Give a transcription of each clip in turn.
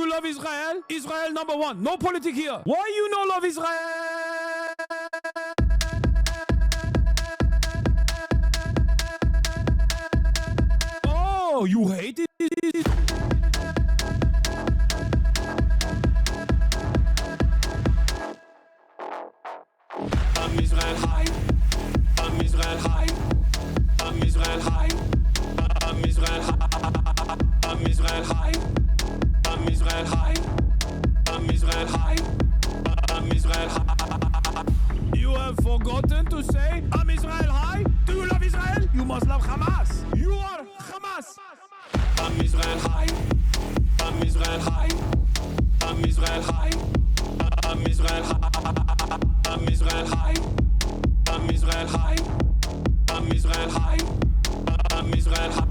you love Israel? Israel number one. No politics here. Why you no love Israel? Oh, you hate it? I'm Israel high. I'm Israel high. I'm Israel high. I'm Israel high. I'm Israel high. I'm Israel high. I'm Israel high. I'm Israel high. You have forgotten to say I'm Israel high? Do you love Israel? You must love Hamas. You are Hamas. I'm Israel high. I'm Israel high. I'm Israel high. I'm Israel high. I'm Israel high. I'm Israel high. I'm Israel high. I'm Israel high.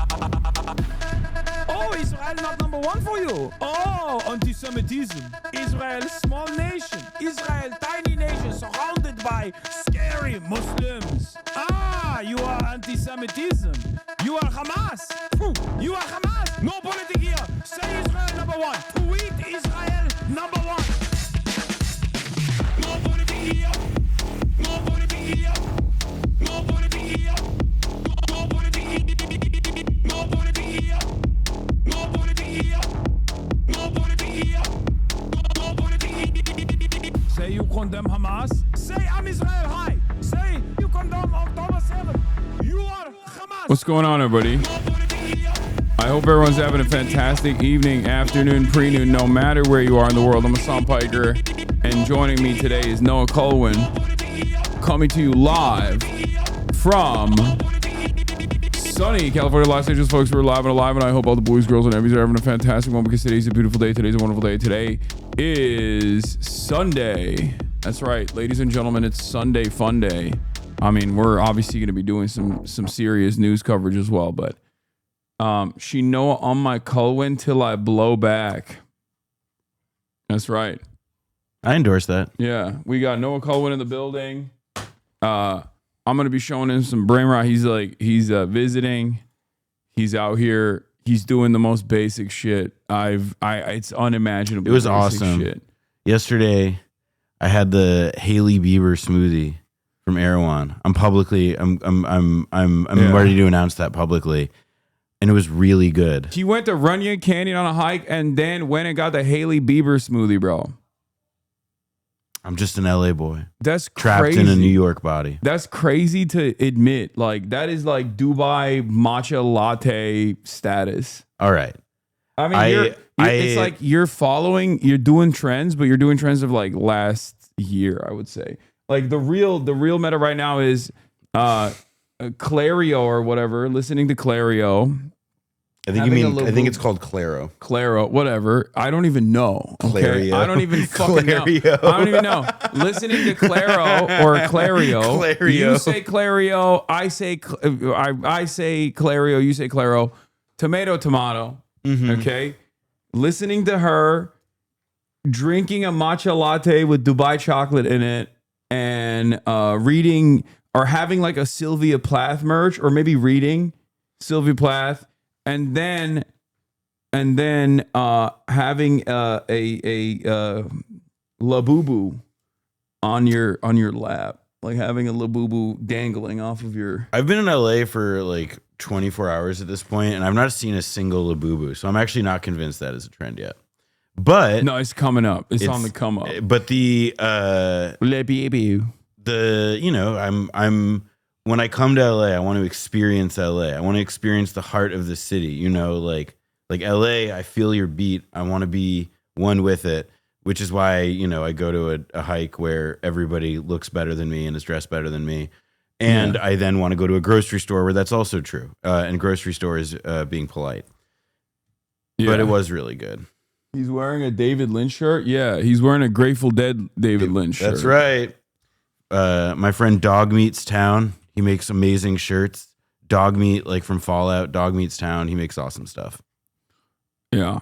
Oh, Israel not number one for you. Oh, anti-Semitism. Israel, small nation. Israel, tiny nation surrounded by scary Muslims. Ah, you are anti-Semitism. You are Hamas. You are Hamas. No politics here. Say Israel number one. Tweet Israel number one. No politics here. No politics here. No politics here. No politics here. No politics here. No politics here. No politics here. No politics here. Say you condemn Hamas. Say I'm Israel high. Say you condemn October 7th. You are Hamas. What's going on, everybody? I hope everyone's having a fantastic evening, afternoon, pre-noon, no matter where you are in the world. I'm Hasan Piker, and joining me today is Noah Kulwin, coming to you live from sunny California, Los Angeles. Folks, we're live and alive, and I hope all the boys, girls, and everybody's are having a fantastic one, because today's a beautiful day. Today's a wonderful day. Today is Sunday. That's right, ladies and gentlemen, it's Sunday Funday. I mean, we're obviously going to be doing some serious news coverage as well, but she Noah on my Kulwin till I blow back. That's right. I endorse that. Yeah, we got Noah Kulwin in the building. I'm gonna be showing him some brain rot. He's visiting. He's out here. He's doing the most basic shit. It's unimaginable. It was awesome. Shit. Yesterday, I had the Hailey Bieber smoothie from Erewhon. I'm ready to announce that publicly. And it was really good. He went to Runyon Canyon on a hike and then went and got the Hailey Bieber smoothie, bro. I'm just an LA boy. That's trapped crazy. In a New York body. That's crazy to admit. Like, that is like Dubai matcha latte status. All right. I mean, it's like you're doing trends, but you're doing trends of like last year, I would say. Like the real meta right now is Clario or whatever, listening to Clario. I think it's called Claro. Claro, whatever. I don't even know. Okay? I don't even fucking know. I don't even know. Listening to Claro or Clario. Clario. You say Clario. I say Clario. You say Claro. Tomato. Mm-hmm. Okay. Listening to her, drinking a matcha latte with Dubai chocolate in it, and reading or having like a Sylvia Plath merch, or maybe reading Sylvia Plath. And then having a Labubu on your lap, like having a Labubu dangling off of your. I've been in LA for like 24 hours at this point, and I've not seen a single Labubu, so I'm actually not convinced that is a trend yet. But no, it's coming up. It's on the come up. But I'm. When I come to LA, I want to experience LA. I want to experience the heart of the city. You know, like LA, I feel your beat. I want to be one with it, which is why, I go to a hike where everybody looks better than me and is dressed better than me. And I then want to go to a grocery store where that's also true. And grocery store is being polite. Yeah. But it was really good. He's wearing a David Lynch shirt. Yeah, he's wearing a Grateful Dead David Lynch shirt. That's right. My friend Dog Meats Town. He makes amazing shirts. Dog Meat, like from Fallout, Dog Meats Town. He makes awesome stuff. Yeah.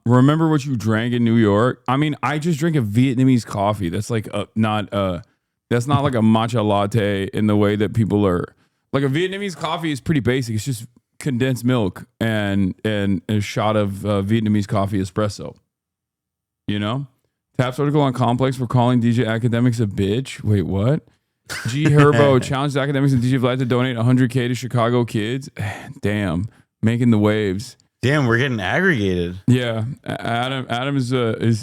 Remember what you drank in New York? I mean, I just drink a Vietnamese coffee. That's like not like a matcha latte in the way that people are. Like a Vietnamese coffee is pretty basic. It's just condensed milk and a shot of Vietnamese coffee espresso. You know? Taps article on Complex for calling DJ Academics a bitch. Wait, what? G Herbo challenged Academics and DJ Vlad to donate 100K to Chicago kids. Damn, making the waves. Damn, we're getting aggregated. Yeah, Adam is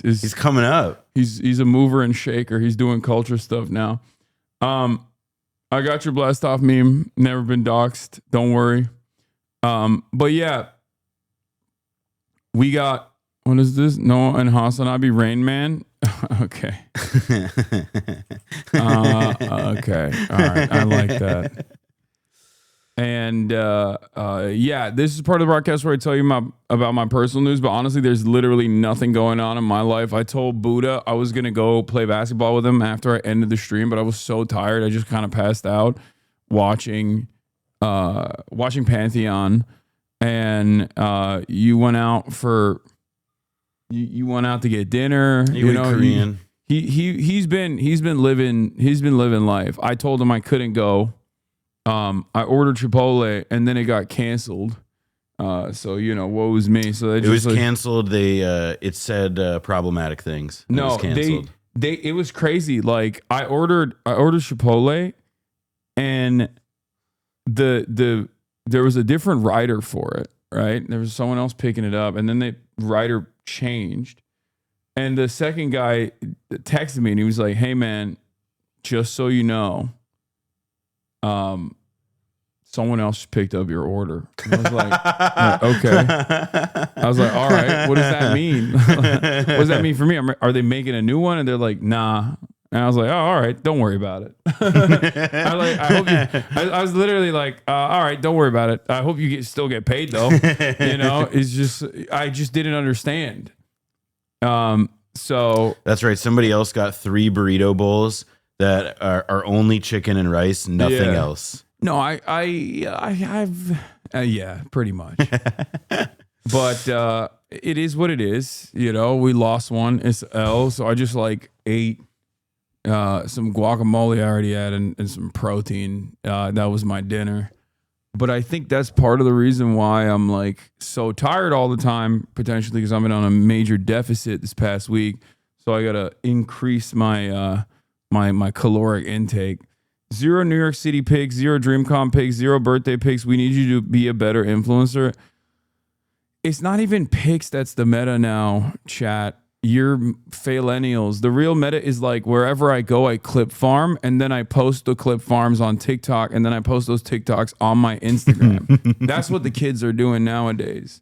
he's coming up. He's a mover and shaker. He's doing culture stuff now. I got your blast off meme. Never been doxxed. Don't worry. But yeah, we got, what is this? Noah and HasanAbi Rain Man. Okay. Okay. All right. I like that. And yeah, this is part of the broadcast where I tell you about my personal news, but honestly, there's literally nothing going on in my life. I told Buddha I was going to go play basketball with him after I ended the stream, but I was so tired. I just kind of passed out watching Pantheon, and you went out for... You went out to get dinner. You know, Korean. He's been living life. I told him I couldn't go. I ordered Chipotle and then it got canceled. So woe is me. So it was canceled. It said problematic things. No, it was canceled. It was crazy. Like I ordered Chipotle, and there was a different rider for it. Right, there was someone else picking it up, and then the rider changed, and the second guy texted me and he was like, "Hey man, just so you know, someone else picked up your order." And I was like, okay. I was like, all right, what does that mean? What does that mean for me? Are they making a new one? And they're like, nah. And I was like, oh, all right, don't worry about it. I was literally like, all right, don't worry about it. I hope you still get paid though. It's just, I just didn't understand. So that's right. Somebody else got 3 burrito bowls that are only chicken and rice, nothing else. No, I've yeah, pretty much. But it is what it is. We lost one. It's L. So I just ate some guacamole I already had and some protein. That was my dinner. But I think that's part of the reason why I'm so tired all the time, potentially because I've been on a major deficit this past week. So I got to increase my my caloric intake. 0 New York City pics, 0 DreamCon pics, 0 birthday pics. We need you to be a better influencer. It's not even pics that's the meta now, chat. You're faillennials. The real meta is wherever I go, I clip farm, and then I post the clip farms on TikTok, and then I post those TikToks on my Instagram. That's what the kids are doing nowadays.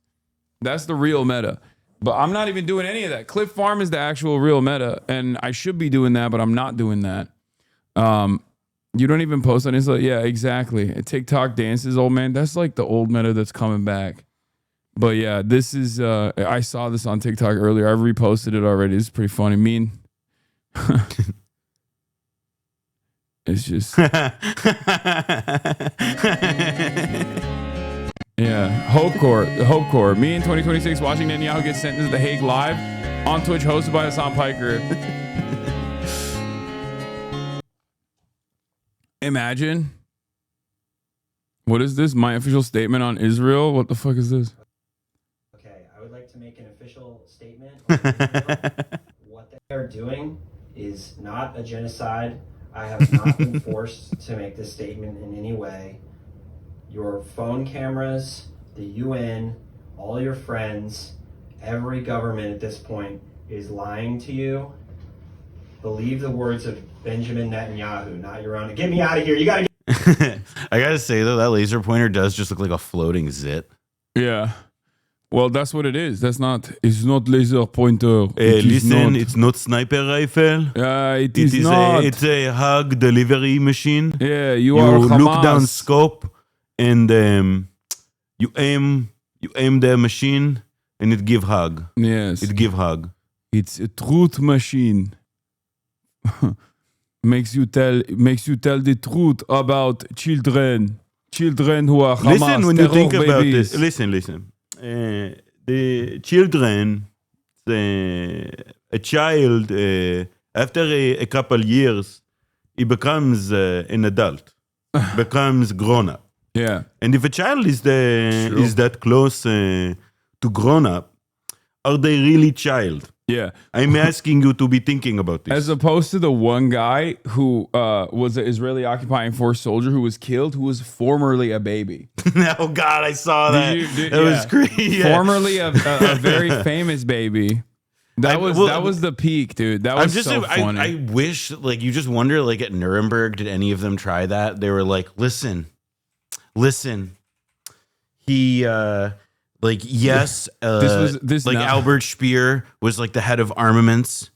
That's the real meta. But I'm not even doing any of that. Clip farm is the actual real meta, and I should be doing that, but I'm not doing that. You don't even post on Insta. Yeah, exactly. TikTok dances, old man. That's the old meta that's coming back. But yeah, this is, I saw this on TikTok earlier. I've reposted it already. It's pretty funny. It's just. Yeah. Hope Corps. Me in 2026 watching Netanyahu get sentenced to The Hague live on Twitch, hosted by Hasan Piker. Imagine. What is this? My official statement on Israel? What the fuck is this? I would like to make an official statement. What they are doing is not a genocide. I have not been forced to make this statement in any way. Your phone cameras, the UN, all your friends, every government at this point is lying to you. Believe the words of Benjamin Netanyahu, not your own. Get me out of here. You gotta get. I gotta say though, that laser pointer does just look like a floating zit. Yeah. Well, that's what it is. It's not laser pointer. Listen, it's not sniper rifle. It is not. It's a hug delivery machine. Yeah, you are Hamas. Look down scope and you aim the machine and it give hug. Yes. It give hug. It's a truth machine. makes you tell the truth about children who are Hamas. Listen, when you think babies. about this, listen. The children, a child, after a couple years, he becomes an adult, becomes grown up. Yeah. And if a child is that close to grown up, are they really child? Yeah. I'm asking you to be thinking about this. As opposed to the one guy who was an Israeli occupying force soldier who was killed, who was formerly a baby. Oh God, I saw that. That yeah. was great. Yeah. Formerly a very famous baby. That was the peak, dude. That was so funny. I wish, like, you just wonder, like, at Nuremberg, did any of them try that? They were like, listen. He, like, yes, Albert Speer was like the head of armaments,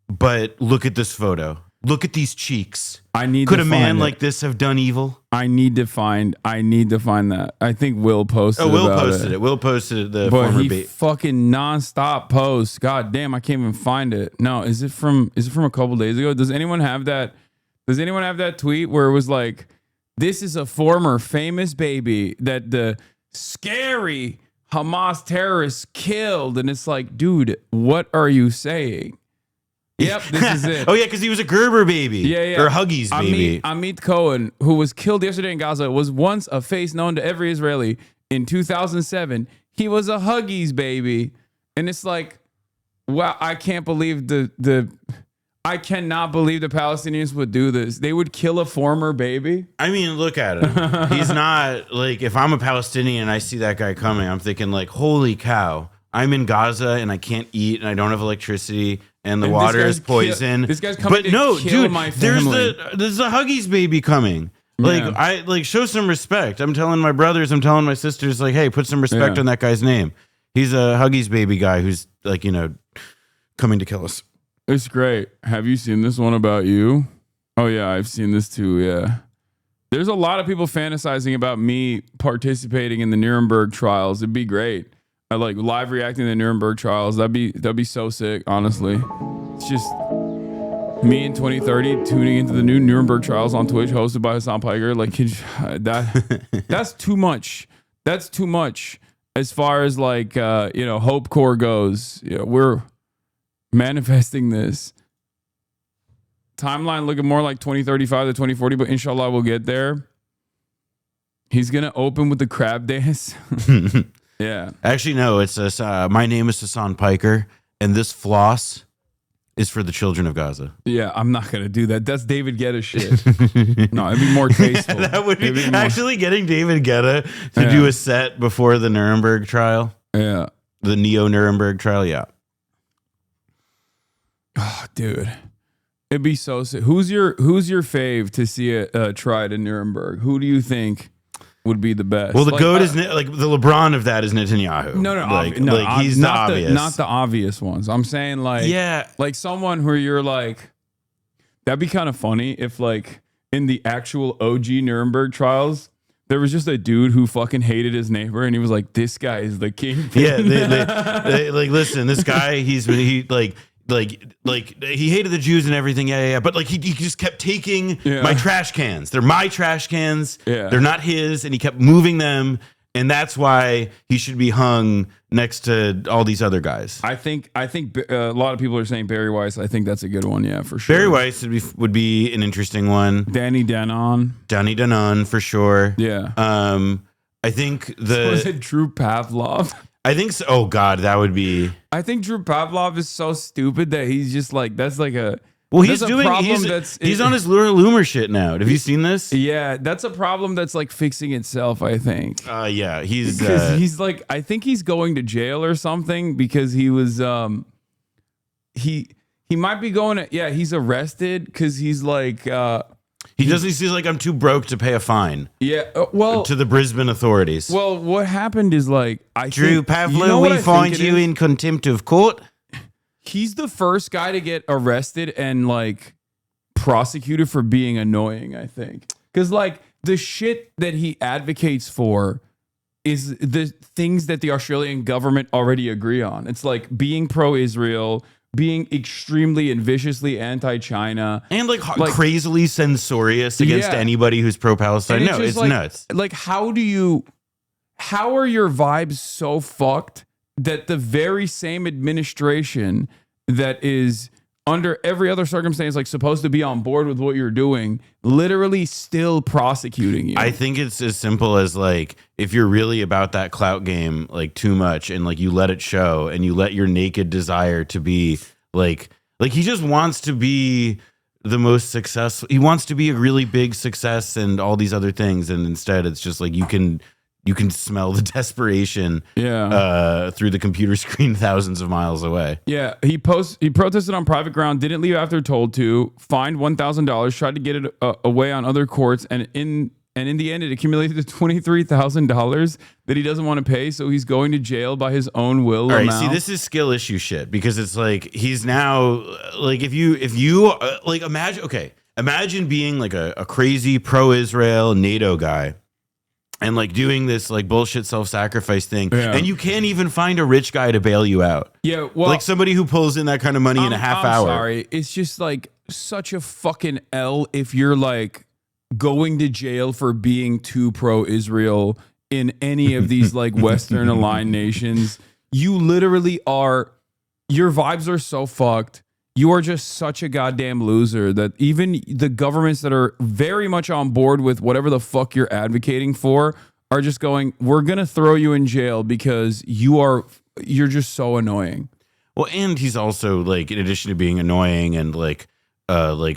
but look at this photo. Look at these cheeks. Could a man like this have done evil? I need to find that. I think Will posted. Will posted it. Will posted it. The but former he fucking nonstop posts. God damn, I can't even find it. No, is it from a couple days ago? Does anyone have that? Does anyone have that tweet where it was like, this is a former famous baby that the scary Hamas terrorists killed, and it's like, dude, what are you saying? Yep, this is it. Oh yeah, because he was a Gerber baby. Yeah. Or Huggies baby. Amit Cohen, who was killed yesterday in Gaza, was once a face known to every Israeli. In 2007, he was a Huggies baby, and it's like, wow, I can't believe I cannot believe the Palestinians would do this. They would kill a former baby. I mean, look at him. He's not like, if I'm a Palestinian and I see that guy coming, I'm thinking like, holy cow, I'm in Gaza and I can't eat and I don't have electricity and the water is poison. This guy's coming to kill my family. There's a Huggies baby coming. Like, show some respect. I'm telling my brothers, I'm telling my sisters, like, hey, put some respect on that guy's name. He's a Huggies baby guy who's like, coming to kill us. It's great. Have you seen this one about you? Oh yeah, I've seen this too. Yeah. There's a lot of people fantasizing about me participating in the Nuremberg trials. It'd be great. I like live reacting to the Nuremberg trials. That'd be so sick, honestly. It's just me in 2030 tuning into the new Nuremberg trials on Twitch, hosted by Hasan Piker. Like that's too much. That's too much as far as like Hope Corps goes. We're manifesting this timeline looking more like 2035 to 2040, but inshallah we'll get there. He's gonna open with the crab dance. Yeah. Actually, no. It's my name is Hasan Piker, and this floss is for the children of Gaza. Yeah, I'm not gonna do that. That's David Guetta shit. No, it'd be more tasteful. That would be actually getting David Guetta to do a set before the Nuremberg trial. Yeah, the Neo Nuremberg trial. Yeah. Oh, dude, it'd be so sick. Who's your fave to see it tried in Nuremberg? Who do you think would be the best? Well, the GOAT is like the LeBron of that is Netanyahu. No, he's not the obvious. Not the obvious ones. I'm saying like someone where you're like, that'd be kind of funny if like in the actual OG Nuremberg trials, there was just a dude who fucking hated his neighbor, and he was like, "This guy is the king." Yeah, they like listen. This guy, he hated the Jews and everything. Yeah. But like he just kept taking my trash cans. They're my trash cans. Yeah. They're not his, and he kept moving them, and that's why he should be hung next to all these other guys. I think a lot of people are saying Barry Weiss. I think that's a good one. Yeah, for sure. Barry Weiss would be an interesting one. Danny Danon for sure. Yeah. I think was it Drew Pavlov? I think so. Oh God, that would be. I think Drew Pavlov is so stupid that he's just like, that's like a. Well, he's on his Loomer shit now. Have you seen this? Yeah, that's a problem that's like fixing itself, I think. Yeah, he's like, I think he's going to jail or something because he was he might be going to, he's arrested because he's like he's like, I'm too broke to pay a fine. Yeah, well, to the Brisbane authorities. Well, what happened is like, Drew Pavlov, we find you in contempt of court. He's the first guy to get arrested and like prosecuted for being annoying, I think. Because like the shit that he advocates for is the things that the Australian government already agree on. It's like being pro-Israel, being extremely and viciously anti-China. And like crazily censorious against anybody who's pro-Palestine. No, it's nuts. Like how are your vibes so fucked that the very same administration that is under every other circumstance, like supposed to be on board with what you're doing, literally still prosecuting you. I think it's as simple as like, if you're really about that clout game, like too much, and like you let it show and you let your naked desire to be like he just wants to be the most successful. He wants to be a really big success and all these other things. And instead it's just like, you can smell the desperation through the computer screen thousands of miles away. Yeah, he protested on private ground, didn't leave after told to, fined $1,000, tried to get it away on other courts, and in the end it accumulated to $23,000 that he doesn't want to pay, so he's going to jail by his own will. All right, see, this is skill issue shit, because it's like he's now like if you like imagine being like a crazy pro-Israel NATO guy. And like doing this like bullshit self-sacrifice thing, and you can't even find a rich guy to bail you out. Yeah, well, like somebody who pulls in that kind of money in a half hour. Sorry, it's just like such a fucking L if you're like going to jail for being too pro-Israel in any of these like Western aligned nations. You literally are. Your vibes are so fucked. You are just such a goddamn loser that even the governments that are very much on board with whatever the fuck you're advocating for are just going, we're going to throw you in jail because you're just so annoying. Well, and he's also like, in addition to being annoying and like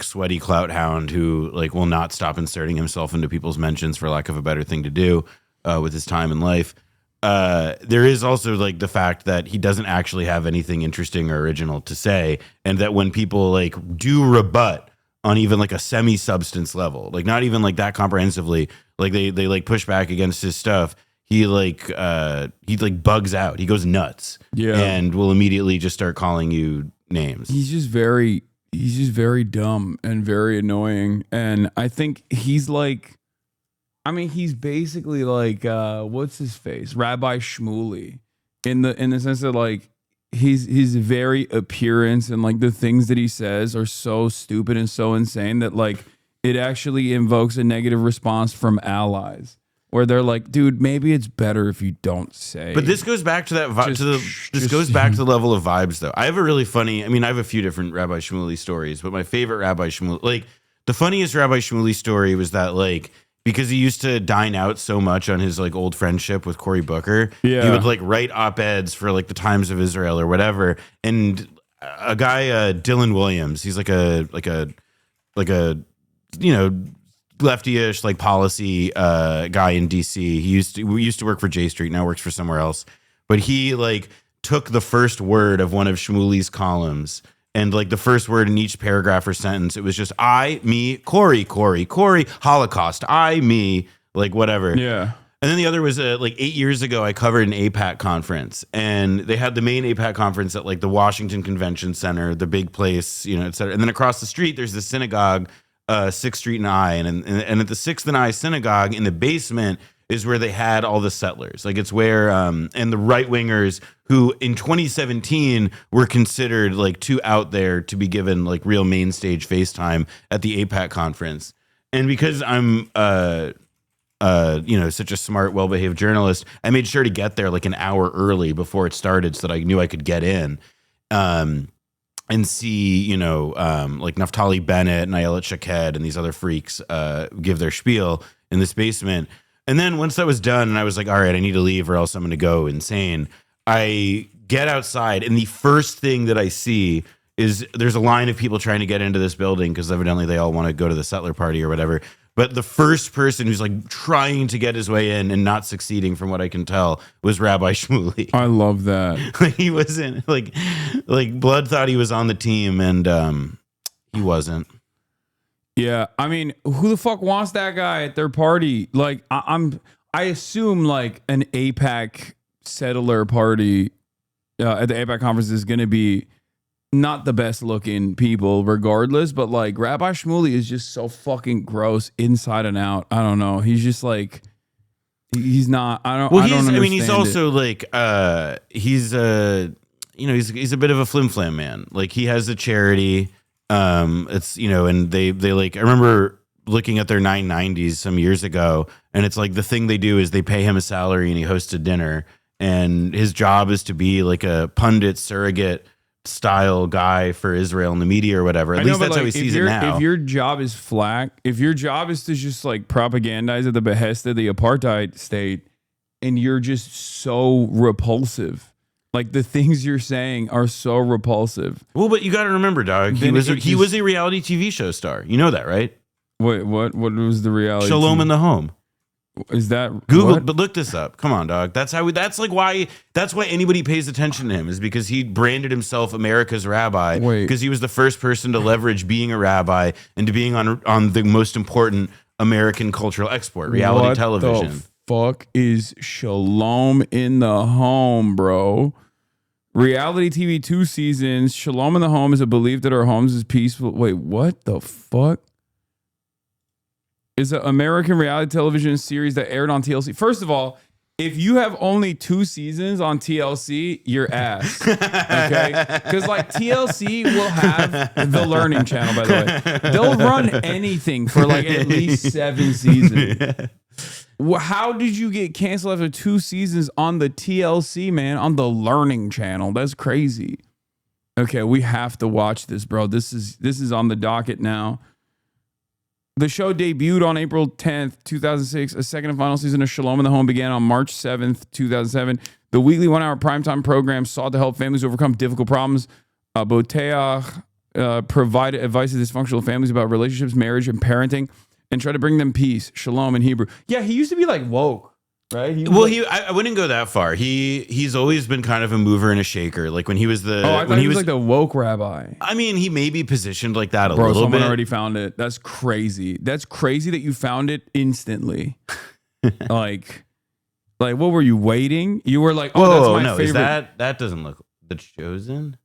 sweaty clout hound who like will not stop inserting himself into people's mentions for lack of a better thing to do with his time in life. There is also like the fact that he doesn't actually have anything interesting or original to say, and that when people like do rebut on even like a semi-substance level, like not even like that comprehensively, like they like push back against his stuff, he bugs out, he goes nuts, and will immediately just start calling you names. He's just very dumb and very annoying, and I think he's like, I mean, he's basically like, what's his face? Rabbi Shmuley, in the sense that like his very appearance and like the things that he says are so stupid and so insane that like it actually invokes a negative response from allies, where they're like, dude, maybe it's better if you don't say. But this goes back to that this goes back to the level of vibes, though. I have a really funny. I mean, I have a few different Rabbi Shmuley stories, but my favorite Rabbi Shmuley, like the funniest Rabbi Shmuley story, was that like, because he used to dine out so much on his like old friendship with Cory Booker, he would like write op-eds for like the Times of Israel or whatever. And a guy, Dylan Williams, he's like a you know, lefty-ish like policy guy in DC. We used to work for J Street, now works for somewhere else. But he like took the first word of one of Shmuley's columns, and like the first word in each paragraph or sentence, it was just I, me, Cory, Holocaust, I, me, like whatever. Yeah. And then the other was like 8 years ago, I covered an APAC conference, and they had the main APAC conference at like the Washington Convention Center, the big place, you know, et cetera. And then across the street, there's the synagogue, 6th Street and I, and at the 6th and I synagogue in the basement is where they had all the settlers. Like it's where, and the right wingers who in 2017 were considered like too out there to be given like real main stage FaceTime at the APAC conference. And because I'm, you know, such a smart, well-behaved journalist, I made sure to get there like an hour early before it started so that I knew I could get in. And see, you know, like Naftali Bennett and Ayelet Shaked and these other freaks give their spiel in this basement. And then once that was done and I was like, all right, I need to leave or else I'm going to go insane, I get outside and the first thing that I see is there's a line of people trying to get into this building because evidently they all want to go to the settler party or whatever. But the first person who's like trying to get his way in and not succeeding, from what I can tell, was Rabbi Shmuley. I love that. Like he wasn't like Blood thought he was on the team and he wasn't. Yeah, I mean, who the fuck wants that guy at their party? Like, I assume like an APAC settler party at the APAC conference is going to be not the best looking people, regardless. But like, Rabbi Shmuley is just so fucking gross inside and out. I don't know. He's just like, he's not. I don't. Well, I don't understand. I mean, he's also it. like, he's you know, he's a bit of a flim flam man. Like he has a charity. It's, you know, and they like, I remember looking at their 990s some years ago, and it's like the thing they do is they pay him a salary and he hosts a dinner, and his job is to be like a pundit surrogate style guy for Israel in the media or whatever. At least that's how he sees it now. If your job is flack, if your job is to just like propagandize at the behest of the apartheid state, and you're just so repulsive, like the things you're saying are so repulsive. Well, but you got to remember, dog. He was a reality TV show star. You know that, right? Wait, what was the reality? Shalom in the Home. Is that Google? what? But look this up. Come on, dog. That's why anybody pays attention to him, is because he branded himself America's rabbi. Because he was the first person to leverage being a rabbi into being on the most important American cultural export, reality television. The fuck is Shalom in the Home, bro? Reality TV 2 seasons. Shalom in the Home is a belief that our homes is peaceful. Wait, what the fuck? Is an American reality television series that aired on TLC. First of all, if you have only 2 seasons on TLC, you're ass. Okay? Because like TLC will have the Learning Channel, by the way. They'll run anything for like at least 7 seasons. Yeah. How did you get canceled after 2 seasons on the TLC, man? On the Learning Channel? That's crazy. Okay, we have to watch this, bro. This is on the docket now. The show debuted on April 10th, 2006. A second and final season of Shalom in the Home began on March 7th, 2007. The weekly 1-hour primetime program sought to help families overcome difficult problems. Boteach provided advice to dysfunctional families about relationships, marriage, and parenting, and tried to bring them peace. Shalom in Hebrew. Yeah, he used to be like woke. Right? I wouldn't go that far. He's always been kind of a mover and a shaker. Like when he was I thought he was like the woke rabbi. I mean, he may be positioned like that a Bro, little bit. Someone already found it. That's crazy. That's crazy that you found it instantly. like what were you waiting? You were like, that's my favorite. Is that doesn't look The Chosen?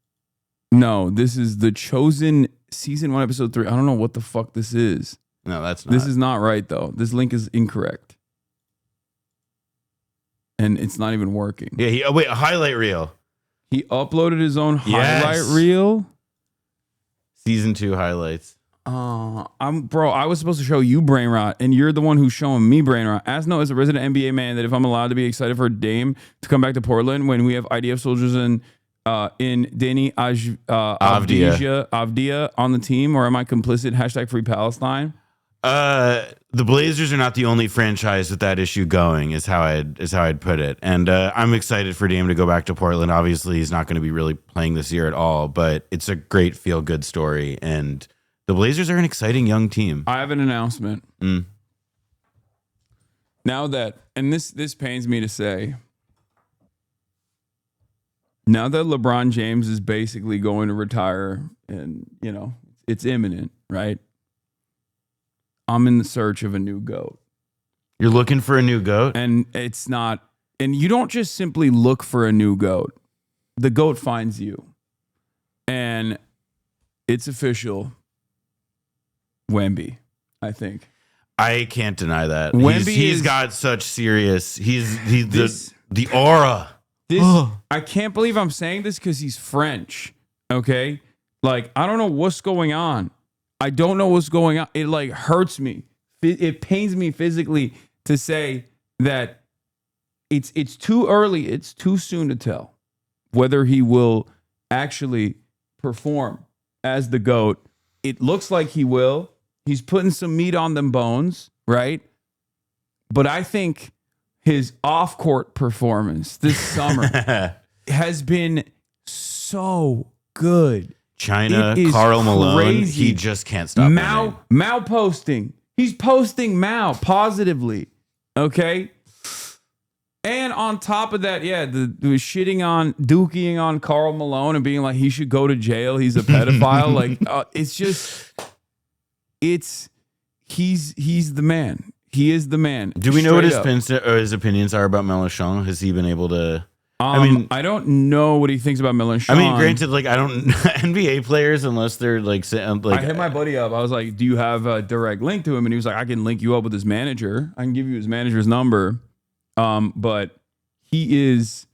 No, this is The Chosen season 1, episode 3. I don't know what the fuck this is. No, that's not. This is not right though. This link is incorrect. And it's not even working. Yeah, a highlight reel. He uploaded his own highlight reel. Season 2 highlights. I was supposed to show you brain rot, and you're the one who's showing me brain rot. Asno is a resident NBA man that if I'm allowed to be excited for Dame to come back to Portland when we have IDF soldiers in Deni Avdia on the team, or am I complicit? # Free Palestine. The Blazers are not the only franchise with that issue going, is how I'd put it. And I'm excited for Dame to go back to Portland. Obviously, he's not going to be really playing this year at all, but it's a great feel-good story. And the Blazers are an exciting young team. I have an announcement. Now that, and this pains me to say, now that LeBron James is basically going to retire, and it's imminent, right? I'm in the search of a new GOAT. You're looking for a new GOAT? And it's not, and you don't just simply look for a new GOAT. The GOAT finds you. And it's official. Wemby, I think. I can't deny that. Wemby he's got such serious, the aura. I can't believe I'm saying this because he's French. Okay? Like, I don't know what's going on. I don't know what's going on. It like hurts me. It pains me physically to say that it's too early. It's too soon to tell whether he will actually perform as the GOAT. It looks like he will. He's putting some meat on them bones, right? But I think his off-court performance this summer has been so good. China, Karl Malone, he just can't stop. Mao posting. He's posting Mao positively. Okay. And on top of that, the shitting on, dookie on Karl Malone and being like, he should go to jail. He's a pedophile. He's the man. He is the man. Do we know what his opinions are about Mélenchon? Has he been able to? I don't know what he thinks about Mélenchon. I mean, granted, like I don't NBA players unless they're like I hit my buddy up. I was like, "Do you have a direct link to him?" And he was like, "I can link you up with his manager. I can give you his manager's number." But he is,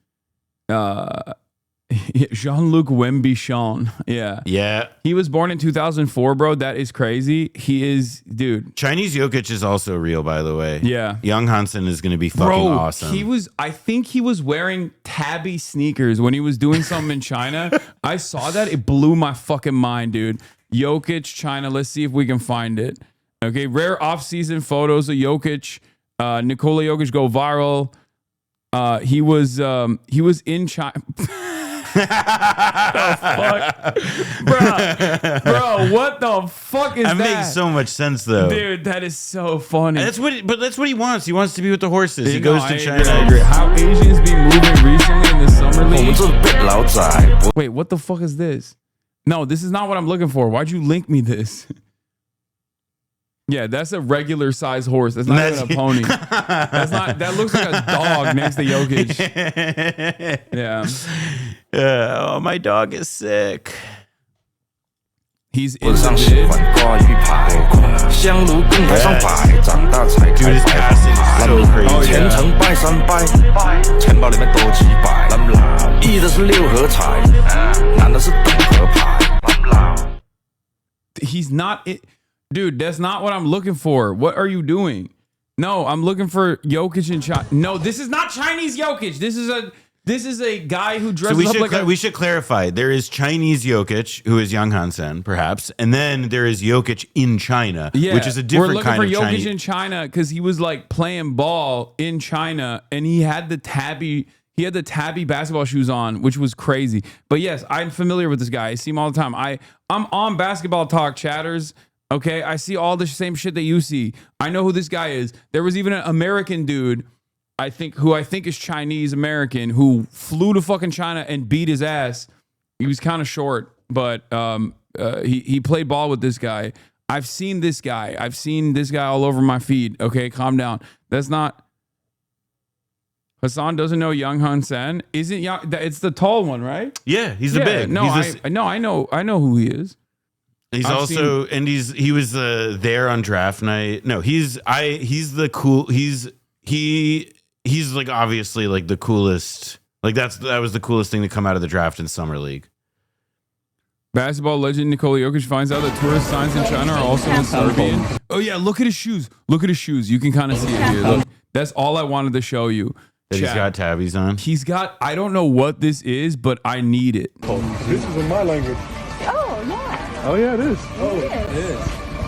Jean-Luc Wemby-Sean. Yeah. Yeah. He was born in 2004, bro. That is crazy. He is, dude. Chinese Jokic is also real, by the way. Yeah. Young Hasan is going to be fucking awesome. I think he was wearing tabby sneakers when he was doing something in China. I saw that. It blew my fucking mind, dude. Jokic, China. Let's see if we can find it. Okay. Rare off-season photos of Jokic. Nikola Jokic go viral. He was in China. The fuck? Bro, what the fuck is that? That makes so much sense, though. Dude, that is so funny. That's what he wants. He wants to be with the horses. He goes to China. I agree. How Asians be moving recently in the summer league? Wait, what the fuck is this? No, this is not what I'm looking for. Why'd you link me this? Yeah, that's a regular size horse. That's not even a pony. That looks like a dog next to Jokic. Yeah. Oh, my dog is sick. He's into this. Dude, his passing is so crazy. Oh, yeah. He's not it. Dude, that's not what I'm looking for. What are you doing? No, I'm looking for Jokic in China. No, this is not Chinese Jokic. This is a guy who dresses up like we should clarify. There is Chinese Jokic, who is Young Hasan, perhaps, and then there is Jokic in China, which is a different kind of Chinese. We're looking for Jokic in China because he was like playing ball in China, and he had the tabby basketball shoes on, which was crazy. But yes, I'm familiar with this guy. I see him all the time. I'm on Basketball Talk chatters. Okay, I see all the same shit that you see. I know who this guy is. There was even an American dude, who I think is Chinese American, who flew to fucking China and beat his ass. He was kind of short, but he played ball with this guy. I've seen this guy all over my feed. Okay, calm down. That's not. Hasan doesn't know Young Hasan. Isn't Young? It's the tall one, right? Yeah, he's the big. No, I know who he is. He was there on draft night. No, he's the cool. He's like obviously like the coolest. Like that was the coolest thing to come out of the draft in summer league. Basketball legend Nikola Jokic finds out that tourist signs in China are also in Serbian. Oh yeah, look at his shoes. You can kind of see it here. Look, that's all I wanted to show you. That he's got tabbies on. He's got. I don't know what this is, but I need it. This is in my language. Oh, yeah. Oh, yeah, it is. Oh, it is.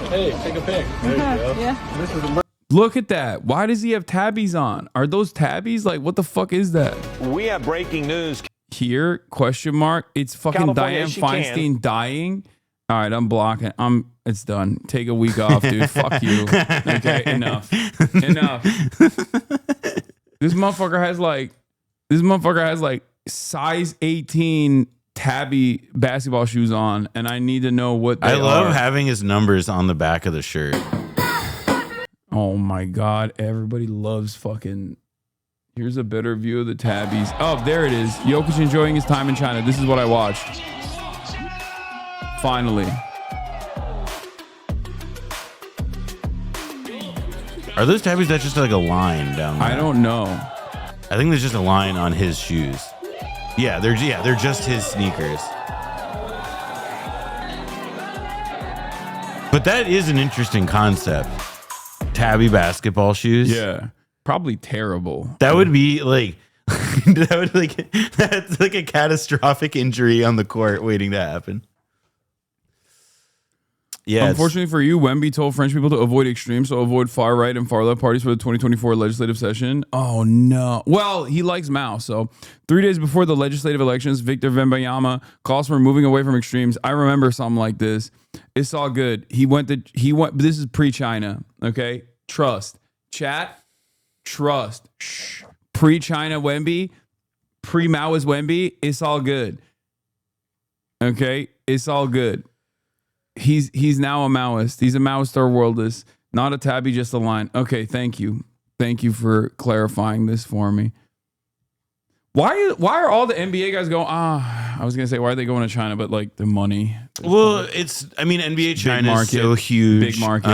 Hey, take a pic. There you go. Yeah. This is a Look at that. Why does he have tabbies on? Are those tabbies? Like, what the fuck is that? We have breaking news. Here, question mark. It's fucking California, Dianne she Feinstein dying. All right, I'm blocking. It's done. Take a week off, dude. Fuck you. Okay, enough. This motherfucker has like size 18 tabby basketball shoes on, and I need to know what they are. I love having his numbers on the back of the shirt. Oh my God. Everybody loves fucking. Here's a better view of the tabbies. Oh, there it is. Jokic enjoying his time in China. This is what I watched. Finally. Are those tabbies that's just like a line down there? I don't know. I think there's just a line on his shoes. Yeah, they're just his sneakers. But that is an interesting concept. Tabby basketball shoes. Yeah. Probably terrible. That would be like that's like a catastrophic injury on the court waiting to happen. Yeah. Unfortunately for you, Wemby told French people to avoid extremes, so avoid far right and far left parties for the 2024 legislative session. Oh no. Well, he likes Mao. So 3 days before the legislative elections, Victor Wembanyama calls for moving away from extremes. I remember something like this. It's all good. He went. This is pre-China. Okay. Trust. Chat. Trust. Shh. Pre-China Wemby. Pre-Mao is Wemby. It's all good. Okay. It's all good. He's now a Maoist. He's a Maoist or worldist. Not a tabby, just a line. Okay, thank you. Thank you for clarifying this for me. Why are all the NBA guys going, I was going to say, why are they going to China? But like the money. Well, NBA China is so huge. Big market.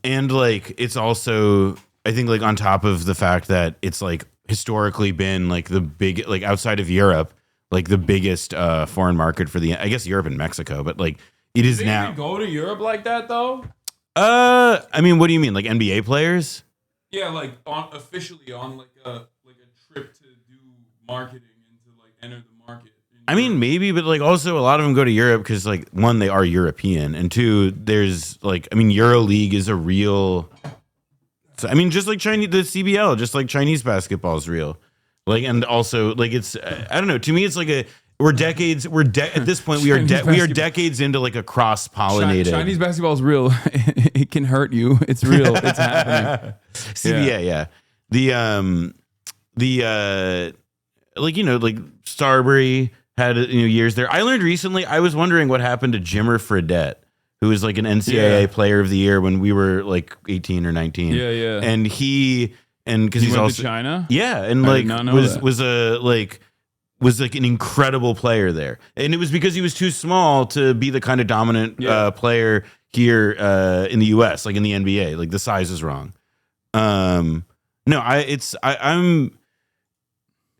And like, it's also, I think like on top of the fact that it's like historically been like the big, like outside of Europe, like the biggest foreign market for I guess Europe and Mexico, but like it is They now. even go to Europe like that though? I mean, what do you mean, like NBA players? Yeah, like officially on like a trip to do marketing and to like enter the market. I mean, maybe, but like also a lot of them go to Europe because like one, they are European, and two, there's like, I mean, EuroLeague is a real. So, I mean, just like the CBL, just like Chinese basketball is real. Like, and also like it's, I don't know. To me, it's like at this point we are decades into like a cross pollinated. Chinese basketball is real. It can hurt you. It's real. It's happening. CBA, yeah. The like, you know, like Starbury had, you know, years there. I learned recently, I was wondering what happened to Jimmer Fredette, who was like an NCAA player of the year when we were like 18 or 19. Yeah, yeah. And because he's went also to China. Yeah, and I like did not know that. was like an incredible player there. And it was because he was too small to be the kind of dominant player here in the US, like in the NBA. Like the size is wrong.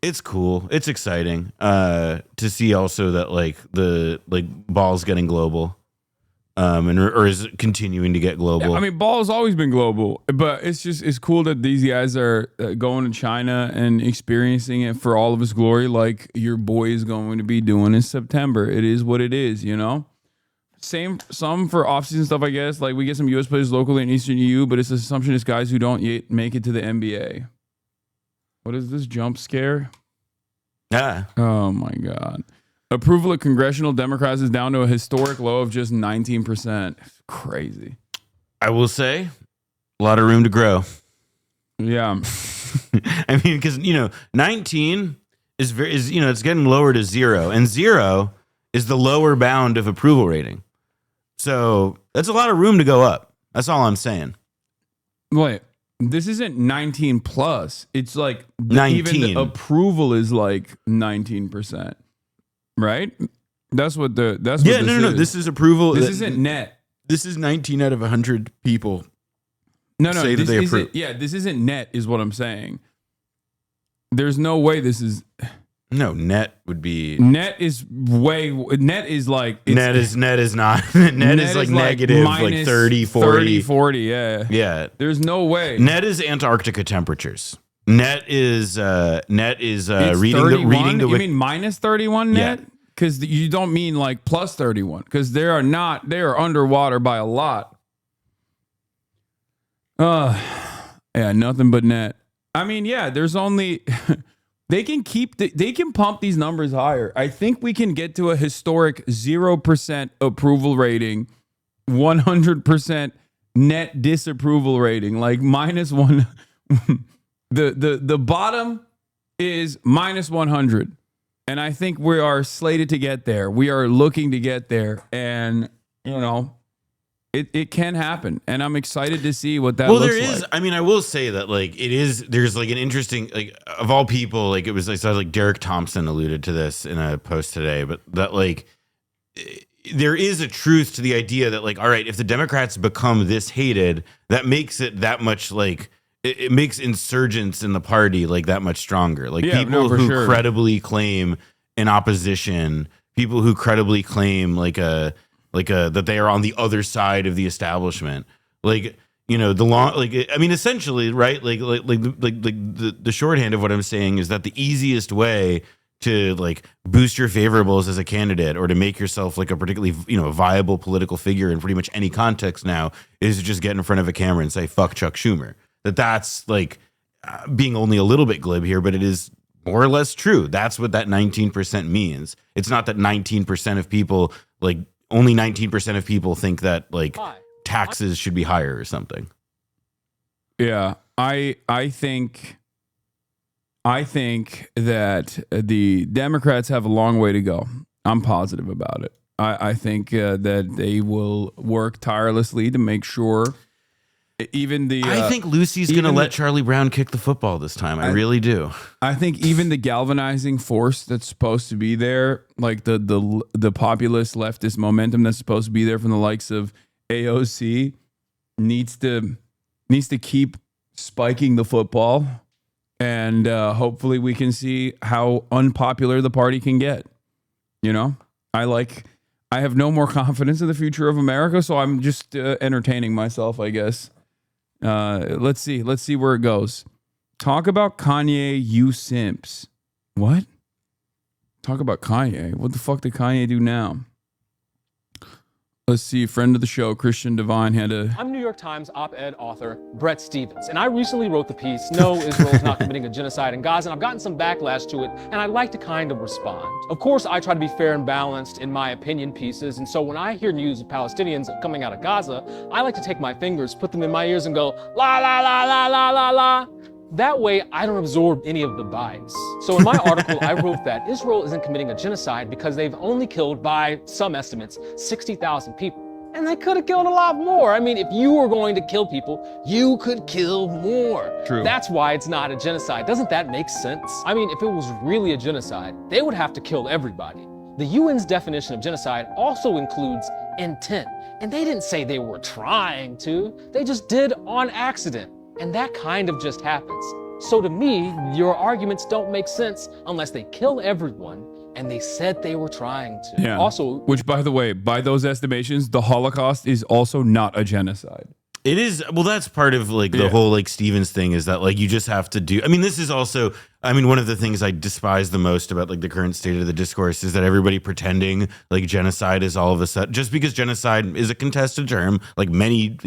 It's cool. It's exciting to see also that like the ball's getting global, or is it continuing to get global? Yeah, I mean, ball has always been global, but it's cool that these guys are going to China and experiencing it for all of its glory, like your boy is going to be doing in September. It is what it is, you know. Some for offseason stuff, I guess. Like we get some U.S. players locally in Eastern EU, but it's the assumption it's guys who don't yet make it to the NBA. What is this jump scare? Yeah. Oh my God. Approval of congressional Democrats is down to a historic low of just 19%. Crazy. I will say, a lot of room to grow. Yeah. I mean, because 19 is it's getting lower to 0, and 0 is the lower bound of approval rating. So that's a lot of room to go up. That's all I'm saying. Wait, this isn't 19 plus. It's like 19. Even the approval is like 19%, right? That's what no. This is approval. This isn't net. This is 19 out of 100 people. No. Say that they approve. Yeah, this isn't net, is what I'm saying. There's no way this is. No, net would be. Net is way. Net is like. Net is not. net is like negative, like 30, 40. 40, yeah. Yeah. There's no way. Net is Antarctica temperatures. Net is It's reading 31? the. You mean minus 31 net? Yeah. Because you don't mean like plus 31. Because they are underwater by a lot. Yeah, nothing but net. I mean, yeah, there's only. They can pump these numbers higher. I think we can get to a historic 0% approval rating, 100% net disapproval rating, like minus one. The bottom is minus 100. And I think we are slated to get there. We are looking to get there. And, it can happen. And I'm excited to see what that looks like. Well, there is. I mean, I will say that, like, there's like an interesting, like, of all people, like, I saw like Derek Thompson alluded to this in a post today, but that, like, there is a truth to the idea that, like, all right, if the Democrats become this hated, that makes it that much, like, it makes insurgents in the party like that much stronger. Like people who credibly claim an opposition, people who credibly claim that they are on the other side of the establishment. Like, essentially, right? The shorthand of what I'm saying is that the easiest way to like boost your favorables as a candidate or to make yourself like a particularly viable political figure in pretty much any context now is to just get in front of a camera and say fuck Chuck Schumer. That's like being only a little bit glib here, but it is more or less true. That's what that 19% means. It's not that 19% of people, like only 19% of people think that like taxes should be higher or something. Yeah, I think that the Democrats have a long way to go. I'm positive about it. I think that they will work tirelessly to make sure. I think Lucy's going to let Charlie Brown kick the football this time. I really do. I think even the galvanizing force that's supposed to be there, like the populist leftist momentum that's supposed to be there from the likes of AOC, needs to keep spiking the football and hopefully we can see how unpopular the party can get. You know, I have no more confidence in the future of America, so I'm just entertaining myself, I guess. Let's see where it goes. Talk about Kanye, you simps. What? Talk about Kanye. What the fuck did Kanye do now? Let's see. Friend of the show, Christian Divine, had a... I'm New York Times op-ed author Brett Stevens, and I recently wrote the piece, No, Israel is not committing a genocide in Gaza, and I've gotten some backlash to it, and I'd like to kind of respond. Of course, I try to be fair and balanced in my opinion pieces, and so when I hear news of Palestinians coming out of Gaza, I like to take my fingers, put them in my ears, and go, la, la, la, la, la, la, la. That way, I don't absorb any of the bias. So in my article, I wrote that Israel isn't committing a genocide because they've only killed, by some estimates, 60,000 people. And they could have killed a lot more. I mean, if you were going to kill people, you could kill more. True. That's why it's not a genocide. Doesn't that make sense? I mean, if it was really a genocide, they would have to kill everybody. The UN's definition of genocide also includes intent. And they didn't say they were trying to. They just did on accident. And that kind of just happens. So to me, your arguments don't make sense unless they kill everyone and they said they were trying to. Yeah. Also, which, by the way, by those estimations, the Holocaust is also not a genocide. It is. Well, that's part of like the whole like Stevens thing is that like you just have to do. I mean, this is also. I mean, one of the things I despise the most about like the current state of the discourse is that everybody pretending like genocide is all of a sudden just because genocide is a contested term, like many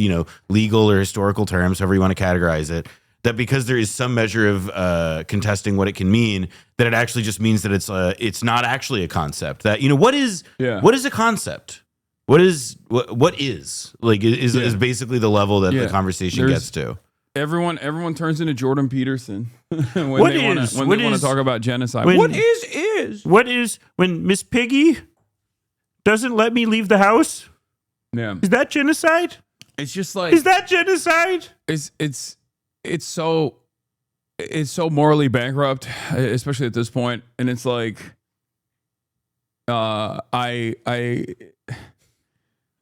legal or historical terms, however you want to categorize it. That because there is some measure of contesting what it can mean, that it actually just means that it's not actually a concept. That what is a concept? What is like is basically the level that the conversation gets to. Everyone turns into Jordan Peterson when they want to talk about genocide. What is when Miss Piggy doesn't let me leave the house? Yeah, is that genocide? It's just like, is that genocide? It's so morally bankrupt, especially at this point, and it's like, I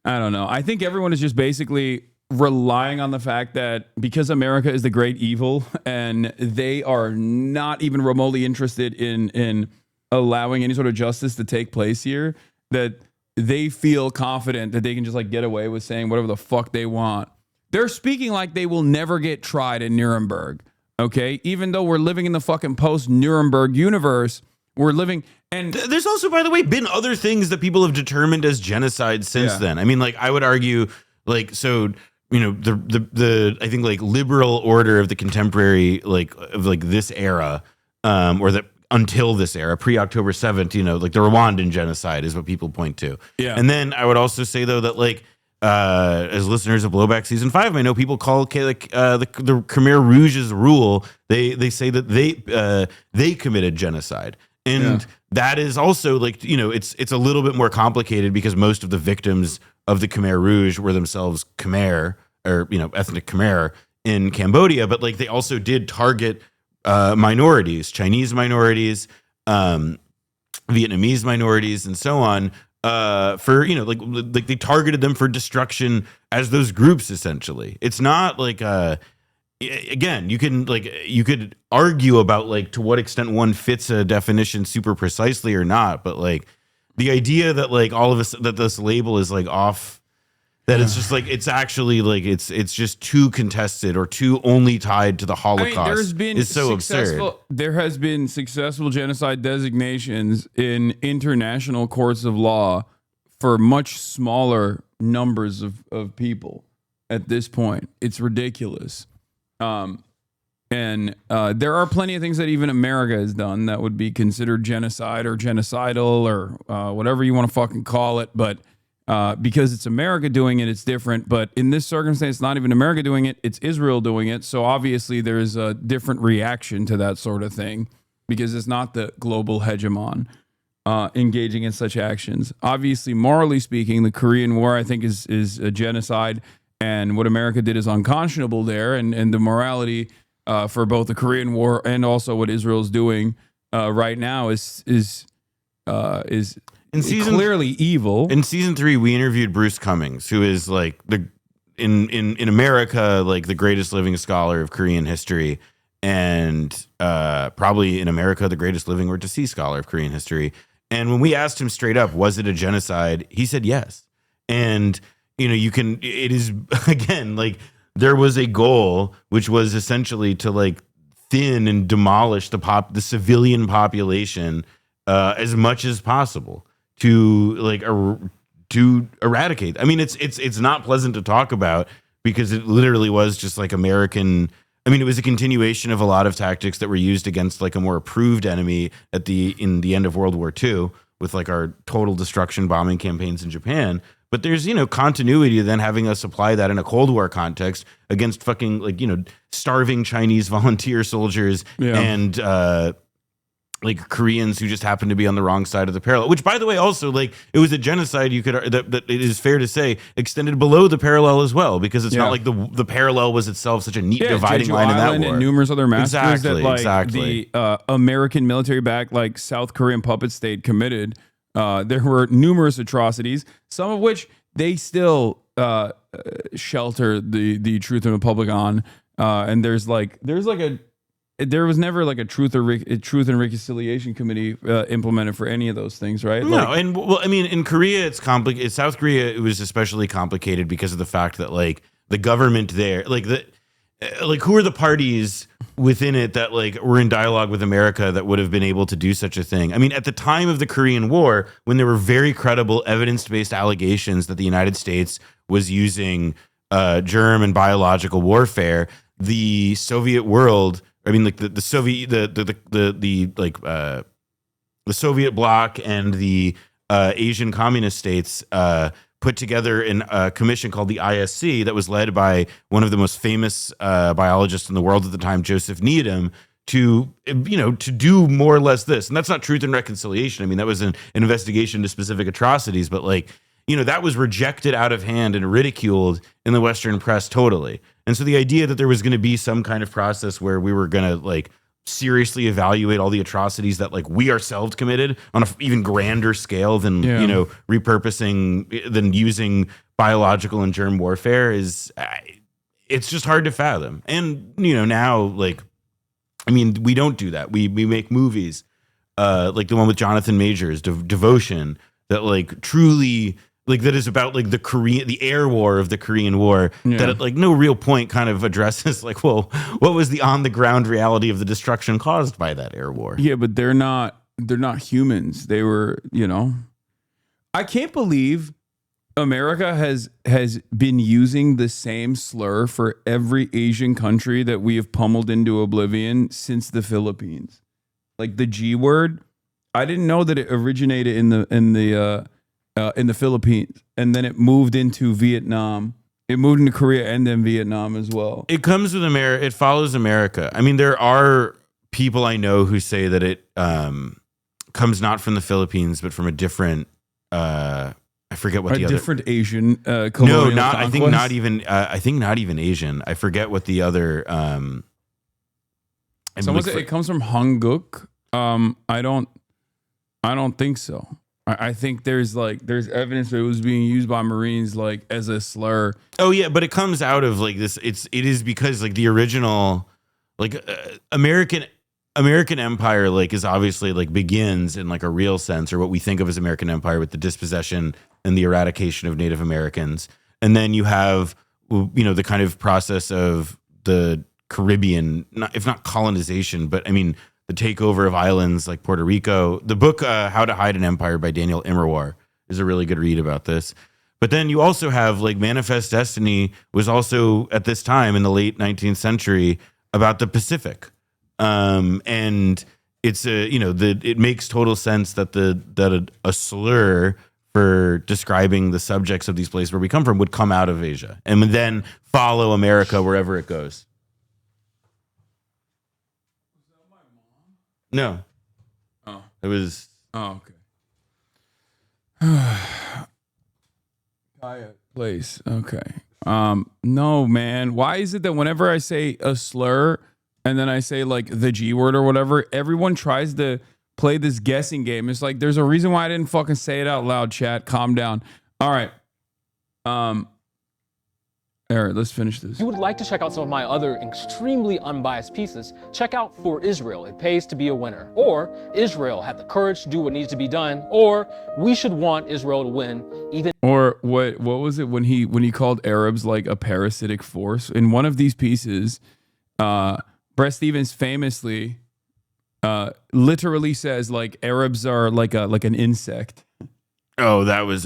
don't know. I think everyone is just basically relying on the fact that because America is the great evil and they are not even remotely interested in allowing any sort of justice to take place here, that they feel confident that they can just like get away with saying whatever the fuck they want. They're speaking like they will never get tried in Nuremberg. Okay. Even though we're living in the fucking post-Nuremberg universe, we're living. And there's also, by the way, been other things that people have determined as genocide since then. I mean, like, I would argue, like, so, the I think like liberal order of the contemporary, like, of like this era, or that until this era, pre-October 7th, like the Rwandan genocide is what people point to. Yeah. And then I would also say, though, that like, as listeners of Blowback Season 5, I know people call the Khmer Rouge's rule. They say that they committed genocide. And that is also like, it's a little bit more complicated because most of the victims of the Khmer Rouge were themselves Khmer or, ethnic Khmer in Cambodia. But like they also did target minorities, Chinese minorities, Vietnamese minorities, and so on for, like they targeted them for destruction as those groups, essentially. It's not like again, you could argue about like to what extent one fits a definition super precisely or not, but like the idea that like all of us that this label is like off, that it's just like it's actually like it's just too contested or too only tied to the Holocaust is so absurd. There has been successful genocide designations in international courts of law for much smaller numbers of people at this point. It's ridiculous. And there are plenty of things that even America has done that would be considered genocide or genocidal or whatever you want to fucking call it. But because it's America doing it, it's different. But in this circumstance, it's not even America doing it. It's Israel doing it. So obviously there's a different reaction to that sort of thing because it's not the global hegemon engaging in such actions. Obviously, morally speaking, the Korean War, I think, is a genocide. And what America did is unconscionable there, and the morality for both the Korean War and also what Israel's doing right now is clearly evil. In season 3, we interviewed Bruce Cummings, who is like in America like the greatest living scholar of Korean history, and probably in America, the greatest living or deceased scholar of Korean history. And when we asked him straight up, was it a genocide? He said yes. And, it is, again, like there was a goal, which was essentially to like thin and demolish the civilian population as much as possible to like to eradicate. I mean, it's not pleasant to talk about because it literally was just like American. I mean, it was a continuation of a lot of tactics that were used against like a more approved enemy in the end of World War II with like our total destruction bombing campaigns in Japan. But there's, continuity then having us apply that in a Cold War context against fucking like, starving Chinese volunteer soldiers and like Koreans who just happened to be on the wrong side of the parallel, which by the way, also like it was a genocide that it is fair to say extended below the parallel as well, because it's not like the parallel was itself such a neat dividing line in that war. And numerous other massacres exactly. The American military-backed like South Korean puppet state committed. There were numerous atrocities, some of which they still shelter the Truth and Republic on. And there was never like a truth and reconciliation committee implemented for any of those things, right? No, and well, I mean, in Korea, it's complicated. South Korea, it was especially complicated because of the fact that like the government there, who are the parties within it that like were in dialogue with America that would have been able to do such a thing? I mean, at the time of the Korean War, when there were very credible evidence-based allegations that the United States was using germ and biological warfare, the Soviet world. I mean, like the Soviet, the Soviet bloc and the Asian communist states put together a commission called the ISC that was led by one of the most famous biologists in the world at the time, Joseph Needham, to do more or less this. And that's not truth and reconciliation. I mean, that was an investigation into specific atrocities, but like, that was rejected out of hand and ridiculed in the Western press totally. And so the idea that there was going to be some kind of process where we were going to like seriously evaluate all the atrocities that like we ourselves committed on an even grander scale than, repurposing, than using biological and germ warfare it's just hard to fathom. And, now like, I mean, we don't do that. We make movies like the one with Jonathan Majors, Devotion, that like truly... like that is about like the air war of the Korean War that at like no real point kind of addresses like, well, what was the on the ground reality of the destruction caused by that air war? Yeah, but they're not humans. They were, I can't believe America has been using the same slur for every Asian country that we have pummeled into oblivion since the Philippines. Like the G word, I didn't know that it originated in the Philippines, and then it moved into Vietnam. It moved into Korea and then Vietnam as well. It comes with America. It follows America. I mean, there are people I know who say that it comes not from the Philippines, but from a different. I forget what the other different Asian. Colonial not. conquest? I think not even Asian. I forget what the other. Someone said it comes from Hanguk. I don't think so. I think there's evidence that it was being used by Marines like as a slur. Oh yeah, but it comes out of like this. It is because like the original like American Empire like is obviously like begins in like a real sense, or what we think of as American Empire, with the dispossession and the eradication of Native Americans, and then you have the kind of process of the Caribbean, if not colonization, but I mean. The takeover of islands like Puerto Rico. The book How to Hide an Empire by Daniel Immerwahr is a really good read about this. But then you also have like Manifest Destiny was also at this time in the late 19th century about the Pacific. And it's it makes total sense that a slur for describing the subjects of these places where we come from would come out of Asia and would then follow America wherever it goes. No. Oh. It was... Oh, okay. Kaya place. Okay. No, man. Why is it that whenever I say a slur and then I say like the G word or whatever, everyone tries to play this guessing game? It's like, there's a reason why I didn't fucking say it out loud, chat. Calm down. All right. All right, let's finish this. If you would like to check out some of my other extremely unbiased pieces, check out For Israel, It Pays to Be a Winner, or Israel Had the Courage to Do What Needs to Be Done, or We Should Want Israel to Win, even. Or what was it when he called Arabs like a parasitic force? In one of these pieces, Brett Stevens famously literally says like Arabs are like an insect. Oh, that was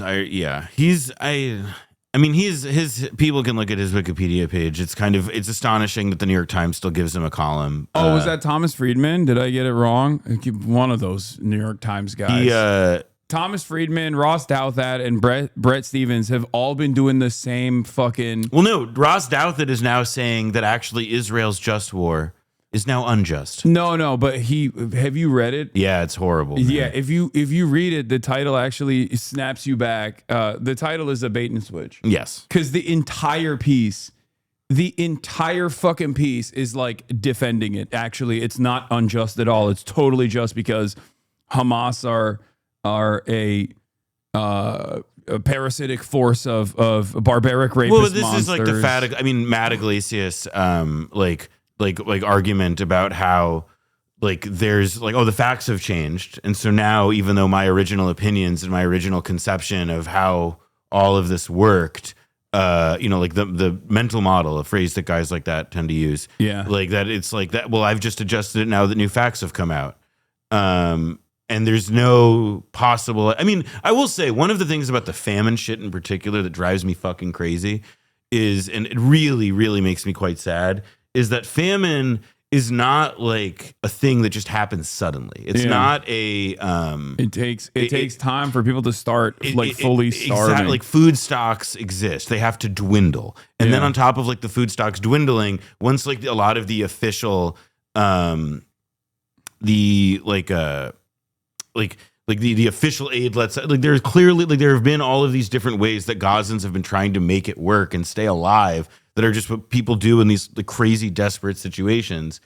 his people can look at his Wikipedia page. It's astonishing that the New York Times still gives him a column. Oh, was that Thomas Friedman? Did I get it wrong? One of those New York Times guys. Thomas Friedman, Ross Douthat, and Brett Stevens have all been doing the same fucking. Well, no, Ross Douthat is now saying that actually Israel's just war is now unjust. No, but have you read it? Yeah, it's horrible. Man. Yeah, if you read it, the title actually snaps you back. The title is a bait and switch. Yes. Because the entire fucking piece is like defending it. Actually, it's not unjust at all. It's totally just because Hamas are a parasitic force of barbaric rapist monsters. Well, this is like the Matt Iglesias like argument about how like there's like, oh, the facts have changed. And so now, even though my original opinions and my original conception of how all of this worked, like the mental model, a phrase that guys like that tend to use. Yeah. Like that. It's like that. Well, I've just adjusted it now that new facts have come out. And there's no possible, I will say one of the things about the famine shit in particular that drives me fucking crazy is, and it really, really makes me quite sad, is that famine is not like a thing that just happens suddenly. It's not a. It takes time for people to start fully starving. Exactly, like food stocks exist, they have to dwindle, and then on top of like the food stocks dwindling, once like a lot of the official, the official aid lets like there's clearly like there have been all of these different ways that Gazans have been trying to make it work and stay alive that are just what people do in these crazy desperate situations.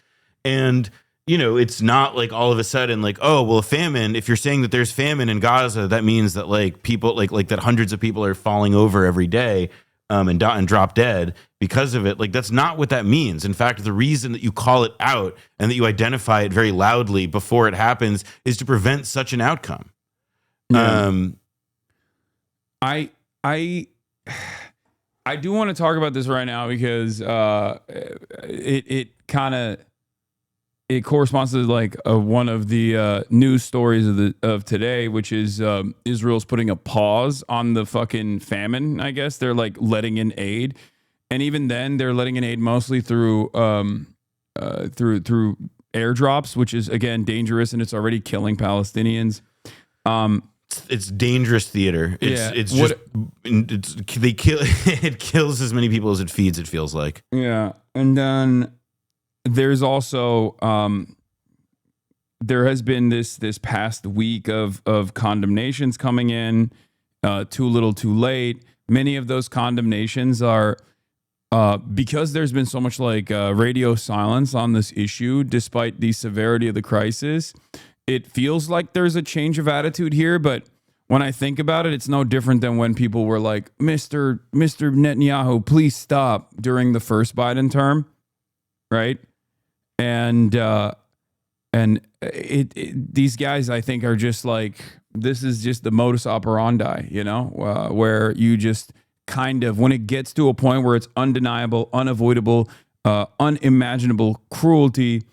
And it's not like all of a sudden like, oh well, famine, if you're saying that there's famine in Gaza, that means that like people like that hundreds of people are falling over every day and drop dead because of it. Like that's not what that means. In fact, the reason that you call it out and that you identify it very loudly before it happens is to prevent such an outcome. Yeah. I do want to talk about this right now because it corresponds to like one of the news stories of today, which is Israel's putting a pause on the fucking famine. I guess they're like letting in aid, and even then they're letting in aid mostly through airdrops, which is again dangerous and it's already killing Palestinians. It's dangerous theater. It kills as many people as it feeds, it feels like. Yeah. And then there's also there has been this past week of condemnations coming in, too little too late. Many of those condemnations are because there's been so much like radio silence on this issue despite the severity of the crisis. It feels like there's a change of attitude here, but when I think about it, it's no different than when people were like, Mr. Netanyahu, please stop during the first Biden term, right? And these guys, I think, are just like, this is just the modus operandi, where you just kind of, when it gets to a point where it's undeniable, unavoidable, unimaginable cruelty,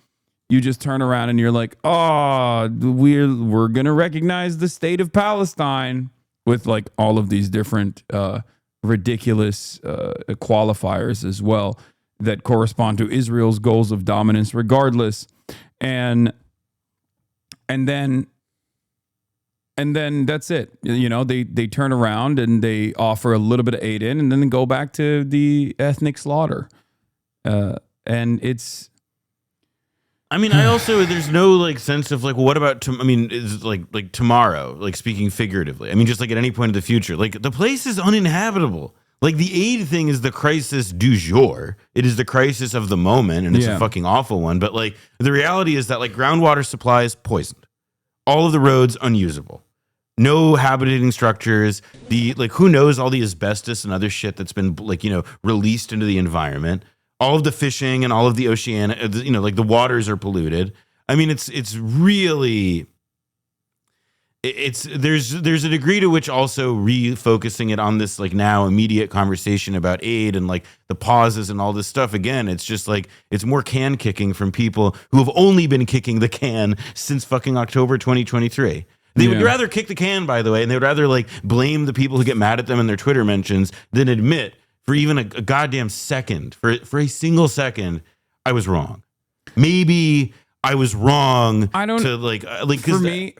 you just turn around and you're like, oh, we're going to recognize the state of Palestine with like all of these different ridiculous qualifiers as well that correspond to Israel's goals of dominance regardless. And then that's it. They turn around and they offer a little bit of aid in and then go back to the ethnic slaughter. And it's, I also, there's no like sense of like, what about, is like tomorrow, like speaking figuratively. Just like at any point in the future, like the place is uninhabitable. Like the aid thing is the crisis du jour. It is the crisis of the moment, and it's a fucking awful one. But like the reality is that like groundwater supply is poisoned. All of the roads unusable. no habitating structures. The like, who knows all the asbestos and other shit that's been like, released into the environment. All of the fishing and all of the ocean, like the waters are polluted. I mean, it's really, there's a degree to which also refocusing it on this like now immediate conversation about aid and like the pauses and all this stuff. Again, it's just like, it's more can kicking from people who have only been kicking the can since fucking October 2023. They would rather kick the can, by the way, and they would rather like blame the people who get mad at them in their Twitter mentions than admit for even a goddamn second, for a single second, I was wrong. Maybe I was wrong. I don't to like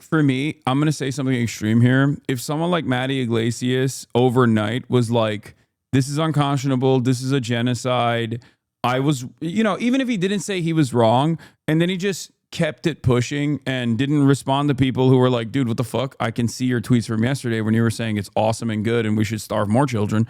for me, I'm gonna say something extreme here. If someone like Matty Iglesias overnight was like, "This is unconscionable. This is a genocide," I was, even if he didn't say he was wrong, and then he just kept it pushing and didn't respond to people who were like, "Dude, what the fuck? I can see your tweets from yesterday when you were saying it's awesome and good and we should starve more children."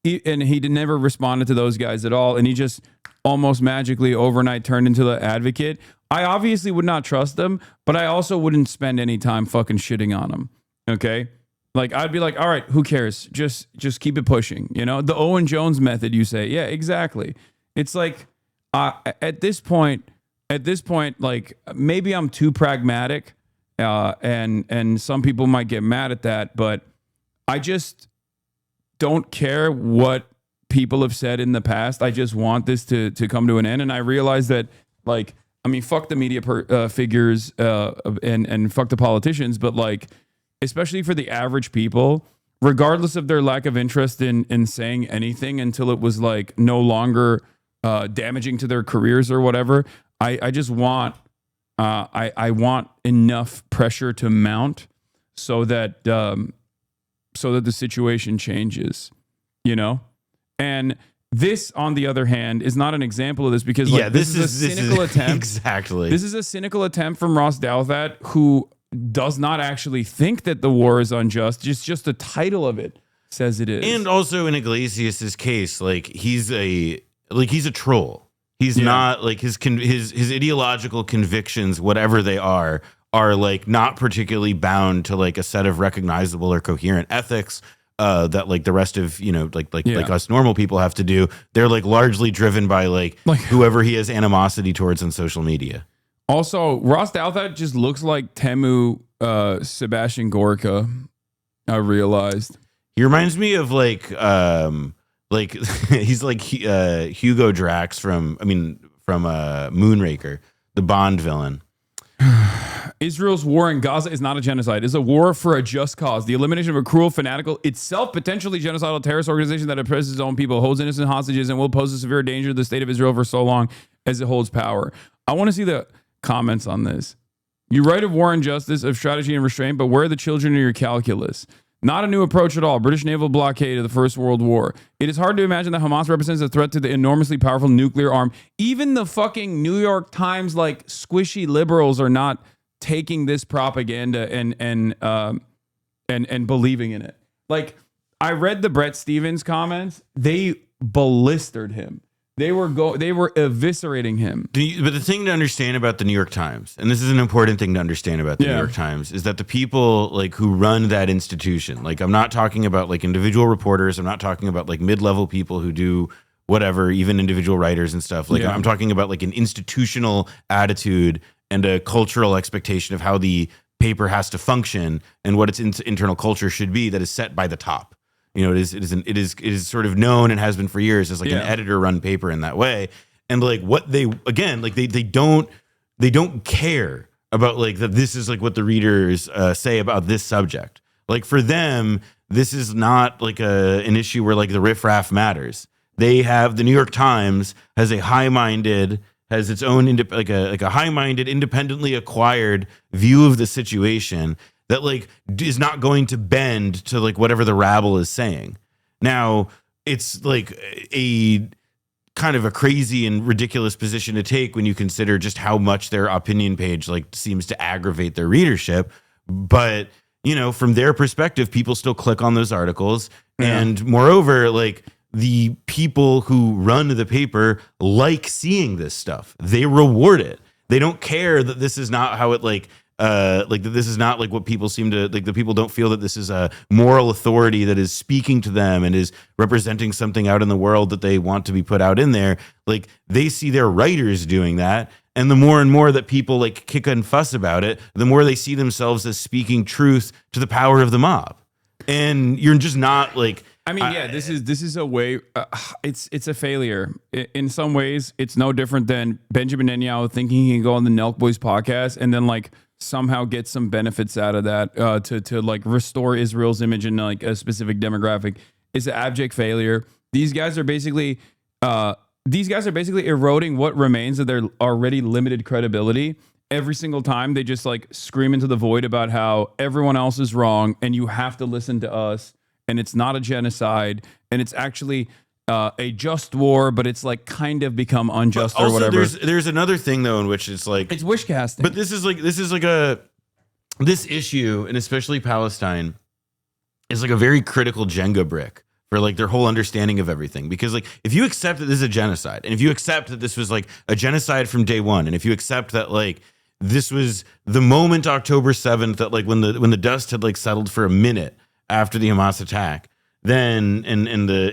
He never responded to those guys at all, and he just almost magically overnight turned into the advocate. I obviously would not trust them, but I also wouldn't spend any time fucking shitting on them. Okay, like I'd be like, all right, who cares? Just keep it pushing. The Owen Jones method. You say, yeah, exactly. It's like at this point, like maybe I'm too pragmatic, and some people might get mad at that, but I just don't care what people have said in the past. I just want this to come to an end. And I realize that, like, I mean, fuck the media figures and fuck the politicians, but like, especially for the average people, regardless of their lack of interest in saying anything until it was like no longer damaging to their careers or whatever, I just want I want enough pressure to mount so that the situation changes, and this, on the other hand, is not an example of this because this is a cynical attempt. Exactly. This is a cynical attempt from Ross Douthat, who does not actually think that the war is unjust. Just the title of it says it is. And also in Iglesias's case, like he's a troll. He's not like his ideological convictions, whatever they are like not particularly bound to like a set of recognizable or coherent ethics that like the rest of like us normal people have to do. They're like largely driven by like whoever he has animosity towards on social media. Also, Ross Douthat just looks like Temu Sebastian Gorka. I realized he reminds me of like he's like Hugo Drax from Moonraker, the Bond villain. Israel's war in Gaza is not a genocide. It's a war for a just cause. The elimination of a cruel, fanatical, itself potentially genocidal terrorist organization that oppresses its own people, holds innocent hostages, and will pose a severe danger to the state of Israel for so long as it holds power. I want to see the comments on this. You write of war and justice, of strategy and restraint, but where are the children in your calculus? Not a new approach at all. British naval blockade of the First World War. It is hard to imagine that Hamas represents a threat to the enormously powerful nuclear arm. Even the fucking New York Times, like squishy liberals, are not taking this propaganda and believing in it. Like, I read the Brett Stevens comments. They ballistered him. They were eviscerating him. But the thing to understand about the New York Times, and this is an important thing to understand about the New York Times, is that the people like who run that institution, like I'm not talking about like individual reporters, I'm not talking about like mid-level people who do whatever, even individual writers and stuff. Like I'm talking about like an institutional attitude and a cultural expectation of how the paper has to function and what its internal culture should be that is set by the top. It is sort of known and has been for years as like an editor run paper in that way. And like what they don't care about like that. This is like what the readers say about this subject. Like for them, this is not like an issue where like the riffraff matters. They have the New York Times has its own like a high-minded, independently acquired view of the situation that like is not going to bend to like whatever the rabble is saying. Now, it's like a kind of a crazy and ridiculous position to take when you consider just how much their opinion page like seems to aggravate their readership. But, from their perspective, people still click on those articles. Yeah. And moreover, like the people who run the paper like seeing this stuff. They reward it. They don't care that this is not how it like like that this is not like what people seem to like. The people don't feel that this is a moral authority that is speaking to them and is representing something out in the world that they want to be put out in there. Like they see their writers doing that. And the more and more that people like kick and fuss about it, the more they see themselves as speaking truth to the power of the mob. And you're just not like, I mean, yeah, this is a way. It's a failure in some ways. It's no different than Benjamin Netanyahu thinking he can go on the Nelk Boys podcast and then like somehow get some benefits out of that to like restore Israel's image in like a specific demographic. It's an abject failure. These guys are basically eroding what remains of their already limited credibility. Every single time they just like scream into the void about how everyone else is wrong and you have to listen to us. And it's not a genocide, and it's actually a just war, but it's like kind of become unjust or whatever. There's another thing though in which it's like it's wish casting. But this is like this issue, and especially Palestine, is like a very critical Jenga brick for like their whole understanding of everything. Because like if you accept that this is a genocide, and if you accept that this was like a genocide from day one, and if you accept that like this was the moment October 7th that like when the dust had like settled for a minute after the Hamas attack, then and the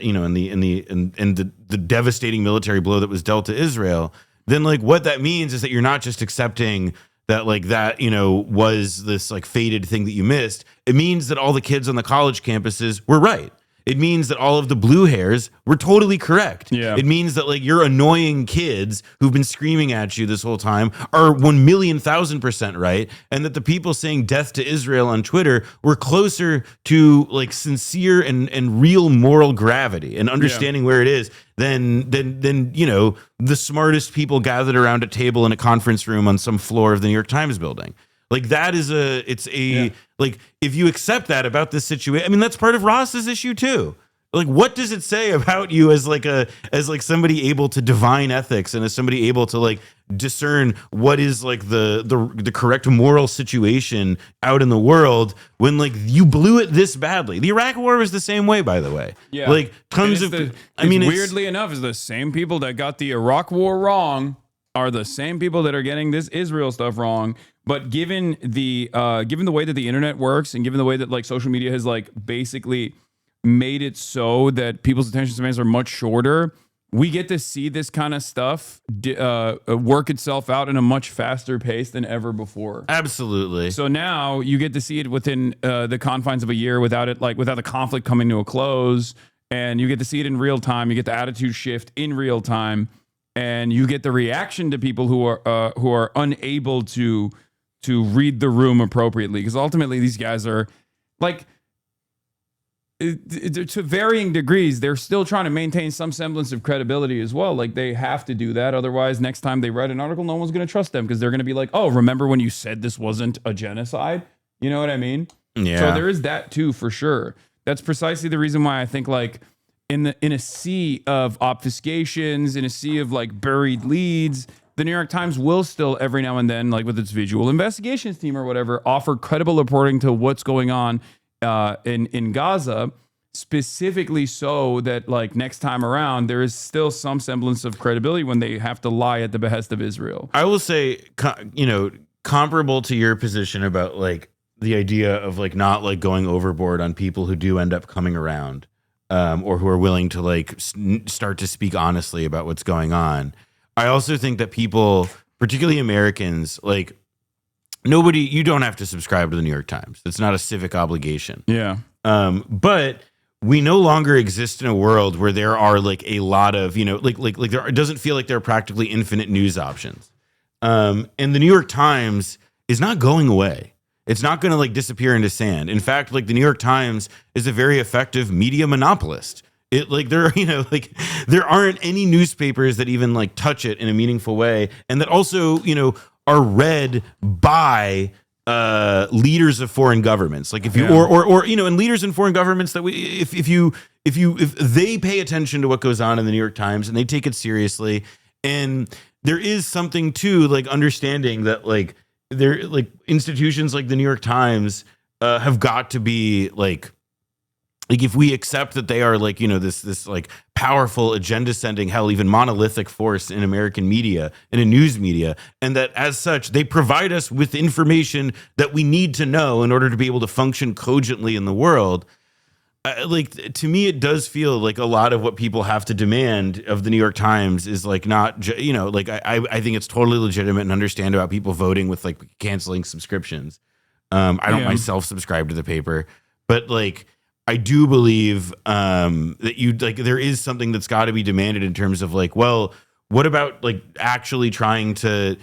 devastating military blow that was dealt to Israel, then like what that means is that you're not just accepting that like that, was this like fated thing that you missed. It means that all the kids on the college campuses were right. It means that all of the blue hairs were totally correct. Yeah. It means that like your annoying kids who've been screaming at you this whole time are 1,000,000% right. And that the people saying death to Israel on Twitter were closer to like sincere and real moral gravity and understanding where it is than the smartest people gathered around a table in a conference room on some floor of the New York Times building. Like that is like if you accept that about this situation, I mean, that's part of Ross's issue too. Like, what does it say about you as somebody able to divine ethics and as somebody able to like discern what is like the correct moral situation out in the world when like you blew it this badly? The Iraq War was the same way, by the way. Yeah, like tons of. Weirdly enough, is the same people that got the Iraq War wrong are the same people that are getting this Israel stuff wrong. But given the way that the internet works and given the way that like social media has like basically made it so that people's attention spans are much shorter, we get to see this kind of stuff work itself out in a much faster pace than ever before. Absolutely. So now you get to see it within the confines of a year without the conflict coming to a close, and you get to see it in real time. You get the attitude shift in real time, and you get the reaction to people who are unable to read the room appropriately, because ultimately these guys are like, to varying degrees, they're still trying to maintain some semblance of credibility as well. Like they have to do that, otherwise next time they write an article, no one's going to trust them, because they're going to be like, oh, remember when you said this wasn't a genocide? You know what I mean? Yeah. So there is that too, for sure. That's precisely the reason why I think like in a sea of obfuscations, in a sea of like buried leads, the New York Times will still every now and then, like with its visual investigations team or whatever, offer credible reporting to what's going on in Gaza, specifically so that like next time around, there is still some semblance of credibility when they have to lie at the behest of Israel. I will say, comparable to your position about like the idea of like not like going overboard on people who do end up coming around, or who are willing to like start to speak honestly about what's going on. I also think that people, particularly Americans, like you don't have to subscribe to the New York Times. It's not a civic obligation. Yeah. But we no longer exist in a world where there are like a lot of, it doesn't feel like there are practically infinite news options. And the New York Times is not going away. It's not going to like disappear into sand. In fact, like the New York Times is a very effective media monopolist. It like there aren't any newspapers that even like touch it in a meaningful way, and that also are read by leaders of foreign governments. Like if you or and leaders in foreign governments that if they pay attention to what goes on in the New York Times and they take it seriously, and there is something to like understanding that like there like institutions like the New York Times have got to be like like if we accept that they are like, you know, this like powerful agenda sending, hell, even monolithic force in American media and in news media, and that as such they provide us with information that we need to know in order to be able to function cogently in the world. Like, to me, it does feel like a lot of what people have to demand of the New York Times is like not, you know, like I think it's totally legitimate and understand about people voting with like canceling subscriptions. I don't myself subscribe to the paper, but like I do believe that you like there is something that's got to be demanded in terms of like, well, what about like actually trying to,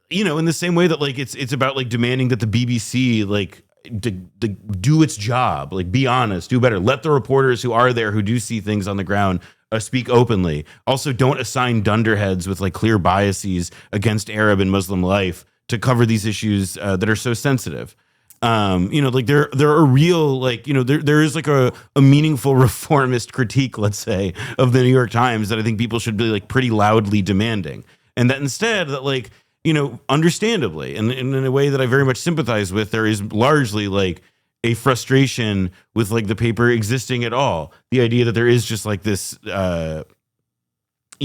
you know, in the same way that like it's about like demanding that the BBC like to do its job, like be honest, do better, let the reporters who are there who do see things on the ground speak openly. Also, don't assign dunderheads with like clear biases against Arab and Muslim life to cover these issues that are so sensitive. You know, like there are real, like, you know, there is like a meaningful reformist critique, let's say, of the New York Times that I think people should be like pretty loudly demanding, and that instead that like, you know, understandably, and in a way that I very much sympathize with, there is largely like a frustration with like the paper existing at all. The idea that there is just like this, you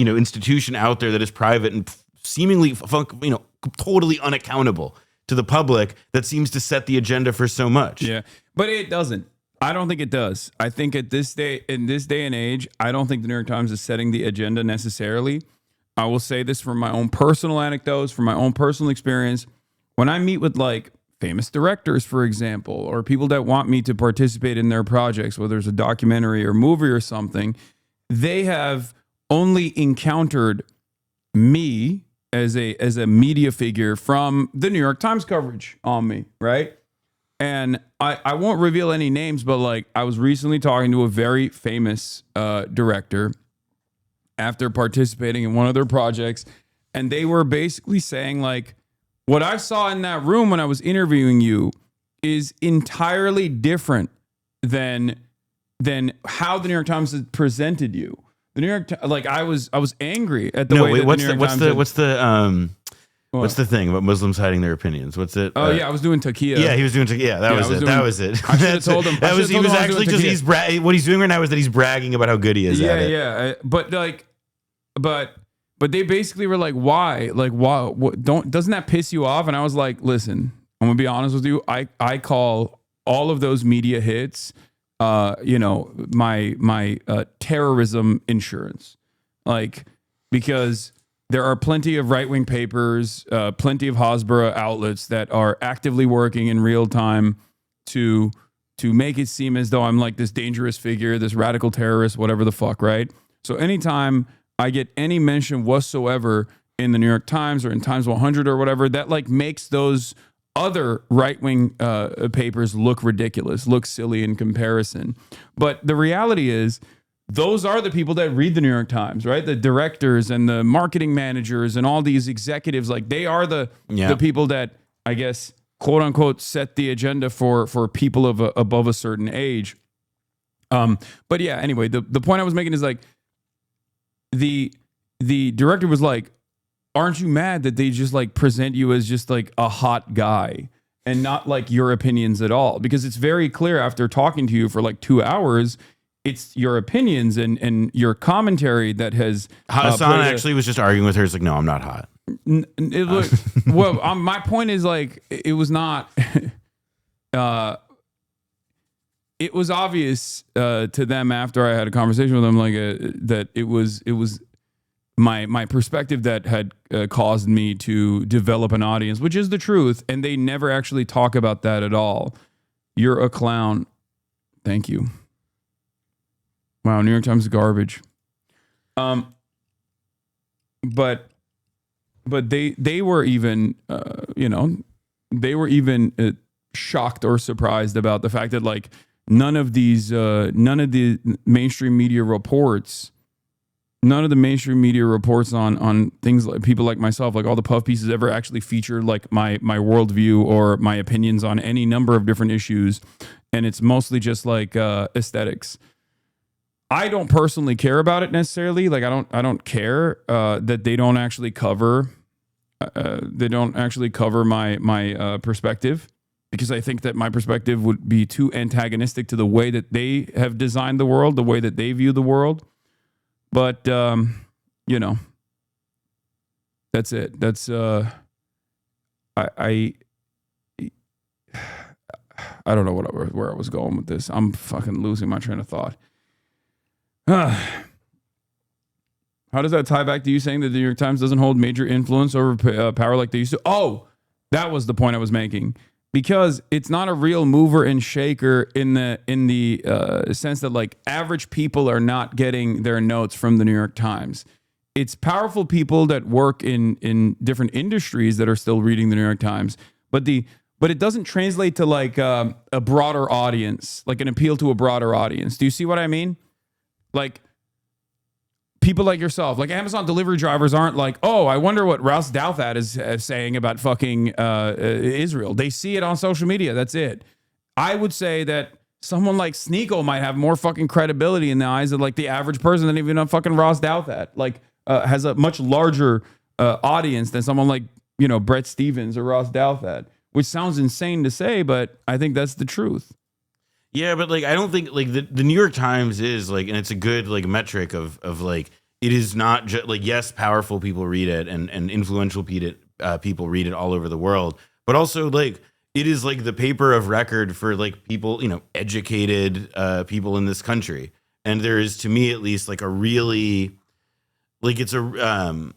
know, institution out there that is private and seemingly, you know, totally unaccountable to the public that seems to set the agenda for so much. Yeah, but it doesn't. I don't think it does. I think in this day and age, I don't think the New York Times is setting the agenda necessarily. I will say this from my own personal anecdotes, from my own personal experience. When I meet with like famous directors, for example, or people that want me to participate in their projects, whether it's a documentary or movie or something, they have only encountered me as a media figure from the New York Times coverage on me, right? And I won't reveal any names, but like I was recently talking to a very famous director after participating in one of their projects, and they were basically saying like, what I saw in that room when I was interviewing you is entirely different than how the New York Times has presented you. The New York, like I was angry at the way. What's the thing about Muslims hiding their opinions? What's it? Oh yeah, I was doing taqiyya. Yeah, he was doing taqiyya. That was it. I should have told him. That was he was actually just what he's doing right now is that he's bragging about how good he is at it. Yeah, but they basically were like, why? Like, why? Doesn't that piss you off? And I was like, listen, I'm gonna be honest with you. I call all of those media hits, you know, my terrorism insurance, like, because there are plenty of right-wing papers, plenty of Hasbara outlets that are actively working in real time to make it seem as though I'm like this dangerous figure, this radical terrorist, whatever the fuck, right? So anytime I get any mention whatsoever in the New York Times or in Times 100 or whatever, that like makes those other right-wing papers look ridiculous, look silly in comparison. But the reality is, those are the people that read the New York Times, right? The directors and the marketing managers and all these executives, like they are the people that, I guess, quote unquote, set the agenda for people of above a certain age. But yeah, anyway, the point I was making is like, the director was like, aren't you mad that they just like present you as just like a hot guy and not like your opinions at all? Because it's very clear after talking to you for like 2 hours, it's your opinions and your commentary that has. Hasan actually was just arguing with her. It's like, no, I'm not hot. Well, my point is like, it was not. It was obvious to them after I had a conversation with them, like that it was my perspective that had caused me to develop an audience, which is the truth, and they never actually talk about that at all. You're a clown. Thank you. Wow, New York Times is garbage. But they were even they were even shocked or surprised about the fact that like none of the mainstream media reports on things like people like myself, like all the puff pieces ever actually feature like my worldview or my opinions on any number of different issues, and it's mostly just like aesthetics. I don't personally care about it necessarily. Like I don't care that they don't actually cover my perspective, because I think that my perspective would be too antagonistic to the way that they have designed the world, the way that they view the world. But, you know, that's it. That's, I don't know where I was going with this. I'm fucking losing my train of thought. How does that tie back to you saying that the New York Times doesn't hold major influence over power like they used to? Oh, that was the point I was making. Because it's not a real mover and shaker in the sense that like average people are not getting their notes from the New York Times. It's powerful people that work in different industries that are still reading the New York Times, but it doesn't translate to like a broader audience, like an appeal to a broader audience. Do you see what I mean? Like people like yourself, like Amazon delivery drivers aren't like, oh, I wonder what Ross Douthat is saying about fucking Israel. They see it on social media. That's it. I would say that someone like Sneeko might have more fucking credibility in the eyes of like the average person than even a fucking Ross Douthat. Like has a much larger audience than someone like, you know, Brett Stevens or Ross Douthat, which sounds insane to say, but I think that's the truth. Yeah, but like I don't think like the New York Times is like, and it's a good like metric of like it is not just like, yes, powerful people read it and influential people read it all over the world, but also like it is like the paper of record for like people, you know, educated people in this country. And there is, to me at least, like a really like it's a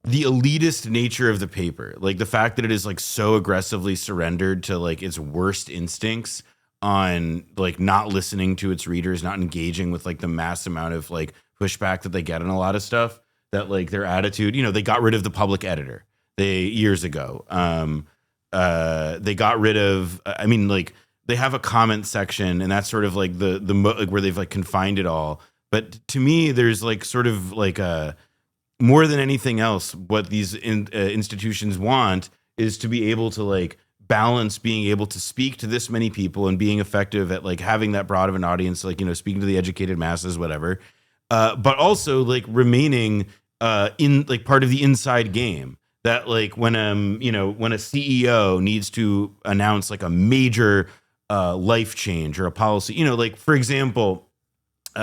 the elitist nature of the paper, like the fact that it is like so aggressively surrendered to like its worst instincts on like not listening to its readers, not engaging with like the mass amount of like pushback that they get on a lot of stuff, that like their attitude, you know, they got rid of the public editor years ago. They got rid of, I mean, like they have a comment section and that's sort of like like where they've like confined it all. But to me, there's like sort of like a, more than anything else, what these institutions want is to be able to like balance being able to speak to this many people and being effective at like having that broad of an audience, like, you know, speaking to the educated masses, whatever. But also like remaining in like part of the inside game that like when you know, when a CEO needs to announce like a major life change or a policy, you know, like for example,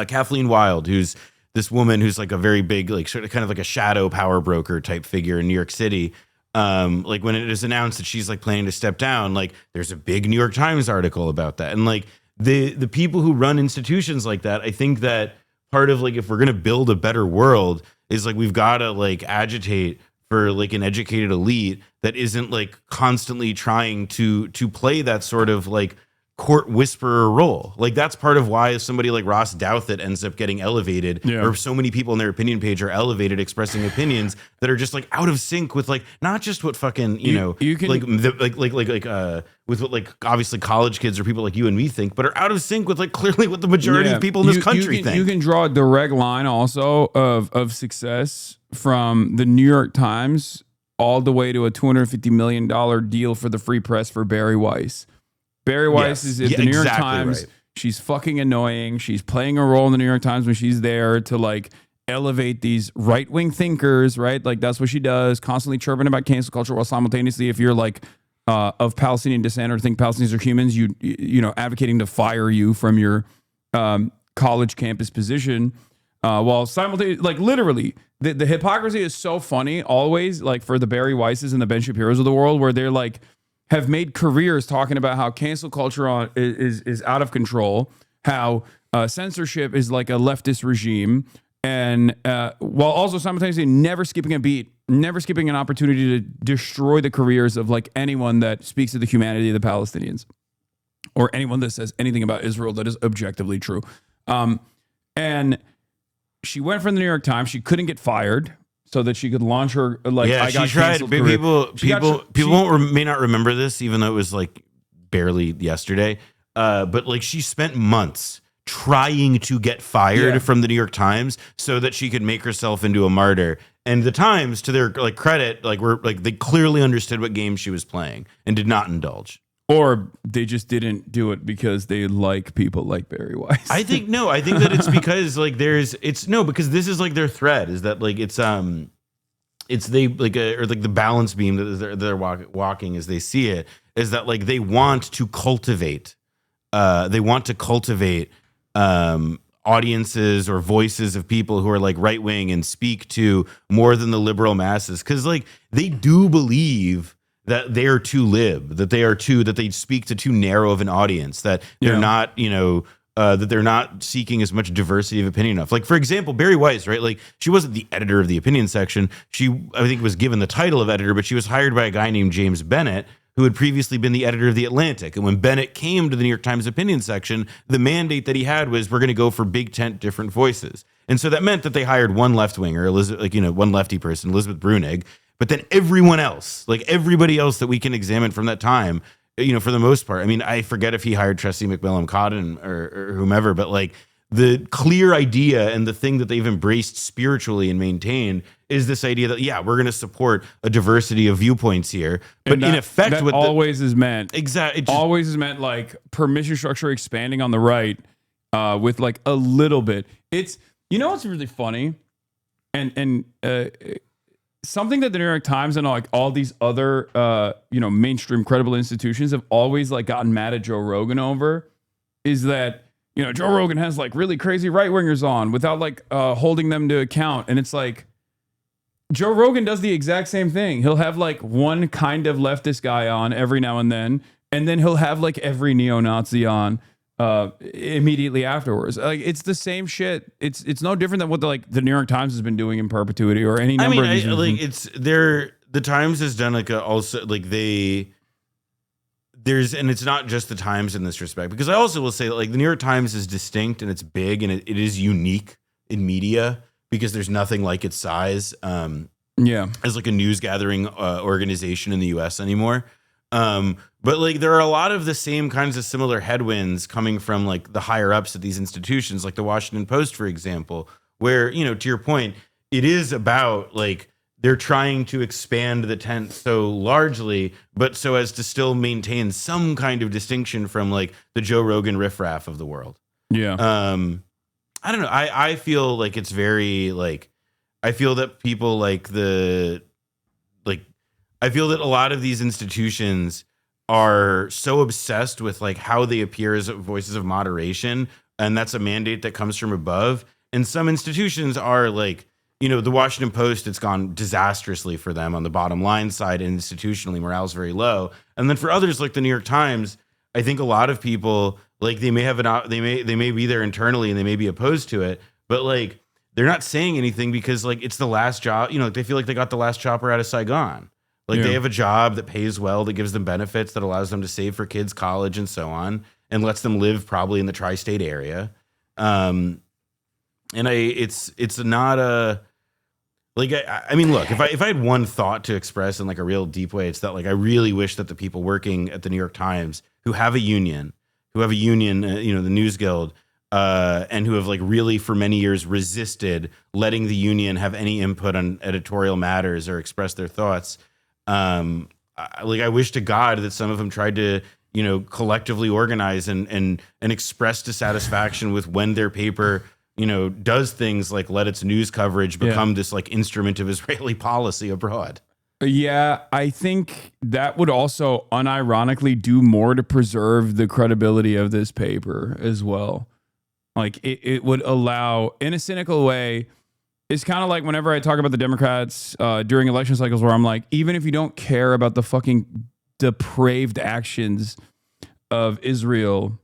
Kathleen Wild, who's this woman who's like a very big, like sort of kind of like a shadow power broker type figure in New York City. Like when it is announced that she's like planning to step down, like there's a big New York Times article about that. And like the people who run institutions like that, I think that part of like, if we're going to build a better world is like, we've got to like agitate for like an educated elite that isn't like constantly trying to play that sort of like court whisperer role. Like that's part of why somebody like Ross Douthat ends up getting elevated, or so many people on their opinion page are elevated, expressing opinions that are just like out of sync with like not just what fucking you can like with what like obviously college kids or people like you and me think, but are out of sync with like clearly what the majority of people in this country think. You can draw a direct line also of success from the New York Times all the way to a $250 million deal for the free press for Barry Weiss. Barry Weiss is at the New York Times. Right. She's fucking annoying. She's playing a role in the New York Times when she's there to like elevate these right-wing thinkers, right? Like that's what she does, constantly chirping about cancel culture while simultaneously, if you're like of Palestinian descent or think Palestinians are humans, you know, advocating to fire you from your college campus position, while simultaneously, like literally, the hypocrisy is so funny always, like for the Barry Weisses and the Ben Shapiros of the world, where they're like, have made careers talking about how cancel culture is out of control, how censorship is like a leftist regime, and while also simultaneously never skipping a beat, never skipping an opportunity to destroy the careers of like anyone that speaks to the humanity of the Palestinians or anyone that says anything about Israel that is objectively true. And she went from the New York Times. She couldn't get fired, so that she could launch her like. Yeah, she tried. People may not remember this, even though it was like barely yesterday. But like she spent months trying to get fired from the New York Times so that she could make herself into a martyr. And the Times, to their like credit, like were like they clearly understood what game she was playing and did not indulge. Or they just didn't do it because they like people like Barry Weiss. I think that it's because like because this is like their thread is that like it's it's they like or like the balance beam that they're walking as they see it is that like they want to cultivate audiences or voices of people who are like right wing and speak to more than the liberal masses, because like they do believe that they are too lib, that they speak to too narrow of an audience, that they're not, that they're not seeking as much diversity of opinion enough. Like, for example, Barry Weiss, right? Like, she wasn't the editor of the opinion section. She, I think, was given the title of editor, but she was hired by a guy named James Bennett, who had previously been the editor of The Atlantic. And when Bennett came to the New York Times opinion section, the mandate that he had was, we're going to go for big tent different voices. And so that meant that they hired one left-winger, one lefty person, Elizabeth Brunig, but then everyone else, like everybody else that we can examine from that time, for the most part. I mean, I forget if he hired Tressie McMillan Cotton or whomever, but like the clear idea and the thing that they've embraced spiritually and maintained is this idea that, we're going to support a diversity of viewpoints here. But in effect, that what always is meant. Exactly. Always is meant like permission structure expanding on the right with like a little bit. It's, what's really funny? And something that the New York Times and like all these other, mainstream credible institutions have always like gotten mad at Joe Rogan over is that, Joe Rogan has like really crazy right wingers on without like holding them to account. And it's like, Joe Rogan does the exact same thing. He'll have like one kind of leftist guy on every now and then he'll have like every neo-Nazi on immediately afterwards. Like, it's the same shit. It's no different than what the New York Times has been doing in perpetuity or any number of these. The Times has done like and it's not just the Times in this respect, because I also will say that like the New York Times is distinct and it's big and it is unique in media because there's nothing like its size as like a news gathering organization in the US anymore. But like there are a lot of the same kinds of similar headwinds coming from like the higher ups at these institutions, like the Washington Post, for example, where, to your point, it is about like they're trying to expand the tent so largely, but so as to still maintain some kind of distinction from like the Joe Rogan riffraff of the world. Yeah. I don't know. I feel like it's very like, I feel that people I feel that a lot of these institutions are so obsessed with like how they appear as voices of moderation. And that's a mandate that comes from above. And some institutions are like, the Washington Post, it's gone disastrously for them on the bottom line side, and institutionally morale's very low. And then for others like the New York Times, I think a lot of people like they may be there internally and they may be opposed to it, but like they're not saying anything because like it's the last job, they feel like they got the last chopper out of Saigon. Like they have a job that pays well, that gives them benefits, that allows them to save for kids' college and so on, and lets them live probably in the tri-state area. It's not a like I mean, look, if I had one thought to express in like a real deep way, it's that like I really wish that the people working at the New York Times who have a union, the News Guild, and who have like really for many years resisted letting the union have any input on editorial matters or express their thoughts. I wish to God that some of them tried to, collectively organize and express dissatisfaction with when their paper, does things like let its news coverage become this like instrument of Israeli policy abroad. Yeah, I think that would also unironically do more to preserve the credibility of this paper as well. Like it would allow, in a cynical way, it's kind of like whenever I talk about the Democrats during election cycles where I'm like, even if you don't care about the fucking depraved actions of Israel,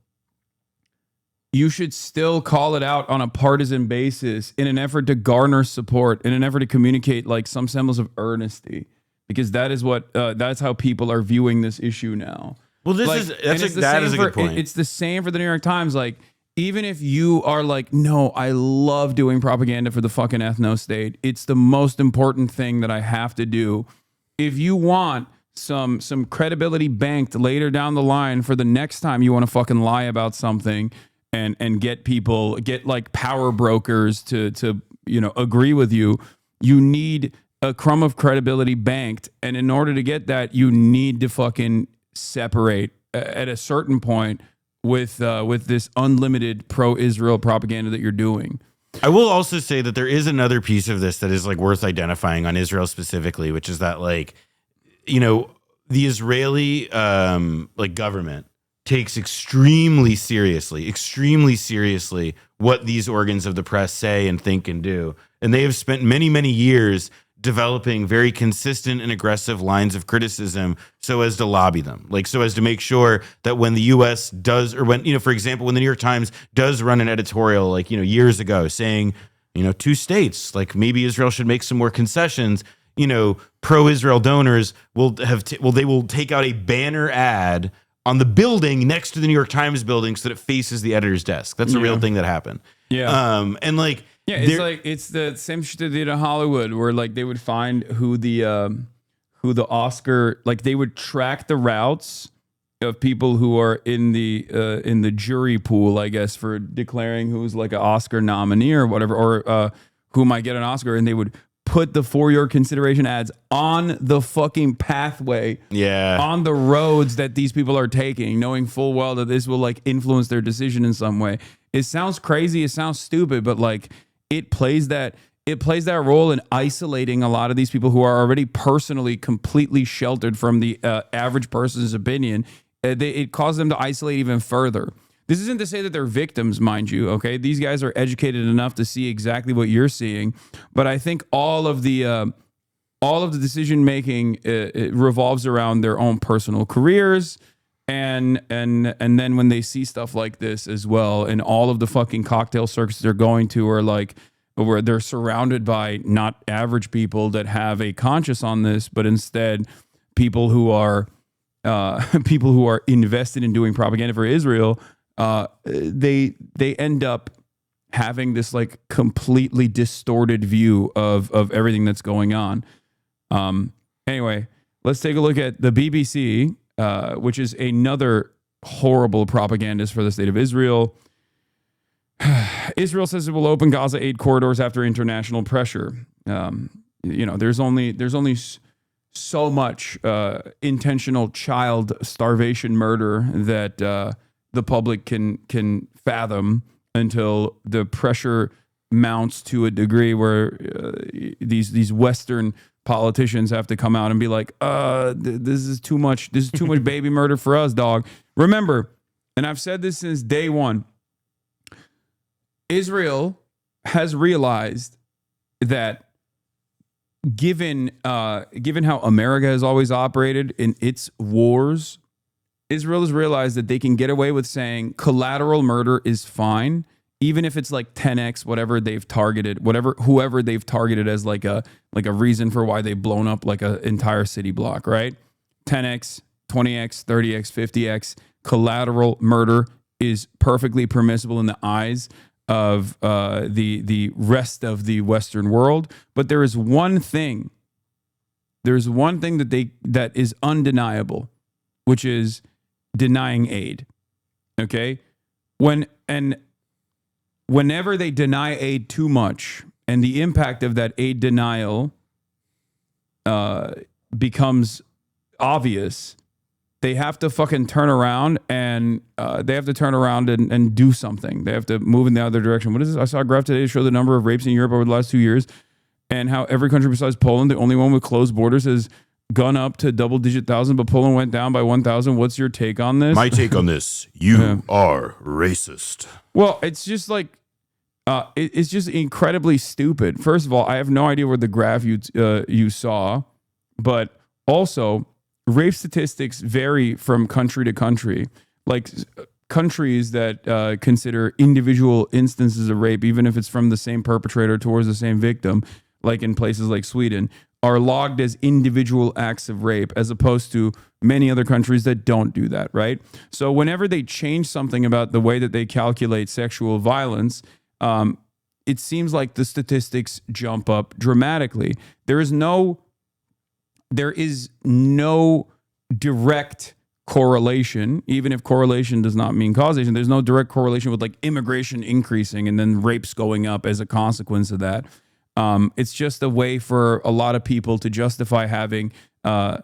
you should still call it out on a partisan basis in an effort to garner support, in an effort to communicate like some semblance of earnesty, because that is what that's how people are viewing this issue now. Well, that is a good point. It's the same for the New York Times. Like, even if you are like, no, I love doing propaganda for the fucking ethno state, it's the most important thing that I have to do. If you want some credibility banked later down the line for the next time you want to fucking lie about something and get like power brokers to agree with you, you need a crumb of credibility banked. And in order to get that, you need to fucking separate at a certain point with this unlimited pro-Israel propaganda that you're doing. I will also say that there is another piece of this that is like worth identifying on Israel specifically, which is that like, you know, the Israeli like government takes extremely seriously what these organs of the press say and think and do. And they have spent many, many years developing very consistent and aggressive lines of criticism so as to lobby them, like so as to make sure that when the US does, or when, you know, for example, when the New York Times does run an editorial, like, you know, years ago saying, you know, 2 states, like maybe Israel should make some more concessions, you know, pro-Israel donors will they will take out a banner ad on the building next to the New York Times building so that it faces the editor's desk. That's a real thing that happened. Yeah. And like, yeah, it's like it's the same shit they did in Hollywood, where like they would find who the Oscar, like they would track the routes of people who are in the jury pool, I guess, for declaring who's like an Oscar nominee or whatever, or who might get an Oscar, and they would put the for your consideration ads on the fucking pathway, on the roads that these people are taking, knowing full well that this will like influence their decision in some way. It sounds crazy, it sounds stupid, but like it plays that role in isolating a lot of these people who are already personally completely sheltered from the average person's opinion. It causes them to isolate even further. This isn't to say that they're victims, mind you, okay? These guys are educated enough to see exactly what you're seeing, but I think all of the decision making it revolves around their own personal careers, and then when they see stuff like this as well, and all of the fucking cocktail circuits they're going to are like where they're surrounded by not average people that have a conscience on this, but instead people who are invested in doing propaganda for Israel. They end up having this like completely distorted view of everything that's going on. Anyway, let's take a look at the BBC, which is another horrible propagandist for the state of Israel. Israel says it will open Gaza aid corridors after international pressure. You know, there's only so much intentional child starvation murder that the public can fathom until the pressure mounts to a degree where these Western politicians have to come out and be like, this is too much. This is too much baby murder for us, dog. Remember, and I've said this since day one, Israel has realized that given how America has always operated in its wars, Israel has realized that they can get away with saying collateral murder is fine, even if it's like 10x whatever they've targeted, whoever they've targeted as like a reason for why they've blown up like an entire city block, right? 10x, 20x, 30x, 50x, collateral murder is perfectly permissible in the eyes of the rest of the Western world. But there is one thing. There's one thing that is undeniable, which is denying aid. Okay? Whenever they deny aid too much, and the impact of that aid denial becomes obvious, they have to fucking turn around and and do something. They have to move in the other direction. What is this? I saw a graph today to show the number of rapes in Europe over the last 2 years, and how every country besides Poland, the only one with closed borders, has gone up to double-digit thousand, but Poland went down by 1,000. What's your take on this? My take on this: you are racist. Well, it's just like it's just incredibly stupid. First of all, I have no idea where the graph you saw, but also rape statistics vary from country to country. Like countries that consider individual instances of rape, even if it's from the same perpetrator towards the same victim, like in places like Sweden, are logged as individual acts of rape, as opposed to many other countries that don't do that, right? So whenever they change something about the way that they calculate sexual violence, it seems like the statistics jump up dramatically. There is no direct correlation, even if correlation does not mean causation. There's no direct correlation with like immigration increasing and then rapes going up as a consequence of that. It's just a way for a lot of people to justify having their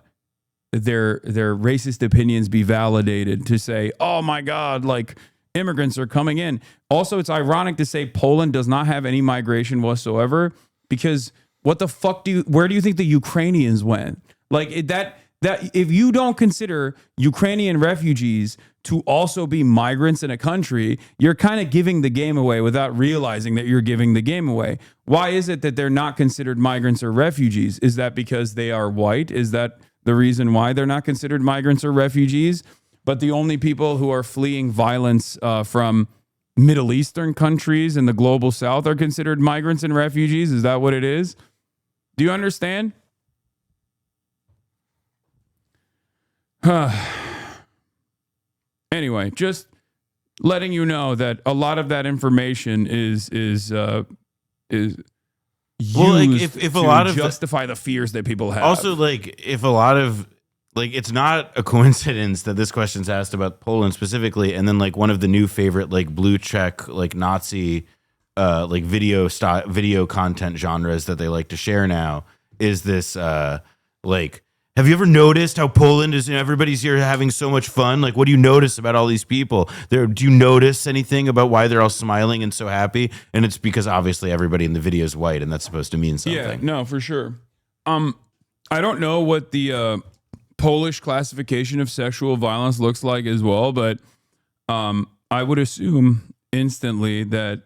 racist opinions be validated, to say, oh my God, like immigrants are coming in. Also, it's ironic to say Poland does not have any migration whatsoever, because what the fuck where do you think the Ukrainians went? Like that if you don't consider Ukrainian refugees to also be migrants in a country, you're kind of giving the game away without realizing that you're giving the game away. Why is it that they're not considered migrants or refugees? Is that because they are white? Is that the reason why they're not considered migrants or refugees? But the only people who are fleeing violence from Middle Eastern countries and the global South are considered migrants and refugees? Is that what it is? Do you understand? Anyway, just letting you know that a lot of that information is used if a lot of justify the fears that people have. Also, like, if a lot of, like, it's not a coincidence that this question's asked about Poland specifically, and then like one of the new favorite like blue check like Nazi like video content genres that they like to share now is this like, have you ever noticed how Poland is, everybody's here having so much fun? Like, what do you notice about all these people? Do you notice anything about why they're all smiling and so happy? And it's because obviously everybody in the video is white, and that's supposed to mean something. Yeah, no, for sure. I don't know what the Polish classification of sexual violence looks like as well, but I would assume instantly that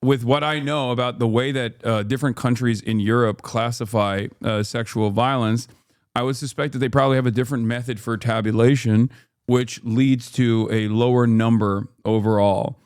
with what I know about the way that different countries in Europe classify sexual violence, I would suspect that they probably have a different method for tabulation, which leads to a lower number overall.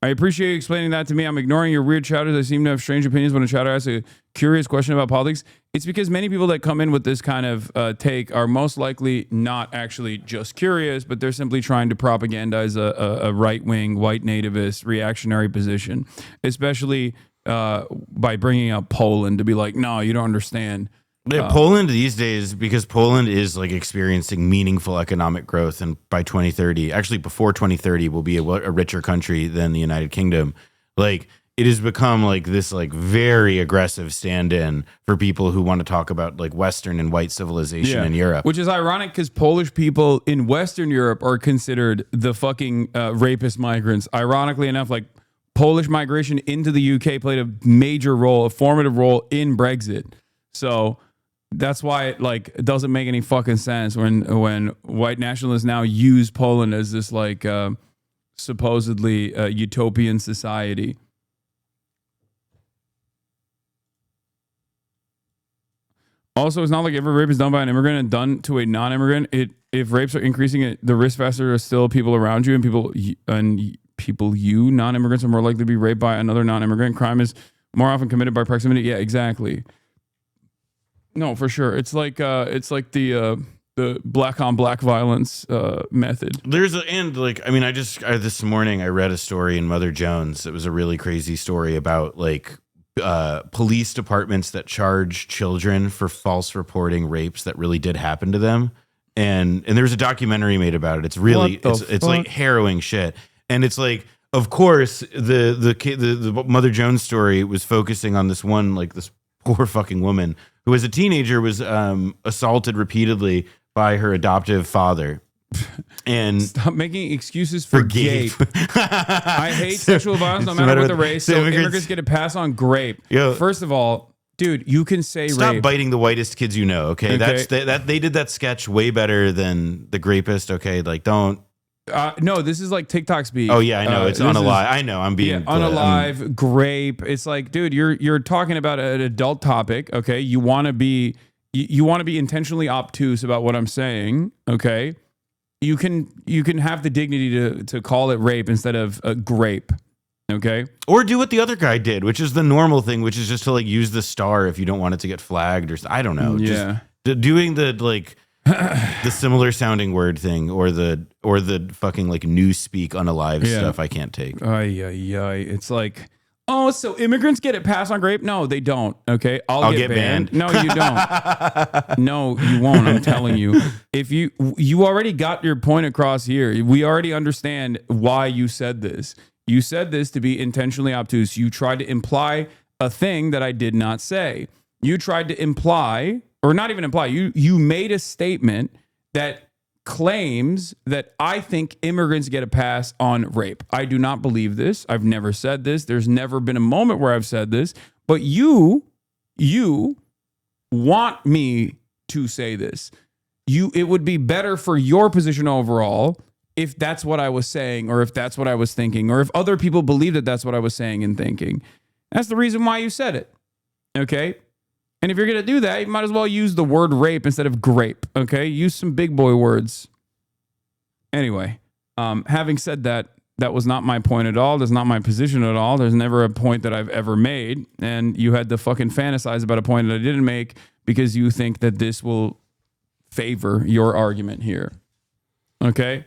I appreciate you explaining that to me. I'm ignoring your weird chatters. I seem to have strange opinions when a chatter asks a curious question about politics. It's because many people that come in with this kind of take are most likely not actually just curious, but they're simply trying to propagandize a right-wing, white nativist, reactionary position, especially by bringing up Poland to be like, no, you don't understand. Yeah, Poland these days, because Poland is like experiencing meaningful economic growth, and by 2030, actually before 2030, will be a richer country than the United Kingdom. Like, it has become like this like very aggressive stand-in for people who want to talk about like Western and white civilization in Europe. Which is ironic because Polish people in Western Europe are considered the fucking rapist migrants. Ironically enough, like Polish migration into the UK played a major role, a formative role in Brexit. So that's why it doesn't make any fucking sense when white nationalists now use Poland as this like supposedly utopian society. Also, it's not like every rape is done by an immigrant and done to a non-immigrant. If rapes are increasing, the risk factor are still people around you, and non-immigrants are more likely to be raped by another non-immigrant. Crime is more often committed by proximity. Yeah, exactly. No, for sure. It's like the black on black violence method. This morning I read a story in Mother Jones. It was a really crazy story about like police departments that charge children for false reporting rapes that really did happen to them. And there's a documentary made about it. It's really it's like harrowing shit. And it's like, of course, the Mother Jones story was focusing on this one, like this poor fucking woman who as a teenager was assaulted repeatedly by her adoptive father. And stop making excuses for gape. I hate sexual violence no matter what the race. So immigrants get a pass on grape. Yo, first of all, dude, you can say stop rape. Biting the whitest kids you know. Okay, that's that they did that sketch way better than the grapist. Okay, like don't. No, this is like TikTok speak. Oh yeah, I know it's unalive. I know I'm being unalive. Grape. It's like, dude, you're talking about an adult topic. Okay, you want to be intentionally obtuse about what I'm saying. Okay. You can have the dignity to call it rape instead of grape, okay? Or do what the other guy did, which is the normal thing, which is just to like use the star if you don't want it to get flagged or I don't know. Yeah, just doing the like the similar sounding word thing or the fucking like newspeak unalive stuff. I can't take. It's like, oh, so immigrants get it passed on grape? No, they don't. Okay, I'll get banned. No, you don't. No, you won't. I'm telling you. If you already got your point across here. We already understand why you said this. You said this to be intentionally obtuse. You tried to imply a thing that I did not say. You tried to imply, or not even imply. You made a statement that claims that I think immigrants get a pass on rape. I do not believe this. I've never said this. There's never been a moment where I've said this. But you want me to say this. It would be better for your position overall if that's what I was saying, or if that's what I was thinking, or if other people believe that that's what I was saying and thinking. That's the reason why you said it. Okay? And if you're going to do that, you might as well use the word rape instead of grape. Okay? Use some big boy words. Anyway, having said that, that was not my point at all. That's not my position at all. There's never a point that I've ever made. And you had to fucking fantasize about a point that I didn't make because you think that this will favor your argument here. Okay?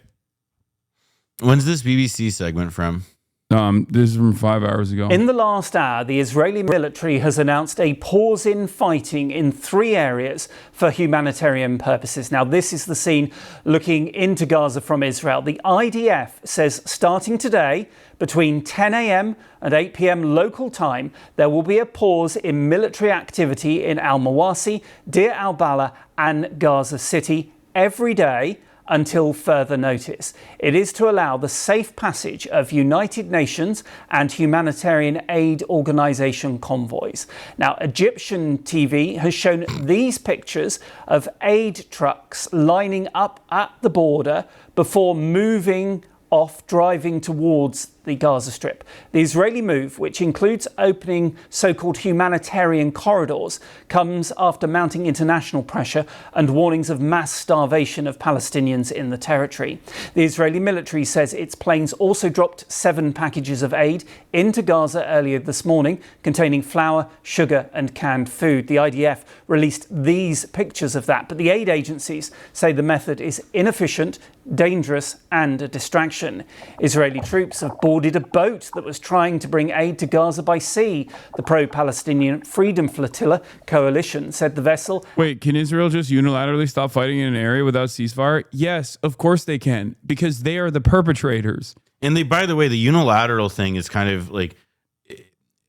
When's this BBC segment from? This is from 5 hours ago. In the last hour, the Israeli military has announced a pause in fighting in 3 areas for humanitarian purposes. Now, this is the scene looking into Gaza from Israel. The IDF says starting today, between 10 a.m. and 8 p.m. local time, there will be a pause in military activity in Al-Mawasi, Deir al-Balah and Gaza City every day until further notice. It is to allow the safe passage of United Nations and humanitarian aid organization convoys. Now, Egyptian TV has shown these pictures of aid trucks lining up at the border before moving off, driving towards the Gaza Strip. The Israeli move, which includes opening so-called humanitarian corridors, comes after mounting international pressure and warnings of mass starvation of Palestinians in the territory. The Israeli military says its planes also dropped 7 packages of aid into Gaza earlier this morning, containing flour, sugar and canned food. The IDF released these pictures of that, but the aid agencies say the method is inefficient, dangerous and a distraction. Israeli troops have boarded a boat that was trying to bring aid to Gaza by sea. The pro-Palestinian Freedom Flotilla coalition said the vessel... Wait, can Israel just unilaterally stop fighting in an area without ceasefire? Yes, of course they can, because they are the perpetrators. And they, by the way, the unilateral thing is kind of like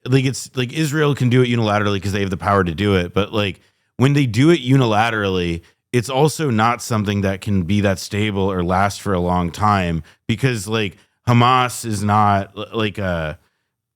it's like Israel can do it unilaterally because they have the power to do it. But like when they do it unilaterally, it's also not something that can be that stable or last for a long time, because like Hamas is not like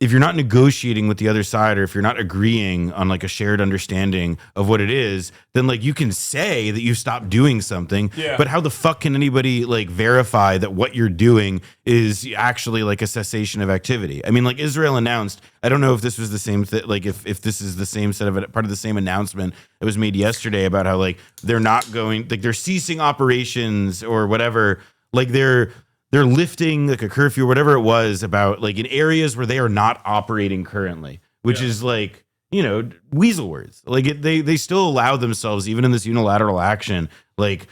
if you're not negotiating with the other side, or if you're not agreeing on like a shared understanding of what it is, then like you can say that you stopped doing something, but how the fuck can anybody like verify that what you're doing is actually like a cessation of activity? I mean, like Israel announced, I don't know if this was the same thing, like if this is the same set of part of the same announcement that was made yesterday about how like they're not going, like they're ceasing operations or whatever, like they're lifting like a curfew or whatever it was about like in areas where they are not operating currently, which is like, you know, weasel words. Like they still allow themselves, even in this unilateral action, like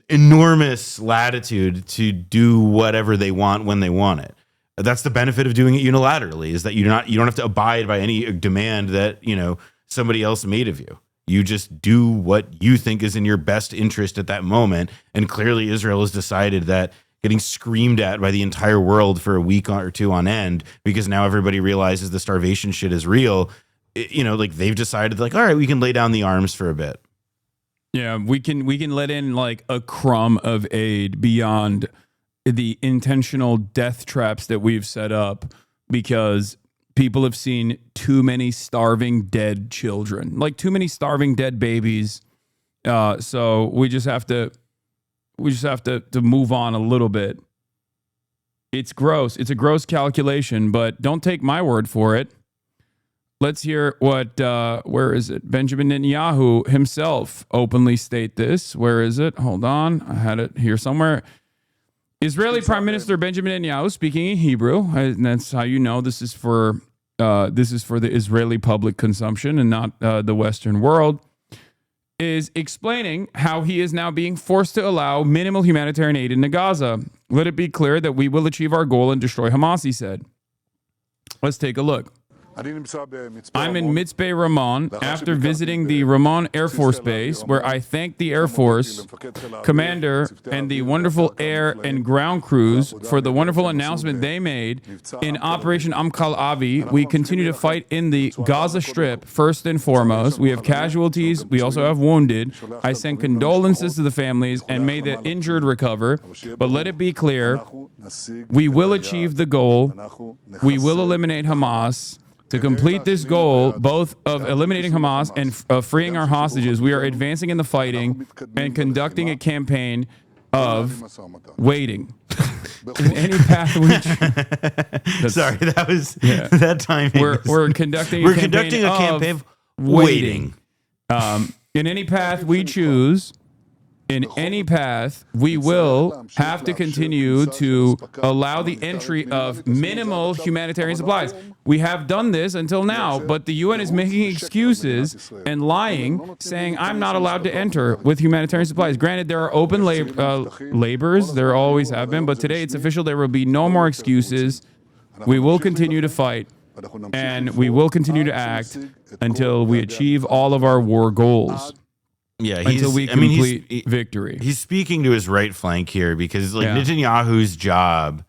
enormous latitude to do whatever they want when they want it. That's the benefit of doing it unilaterally, is that you don't have to abide by any demand that, you know, somebody else made of you. You just do what you think is in your best interest at that moment. And clearly Israel has decided that getting screamed at by the entire world for a week or 2 on end, because now everybody realizes the starvation shit is real. You know, like they've decided like, all right, we can lay down the arms for a bit. Yeah, we can let in like a crumb of aid beyond the intentional death traps that we've set up, because people have seen too many starving dead children, like too many starving dead babies. So we just have to move on a little bit. It's gross. It's a gross calculation, but don't take my word for it. Let's hear what, where is it? Benjamin Netanyahu himself openly state this. Where is it? Hold on. I had it here somewhere. Israeli Prime Minister Benjamin Netanyahu, speaking in Hebrew, and that's how you know this is for the Israeli public consumption and not the Western world, is explaining how he is now being forced to allow minimal humanitarian aid into Gaza. Let it be clear that we will achieve our goal and destroy Hamas, he said. Let's take a look. I'm in Mitzpeh Ramon after visiting the Ramon Air Force Base, where I thank the Air Force commander and the wonderful air and ground crews for the wonderful announcement they made in Operation Amkal Avi. We continue to fight in the Gaza Strip first and foremost. We have casualties. We also have wounded. I send condolences to the families and may the injured recover. But let it be clear, we will achieve the goal. We will eliminate Hamas. To complete this goal, both of eliminating Hamas and of freeing our hostages, we are advancing in the fighting and conducting a campaign of waiting. In any path we Sorry, that was that timing. We're conducting a campaign of waiting. In any path we choose, in any path, we will have to continue to allow the entry of minimal humanitarian supplies. We have done this until now, but the UN is making excuses and lying, saying I'm not allowed to enter with humanitarian supplies. Granted, there are open labors, there always have been, but today it's official. There will be no more excuses. We will continue to fight, and we will continue to act until we achieve all of our war goals. Yeah, until we complete victory. He's speaking to his right flank here because Netanyahu's job,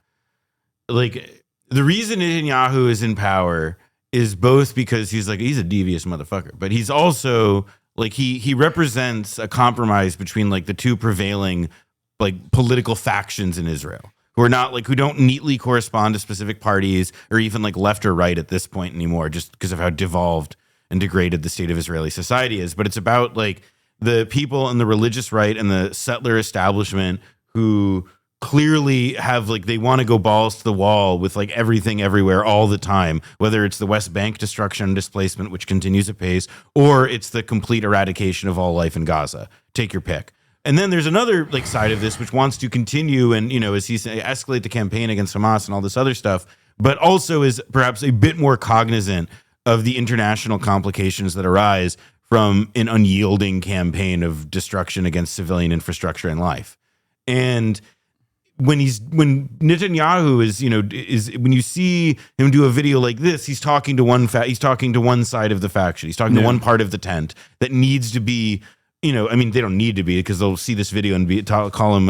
like the reason Netanyahu is in power is both because he's a devious motherfucker, but he's also like he represents a compromise between like the two prevailing like political factions in Israel who are not who don't neatly correspond to specific parties or even like left or right at this point anymore, just because of how devolved and degraded the state of Israeli society is. But it's about like the people on the religious right and the settler establishment who clearly have they want to go balls to the wall with everything everywhere all the time, whether it's the West Bank destruction and displacement, which continues apace, or it's the complete eradication of all life in Gaza. Take your pick. And then there's another side of this which wants to continue and, as he said, escalate the campaign against Hamas and all this other stuff, but also is perhaps a bit more cognizant of the international complications that arise from an unyielding campaign of destruction against civilian infrastructure and life. And when Netanyahu is when you see him do a video like this, he's talking to one side of the faction. He's talking to one part of the tent that needs to be, they don't need to be because they'll see this video and call him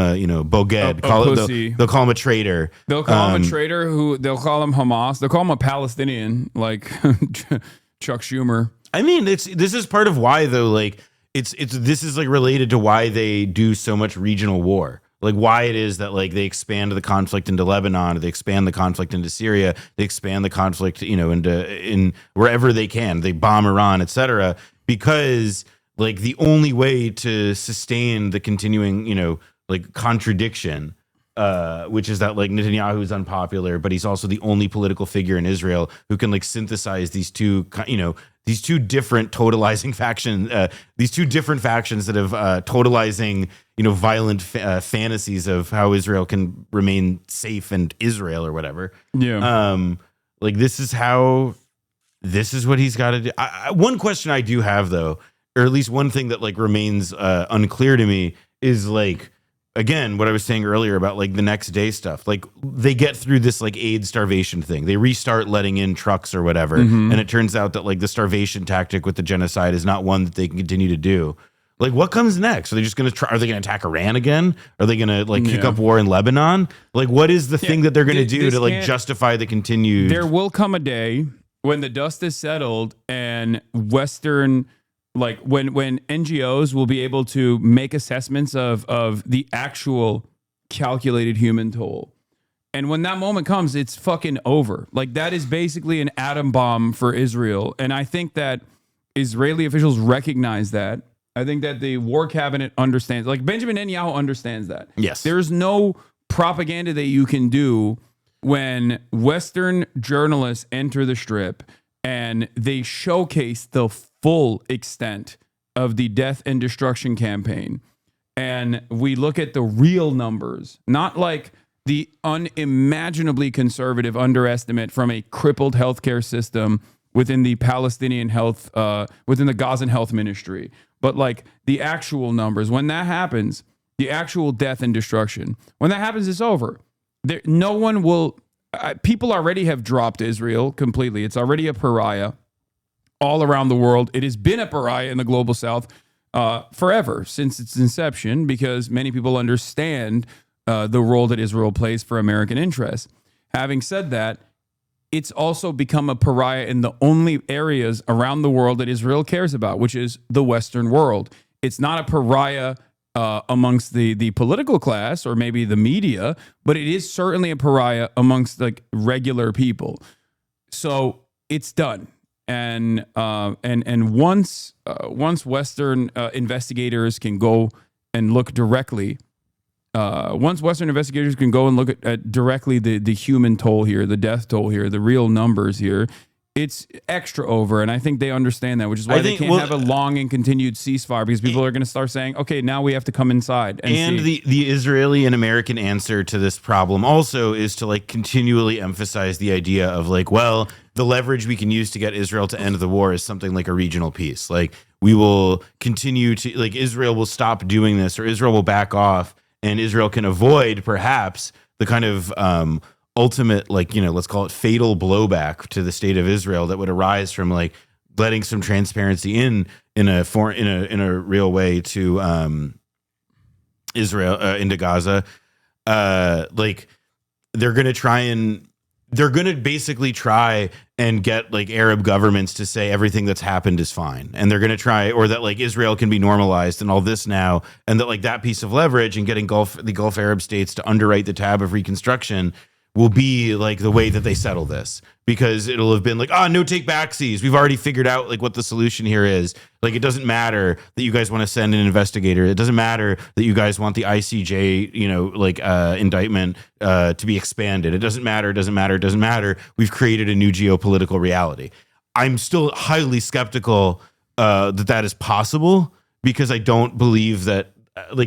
boged. They'll call him a traitor. They'll call him a traitor. They'll call him Hamas. They'll call him a Palestinian, like Chuck Schumer. This is part of why though, this is related to why they do so much regional war. Why it is that they expand the conflict into Lebanon, or they expand the conflict into Syria, they expand the conflict, in wherever they can. They bomb Iran, etc. Because the only way to sustain the continuing, contradiction, which is that Netanyahu is unpopular, but he's also the only political figure in Israel who can synthesize these two, these two different totalizing factions, these two different factions that have totalizing, violent fantasies of how Israel can remain safe and Israel or whatever. Yeah. This is what he's got to do. One question I do have though, or at least one thing that remains unclear to me is again, what I was saying earlier about the next day stuff, they get through this aid starvation thing. They restart letting in trucks or whatever. And it turns out that the starvation tactic with the genocide is not one that they can continue to do. What comes next? Are they just going to try? Are they going to attack Iran again? Are they going to kick up war in Lebanon? What is the thing that they're going to do to justify the continued? There will come a day when the dust is settled and Western, when NGOs will be able to make assessments of the actual calculated human toll. And when that moment comes, it's fucking over. That is basically an atom bomb for Israel. And I think that Israeli officials recognize that. I think that the war cabinet understands, Benjamin Netanyahu understands that. Yes. There's no propaganda that you can do when Western journalists enter the strip and they showcase the full extent of the death and destruction campaign. And we look at the real numbers, not the unimaginably conservative underestimate from a crippled healthcare system within the Palestinian health, within the Gazan health ministry, but the actual numbers. When that happens, the actual death and destruction, when that happens, it's over. No one will people already have dropped Israel completely. It's already a pariah all around the world. It has been a pariah in the global south forever, since its inception, because many people understand the role that Israel plays for American interests. Having said that, it's also become a pariah in the only areas around the world that Israel cares about, which is the Western world. It's not a pariah amongst the political class or maybe the media, but it is certainly a pariah amongst like regular people. So it's done. And once Western investigators can go and look directly, at directly the human toll here, the death toll here, the real numbers here, it's extra over. And I think they understand that, which is why they can't have a long and continued ceasefire, because people are going to start saying, okay, now we have to come inside. And the Israeli and American answer to this problem also is to like continually emphasize the idea of like, well, the leverage we can use to get Israel to end the war is something like a regional peace. Like we will continue to, like, Israel will stop doing this, or Israel will back off, and Israel can avoid perhaps the kind of ultimate, like, you know, let's call it fatal blowback to the state of Israel that would arise from like letting some transparency in a real way to Israel into Gaza. Like they're going to basically try and get like Arab governments to say everything that's happened is fine. And they're going to try, or that like Israel can be normalized and all this now. And that like that piece of leverage and getting the Gulf Arab states to underwrite the tab of reconstruction will be like the way that they settle this, because it'll have been like, no take backsies. We've already figured out like what the solution here is. Like, it doesn't matter that you guys want to send an investigator. It doesn't matter that you guys want the ICJ, you know, like indictment to be expanded. It doesn't matter. We've created a new geopolitical reality. I'm still highly skeptical that is possible, because I don't believe that as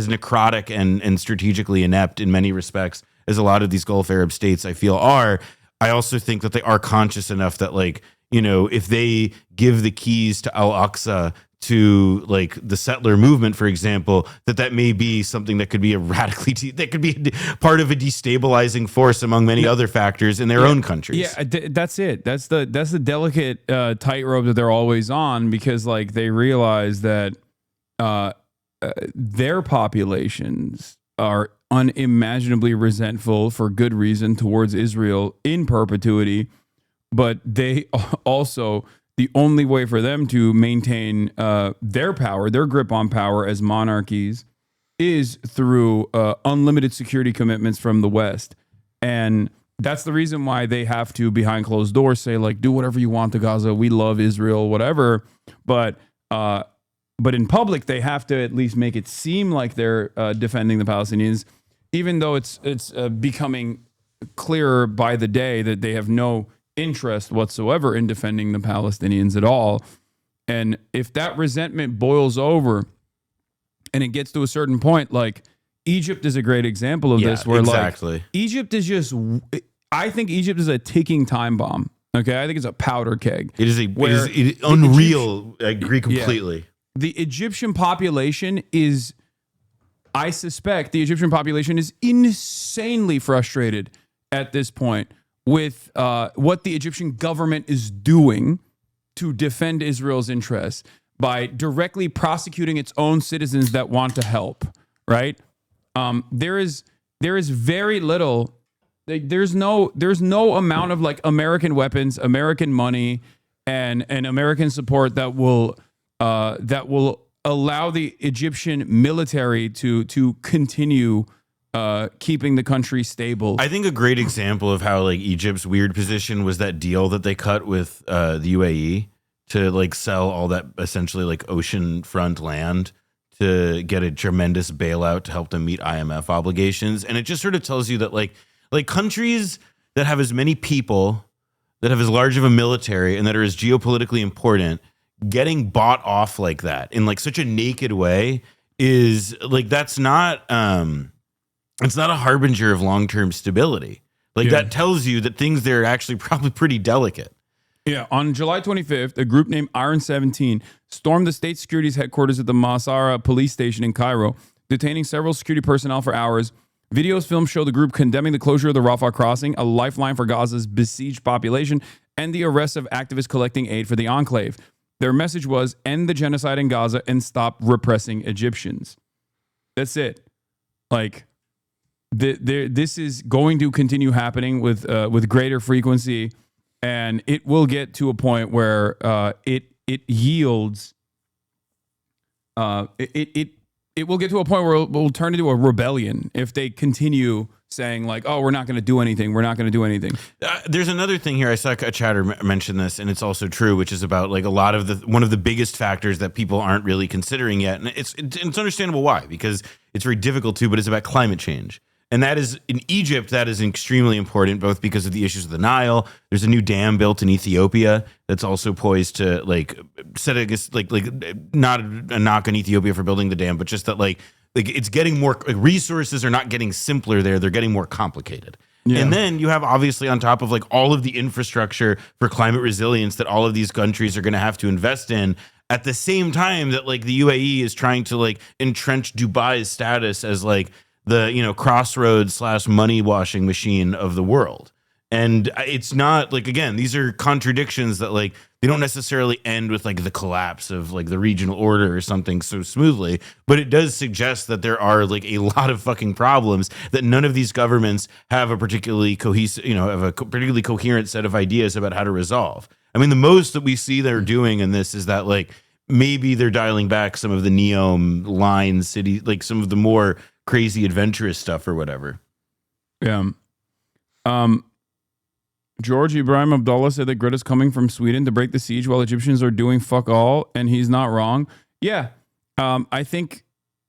necrotic and strategically inept in many respects as a lot of these Gulf Arab states I feel are. I also think that they are conscious enough that, like, you know, if they give the keys to Al-Aqsa to like the settler movement, for example, that may be something that could be that could be part of a destabilizing force among many other factors in their own countries. Yeah, that's it. That's the delicate tightrope that they're always on, because like they realize that their populations are unimaginably resentful for good reason towards Israel in perpetuity, but they also, the only way for them to maintain their power, their grip on power as monarchies, is through unlimited security commitments from the West. And that's the reason why they have to, behind closed doors, say like, do whatever you want to Gaza, we love Israel, whatever. But in public, they have to at least make it seem like they're defending the Palestinians, even though it's becoming clearer by the day that they have no interest whatsoever in defending the Palestinians at all. And if that resentment boils over and it gets to a certain point, like Egypt is a great example of this, where exactly. like Egypt is just, I think Egypt is a ticking time bomb. Okay, I think it's a powder keg. It is unreal. I agree completely. Yeah. The Egyptian population is, I suspect the Egyptian population is insanely frustrated at this point with what the Egyptian government is doing to defend Israel's interests by directly prosecuting its own citizens that want to help, right? There is very little, there's no amount of like American weapons, American money, and American support that will allow the Egyptian military to continue keeping the country stable. I think a great example of how like Egypt's weird position was that deal that they cut with the UAE to like sell all that essentially like oceanfront land to get a tremendous bailout to help them meet IMF obligations. And it just sort of tells you that like countries that have as many people, that have as large of a military, and that are as geopolitically important, getting bought off like that in like such a naked way is like, that's not it's not a harbinger of long-term stability. Like that tells you that things there are actually probably pretty delicate. Yeah, on July 25th, a group named Iron 17 stormed the state security's headquarters at the Masara police station in Cairo, detaining several security personnel for hours. Videos filmed show the group condemning the closure of the Rafah crossing, a lifeline for Gaza's besieged population, and the arrest of activists collecting aid for the enclave. Their message was end the genocide in Gaza and stop repressing Egyptians. That's it. Like, this is going to continue happening with greater frequency, and it will get to a point where it yields. It will get to a point where it will turn into a rebellion if they continue saying like, oh, we're not going to do anything. We're not going to do anything. There's another thing here. I saw a chatter mention this, and it's also true, which is about like a lot of one of the biggest factors that people aren't really considering yet. And it's understandable why, because it's very difficult to, but it's about climate change. And that is in Egypt, that is extremely important, both because of the issues of the Nile. There's a new dam built in Ethiopia that's also poised to like set like not a knock on Ethiopia for building the dam, but just that like it's getting more resources are not getting simpler there. They're getting more complicated. Yeah. And then you have obviously on top of like all of the infrastructure for climate resilience that all of these countries are going to have to invest in at the same time that like the UAE is trying to like entrench Dubai's status as like the, you know, crossroads / money washing machine of the world. And it's not like, again, these are contradictions that like they don't necessarily end with like the collapse of like the regional order or something so smoothly, but it does suggest that there are like a lot of fucking problems that none of these governments have a particularly cohesive, you know, have a particularly coherent set of ideas about how to resolve. I mean, the most that we see they're doing in this is that like maybe they're dialing back some of the Neom line city, like some of the more crazy adventurous stuff or whatever. Yeah. George Ibrahim Abdullah said that Greta's coming from Sweden to break the siege while Egyptians are doing fuck all, and he's not wrong. Yeah. I think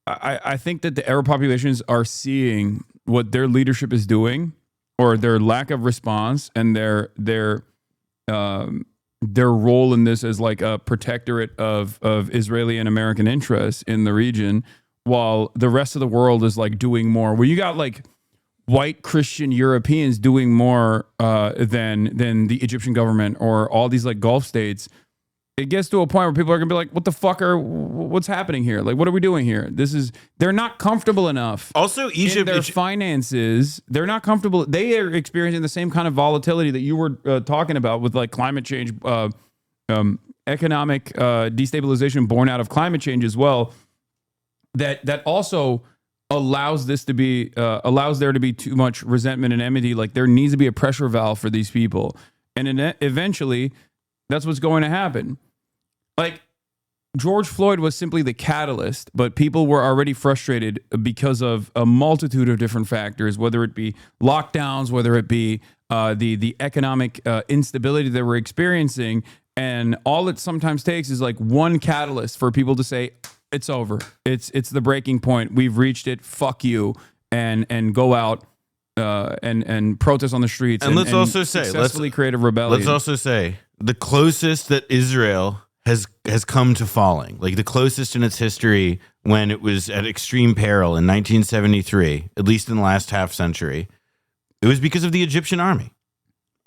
that the Arab populations are seeing what their leadership is doing, or their lack of response, and their role in this as like a protectorate of Israeli and American interests in the region, while the rest of the world is like doing more. Where you got like white Christian Europeans doing more than the Egyptian government or all these like Gulf states. It gets to a point where people are gonna be like, "What the fuck what's happening here? Like, what are we doing here?" They're not comfortable enough. Also, Egypt, in their finances, they're not comfortable. They are experiencing the same kind of volatility that you were talking about with like climate change, economic destabilization born out of climate change as well. That also allows there to be too much resentment and enmity. Like there needs to be a pressure valve for these people, and eventually, that's what's going to happen. Like George Floyd was simply the catalyst, but people were already frustrated because of a multitude of different factors, whether it be lockdowns, whether it be the economic instability that we're experiencing, and all it sometimes takes is like one catalyst for people to say, it's over. It's the breaking point. We've reached it. Fuck you. And go out and protest on the streets. And let's also say, successfully create a rebellion. Let's also say the closest that Israel has come to falling, like the closest in its history when it was at extreme peril in 1973, at least in the last half century, it was because of the Egyptian army.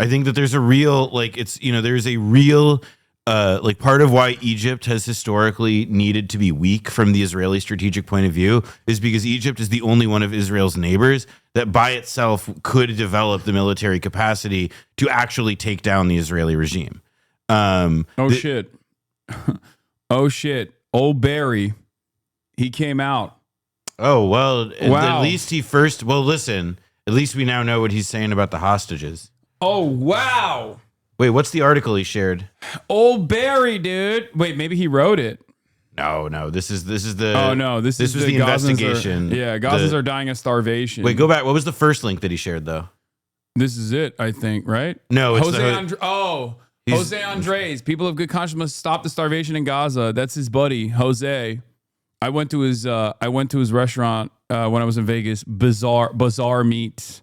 I think that there's a real, like, there's a real, like part of why Egypt has historically needed to be weak from the Israeli strategic point of view is because Egypt is the only one of Israel's neighbors that by itself could develop the military capacity to actually take down the Israeli regime. Shit. Oh shit. Old Barry, he came out. Oh, well, wow. At least listen, at least we now know what he's saying about the hostages. Oh, wow. Wait, what's the article he shared? Old Barry, dude. Wait, maybe he wrote it. No. This is the. Oh no, this was the investigation. Gazans are dying of starvation. Wait, go back. What was the first link that he shared though? This is it, I think. Right? No, it's Jose Andres. People of good conscience must stop the starvation in Gaza. That's his buddy, Jose. I went to his restaurant when I was in Vegas. Bazaar Meats.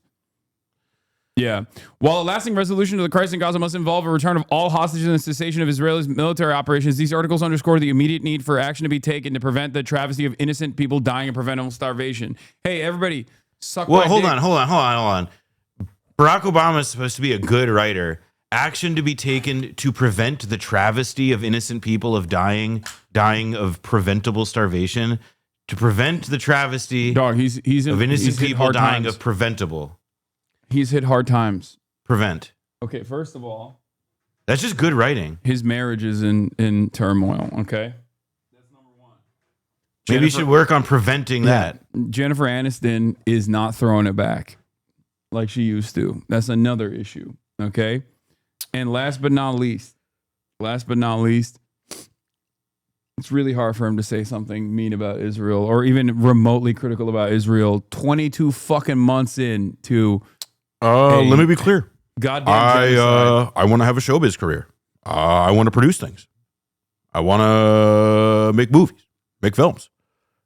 Yeah. While a lasting resolution to the crisis in Gaza must involve a return of all hostages and the cessation of Israel's military operations, these articles underscore the immediate need for action to be taken to prevent the travesty of innocent people dying of preventable starvation. Hey, everybody, suck my dick. Hold on. Barack Obama is supposed to be a good writer. Action to be taken to prevent the travesty of innocent people of dying of preventable starvation. to prevent the travesty Dog, he's of innocent he's hit people hard dying times. of preventable. He's hit hard times. Prevent. Okay, first of all, That's just good writing. his marriage is in turmoil. Okay, that's number one. Maybe you should work on preventing that. Jennifer Aniston is not throwing it back like she used to. That's another issue. Okay, and last but not least, it's really hard for him to say something mean about Israel or even remotely critical about Israel 22 fucking months into Let me be clear. goddamn genocide. I want to have a showbiz career. I want to produce things. I want to make movies, make films.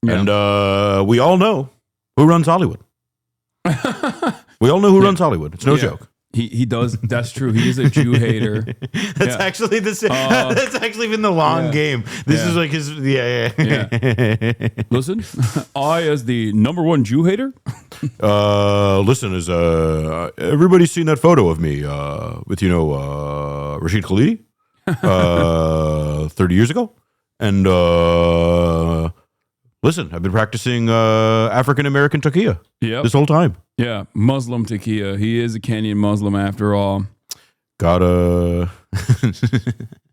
Yeah. And we all know who runs Hollywood. We all know who runs Hollywood. It's no joke. He does. That's true. He is a Jew hater. That's actually that's actually been the long game. This is like his Listen, I as the number one Jew hater. Listen, is everybody's seen that photo of me with Rashid Khalidi 30 years ago? And listen, I've been practicing African American taqiyya this whole time. Yeah, Muslim taqiyya. He is a Kenyan Muslim after all. Gotta.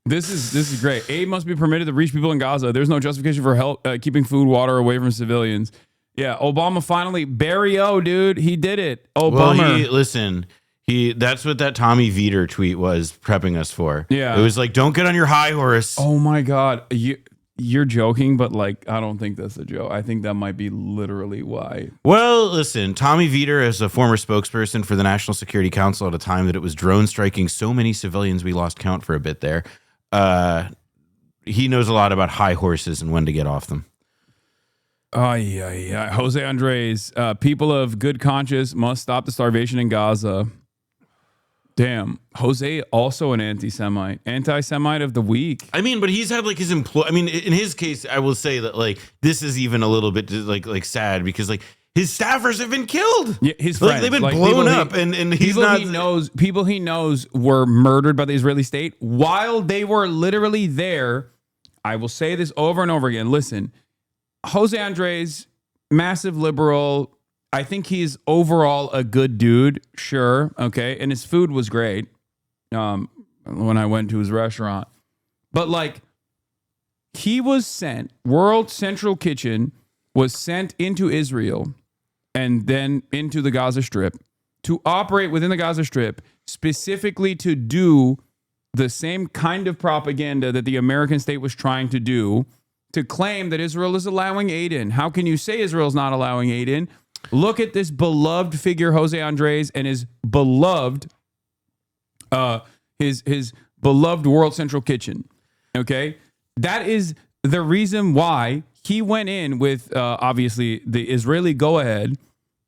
This is great. Aid must be permitted to reach people in Gaza. There's no justification for help keeping food, water away from civilians. Yeah, Obama finally, Barry-O, dude, he did it. Well, that's what that Tommy Vietor tweet was prepping us for. Yeah. It was like, don't get on your high horse. Oh my God. You're joking, but like, I don't think that's a joke. I think that might be literally why. Well, listen, Tommy Vietor is a former spokesperson for the National Security Council at a time that it was drone striking so many civilians we lost count for a bit there. He knows a lot about high horses and when to get off them. Oh, yeah. Jose Andres, people of good conscience must stop the starvation in Gaza. Damn. Jose, also an anti-Semite of the week. I mean, but he's had like his employee. I mean, in his case, I will say that like this is even a little bit like sad because like his staffers have been killed. Yeah, his friends, they've been blown up, and he's not. People he knows were murdered by the Israeli state while they were literally there. I will say this over and over again. Listen, Jose Andres, massive liberal. I think he's overall a good dude. Sure. Okay. And his food was great. When I went to his restaurant, but like he was sent, World Central Kitchen was sent into Israel and then into the Gaza Strip to operate within the Gaza Strip specifically to do the same kind of propaganda that the American state was trying to do to claim that Israel is allowing aid in. How can you say Israel's not allowing aid in? Look at this beloved figure, Jose Andres, and his beloved, his beloved World Central Kitchen. Okay, that is the reason why he went in with obviously the Israeli go-ahead,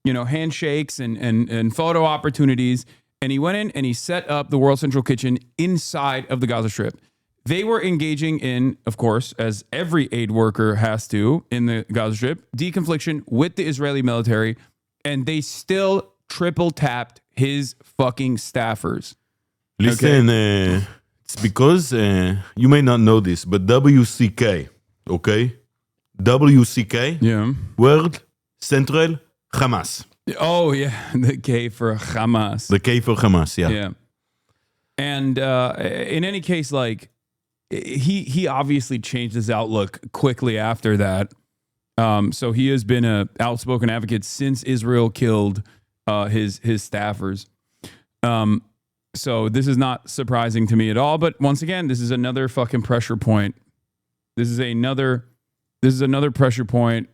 handshakes and photo opportunities, and he went in and he set up the World Central Kitchen inside of the Gaza Strip. They were engaging in, of course, as every aid worker has to in the Gaza Strip, deconfliction with the Israeli military, and they still triple tapped his fucking staffers. Listen, it's because you may not know this, but WCK, okay? WCK, Yeah. World Central Hamas. Oh, yeah. The K for Hamas. The K for Hamas, yeah. Yeah. And in any case, like, he obviously changed his outlook quickly after that. So he has been an outspoken advocate since Israel killed his staffers. So this is not surprising to me at all. But once again, this is another fucking pressure point. This is another pressure point.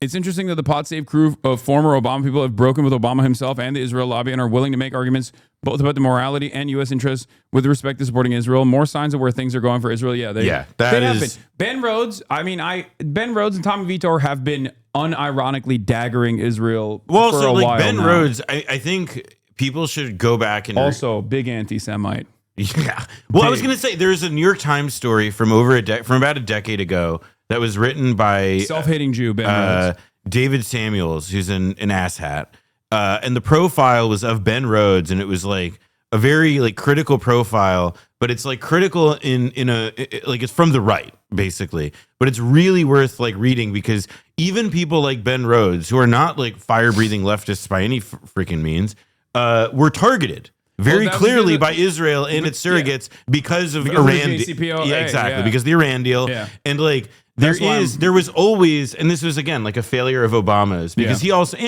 It's interesting that the Pod Save crew of former Obama people have broken with Obama himself and the Israel lobby and are willing to make arguments both about the morality and U.S. interests with respect to supporting Israel. More signs of where things are going for Israel. Yeah, they have been. Ben Rhodes. Ben Rhodes and Tommy Vietor have been unironically daggering Israel. Well, for so a like while Ben now. Rhodes, I think people should go back and Also, big anti-Semite. Yeah. Well, I was going to say there's a New York Times story from about a decade ago that was written by Self-hating Jew Ben Rhodes. David Samuels, who's an asshat. And the profile was of Ben Rhodes, and it was like a very like critical profile, but it's like critical in a like it's from the right. basically. But it's really worth like reading because even people like Ben Rhodes, who are not like fire-breathing leftists by any freaking means, were targeted very clearly by Israel and its surrogates because of Iran. The JCPOA, yeah, exactly, because the Iran deal. Yeah. And like there was always, and this was again like a failure of Obama's because he also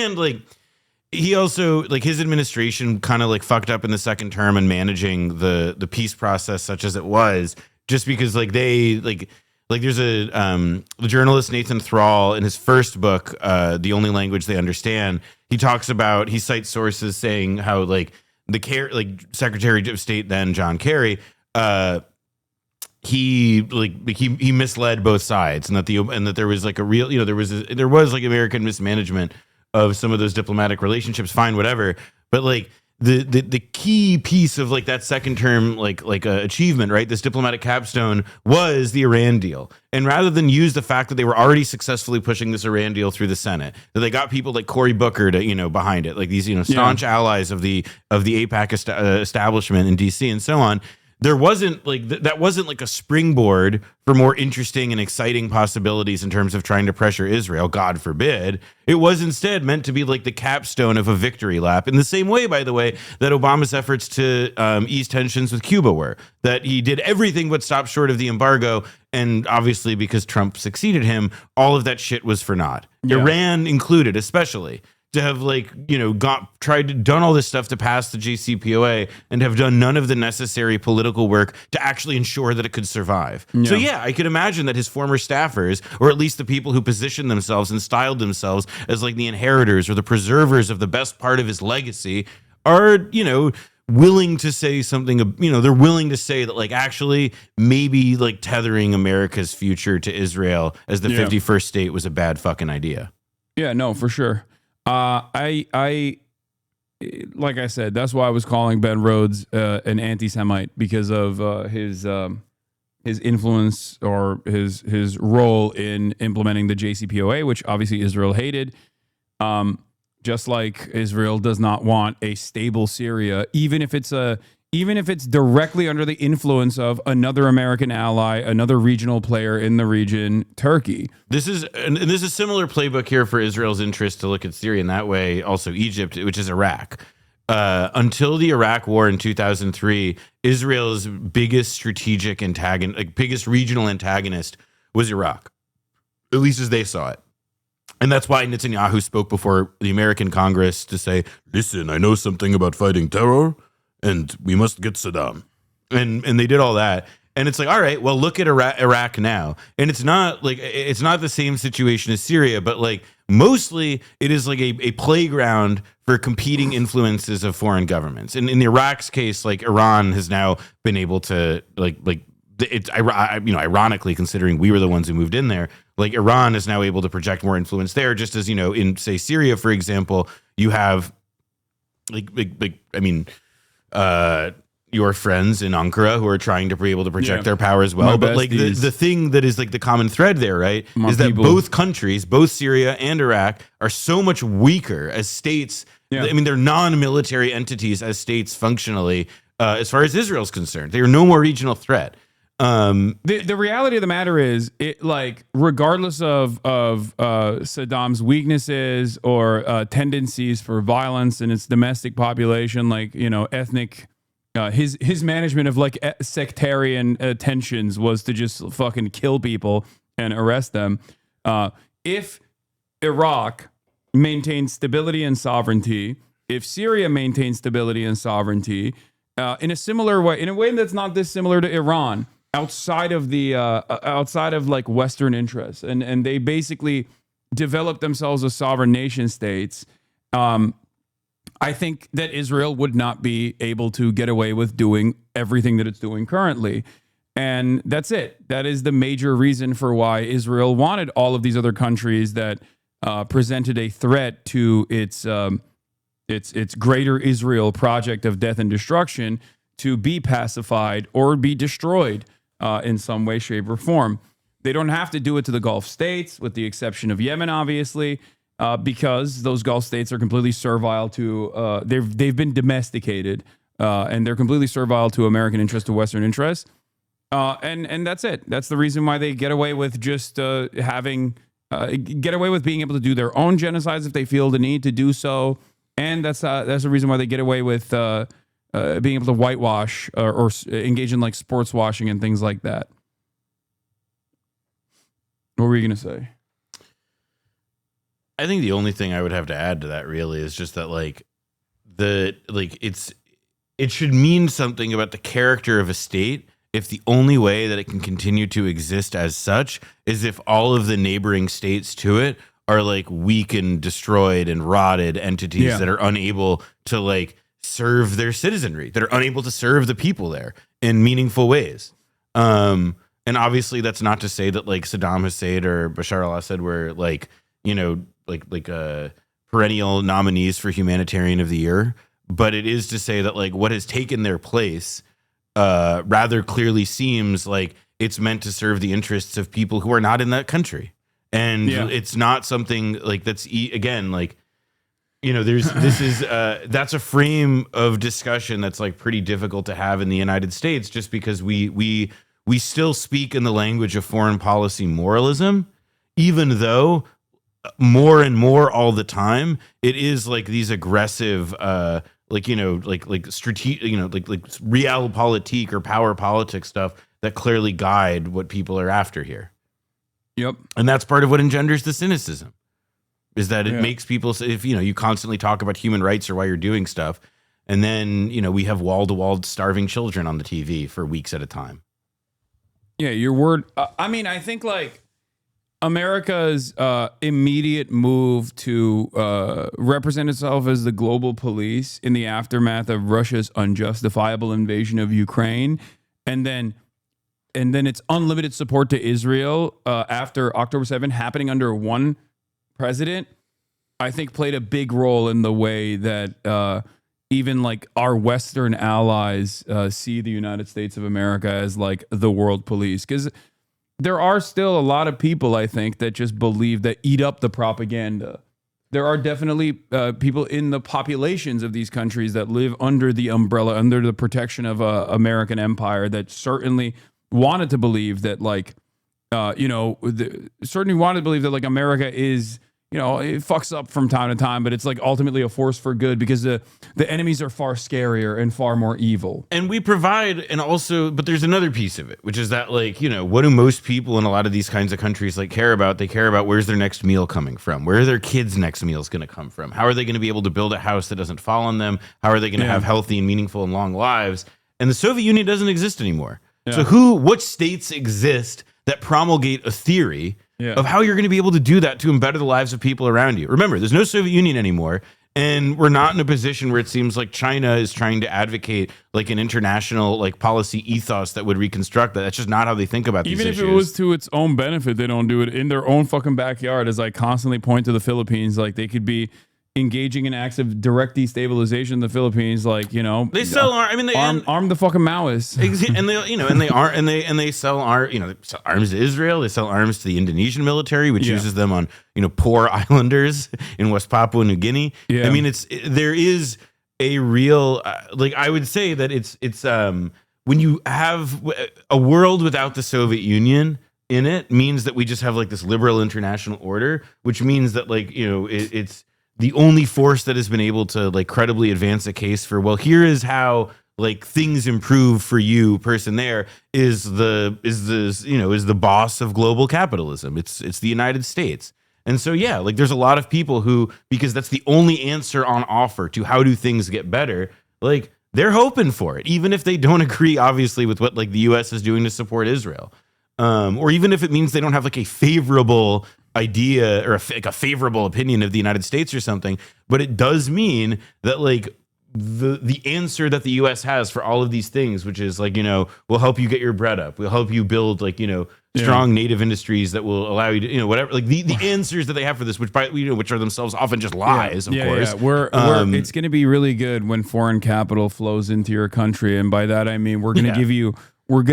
like his administration kind of like fucked up in the second term and managing the peace process such as it was, just because like they like there's a the journalist Nathan Thrall in his first book, The Only Language They Understand, he cites sources saying how like Secretary of State then John Kerry, he misled both sides, and that there was like a real, there was like American mismanagement of some of those diplomatic relationships. Fine, whatever, but like the key piece of like that second term achievement, right? This diplomatic capstone was the Iran deal, and rather than use the fact that they were already successfully pushing this Iran deal through the Senate, that they got people like Cory Booker to behind it, like these staunch allies of the AIPAC establishment in DC and so on. There wasn't like that wasn't like a springboard for more interesting and exciting possibilities in terms of trying to pressure Israel. God forbid. It was instead meant to be like the capstone of a victory lap, in the same way, by the way, that Obama's efforts to ease tensions with Cuba were. That he did everything but stop short of the embargo, and obviously because Trump succeeded him, all of that shit was for naught. Yeah. Iran included, especially. To have done all this stuff to pass the JCPOA and have done none of the necessary political work to actually ensure that it could survive. Yeah. So yeah, I could imagine that his former staffers, or at least the people who positioned themselves and styled themselves as like the inheritors or the preservers of the best part of his legacy, are willing to say something. They're willing to say that like actually maybe like tethering America's future to Israel as the 51st state was a bad fucking idea. Yeah, no, for sure. I like I said, that's why I was calling Ben Rhodes an anti-Semite, because of his influence or his role in implementing the JCPOA, which obviously Israel hated. Just like Israel does not want a stable Syria, even if it's directly under the influence of another American ally, another regional player in the region, Turkey. This is a similar playbook here for Israel's interest to look at Syria in that way. Also Egypt, which is Iraq. Until the Iraq War in 2003, Israel's biggest strategic antagonist, biggest regional antagonist, was Iraq, at least as they saw it. And that's why Netanyahu spoke before the American Congress to say, "Listen, I know something about fighting terror, and we must get Saddam." And they did all that. And it's like, all right, well, look at Iraq now. And it's not the same situation as Syria, but like mostly it is like a playground for competing influences of foreign governments. And in Iraq's case, like Iran has now been able to ironically, considering we were the ones who moved in there, like Iran is now able to project more influence there, just as, in say Syria, for example, you have your friends in Ankara who are trying to be able to project their power as well. But like the thing that is like the common thread there, right, is that both countries, both Syria and Iraq, are so much weaker as states. Yeah. I mean, they're non-military entities as states functionally, as far as Israel's concerned. They are no more regional threat. The reality of the matter is, regardless of Saddam's weaknesses or tendencies for violence in its domestic population, ethnic, his management of sectarian tensions was to just fucking kill people and arrest them. If Iraq maintains stability and sovereignty, if Syria maintains stability and sovereignty, in a similar way, in a way that's not dissimilar to Iran, outside of Western interests, and they basically developed themselves as sovereign nation states, I think that Israel would not be able to get away with doing everything that it's doing currently. And that's it. That is the major reason for why Israel wanted all of these other countries that presented a threat to its greater Israel project of death and destruction to be pacified or be destroyed in some way, shape, or form. They don't have to do it to the Gulf states, with the exception of Yemen, obviously, because those Gulf states are completely servile to, they've been domesticated, and they're completely servile to American interests, to Western interests. And that's it. That's the reason why they get away with just get away with being able to do their own genocides if they feel the need to do so. And that's the reason why they get away with being able to whitewash or engage in like sports washing and things like that. What were you going to say? I think the only thing I would have to add to that really is just that it should mean something about the character of a state if the only way that it can continue to exist as such is if all of the neighboring states to it are like weak and destroyed and rotted entities that are unable to like serve their citizenry, that are unable to serve the people there in meaningful ways. And obviously that's not to say that like Saddam Hussein or Bashar al-Assad were like, you know, like perennial nominees for humanitarian of the year, but it is to say that like what has taken their place rather clearly seems like it's meant to serve the interests of people who are not in that country. And it's not something like that's again, like, you know, that's a frame of discussion that's like pretty difficult to have in the United States, just because we still speak in the language of foreign policy moralism, even though more and more all the time it is like these aggressive like strategic, like realpolitik or power politics stuff that clearly guide what people are after here. Yep. And that's part of what engenders the cynicism, is that it makes people, if you constantly talk about human rights or why you're doing stuff, and then we have wall-to-wall starving children on the TV for weeks at a time. Yeah, your word. I mean, I think like America's immediate move to represent itself as the global police in the aftermath of Russia's unjustifiable invasion of Ukraine, and then its unlimited support to Israel after October 7th happening under one president, I think played a big role in the way that even like our Western allies see the United States of America as like the world police. Because there are still a lot of people, I think, that just believe that eat up the propaganda. There are definitely people in the populations of these countries that live under the umbrella, under the protection of American empire, that certainly wanted to believe that like, certainly wanted to believe that like America is, it fucks up from time to time, but it's like ultimately a force for good because the enemies are far scarier and far more evil. And we provide, and also, but there's another piece of it, which is that like, what do most people in a lot of these kinds of countries like care about? They care about where's their next meal coming from? Where are their kids' next meal is going to come from? How are they going to be able to build a house that doesn't fall on them? How are they going to have healthy and meaningful and long lives? And the Soviet Union doesn't exist anymore. Yeah. So what states exist that promulgate a theory of how you're going to be able to do that to better the lives of people around you? Remember, there's no Soviet Union anymore, and we're not in a position where it seems like China is trying to advocate like an international like policy ethos that would reconstruct that. That's just not how they think about these issues. Even if it was to its own benefit, they don't do it in their own fucking backyard. As I constantly point to the Philippines, like they could be engaging in acts of direct destabilization in the Philippines, like they sell arm the fucking Maoists, and they sell arms to Israel. They sell arms to the Indonesian military, which uses them on poor islanders in West Papua New Guinea. I mean, there is a real like I would say that it's when you have a world without the Soviet Union in it means that we just have like this liberal international order, which means that like it's the only force that has been able to like credibly advance a case for, well, here is how like things improve for you person there is the boss of global capitalism. It's the United States. And so, like there's a lot of people who, because that's the only answer on offer to how do things get better, like they're hoping for it, even if they don't agree, obviously, with what like the US is doing to support Israel. Or even if it means they don't have like a favorable idea or a favorable opinion of the United States or something, but it does mean that like the answer that the US has for all of these things, which is like, we'll help you get your bread up. We'll help you build like, strong native industries that will allow you to, whatever, like the answers that they have for this, which are themselves often just lies, of course. Yeah. It's going to be really good when foreign capital flows into your country. And by that, I mean, we're going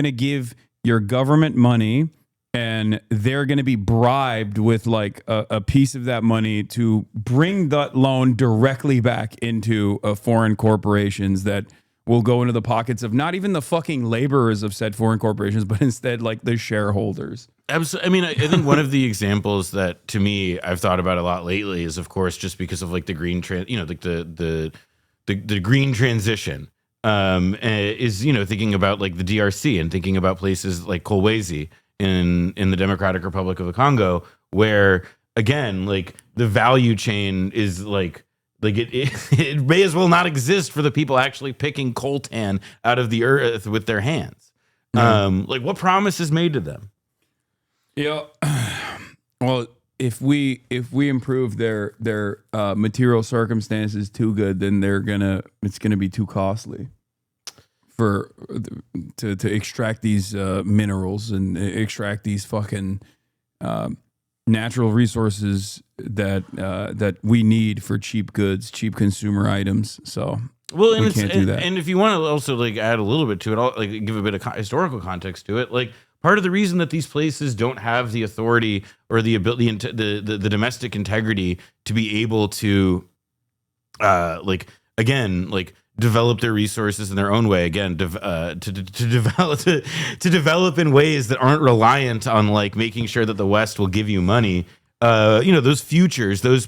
to give your government money, and they're going to be bribed with like a piece of that money to bring that loan directly back into foreign corporations that will go into the pockets of not even the fucking laborers of said foreign corporations, but instead like the shareholders. Absolutely. I mean, I think one of the examples that to me I've thought about a lot lately is, of course, just because of like the green like the green transition. Is thinking about like the DRC and thinking about places like Kolwezi in the Democratic Republic of the Congo, where again, like the value chain is like it may as well not exist for the people actually picking coltan out of the earth with their hands. Like what promise is made to them? Yeah. Well, if we improve their material circumstances too good, then it's gonna be too costly to extract these minerals and extract these fucking natural resources that we need for cheap goods, cheap consumer items. So we can't do that. And if you want to also like add a little bit to it, like give a bit of historical context to it, like part of the reason that these places don't have the authority or the ability, the domestic integrity to be able to, develop their resources in their own way. Again, to develop in ways that aren't reliant on like making sure that the West will give you money. Those futures, those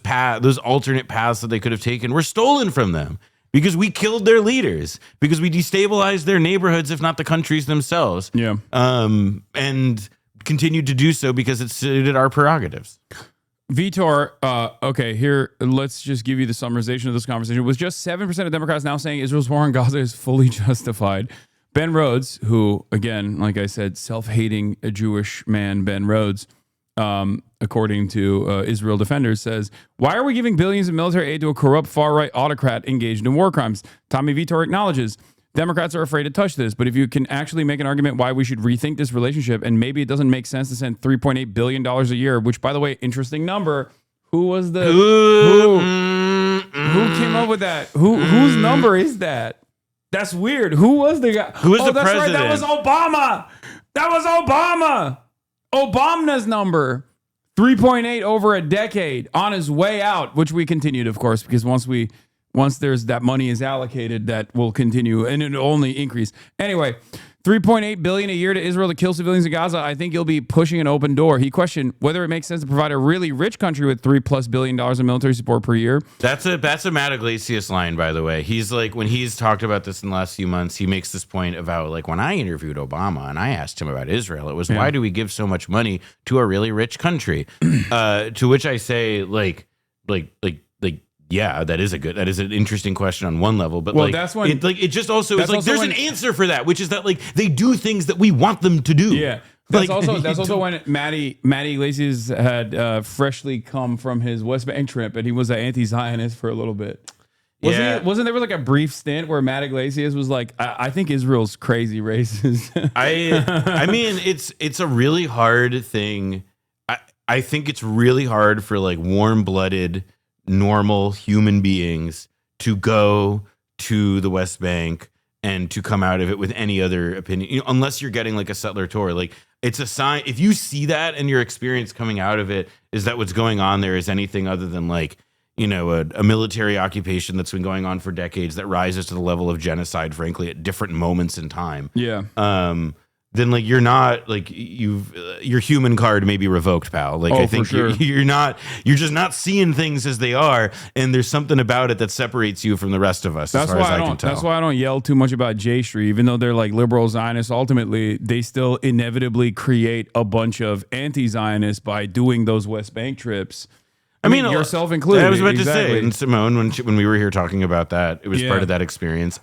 alternate paths that they could have taken were stolen from them because we killed their leaders, because we destabilized their neighborhoods, if not the countries themselves. Yeah. And continued to do so because it suited our prerogatives. Vitor, okay, here, let's just give you the summarization of this conversation. With just 7% of Democrats now saying Israel's war on Gaza is fully justified. Ben Rhodes, who, again, like I said, self-hating a Jewish man, Ben Rhodes, according to Israel Defenders, says, why are we giving billions of military aid to a corrupt far-right autocrat engaged in war crimes? Tommy Vitor acknowledges, Democrats are afraid to touch this, but if you can actually make an argument why we should rethink this relationship, and maybe it doesn't make sense to send $3.8 billion a year, which, by the way, interesting number. Who was the... Who came up with that? Whose number is that? That's weird. Who was the guy? Who was the that's president? Right. That was Obama. That was Obama. Obama's number. 3.8 over a decade on his way out, which we continued, of course, because once there's that money is allocated, that will continue and it'll only increase. Anyway, $3.8 billion a year to Israel to kill civilians in Gaza. I think you'll be pushing an open door. He questioned whether it makes sense to provide a really rich country with $3+ billion in military support per year. That's a Matt Iglesias line, by the way. He's like, when he's talked about this in the last few months, he makes this point about like when I interviewed Obama and I asked him about Israel, it was why do we give so much money to a really rich country? To which I say yeah, that is an interesting question on one level, but that's when it just also is like there's an answer for that, which is that like they do things that we want them to do. Yeah, that's also when Matty Iglesias had freshly come from his West Bank trip, and he was an anti-Zionist for a little bit. Wasn't there like a brief stint where Matt Iglesias was like, I think Israel's crazy racist. I mean, it's a really hard thing. I think it's really hard for like warm-blooded, normal human beings to go to the West Bank and to come out of it with any other opinion, unless you're getting like a settler tour. Like it's a sign. If you see that and your experience coming out of it is that what's going on there is anything other than like, a military occupation that's been going on for decades that rises to the level of genocide, frankly, at different moments in time. Yeah. Then like you're not like your human card may be revoked, pal. Like I think you're just not seeing things as they are, and there's something about it that separates you from the rest of us. As far as I can tell. That's why I don't yell too much about J Street, even though they're like liberal Zionists. Ultimately, they still inevitably create a bunch of anti-Zionists by doing those West Bank trips. I mean, yourself included. I was about to say, and Simone, when we were here talking about that, it was part of that experience.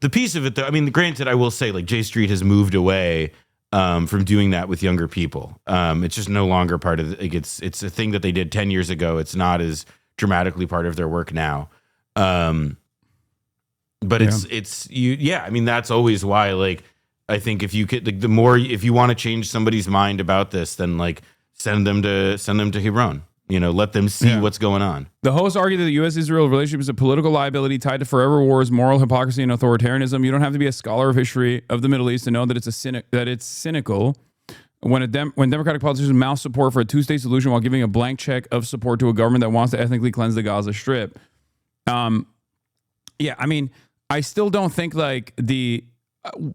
The piece of it, though, I mean, granted, I will say, like, J Street has moved away from doing that with younger people. It's just no longer part of like it's a thing that they did 10 years ago. It's not as dramatically part of their work now. But I mean, that's always why, like, I think if you could, like, if you want to change somebody's mind about this, then like send them to Hebron. Let them see what's going on. The hosts argue that the U.S.-Israel relationship is a political liability tied to forever wars, moral hypocrisy, and authoritarianism. You don't have to be a scholar of history of the Middle East to know that it's cynical when Democratic politicians mouth support for a two-state solution while giving a blank check of support to a government that wants to ethnically cleanse the Gaza Strip. I mean, I still don't think like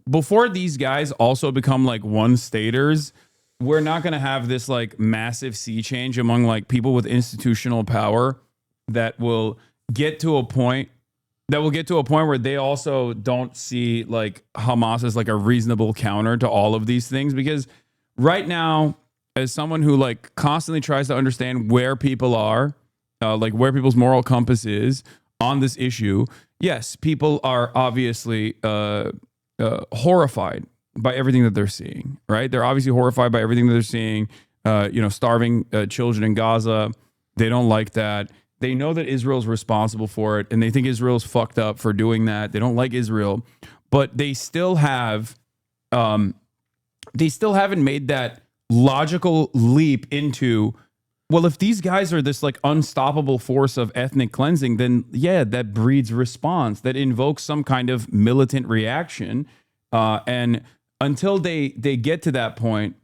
before these guys also become like one staters, we're not going to have this like massive sea change among like people with institutional power that will get to a point where they also don't see like Hamas as like a reasonable counter to all of these things. Because right now, as someone who like constantly tries to understand where people are, like where people's moral compass is on this issue, yes, people are obviously horrified by everything that they're seeing, right? They're obviously horrified by everything that they're seeing, starving children in Gaza. They don't like that. They know that Israel's responsible for it, and they think Israel's fucked up for doing that. They don't like Israel, but they still haven't made that logical leap into, well, if these guys are this like unstoppable force of ethnic cleansing, then yeah, that breeds response, that invokes some kind of militant reaction. And until they get to that point,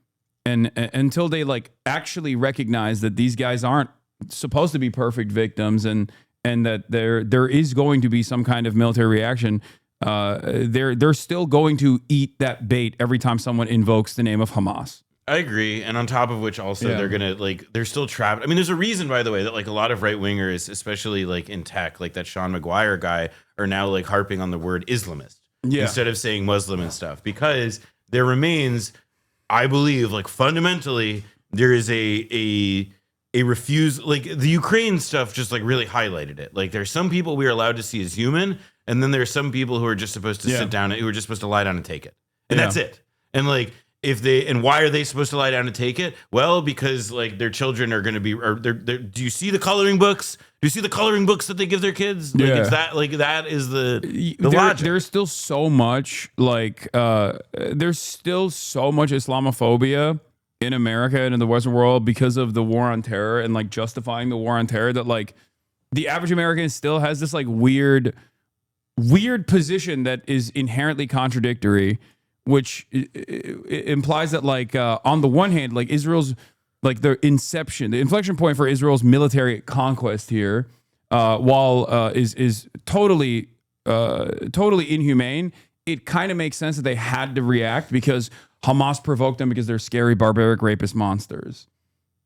and until they like actually recognize that these guys aren't supposed to be perfect victims, and that there is going to be some kind of military reaction, they're still going to eat that bait every time someone invokes the name of Hamas. I agree. And on top of which also they're going to like, they're still trapped. I mean, there's a reason, by the way, that like a lot of right wingers, especially like in tech, like that Sean McGuire guy, are now like harping on the word Islamist instead of saying Muslim and stuff, because there remains, I believe, like fundamentally, there is a refuse, like the Ukraine stuff just like really highlighted it. Like there's some people we are allowed to see as human, and then there's some people who are just supposed to sit down, who are just supposed to lie down and take it. And that's it. And like, and why are they supposed to lie down and take it? Well, because like their children are going to be, do you see the coloring books? Do you see the coloring books that they give their kids? Like, it's that, like, that is the logic. There's still so much like, there's still so much Islamophobia in America and in the Western world because of the war on terror and like justifying the war on terror, that like the average American still has this like weird position that is inherently contradictory, which implies that like on the one hand, like Israel's like the inflection point for Israel's military conquest here, while is totally inhumane. It kind of makes sense that they had to react because Hamas provoked them, because they're scary, barbaric, rapist monsters.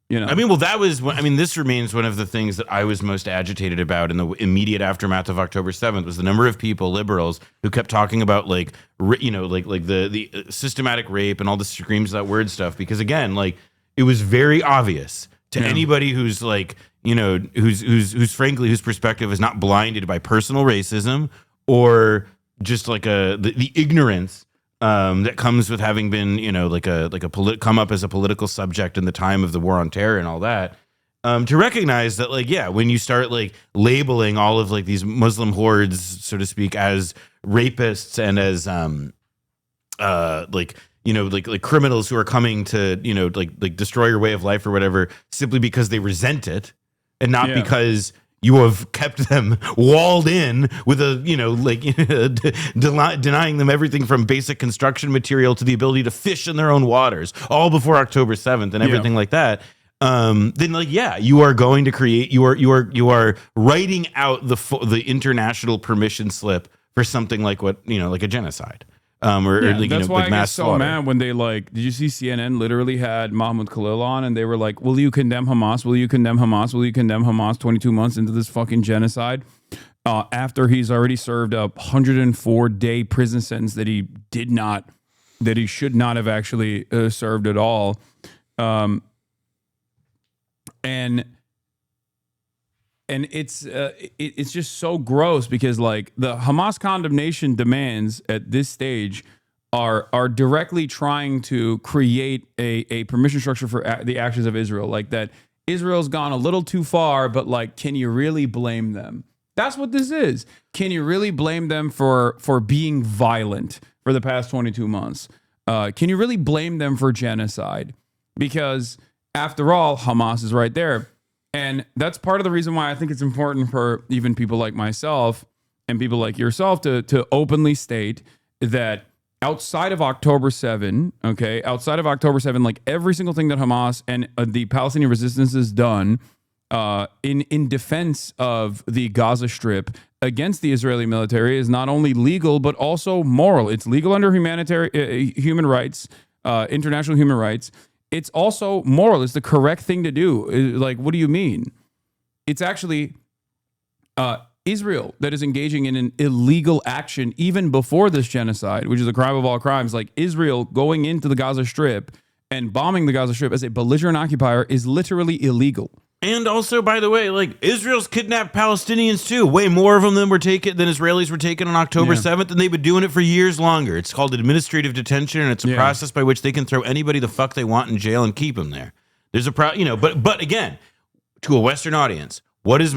You know, I mean, well, this remains one of the things that I was most agitated about in the immediate aftermath of October 7th, was the number of people, liberals, who kept talking about like, the systematic rape and all the screams of that word stuff. Because again, like it was very obvious to anybody who's like, whose perspective is not blinded by personal racism or just like the ignorance that comes with having been, come up as a political subject in the time of the war on terror and all that, to recognize that, like, yeah, when you start like labeling all of like these Muslim hordes, so to speak, as rapists and as like criminals who are coming to, like destroy your way of life or whatever, simply because they resent it and not because you have kept them walled in with denying them everything from basic construction material to the ability to fish in their own waters, all before October 7th and everything like that. Then like, yeah, you are going to create, you are writing out the international permission slip for something like like a genocide. That's why I get mass so slaughter. mad when they like, did you see CNN literally had Mahmoud Khalil on, and they were like, will you condemn Hamas? Will you condemn Hamas? Will you condemn Hamas 22 months into this fucking genocide? After he's already served a 104-day prison sentence that he should not have actually served at all. And it's just so gross, because like the Hamas condemnation demands at this stage are directly trying to create a permission structure for the actions of Israel, like that Israel's gone a little too far, but like, can you really blame them? That's what this is. Can you really blame them for being violent for the past 22 months? Can you really blame them for genocide? Because after all, Hamas is right there. And that's part of the reason why I think it's important for even people like myself and people like yourself to openly state that outside of October 7, like every single thing that Hamas and the Palestinian resistance has done in defense of the Gaza Strip against the Israeli military is not only legal but also moral. It's legal under human rights, international human rights. It's also moral. It's the correct thing to do. Like, what do you mean? It's actually Israel that is engaging in an illegal action even before this genocide, which is a crime of all crimes. Like, Israel going into the Gaza Strip and bombing the Gaza Strip as a belligerent occupier is literally illegal. And also, by the way, like, Israel's kidnapped Palestinians too. Way more of them than Israelis were taken on October 7th, and they've been doing it for years longer. It's called administrative detention, and it's a process by which they can throw anybody the fuck they want in jail and keep them there. There's but again, to a Western audience, what is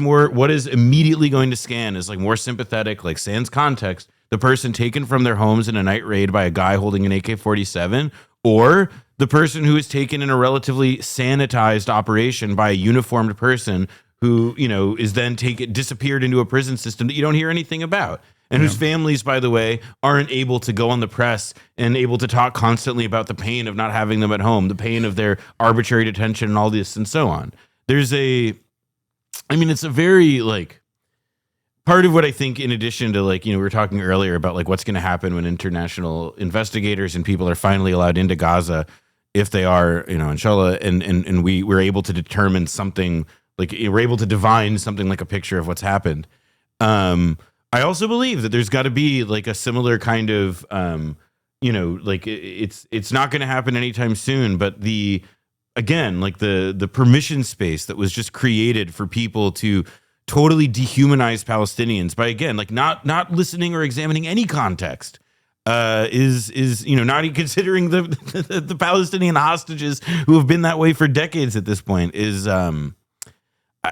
immediately going to scan is like more sympathetic, like sans context, the person taken from their homes in a night raid by a guy holding an AK-47, or the person who is taken in a relatively sanitized operation by a uniformed person who, is then disappeared into a prison system that you don't hear anything about, and whose families, by the way, aren't able to go on the press and able to talk constantly about the pain of not having them at home, the pain of their arbitrary detention and all this and so on. It's a very, like, part of what I think, in addition to, like, we were talking earlier about, like, what's going to happen when international investigators and people are finally allowed into Gaza, if they are, inshallah, and we're able to determine something, like, we're able to divine something like a picture of what's happened. I also believe that there's got to be, like, a similar kind of, like, it's not going to happen anytime soon, but the permission space that was just created for people to totally dehumanize Palestinians by, again, like, not listening or examining any context, is not even considering the Palestinian hostages who have been that way for decades at this point, is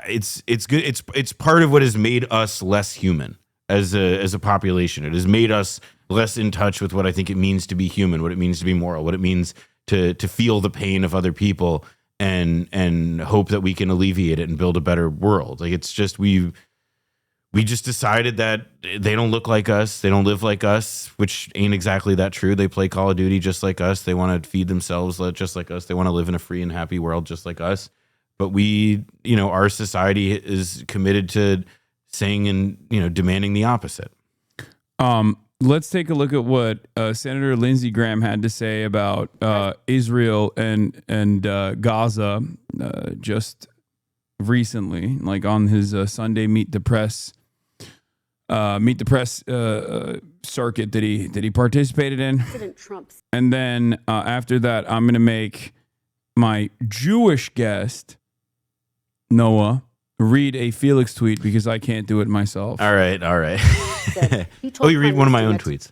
it's good. It's part of what has made us less human as a population. It has made us less in touch with what I think it means to be human, what it means to be moral, what it means to feel the pain of other people and hope that we can alleviate it and build a better world. Like, it's just we just decided that they don't look like us, they don't live like us, which ain't exactly that true. They play Call of Duty just like us. They want to feed themselves just like us. They want to live in a free and happy world just like us. But our society is committed to saying and demanding the opposite. Let's take a look at what Senator Lindsey Graham had to say about Israel and Gaza just recently, like on his Sunday Meet the Press circuit that he participated in. President Trump's. And then after that, I'm going to make my Jewish guest, Noah, read a Felix tweet because I can't do it myself. All right. He told You read one of my own tweets.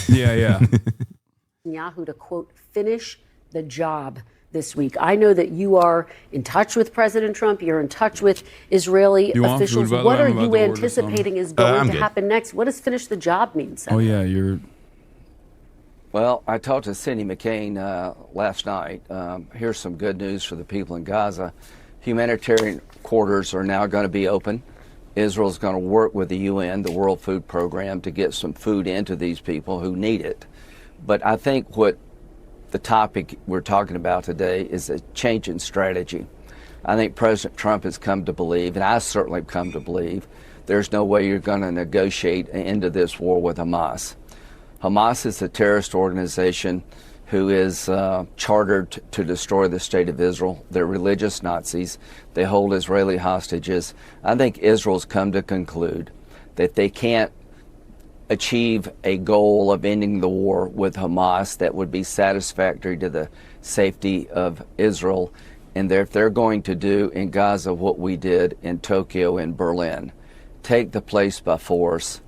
Yeah. Netanyahu to, quote, finish the job this week. I know that you are in touch with President Trump. You're in touch with Israeli officials. What are you anticipating is going to happen next? What does finish the job mean, Senator? Oh, yeah, Well, I talked to Cindy McCain last night. Here's some good news for the people in Gaza. Humanitarian quarters are now going to be open. Israel's going to work with the UN, the World Food Program, to get some food into these people who need it. But I think what the topic we're talking about today is a change in strategy. I think President Trump has come to believe, and I certainly have come to believe, there's no way you're going to negotiate an end to this war with Hamas. Hamas is a terrorist organization who is chartered to destroy the state of Israel. They're religious Nazis. They hold Israeli hostages. I think Israel's come to conclude that they can't achieve a goal of ending the war with Hamas that would be satisfactory to the safety of Israel. And if they're going to do in Gaza what we did in Tokyo and Berlin, take the place by force,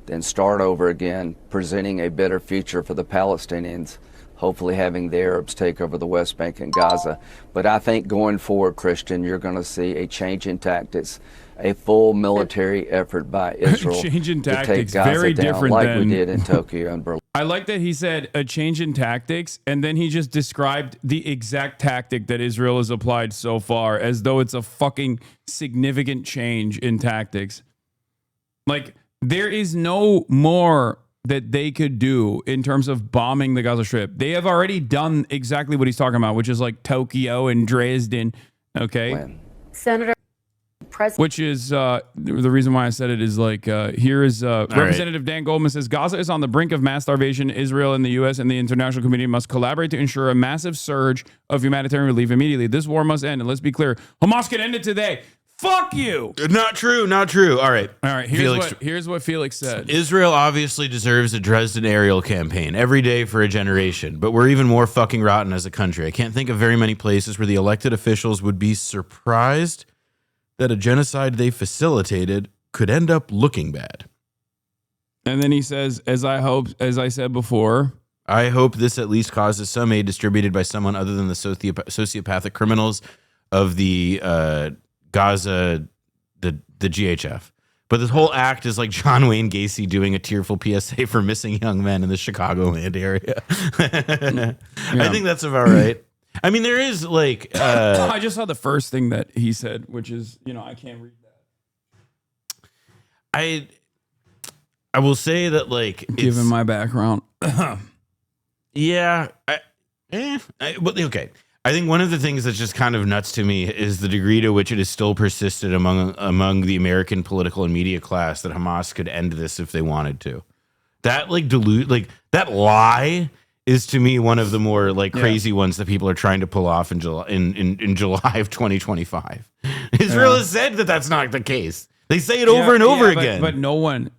then start over again, presenting a better future for the Palestinians, hopefully having the Arabs take over the West Bank and Gaza. But I think going forward, Christian, you're going to see a change in tactics, a full military effort by Israel change in to tactics, take Gaza very down different like than we did in Tokyo and Berlin. I like that he said a change in tactics, and then he just described the exact tactic that Israel has applied so far as though it's a fucking significant change in tactics. Like, there is no more that they could do in terms of bombing the Gaza Strip. They have already done exactly what he's talking about, which is like Tokyo and Dresden. Okay. Senator, president. Which is the reason why I said it is like, here is Representative Dan Goldman says, Gaza is on the brink of mass starvation. Israel and the U.S. and the international community must collaborate to ensure a massive surge of humanitarian relief immediately. This war must end. And let's be clear, Hamas can end it today. Fuck you. Not true. Not true. All right. Here's what Felix said. Israel obviously deserves a Dresden aerial campaign every day for a generation, but we're even more fucking rotten as a country. I can't think of very many places where the elected officials would be surprised that a genocide they facilitated could end up looking bad. And then he says, as I said before, I hope this at least causes some aid distributed by someone other than the sociopathic criminals of the Gaza, the GHF. But this whole act is like John Wayne Gacy doing a tearful PSA for missing young men in the Chicagoland area. I think that's about right. I mean, there is like... I just saw the first thing that he said, which is, I can't read that. I will say that, like... Given my background. Yeah. Okay. I think one of the things that's just kind of nuts to me is the degree to which it is still persisted among the American political and media class that Hamas could end this if they wanted to. That that lie is to me one of the more crazy ones that people are trying to pull off in July of 2025. Israel has said that that's not the case. They say it over and over again. But no one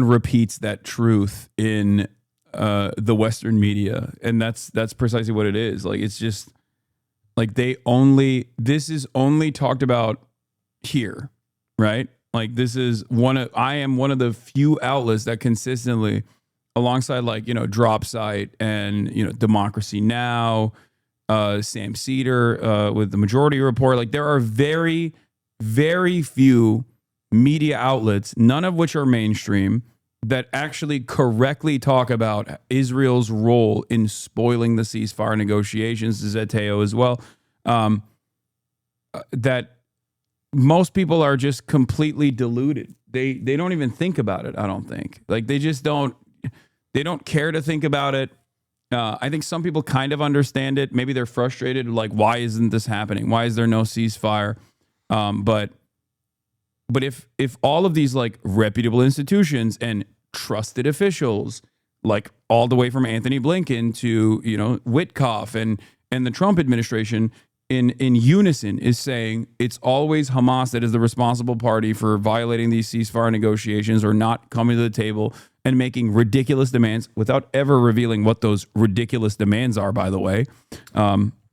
repeats that truth in the Western media, and that's precisely what it is. Like, it's just like this is only talked about here, right? Like, I am one of the few outlets that consistently, alongside Drop Site and Democracy Now, Sam Cedar with the Majority Report, like there are very, very few media outlets, none of which are mainstream, that actually correctly talk about Israel's role in spoiling the ceasefire negotiations, Zeteo as well, that most people are just completely deluded. They don't even think about it, I don't think. Like, they don't care to think about it. I think some people kind of understand it. Maybe they're frustrated, like, why isn't this happening? Why is there no ceasefire? But if all of these reputable institutions and trusted officials, like all the way from Anthony Blinken to Witkoff and the Trump administration in unison is saying it's always Hamas that is the responsible party for violating these ceasefire negotiations or not coming to the table and making ridiculous demands without ever revealing what those ridiculous demands are, by the way.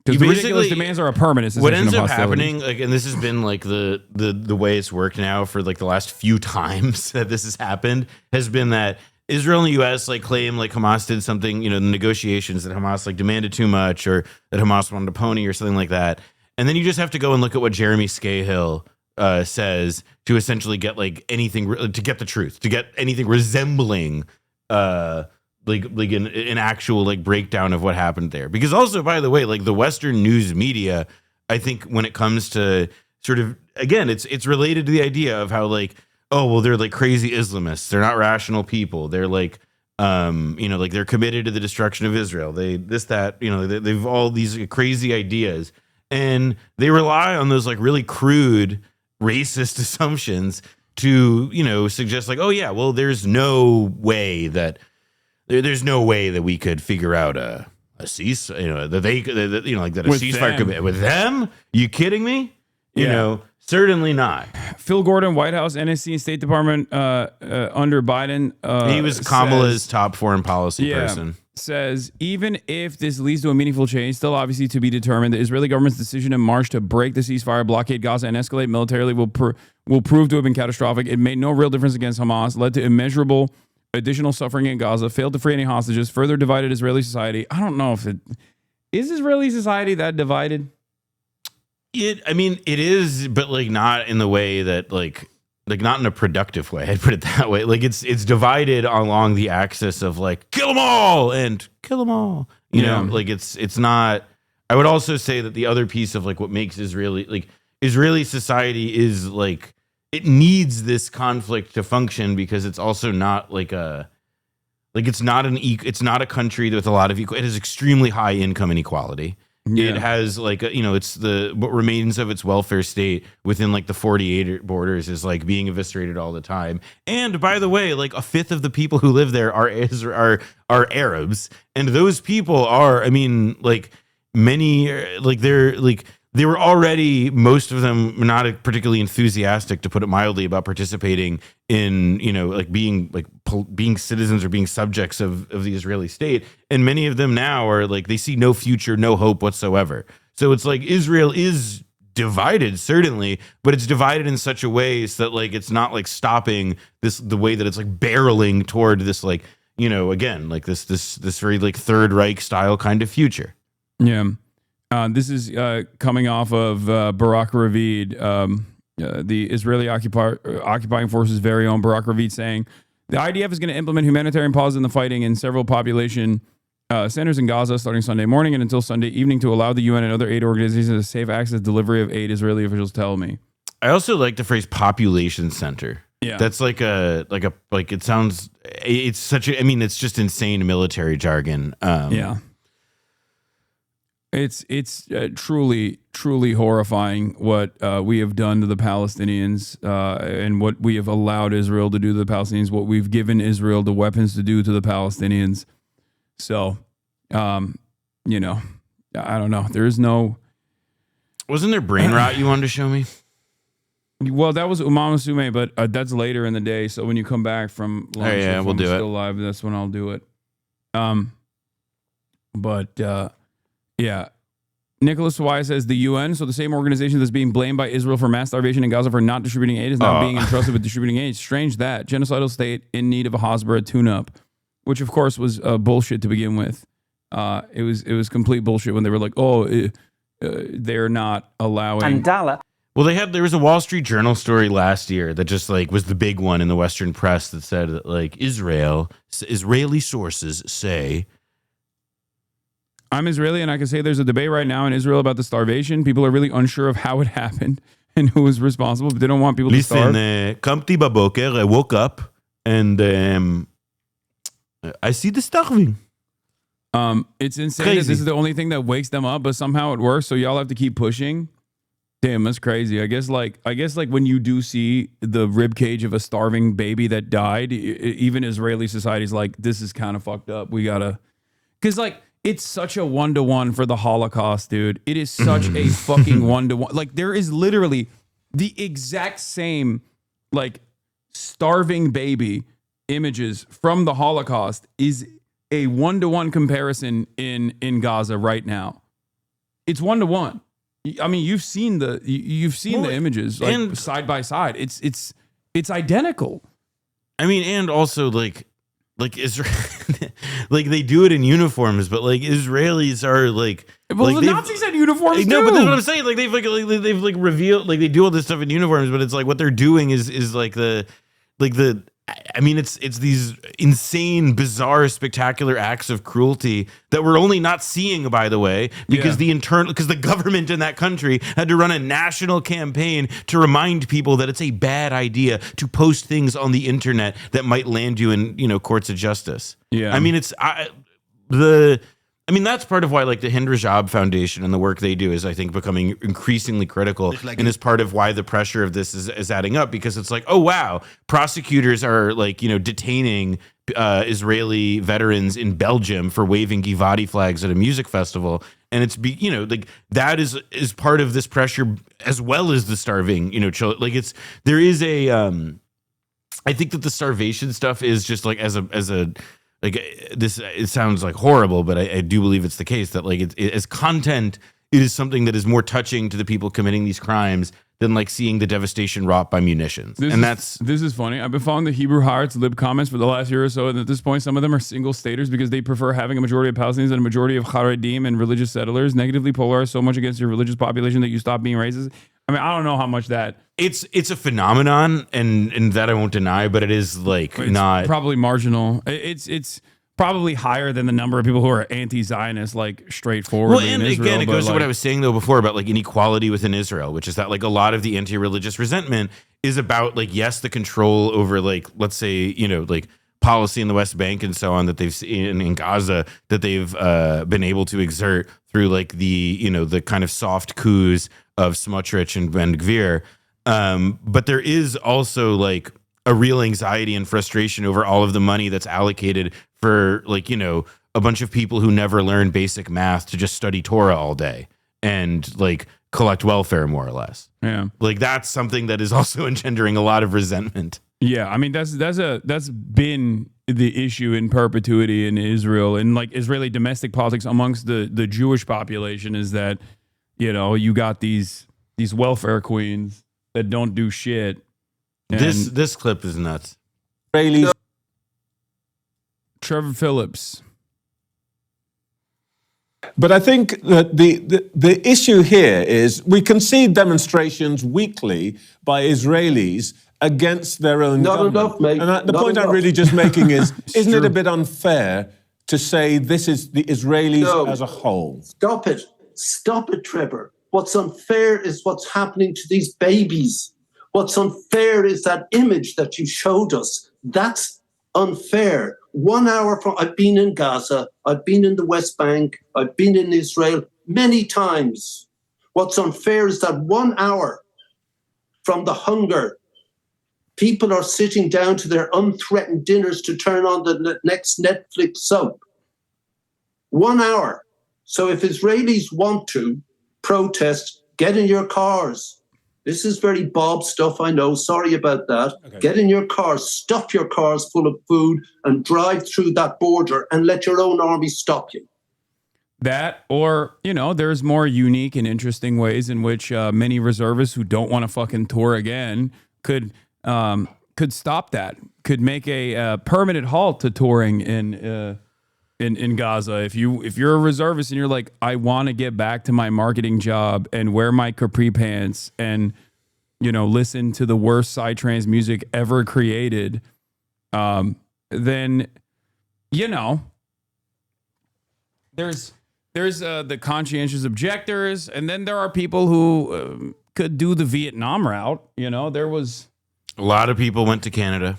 Because ridiculous demands are a permanent cessation what ends of up hostilities. happening, and this has been the way it's worked now for the last few times that this has happened, has been that Israel and the U.S. claim Hamas did something, the negotiations that Hamas demanded too much, or that Hamas wanted a pony or something like that, and then you just have to go and look at what Jeremy Scahill says to essentially get anything, to get the truth, to get anything resembling an actual breakdown of what happened there. Because also, by the way, the Western news media, I think when it comes to sort of, again, it's related to the idea of how oh, well, they're crazy Islamists. They're not rational people. They're they're committed to the destruction of Israel. They've all these crazy ideas, and they rely on those really crude racist assumptions to, suggest oh yeah, well, there's no way that we could figure out a ceasefire, that a ceasefire could be with them. You kidding me? Certainly not. Phil Gordon, White House, NSC, and State Department under Biden. He was Kamala's top foreign policy person. Says, even if this leads to a meaningful change, still obviously to be determined, the Israeli government's decision in March to break the ceasefire, blockade Gaza, and escalate militarily will prove to have been catastrophic. It made no real difference against Hamas, led to immeasurable additional suffering in Gaza, failed to free any hostages, further divided Israeli society. I don't know if is Israeli society that divided? It is, but not in the way that not in a productive way. I'd put it that way. It's divided along the axis of kill them all and kill them all. You know, it's not. I would also say that the other piece of what makes Israeli society is it needs this conflict to function, because it's also not it's not a country with a lot of it has extremely high income inequality. It has like it's the what remains of its welfare state within like the 48 borders is like being eviscerated all the time. And by the way, like a fifth of the people who live there are Arabs, and those people are, I mean, like many like they're like. They were already, most of them, not particularly enthusiastic, to put it mildly, about participating in, like being citizens or being subjects of the Israeli state. And many of them now are like, they see no future, no hope whatsoever. So it's like Israel is divided, certainly, but it's divided in such a way so that like it's not like stopping the way that it's like barreling toward this like, again, like this very like Third Reich style kind of future. Yeah. This is coming off of Barak Ravid, the Israeli occupying forces' very own Barak Ravid, saying the IDF is going to implement humanitarian pause in the fighting in several population centers in Gaza starting Sunday morning and until Sunday evening to allow the UN and other aid organizations to safe access delivery of aid, Israeli officials tell me. I also like the phrase population center. Yeah. That's like it sounds, it's such a, I mean, it's just insane military jargon. Yeah. It's truly horrifying what we have done to the Palestinians and what we have allowed Israel to do to the Palestinians, what we've given Israel the weapons to do to the Palestinians. So, I don't know. There is no... Wasn't there brain rot you wanted to show me? Well, that was Umama Sume, but that's later in the day. So when you come back from lunch, if we'll I'm do it. Still live, that's when I'll do it. Yeah. Nicholas Wise says the UN, so the same organization that's being blamed by Israel for mass starvation in Gaza for not distributing aid, is now being entrusted with distributing aid. Strange that. Genocidal state in need of a Hasbara tune-up, which of course was bullshit to begin with. It was complete bullshit when they were like, they're not allowing... Andala. Well, there was a Wall Street Journal story last year that just like was the big one in the Western press that said that like Israeli sources say... I'm Israeli, and I can say there's a debate right now in Israel about the starvation. People are really unsure of how it happened and who was responsible, but they don't want people to starve. Kamti baboker, I woke up, and I see the starving. It's insane that this is the only thing that wakes them up, but somehow it works, so y'all have to keep pushing. Damn, that's crazy. I guess like when you do see the rib cage of a starving baby that died, even Israeli society's like, this is kind of fucked up. We gotta... Because like... It's such a 1-to-1 for the Holocaust, dude. It is such a fucking 1-to-1. Like, there is literally the exact same, like, starving baby images from the Holocaust is a 1-to-1 comparison in Gaza right now. It's 1-to-1. I mean, you've seen the images like, and side by side. It's identical. I mean, and also like Israel, like they do it in uniforms, but like Israelis are like, well, the Nazis had uniforms too. No, but that's what I'm saying. Like they've revealed, like they do all this stuff in uniforms, but it's like what they're doing is like the. I mean, it's these insane, bizarre, spectacular acts of cruelty that we're only not seeing, by the way, because the government in that country had to run a national campaign to remind people that it's a bad idea to post things on the internet that might land you in, courts of justice. Yeah, I mean, that's part of why, like, the Hind Rajab Foundation and the work they do is, I think, becoming increasingly critical, and is part of why the pressure of this is adding up, because it's like, oh, wow, prosecutors are, like, detaining Israeli veterans in Belgium for waving Givati flags at a music festival, and it's, like, that is part of this pressure, as well as the starving, children. Like, there is a, I think that the starvation stuff is just, like, as a like this, it sounds like horrible, but I do believe it's the case that like it as content, it is something that is more touching to the people committing these crimes than like seeing the devastation wrought by munitions. This is funny. I've been following the Hebrew Hearts lib comments for the last year or so, and at this point, some of them are single staters because they prefer having a majority of Palestinians and a majority of Haredim and religious settlers negatively polarized so much against your religious population that you stop being racist. I mean, I don't know how much that... It's a phenomenon, and that I won't deny, but it is like it's not... probably marginal. It's probably higher than the number of people who are anti-Zionist, like straightforward. Well, and Israel, again, it goes to what I was saying though before about like inequality within Israel, which is that like a lot of the anti-religious resentment is about like, yes, the control over like, let's say, like policy in the West Bank and so on that they've seen in Gaza that they've been able to exert through like the kind of soft coups of Smotrich and Ben Gvir. But there is also like a real anxiety and frustration over all of the money that's allocated for like, a bunch of people who never learn basic math to just study Torah all day and like collect welfare more or less. Yeah. Like that's something that is also engendering a lot of resentment. Yeah. I mean, that's been the issue in perpetuity in Israel and like Israeli domestic politics amongst the Jewish population is that, you got these welfare queens that don't do shit. This clip is nuts. Trevor Phillips. But I think that the issue here is we can see demonstrations weekly by Israelis against their own government. Enough, mate. And the Not point I'm enough. really just making is, isn't it a bit unfair to say this is the Israelis as a whole? Stop it, Trevor. What's unfair is what's happening to these babies. What's unfair is that image that you showed us. That's unfair. 1 hour from, I've been in Gaza, I've been in the West Bank, I've been in Israel many times. What's unfair is that 1 hour from the hunger, people are sitting down to their unthreatened dinners to turn on the next Netflix soap. 1 hour. So if Israelis want to protest, get in your cars. This is very Bob stuff, I know. Sorry about that. Okay. Get in your cars, stuff your cars full of food, and drive through that border and let your own army stop you. That, or, there's more unique and interesting ways in which many reservists who don't want to fucking tour again could stop that, could make a permanent halt to touring in Gaza. If you're a reservist and you're like, I want to get back to my marketing job and wear my capri pants and listen to the worst psytrance music ever created, then there's the conscientious objectors, and then there are people who could do the Vietnam route. There was a lot of people went to Canada.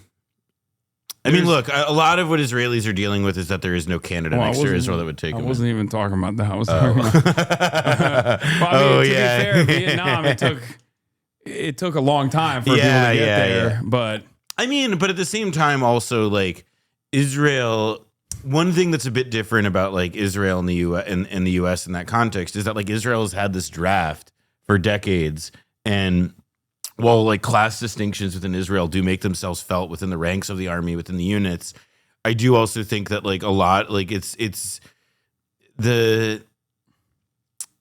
I mean, look, a lot of what Israelis are dealing with is that there is no Canada next to Israel that would take them. I wasn't even talking about that. I was talking about. To be fair, Vietnam, it took a long time for people to get there. Yeah. But at the same time, also like Israel. One thing that's a bit different about like Israel and the U.S. in that context is that like Israel has had this draft for decades, and while like class distinctions within Israel do make themselves felt within the ranks of the army, within the units, I do also think that like a lot, like it's the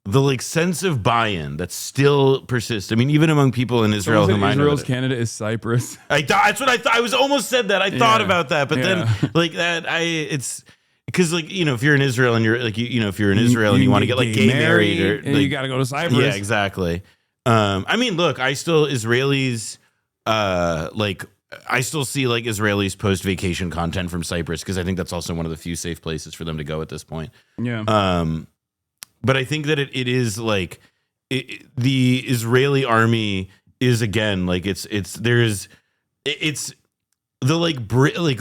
like sense of buy-in that still persists. I mean, even among people in Israel who might know Israel's Canada is Cyprus. That's what I thought. I was almost said that. I thought about that, but then like that, it's because like if you're in Israel and you're like if you're in Israel and you want to get like gay married or like, you got to go to Cyprus. Yeah, exactly. Look, I still Israelis, I still see like Israelis post vacation content from Cyprus because I think that's also one of the few safe places for them to go at this point. Yeah. But I think that it is like the Israeli army is again like it's the like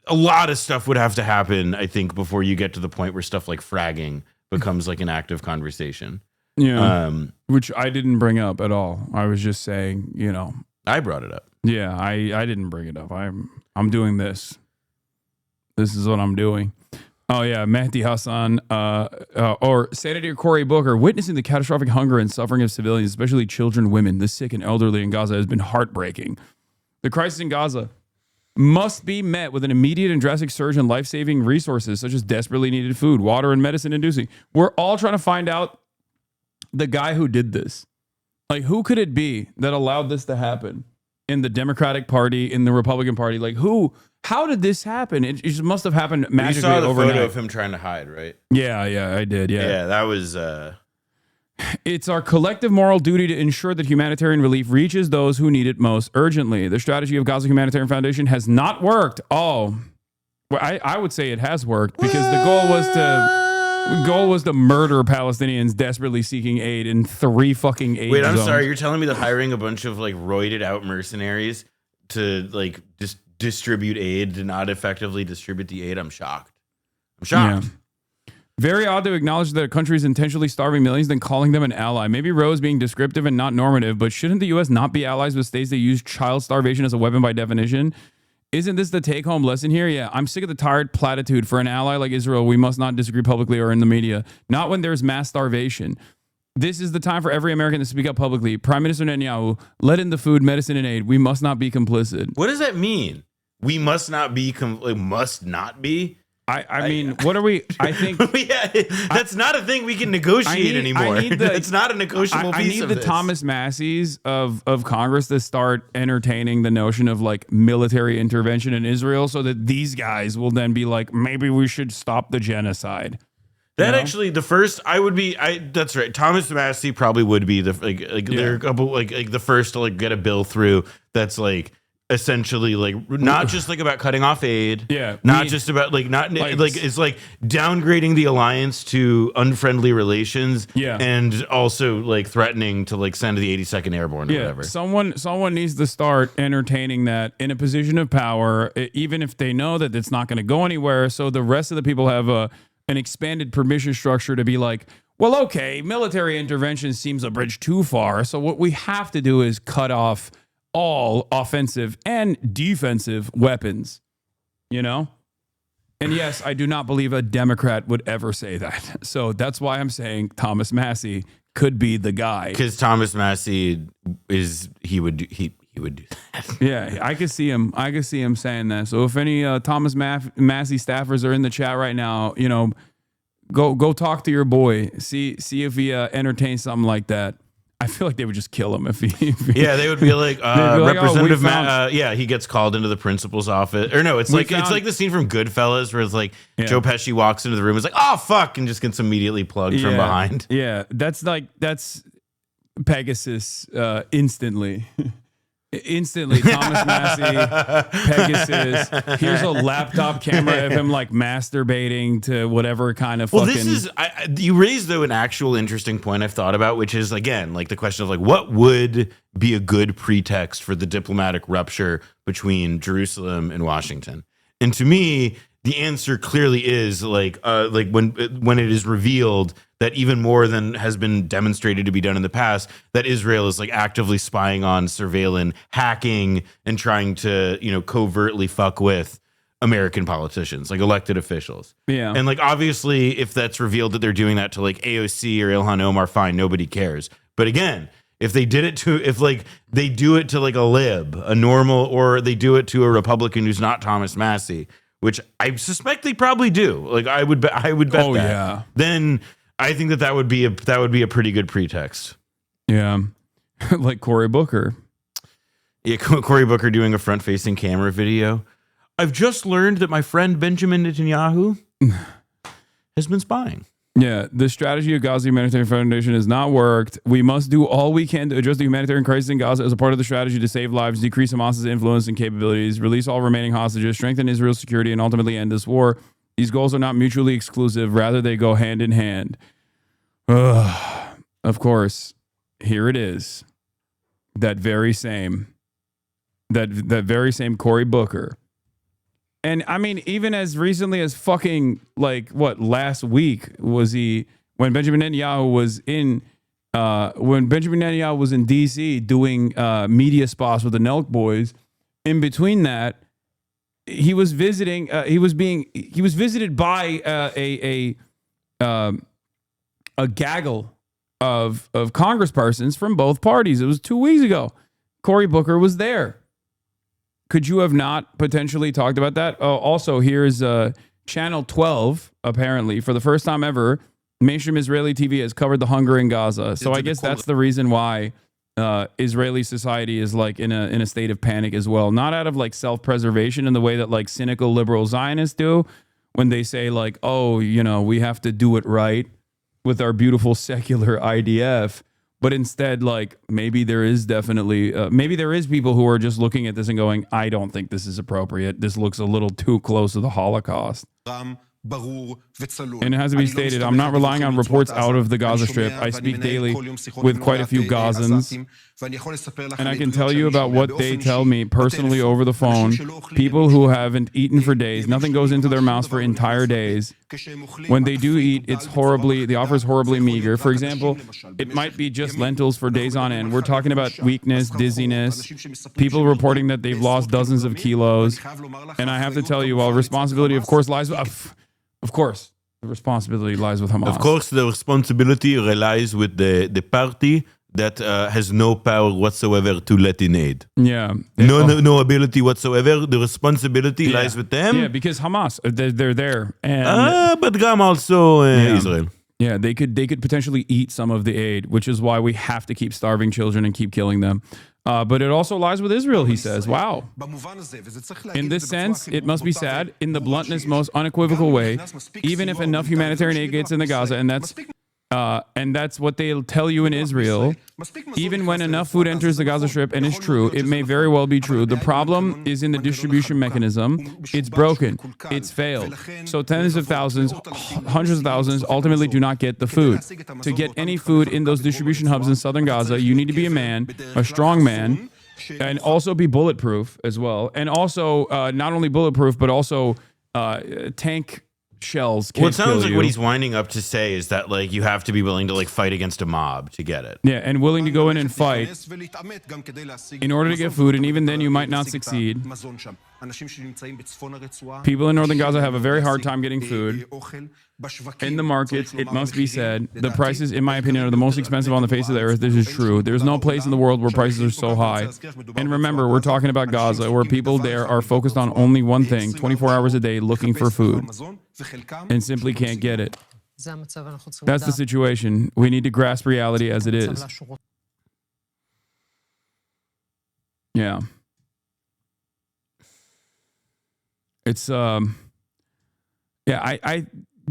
a lot of stuff would have to happen, I think, before you get to the point where stuff like fragging becomes like an active conversation. Yeah. Which I didn't bring up at all. I was just saying, I brought it up. Yeah, I didn't bring it up. I'm doing this. This is what I'm doing. Oh yeah, Mehdi Hasan or Senator Cory Booker, witnessing the catastrophic hunger and suffering of civilians, especially children, women, the sick and elderly in Gaza has been heartbreaking. The crisis in Gaza must be met with an immediate and drastic surge in life-saving resources such as desperately needed food, water, and medicine inducing. We're all trying to find out the guy who did this. Like, who could it be that allowed this to happen in the Democratic Party, in the Republican Party? Like, how did this happen? It just must have happened magically overnight. You saw the photo of him trying to hide, right? Yeah, I did. Yeah, that was. It's our collective moral duty to ensure that humanitarian relief reaches those who need it most urgently. The strategy of Gaza Humanitarian Foundation has not worked. Oh, well, I would say it has worked because the goal was to murder Palestinians desperately seeking aid in 3 fucking aid Wait, I'm zones. sorry. You're telling me that hiring a bunch of like roided out mercenaries to like just distribute aid, to not effectively distribute the aid. I'm shocked. I'm shocked. Yeah. Very odd to acknowledge that a country is intentionally starving millions, then calling them an ally. Maybe Roe is being descriptive and not normative, but shouldn't the U.S. not be allies with states that use child starvation as a weapon by definition? Isn't this the take-home lesson here? Yeah, I'm sick of the tired platitude. For an ally like Israel, we must not disagree publicly or in the media. Not when there's mass starvation. This is the time for every American to speak up publicly. Prime Minister Netanyahu, let in the food, medicine, and aid. We must not be complicit. What does that mean? We must not be, must not be? I mean, what are we? I think that's not a thing we can negotiate anymore. It's not a negotiable piece of this. I need the Thomas Masseys of Congress to start entertaining the notion of like military intervention in Israel, so that these guys will then be like, maybe we should stop the genocide. That actually, the first that's right. Thomas Massey probably would be the they're a couple like the first to like get a bill through that's like essentially like not just like about cutting off aid, just about like not like it's like downgrading the alliance to unfriendly relations, and also like threatening to like send the 82nd Airborne or whatever. Someone needs to start entertaining that in a position of power, even if they know that it's not going to go anywhere. So the rest of the people have an expanded permission structure to be like, well, okay, military intervention seems a bridge too far. So what we have to do is cut off all offensive and defensive weapons, you know? And yes, I do not believe a Democrat would ever say that. So that's why I'm saying Thomas Massey could be the guy. Because Thomas Massey he would do that. Yeah, I could see him. I could see him saying that. So if any Thomas Massey staffers are in the chat right now, you know, go talk to your boy. See if he entertains something like that. I feel like they would just kill him if he yeah, they would be like, Representative he gets called into the principal's office. Or no, it's like the scene from Goodfellas where it's like Joe Pesci walks into the room, it's like, oh fuck, and just gets immediately plugged from behind. Yeah, that's Pegasus instantly. Instantly, Thomas Massey, Pegasus. Here's a laptop camera of him like masturbating to whatever kind of. Well, this is you raised though an actual interesting point I've thought about, which is again like the question of like what would be a good pretext for the diplomatic rupture between Jerusalem and Washington, and to me the answer clearly is like when it is revealed that even more than has been demonstrated to be done in the past, that Israel is like actively spying on, surveilling, hacking, and trying to, you know, covertly fuck with American politicians, like elected officials. Yeah. And like, obviously, if that's revealed that they're doing that to like AOC or Ilhan Omar, fine, nobody cares. But again, if they did it to, if like they do it to like a lib, a normal, or they do it to a Republican who's not Thomas Massey, which I suspect they probably do. Like I would bet that. Yeah. Then I think that would be a pretty good pretext. Yeah, like Cory Booker. Yeah, Cory Booker doing a front-facing camera video. I've just learned that my friend Benjamin Netanyahu has been spying. Yeah, the strategy of Gaza Humanitarian Foundation has not worked. We must do all we can to address the humanitarian crisis in Gaza as a part of the strategy to save lives, decrease Hamas's influence and capabilities, release all remaining hostages, strengthen Israel's security, and ultimately end this war. These goals are not mutually exclusive. Rather, they go hand in hand. Of course, here it is. That very same Cory Booker. And I mean, even as recently as fucking like what last week was when Benjamin Netanyahu was in DC doing media spots with the Nelk boys. In between that, he was visiting. He was visited by a gaggle of congresspersons from both parties. It was 2 weeks ago. Cory Booker was there. Could you have not potentially talked about that? Also, here's Channel 12. Apparently, for the first time ever, mainstream Israeli TV has covered the hunger in Gaza. So I guess that's the reason why Israeli society is like in a state of panic as well. Not out of like self-preservation in the way that like cynical liberal Zionists do when they say like, oh, you know, we have to do it right with our beautiful secular IDF. But instead, like maybe there is definitely maybe there is people who are just looking at this and going, I don't think this is appropriate. This looks a little too close to the Holocaust. And it has to be stated, I'm not relying on reports out of the Gaza Strip. I speak daily with quite a few Gazans. And I can tell you about what they tell me personally over the phone. People who haven't eaten for days, nothing goes into their mouths for entire days. When they do eat, the offer is horribly meager. For example, it might be just lentils for days on end. We're talking about weakness, dizziness, people reporting that they've lost dozens of kilos. And I have to tell you, while responsibility, of course, lies with... Of course, the responsibility lies with Hamas. Of course, the responsibility lies with the party that has no power whatsoever to let in aid. Yeah. No ability whatsoever. The responsibility lies with them. Yeah, because Hamas, they're there. And but Gam also Israel. Yeah, they could potentially eat some of the aid, which is why we have to keep starving children and keep killing them. But it also lies with Israel, he says. Wow. In this sense, it must be said, in the bluntness, most unequivocal way, even if enough humanitarian aid gets in the Gaza, and that's what they'll tell you in Israel, even when enough food enters the Gaza Strip, and it's true, it may very well be true. The problem is in the distribution mechanism. It's broken. It's failed. So tens of thousands, hundreds of thousands ultimately do not get the food. To get any food in those distribution hubs in southern Gaza, you need to be a man, a strong man, and also be bulletproof as well. And also, not only bulletproof, but also tank shells can't Well, it sounds like you. what he's winding up to say is that like you have to be willing to like fight against a mob to get it. Yeah, and willing to go in and fight in order to get food, and even then you might not succeed. People in northern Gaza have a very hard time getting food. In the markets, it must be said, the prices, in my opinion, are the most expensive on the face of the earth. This is true. There's no place in the world where prices are so high. And remember, we're talking about Gaza, where people there are focused on only one thing, 24 hours a day, looking for food, and simply can't get it. That's the situation. We need to grasp reality as it is. Yeah. It's,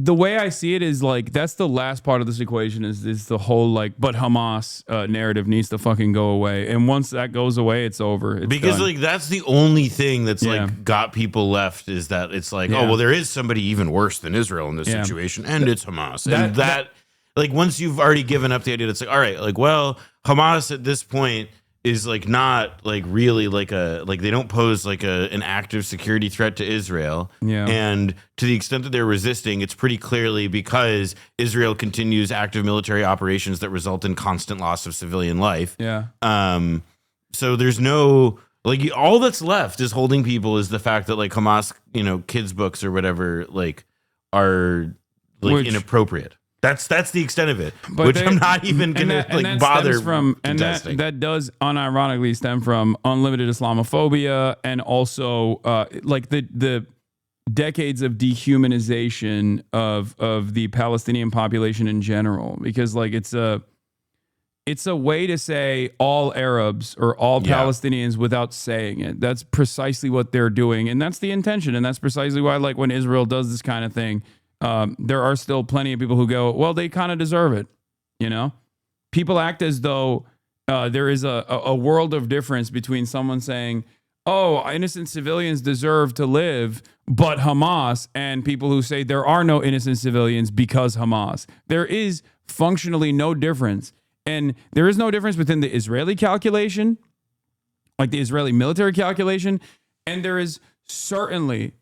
the way I see it is like, that's the last part of this equation is the whole like, but Hamas narrative needs to fucking go away. And once that goes away, it's over. It's because done. like, that's the only thing that's like got people left is that it's like, oh, well, there is somebody even worse than Israel in this situation. And it's Hamas. And that like, once you've already given up the idea, it's like, all right, like, well, Hamas at this point is like not like really like they don't pose like an active security threat to Israel. Yeah. And to the extent that they're resisting, it's pretty clearly because Israel continues active military operations that result in constant loss of civilian life. Yeah. So there's no like all that's left is holding people is the fact that like Hamas, kids books or whatever like are like inappropriate. That's the extent of it, but I'm not even gonna like bother from, and contesting. that does unironically stem from unlimited Islamophobia and also like the decades of dehumanization of the Palestinian population in general, because like it's a way to say all Arabs or all Palestinians without saying it. That's precisely what they're doing, and that's the intention, and that's precisely why like when Israel does this kind of thing. There are still plenty of people who go, well, they kind of deserve it. People act as though there is a world of difference between someone saying, oh, innocent civilians deserve to live, but Hamas, and people who say there are no innocent civilians because Hamas. There is functionally no difference. And there is no difference within the Israeli calculation, like the Israeli military calculation, and there's certainly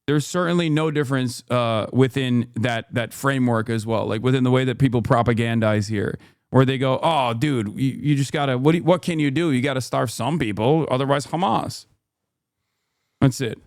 no difference within that framework as well, like within the way that people propagandize here, where they go, oh, dude, you just gotta, what can you do? You gotta starve some people, otherwise Hamas. That's it.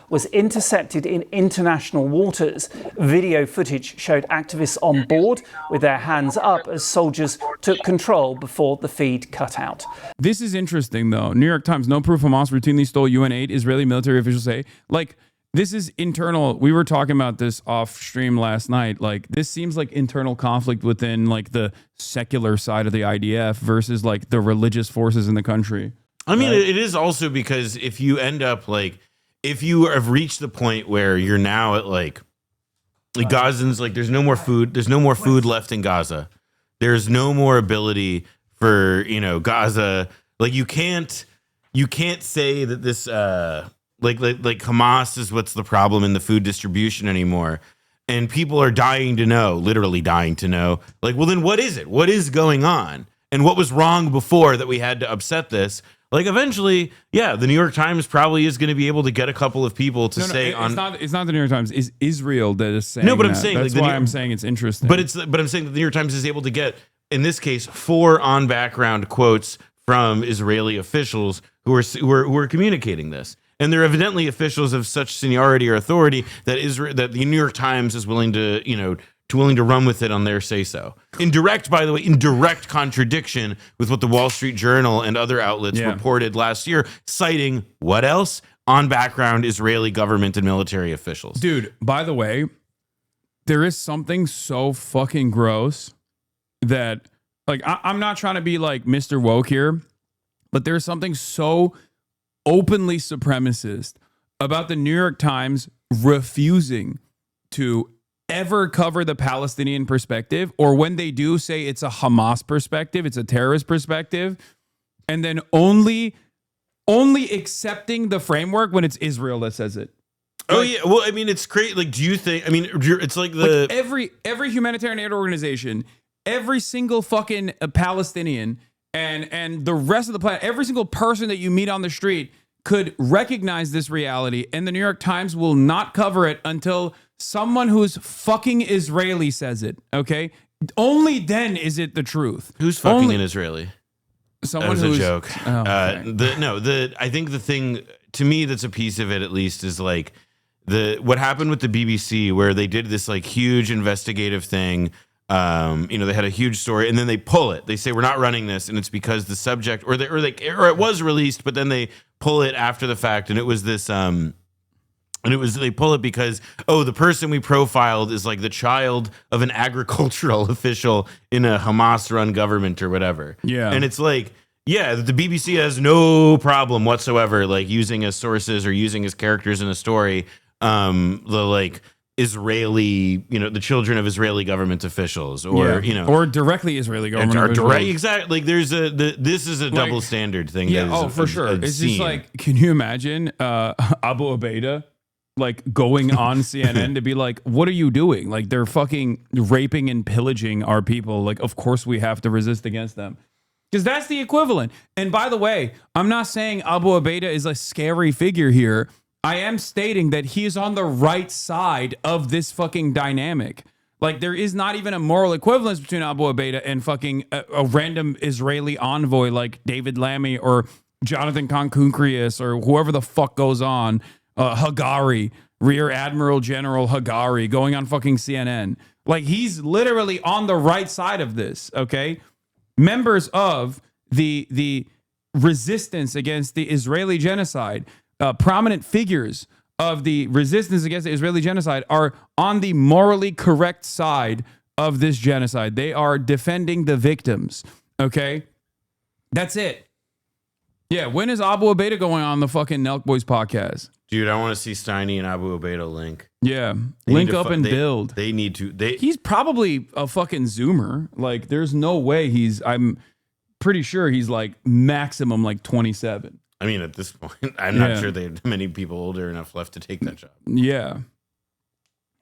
Was intercepted in international waters. Video footage showed activists on board with their hands up as soldiers took control before the feed cut out. This is interesting, though. New York Times, no proof Hamas routinely stole UN aid, Israeli military officials say. Like, this is internal. We were talking about this off stream last night. Like, this seems like internal conflict within, like, the secular side of the IDF versus, like, the religious forces in the country. I mean, it is also because if you end up, like, if you have reached the point where you're now at like Gazans, like there's no more food left in Gaza. There's no more ability for, Gaza. Like you can't say that this, Like Hamas is what's the problem in the food distribution anymore. And people are dying to know, literally dying to know, like, well, then what is it? What is going on? And what was wrong before that we had to upset this? Like, eventually, yeah, the New York Times probably is going to be able to get a couple of people to say it's not the New York Times. It's Israel that is saying. No, but I'm that. saying That's like, why I'm saying it's interesting. But I'm saying that the New York Times is able to get, in this case, 4 on background quotes from Israeli officials who are communicating this. And they're evidently officials of such seniority or authority that the New York Times is willing to run with it on their say-so. In direct contradiction with what the Wall Street Journal and other outlets reported last year, citing what else? On background Israeli government and military officials. Dude, by the way, there is something so fucking gross that, like, I'm not trying to be like Mr. Woke here, but there's something so openly supremacist about the New York Times refusing to ever cover the Palestinian perspective, or when they do say it's a Hamas perspective, it's a terrorist perspective, and then only accepting the framework when it's Israel that says it. Oh, yeah. Well, I mean, it's great. Like, do you think, I mean, it's like the... Like every humanitarian aid organization, every single fucking Palestinian and the rest of the planet, every single person that you meet on the street could recognize this reality, and the New York Times will not cover it until someone who's fucking Israeli says it, okay? Only then is it the truth. Who's fucking an Israeli? Someone that was who's a joke. Oh, okay. I think the thing, to me, that's a piece of it at least, is like what happened with the BBC, where they did this like huge investigative thing. They had a huge story, and then they pull it. They say, we're not running this, and it's because the subject, or it was released, but then they pull it after the fact, and it was this they pull it because, the person we profiled is like the child of an agricultural official in a Hamas-run government or whatever. Yeah. And it's like, yeah, the BBC has no problem whatsoever, like, using as sources or using as characters in a story, the like Israeli, the children of Israeli government officials, or or directly Israeli government officials. Exactly. Like, this is a double standard thing. Yeah. For sure. It's just like, can you imagine Abu Ubaidah like going on CNN to be like, what are you doing? Like, they're fucking raping and pillaging our people. Like, of course we have to resist against them. Because that's the equivalent. And by the way, I'm not saying Abu Ubaidah is a scary figure here. I am stating that he is on the right side of this fucking dynamic. Like, there is not even a moral equivalence between Abu Ubaidah and fucking a random Israeli envoy like David Lammy or Jonathan Konkounkrius or whoever the fuck goes on. Hagari, Rear Admiral General Hagari, going on fucking CNN. Like, he's literally on the right side of this, okay? Members of the resistance against the Israeli genocide, prominent figures of the resistance against the Israeli genocide are on the morally correct side of this genocide. They are defending the victims, okay? That's it. Yeah, when is Abu Ubaidah going on the fucking Nelk Boys podcast? Dude, I want to see Steiny and Abu Ubaidah link. Yeah, link up and build. They need to. He's probably a fucking Zoomer. Like, there's no way I'm pretty sure he's like maximum like 27. I mean, at this point, I'm not sure there are many people older enough left to take that job. Yeah.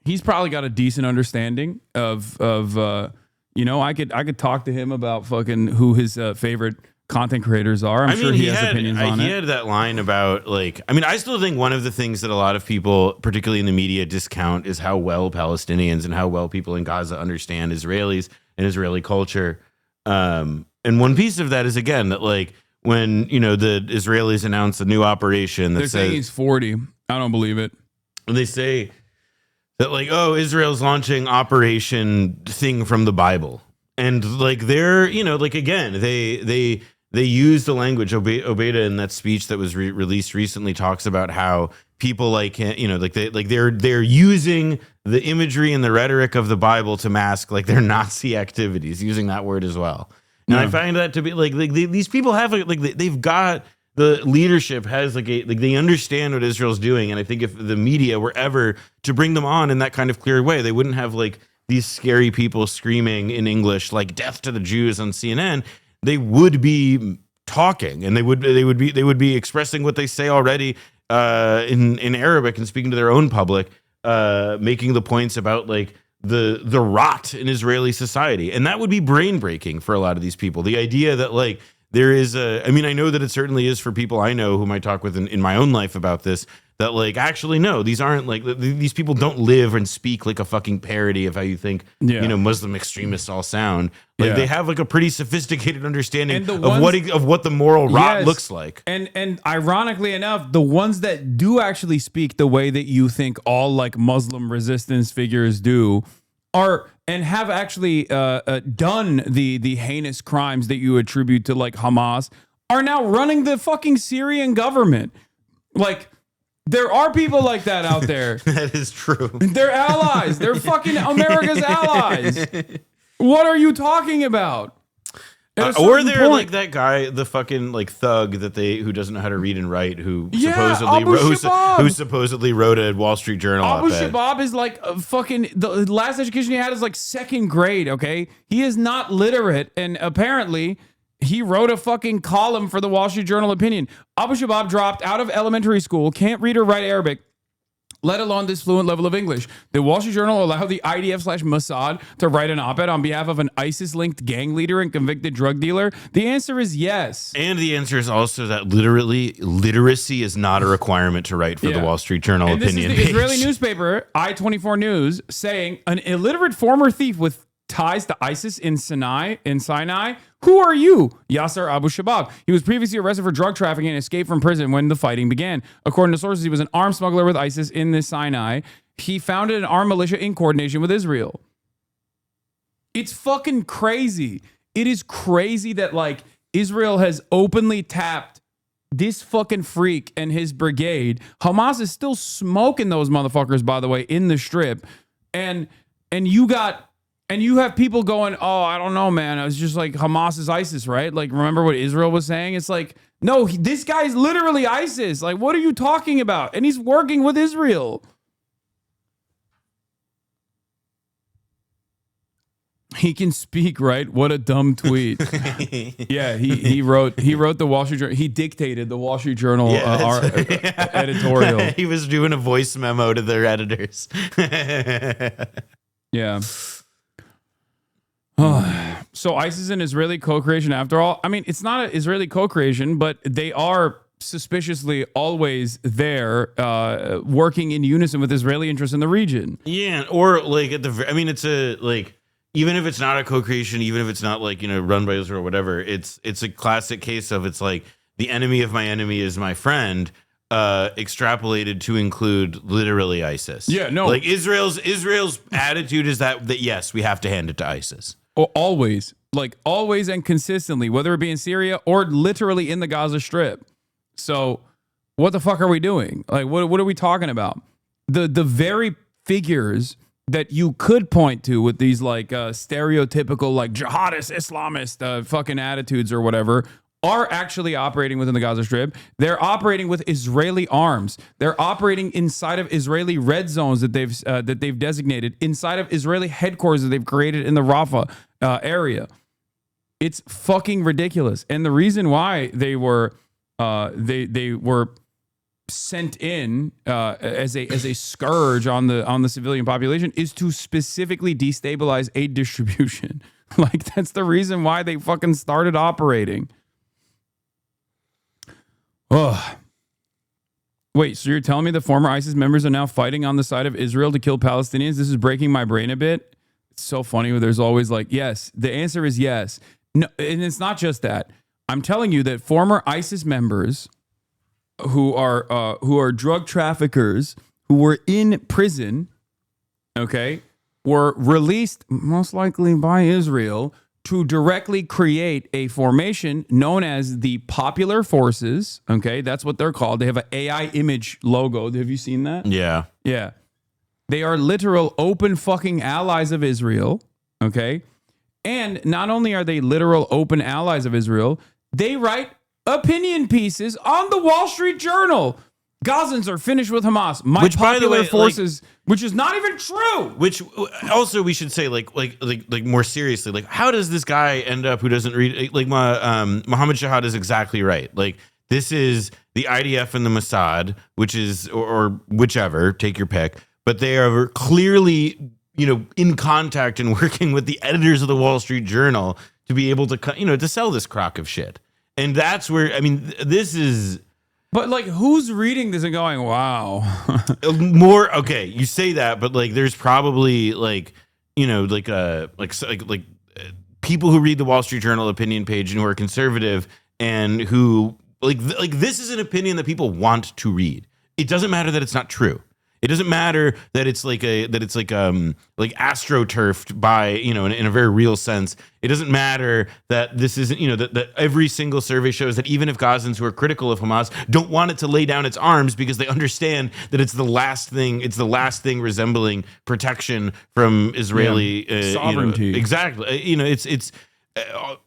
He's probably got a decent understanding of I could talk to him about fucking who his favorite content creators are. I'm sure he has opinions on it. He had that line about, like, I mean, I still think one of the things that a lot of people, particularly in the media, discount is how well Palestinians and how well people in Gaza understand Israelis and Israeli culture. And one piece of that is, again, that, like, when, the Israelis announce a new operation that they're saying he's 40. I don't believe it. And they say that, like, Israel's launching Operation Thing from the Bible. And, like, they're, again, they use the language. Ubaidah in that speech that was released recently talks about how people they're using the imagery and the rhetoric of the Bible to mask like their Nazi activities, using that word as well. And I find that to be like these people have they've got, the leadership has they understand what Israel's doing. And I think if the media were ever to bring them on in that kind of clear way, they wouldn't have like these scary people screaming in English like "death to the Jews" on CNN. They would be talking, and they would be expressing what they say already in Arabic and speaking to their own public, making the points about like the rot in Israeli society. And that would be brain breaking for a lot of these people. The idea that like there is I mean, I know that it certainly is for people I know whom I talk with in my own life about this, that like, actually, no, these aren't like, these people don't live and speak like a fucking parody of how you think, Muslim extremists all sound. Like they have like a pretty sophisticated understanding of what the moral rot looks like. And ironically enough, the ones that do actually speak the way that you think all like Muslim resistance figures do are and have actually done the heinous crimes that you attribute to like Hamas are now running the fucking Syrian government. Like, there are people like that out there. That is true. They're allies. They're fucking America's allies. What are you talking about? Or they're like that guy, the fucking like thug who doesn't know how to read and write, who supposedly wrote a Wall Street Journal Abu op-ed. Shabab is like a fucking, the last education he had is like second grade. Okay, he is not literate, and apparently he wrote a fucking column for the Wall Street Journal opinion. Abu Shabab dropped out of elementary school, can't read or write Arabic, let alone this fluent level of English. The Wall Street Journal allowed the IDF/Mossad to write an op-ed on behalf of an ISIS-linked gang leader and convicted drug dealer? The answer is yes. And the answer is also that literacy is not a requirement to write for the Wall Street Journal opinion This is the Israeli newspaper, I-24 News, saying an illiterate former thief with ties to ISIS in Sinai. Who are you? Yasser Abu Shabab. He was previously arrested for drug trafficking and escaped from prison when the fighting began. According to sources, he was an arms smuggler with ISIS in the Sinai. He founded an armed militia in coordination with Israel. It's fucking crazy. It is crazy that like Israel has openly tapped this fucking freak and his brigade. Hamas is still smoking those motherfuckers, by the way, in the strip. And you have people going, oh, I don't know, man. It's just like Hamas is ISIS, right? Like, remember what Israel was saying? It's like, no, this guy's literally ISIS. Like, what are you talking about? And he's working with Israel. He can speak, right? What a dumb tweet. Yeah, he wrote the Wall Street Journal. He dictated the Wall Street Journal editorial. He was doing a voice memo to their editors. Yeah. So ISIS is an Israeli co-creation after all. I mean, it's not an Israeli co-creation, but they are suspiciously always there working in unison with Israeli interests in the region. Yeah, or like it's a like, even if it's not a co-creation, even if it's not like, run by Israel or whatever, it's a classic case of it's like the enemy of my enemy is my friend, extrapolated to include literally ISIS. Yeah, no. Like Israel's attitude is that yes, we have to hand it to ISIS. Always and consistently, whether it be in Syria or literally in the Gaza Strip. So what the fuck are we doing? Like, what are we talking about? The very figures that you could point to with these like stereotypical like jihadist, Islamist fucking attitudes or whatever are actually operating within the Gaza Strip. They're operating with Israeli arms. They're operating inside of Israeli red zones that they've designated, inside of Israeli headquarters that they've created in the Rafah area. It's fucking ridiculous. And the reason why they were sent in as a scourge on the civilian population is to specifically destabilize aid distribution. Like, that's the reason why they fucking started operating. Oh, wait, so you're telling me the former ISIS members are now fighting on the side of Israel to kill Palestinians? This is breaking my brain a bit. It's so funny where there's always like, yes, the answer is yes. No, and it's not just that. I'm telling you that former ISIS members who are drug traffickers who were in prison, okay, were released most likely by Israel to directly create a formation known as the Popular Forces. Okay, that's what they're called. They have an AI image logo. Have you seen that? Yeah. Yeah. They are literal open fucking allies of Israel. Okay. And not only are they literal open allies of Israel, they write opinion pieces on the Wall Street Journal. Gazans are finished with Hamas. Which, by the way, forces, which is not even true. Which also we should say, like more seriously, like how does this guy end up who doesn't read? Like Mohammed Shahad is exactly right. Like This is the IDF and the Mossad, which is, or whichever, take your pick. But they are clearly, in contact and working with the editors of the Wall Street Journal to be able to, to sell this crock of shit. And that's where, this is. But like, who's reading this and going, wow? More, okay, you say that, but like, there's probably people who read the Wall Street Journal opinion page and who are conservative and who like this is an opinion that people want to read. It doesn't matter that it's not true. It doesn't matter that it's astroturfed by, in a very real sense. It doesn't matter that this isn't, that every single survey shows that even if Gazans who are critical of Hamas don't want it to lay down its arms because they understand that it's the last thing resembling protection from Israeli sovereignty. Exactly. It's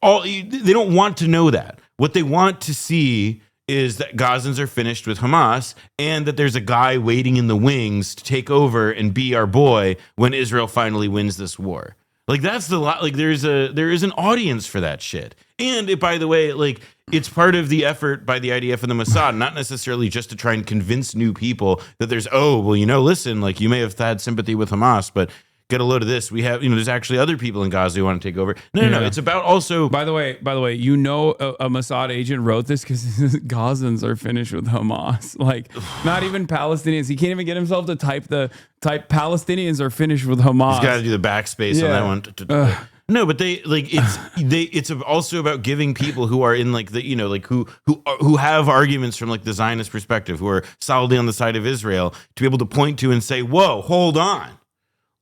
all, they don't want to know that. What they want to see is that Gazans are finished with Hamas and that there's a guy waiting in the wings to take over and be our boy when Israel finally wins this war. Like that's there is an audience for that shit. And by the way, like it's part of the effort by the IDF and the Mossad, not necessarily just to try and convince new people that there's, listen, like you may have had sympathy with Hamas, but get a load of this. We have, there's actually other people in Gaza who want to take over. No. It's about also. By the way, a Mossad agent wrote this because Gazans are finished with Hamas. Like, not even Palestinians. He can't even get himself to type Palestinians are finished with Hamas. He's got to do the backspace on that one. No, but it's also about giving people who are in like the, who have arguments from like the Zionist perspective, who are solidly on the side of Israel, to be able to point to and say, whoa, hold on.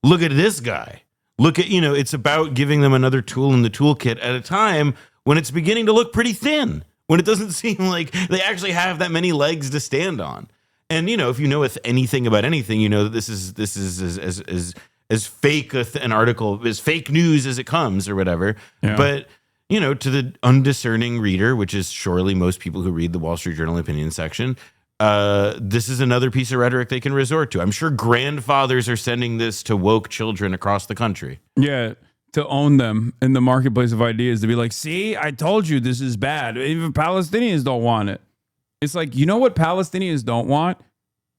Look at this guy. Look at, it's about giving them another tool in the toolkit at a time when it's beginning to look pretty thin, when it doesn't seem like they actually have that many legs to stand on. And, if you know anything about anything, that this is as fake an article, as fake news as it comes or whatever. Yeah. But, to the undiscerning reader, which is surely most people who read the Wall Street Journal opinion section, this is another piece of rhetoric they can resort to. I'm sure grandfathers are sending this to woke children across the country. Yeah, to own them in the marketplace of ideas, to be like, see, I told you this is bad. Even Palestinians don't want it. It's like, what Palestinians don't want?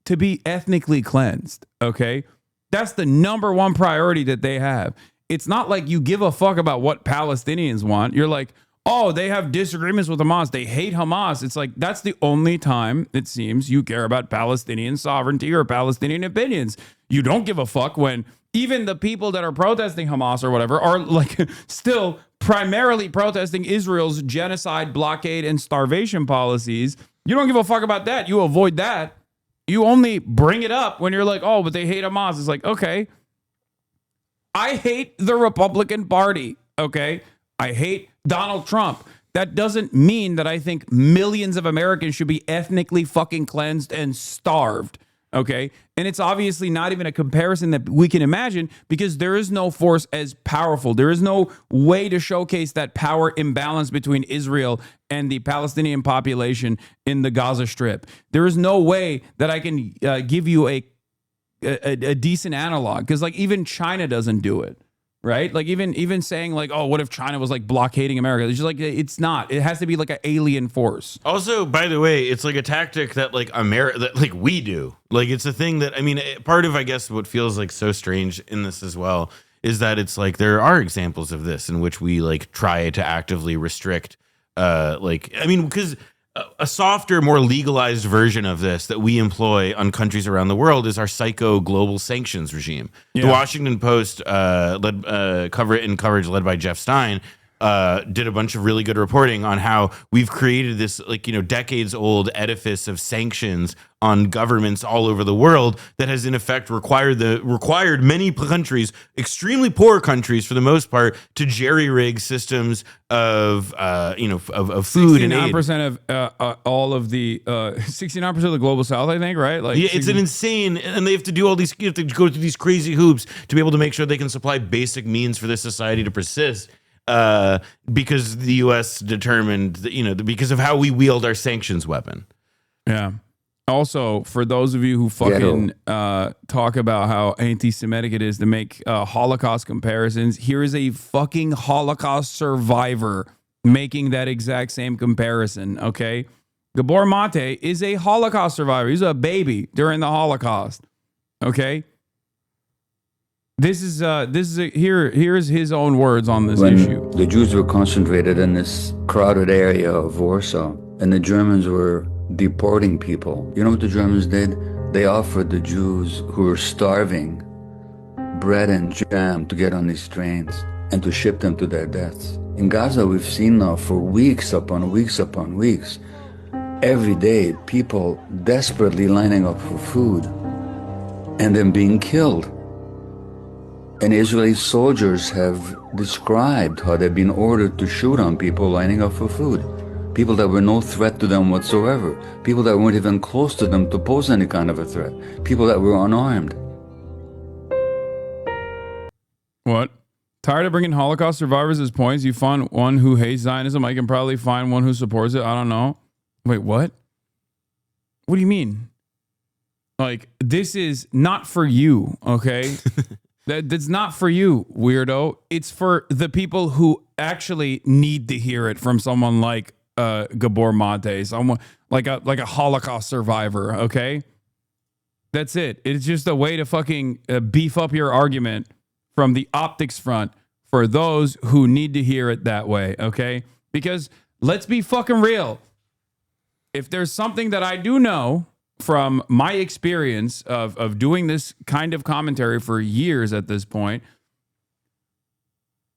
To be ethnically cleansed, okay? That's the number one priority that they have. It's not like you give a fuck about what Palestinians want. You're like, oh, they have disagreements with Hamas. They hate Hamas. It's like, that's the only time, it seems, you care about Palestinian sovereignty or Palestinian opinions. You don't give a fuck when even the people that are protesting Hamas or whatever are like still primarily protesting Israel's genocide, blockade, and starvation policies. You don't give a fuck about that. You avoid that. You only bring it up when you're like, oh, but they hate Hamas. It's like, okay, I hate the Republican Party, okay? I hate Donald Trump. That doesn't mean that I think millions of Americans should be ethnically fucking cleansed and starved, okay? And it's obviously not even a comparison that we can imagine because there is no force as powerful. There is no way to showcase that power imbalance between Israel and the Palestinian population in the Gaza Strip. There is no way that I can give you a decent analog because like even China doesn't do it. Right? Like even saying like, oh, what if China was like blockading America? It's just like, it's not. It has to be like an alien force. Also, by the way, it's like a tactic that like that like we do. Like it's a thing that, part of, I guess, what feels like so strange in this as well is that it's like there are examples of this in which we like try to actively restrict because a softer, more legalized version of this that we employ on countries around the world is our psycho global sanctions regime. Yeah. The Washington Post coverage led by Jeff Stein did a bunch of really good reporting on how we've created this decades old edifice of sanctions on governments all over the world that has in effect required many countries, extremely poor countries for the most part, to jerry-rig systems of food and aid. 69% of all of the 69% of the global South, I think, right? Like, yeah, it's an insane, and they have to do all these. You have to go through these crazy hoops to be able to make sure they can supply basic means for this society to persist. Because the U.S. determined that, because of how we wield our sanctions weapon. Yeah. Also, for those of you who fucking talk about how anti-Semitic it is to make Holocaust comparisons, here is a fucking Holocaust survivor making that exact same comparison, okay? Gabor Mate is a Holocaust survivor. He's a baby during the Holocaust. Okay. Here's his own words on this issue. The Jews were concentrated in this crowded area of Warsaw, and the Germans were deporting people. You know what the Germans did? They offered the Jews who were starving bread and jam to get on these trains and to ship them to their deaths. In Gaza, we've seen now for weeks upon weeks upon weeks, every day, people desperately lining up for food and then being killed. And Israeli soldiers have described how they've been ordered to shoot on people lining up for food. People that were no threat to them whatsoever. People that weren't even close to them to pose any kind of a threat. People that were unarmed. What? Tired of bringing Holocaust survivors as points? You find one who hates Zionism. I can probably find one who supports it. I don't know. Wait, what? What do you mean? Like, this is not for you, okay? That's not for you, weirdo. It's for the people who actually need to hear it from someone like Gabor Mate, someone like a Holocaust survivor, okay? That's it. It's just a way to fucking beef up your argument from the optics front for those who need to hear it that way, okay? Because let's be fucking real. If there's something that I do know from my experience of doing this kind of commentary for years at this point,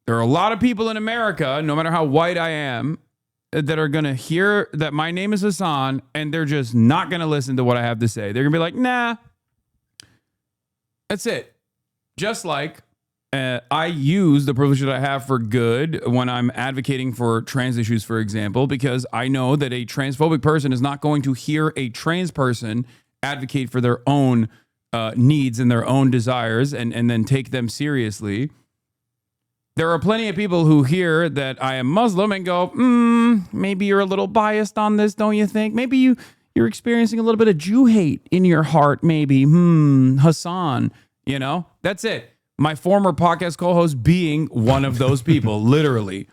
there are a lot of people in America, no matter how white I am, that are going to hear that my name is Hasan, and they're just not going to listen to what I have to say. They're going to be like, nah, that's it. Just like I use the privilege that I have for good when I'm advocating for trans issues, for example, because I know that a transphobic person is not going to hear a trans person advocate for their own needs and their own desires and then take them seriously. There are plenty of people who hear that I am Muslim and go, maybe you're a little biased on this, don't you think? Maybe you're experiencing a little bit of Jew hate in your heart, maybe. Hasan, that's it. My former podcast co-host being one of those people, literally.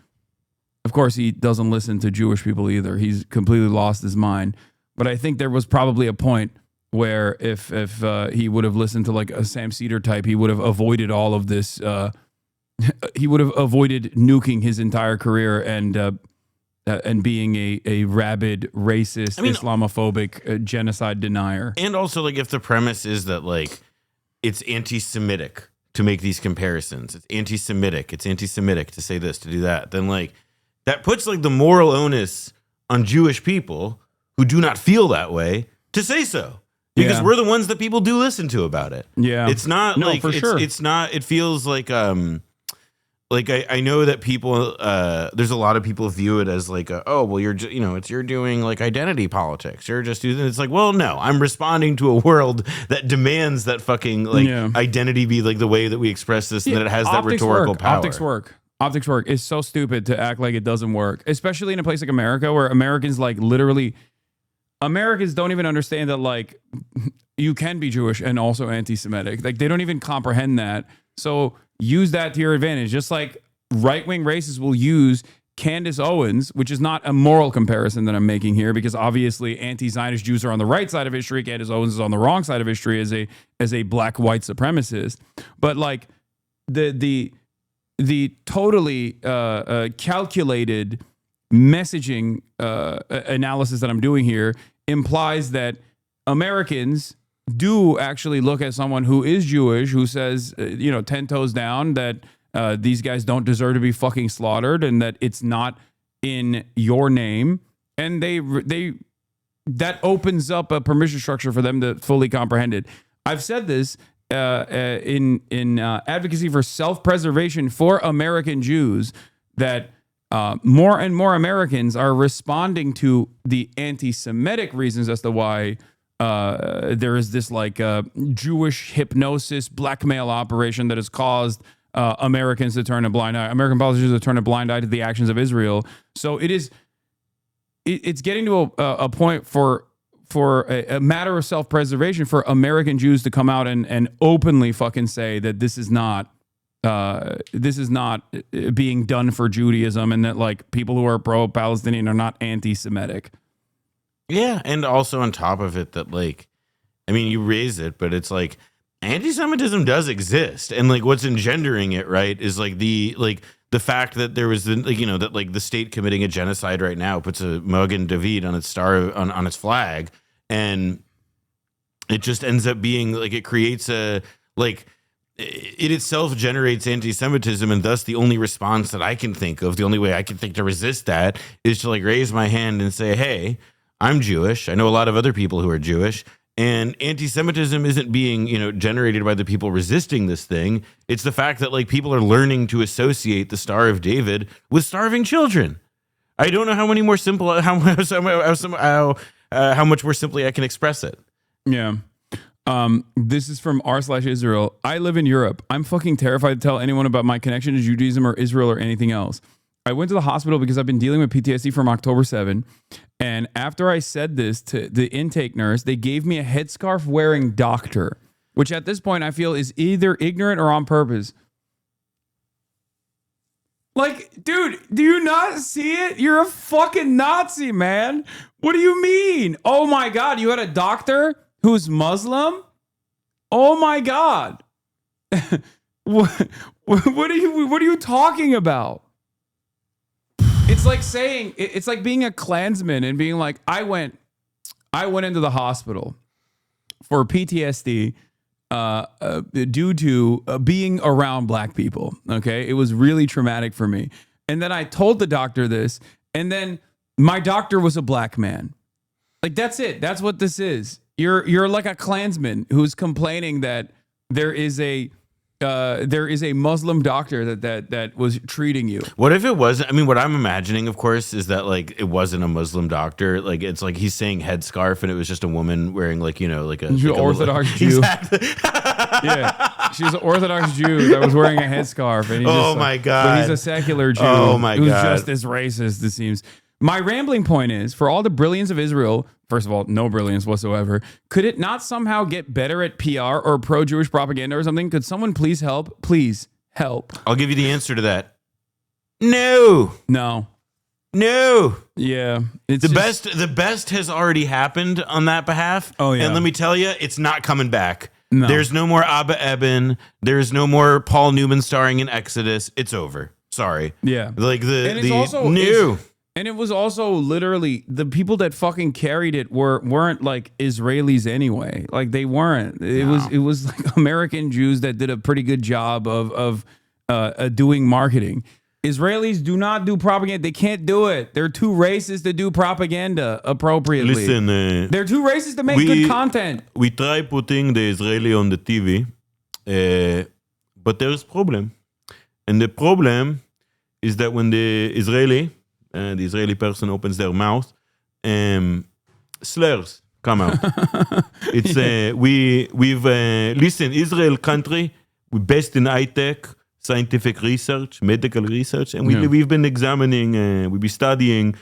Of course, he doesn't listen to Jewish people either. He's completely lost his mind. But I think there was probably a point where if he would have listened to like a Sam Cedar type, he would have avoided all of this. He would have avoided nuking his entire career and being a rabid, racist, Islamophobic genocide denier. And also, like, if the premise is that like it's anti-Semitic to make these comparisons, it's anti-Semitic to say this, to do that, then like that puts like the moral onus on Jewish people who do not feel that way to say so, because we're the ones that people do listen to about it. Yeah, it's not like for sure. It's not. It feels like I know that people there's a lot of people view it as like you're you're doing like identity politics, you're just doing, it's like, well, no, I'm responding to a world that demands that fucking identity be like the way that we express this, and that it has that rhetorical power. Optics work is so stupid to act like it doesn't work, especially in a place like America where Americans don't even understand that like you can be Jewish and also anti-Semitic. Like they don't even comprehend that. So use that to your advantage. Just like right-wing racists will use Candace Owens, which is not a moral comparison that I'm making here, because obviously anti-Zionist Jews are on the right side of history. Candace Owens is on the wrong side of history as a black white supremacist. But like the totally calculated messaging analysis that I'm doing here implies that Americans do actually look at someone who is Jewish, who says, 10 toes down, that these guys don't deserve to be fucking slaughtered and that it's not in your name. And that opens up a permission structure for them to fully comprehend it. I've said this in advocacy for self-preservation for American Jews, that more and more Americans are responding to the anti-Semitic reasons as to why there is this like Jewish hypnosis blackmail operation that has caused Americans to turn a blind eye, American politicians to turn a blind eye to the actions of Israel. So it's getting to a point for a matter of self-preservation for American Jews to come out and openly fucking say that this is not being done for Judaism, and that like people who are pro-Palestinian are not anti-Semitic. Yeah, and also on top of it that like, I mean, you raise it, but it's like anti-Semitism does exist, and like what's engendering it, right, is like the fact that there was that like the state committing a genocide right now puts a Magen David on its on its flag, and it just ends up being like it creates a like. It itself generates anti-Semitism, and thus the only response that I can think of, the only way I can think to resist that is to like raise my hand and say, hey, I'm Jewish. I know a lot of other people who are Jewish, and anti-Semitism isn't being, generated by the people resisting this thing. It's the fact that like people are learning to associate the Star of David with starving children. I don't know how many more simple, how much more simply I can express it. Yeah. This is from r/Israel. I live in Europe. I'm fucking terrified to tell anyone about my connection to Judaism or Israel or anything else. I went to the hospital because I've been dealing with PTSD from October 7. And after I said this to the intake nurse, they gave me a headscarf wearing doctor, which at this point I feel is either ignorant or on purpose. Like, dude, do you not see it? You're a fucking Nazi, man. What do you mean? Oh my God, you had a doctor who's Muslim? Oh my God. What are you talking about? It's like saying, it's like being a Klansman and being like, I went into the hospital for PTSD due to being around black people. Okay. It was really traumatic for me. And then I told the doctor this, and then my doctor was a black man. Like, that's it. That's what this is. You're like a Klansman who's complaining that there is a Muslim doctor that was treating you. What if it wasn't? I mean, what I'm imagining, of course, is that like it wasn't a Muslim doctor. Like it's like he's saying headscarf, and it was just a woman wearing like like a Orthodox Jew. Exactly. Yeah, she's an Orthodox Jew that was wearing a headscarf. And my God! But he's a secular Jew. Who's just as racist, it seems. My rambling point is, for all the brilliance of Israel, first of all, no brilliance whatsoever, could it not somehow get better at PR or pro-Jewish propaganda or something? Could someone please help? Please help. I'll give you the answer to that. No. Yeah. The best has already happened on that behalf. Oh, yeah. And let me tell you, it's not coming back. No. There's no more Abba Eban. There's no more Paul Newman starring in Exodus. It's over. Sorry. Yeah. Like And it was also literally the people that fucking carried it weren't like Israelis anyway. Like they weren't. It was like American Jews that did a pretty good job of doing marketing. Israelis do not do propaganda. They can't do it. They're too racist to do propaganda appropriately. Listen, they're too racist to make good content. We try putting the Israeli on the TV, but there's problem. And the problem is that when the Israeli person opens their mouth, slurs come out. It's listen, Israel country, we're best in high-tech, scientific research, medical research, and we've been examining, we've been studying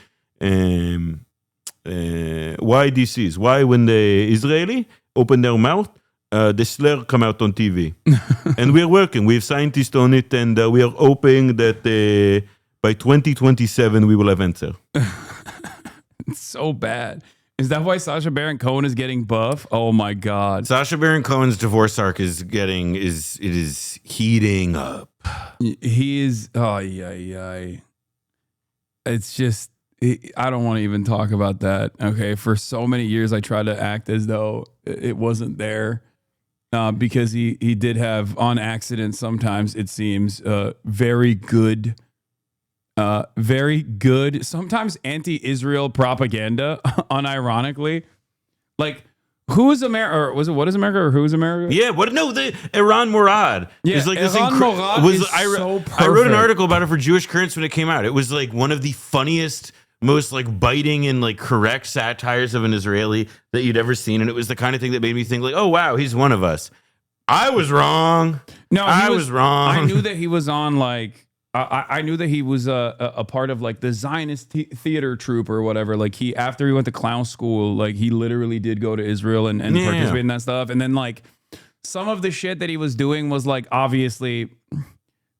why this is. Why when the Israeli open their mouth, the slur come out on TV. And we're working. We have scientists on it, and we are hoping that by 2027, we will have answer. It's so bad. Is that why Sacha Baron Cohen is getting buff? Oh my God. Sacha Baron Cohen's divorce arc is heating up. He is, it's just, I don't want to even talk about that. Okay. For so many years, I tried to act as though it wasn't there. Because he did have, on accident sometimes, it seems, very good, sometimes anti-Israel propaganda, unironically. Like, who is America, or was it What is America, or Who is America? Yeah, the Iran Murad. Yeah, like Iran Murad is so perfect. I wrote an article about it for Jewish Currents when it came out. It was like one of the funniest, most like biting and like correct satires of an Israeli that you'd ever seen, and it was the kind of thing that made me think like, oh wow, he's one of us. I was wrong. No, I was wrong. I knew that he was on like. I knew that he was a part of like the Zionist theater troupe or whatever. Like after he went to clown school, like he literally did go to Israel and participate in that stuff. And then like some of the shit that he was doing was like obviously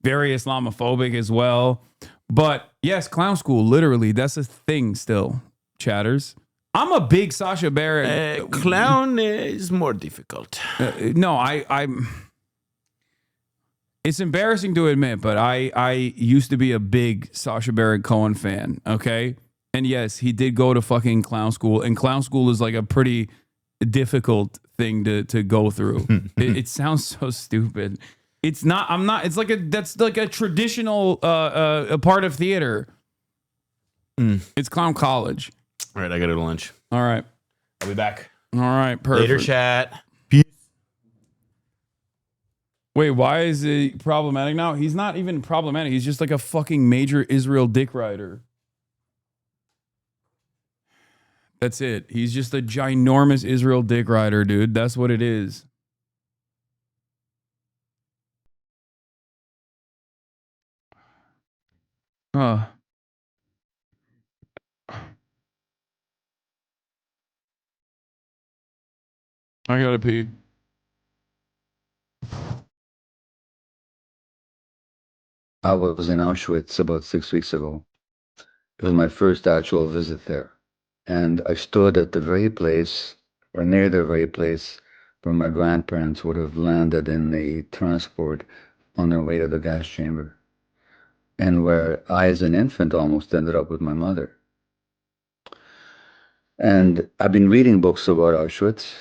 very Islamophobic as well. But yes, clown school, literally, that's a thing still, chatters. I'm a big Sacha Baron. Clown is more difficult. No, I'm. It's embarrassing to admit, but I used to be a big Sacha Baron Cohen fan. Okay, and yes, he did go to fucking clown school, and clown school is like a pretty difficult thing to go through. It sounds so stupid. It's not. I'm not. It's like that's like a traditional a part of theater. It's clown college. All right, I gotta go to lunch. All right, I'll be back. All right, perfect. Later, chat. Wait, why is it problematic now? He's not even problematic. He's just like a fucking major Israel dick rider. That's it. He's just a ginormous Israel dick rider, dude. That's what it is. I gotta pee. I was in Auschwitz about 6 weeks ago. It was my first actual visit there. And I stood at the very place, or near the very place, where my grandparents would have landed in the transport on their way to the gas chamber. And where I, as an infant, almost ended up with my mother. And I've been reading books about Auschwitz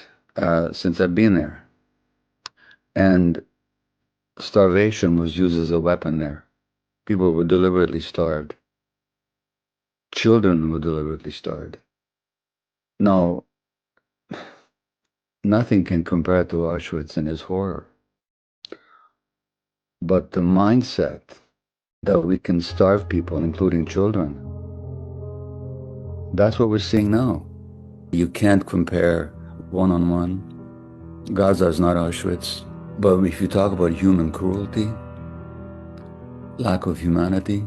since I've been there. And starvation was used as a weapon there. People were deliberately starved. Children were deliberately starved. Now, nothing can compare to Auschwitz and its horror. But the mindset that we can starve people, including children, that's what we're seeing now. You can't compare one-on-one. Gaza is not Auschwitz. But if you talk about human cruelty, lack of humanity,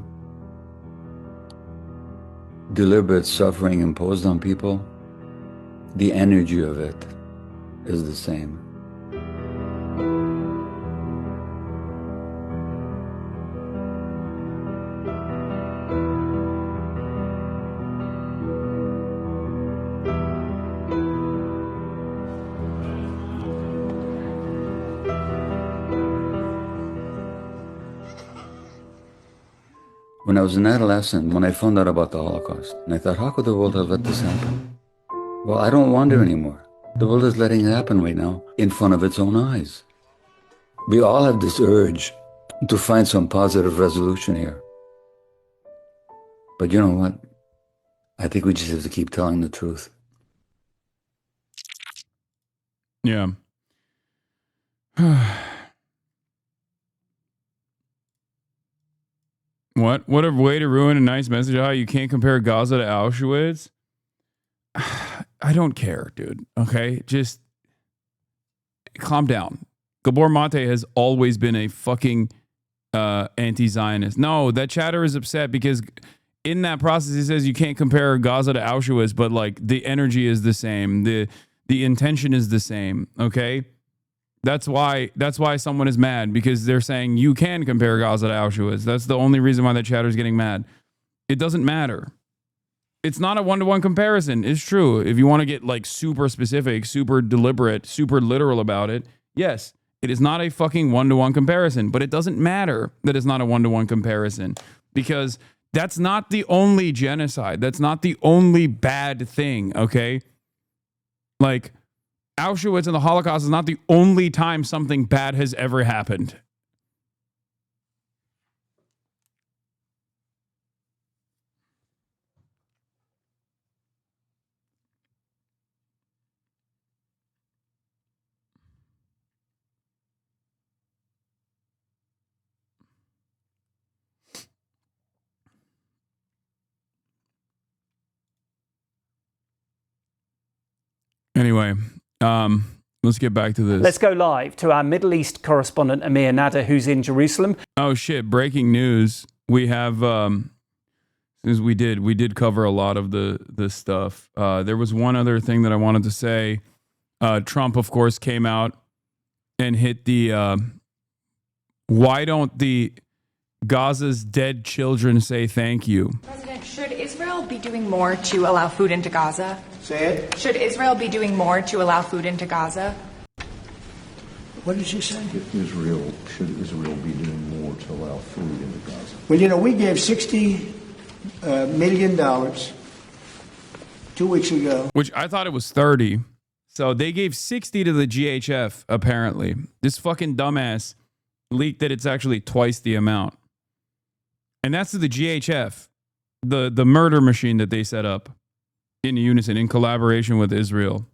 deliberate suffering imposed on people, the energy of it is the same. When I was an adolescent, when I found out about the Holocaust, and I thought, how could the world have let this happen? Well, I don't wonder anymore. The world is letting it happen right now in front of its own eyes. We all have this urge to find some positive resolution here. But you know what? I think we just have to keep telling the truth. Yeah. What a way to ruin a nice message. How you can't compare Gaza to Auschwitz. I don't care, dude. Okay, just calm down. Gabor Mate has always been a fucking anti-Zionist. No, that chatter is upset because in that process he says you can't compare Gaza to Auschwitz, but like the energy is the same, the intention is the same. Okay. That's why someone is mad, because they're saying you can compare Gaza to Auschwitz. That's the only reason why that chatter is getting mad. It doesn't matter. It's not a one-to-one comparison. It's true. If you want to get like super specific, super deliberate, super literal about it, yes, it is not a fucking one-to-one comparison, but it doesn't matter that it's not a one-to-one comparison, because that's not the only genocide. That's not the only bad thing, okay? Like, Auschwitz and the Holocaust is not the only time something bad has ever happened. Anyway, let's get back to this. Let's go live to our Middle East correspondent, Amir Nader, who's in Jerusalem. Oh, shit. Breaking news. We have, since we did cover a lot of the stuff. There was one other thing that I wanted to say. Trump, of course, came out and hit the, why don't the Gaza's dead children say thank you? President, should Israel be doing more to allow food into Gaza? Say it. Should Israel be doing more to allow food into Gaza? What did you say? Should Israel be doing more to allow food into Gaza? Well, we gave $60 million 2 weeks ago. Which I thought it was 30. So they gave 60 to the GHF, apparently. This fucking dumbass leaked that it's actually twice the amount. And that's to the GHF, the murder machine that they set up in unison, in collaboration with Israel.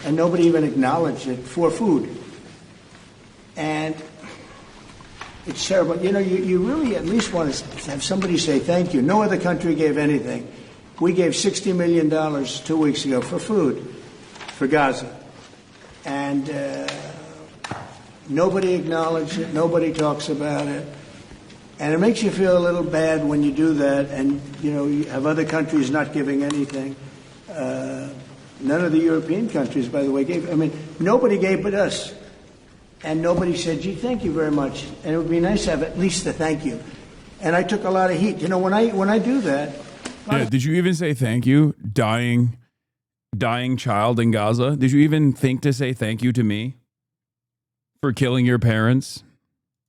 And nobody even acknowledged it for food. And it's terrible. You really at least want to have somebody say thank you. No other country gave anything. We gave $60 million 2 weeks ago for food for Gaza. And nobody acknowledged it. Nobody talks about it. And it makes you feel a little bad when you do that and, you have other countries not giving anything. None of the European countries, by the way, gave. Nobody gave but us. And nobody said, gee, thank you very much. And it would be nice to have at least a thank you. And I took a lot of heat. When I do that. Yeah, did you even say thank you? Dying child in Gaza? Did you even think to say thank you to me for killing your parents?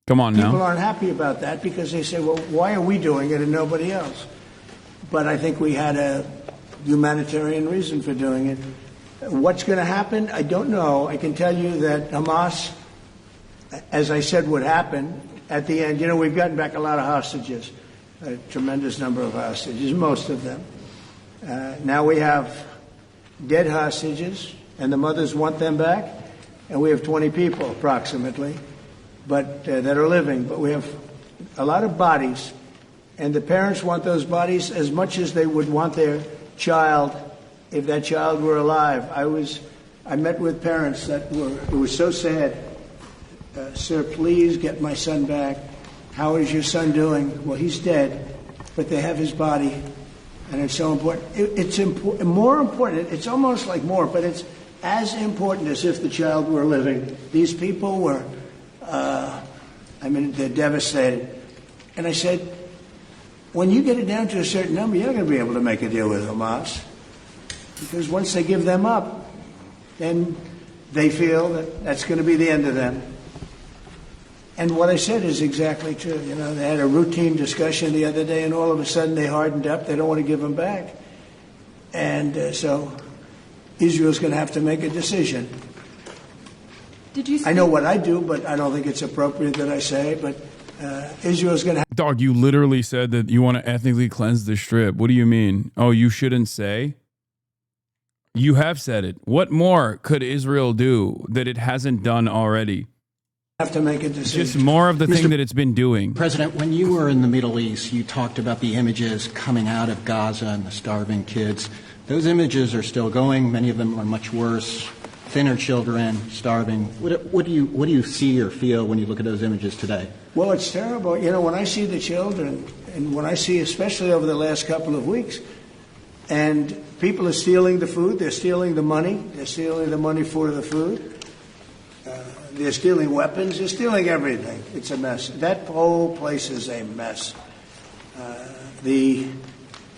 Come on now. People aren't happy about that because they say, well, why are we doing it and nobody else? But I think we had a humanitarian reason for doing it. What's going to happen? I don't know. I can tell you that Hamas, as I said, would happen at the end. We've gotten back a lot of hostages, a tremendous number of hostages, most of them. Now we have dead hostages, and the mothers want them back, and we have 20 people approximately, but that are living. But we have a lot of bodies, and the parents want those bodies as much as they would want their child if that child were alive. I met with parents it was so sad. Sir, please get my son back. How is your son doing? Well, he's dead, but they have his body, and it's so important. It's more important. It's almost like more, but it's as important as if the child were living. These people were, they're devastated. And I said, when you get it down to a certain number, you're not going to be able to make a deal with Hamas. Because once they give them up, then they feel that that's going to be the end of them. And what I said is exactly true. They had a routine discussion the other day, and all of a sudden they hardened up. They don't want to give them back. And so Israel's going to have to make a decision. I know what I do, but I don't think it's appropriate that I say, but Israel's going to have... Dog, you literally said that you want to ethnically cleanse the strip. What do you mean? Oh, you shouldn't say? You have said it. What more could Israel do that it hasn't done already? Have to make a decision. Just more of the thing that it's been doing. President, when you were in the Middle East, you talked about the images coming out of Gaza and the starving kids. Those images are still going. Many of them are much worse. Thinner children, starving. What do you see or feel when you look at those images today? Well, it's terrible. When I see the children, and when I see, especially over the last couple of weeks, and people are stealing the food, they're stealing the money, they're stealing the money for the food, they're stealing weapons, they're stealing everything. It's a mess. That whole place is a mess. The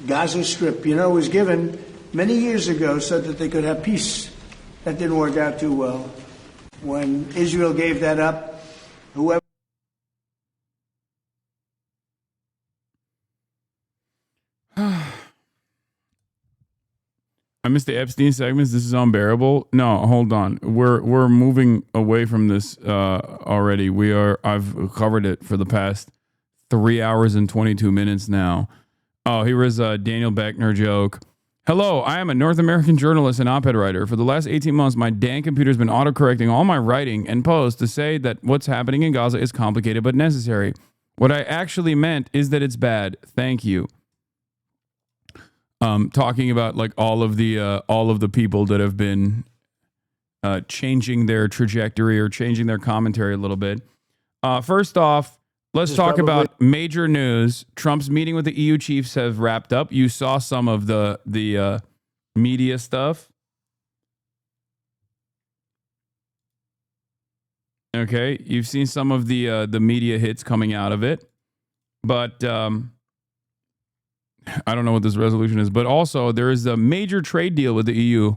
Gaza Strip, was given many years ago so that they could have peace. That didn't work out too well. When Israel gave that up, whoever... I missed the Epstein segments. This is unbearable. No, hold on. We're moving away from this already. I've covered it for the past 3 hours and 22 minutes now. Oh, here is a Daniel Beckner joke. Hello, I am a North American journalist and op-ed writer. For the last 18 months, my damn computer's been autocorrecting all my writing and posts to say that what's happening in Gaza is complicated but necessary. What I actually meant is that it's bad. Thank you. Talking about like all of the people that have been changing their trajectory or changing their commentary a little bit. First off, let's talk about major news. Trump's meeting with the EU chiefs have wrapped up. You saw some of the media stuff. Okay, you've seen some of the media hits coming out of it, but I don't know what this resolution is, but also there is a major trade deal with the EU.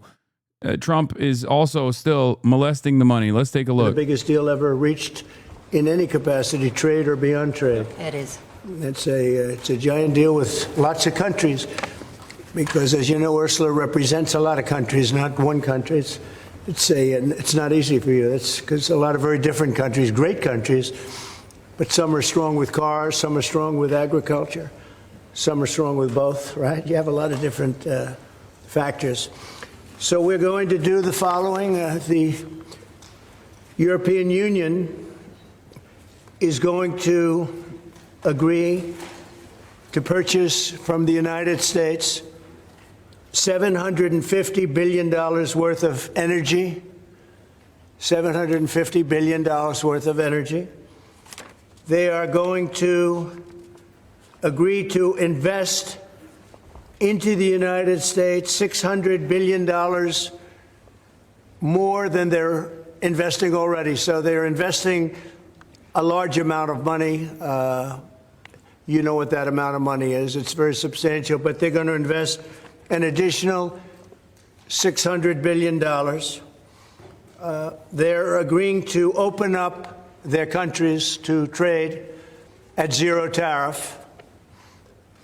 Trump is also still molesting the money. Let's take a look. The biggest deal ever reached in any capacity, trade or beyond trade. It is. It's a giant deal with lots of countries, because as you know, Ursula represents a lot of countries, not one country. It's not easy for you. It's because a lot of very different countries, great countries, but some are strong with cars, some are strong with agriculture, some are strong with both, right? You have a lot of different factors. So we're going to do the following. The European Union is going to agree to purchase from the United States $750 billion worth of energy. $750 billion worth of energy. They are going to agree to invest into the United States $600 billion more than they're investing already. So they're investing a large amount of money. You know what that amount of money is. It's very substantial, but they're going to invest an additional $600 billion. They're agreeing to open up their countries to trade at zero tariff.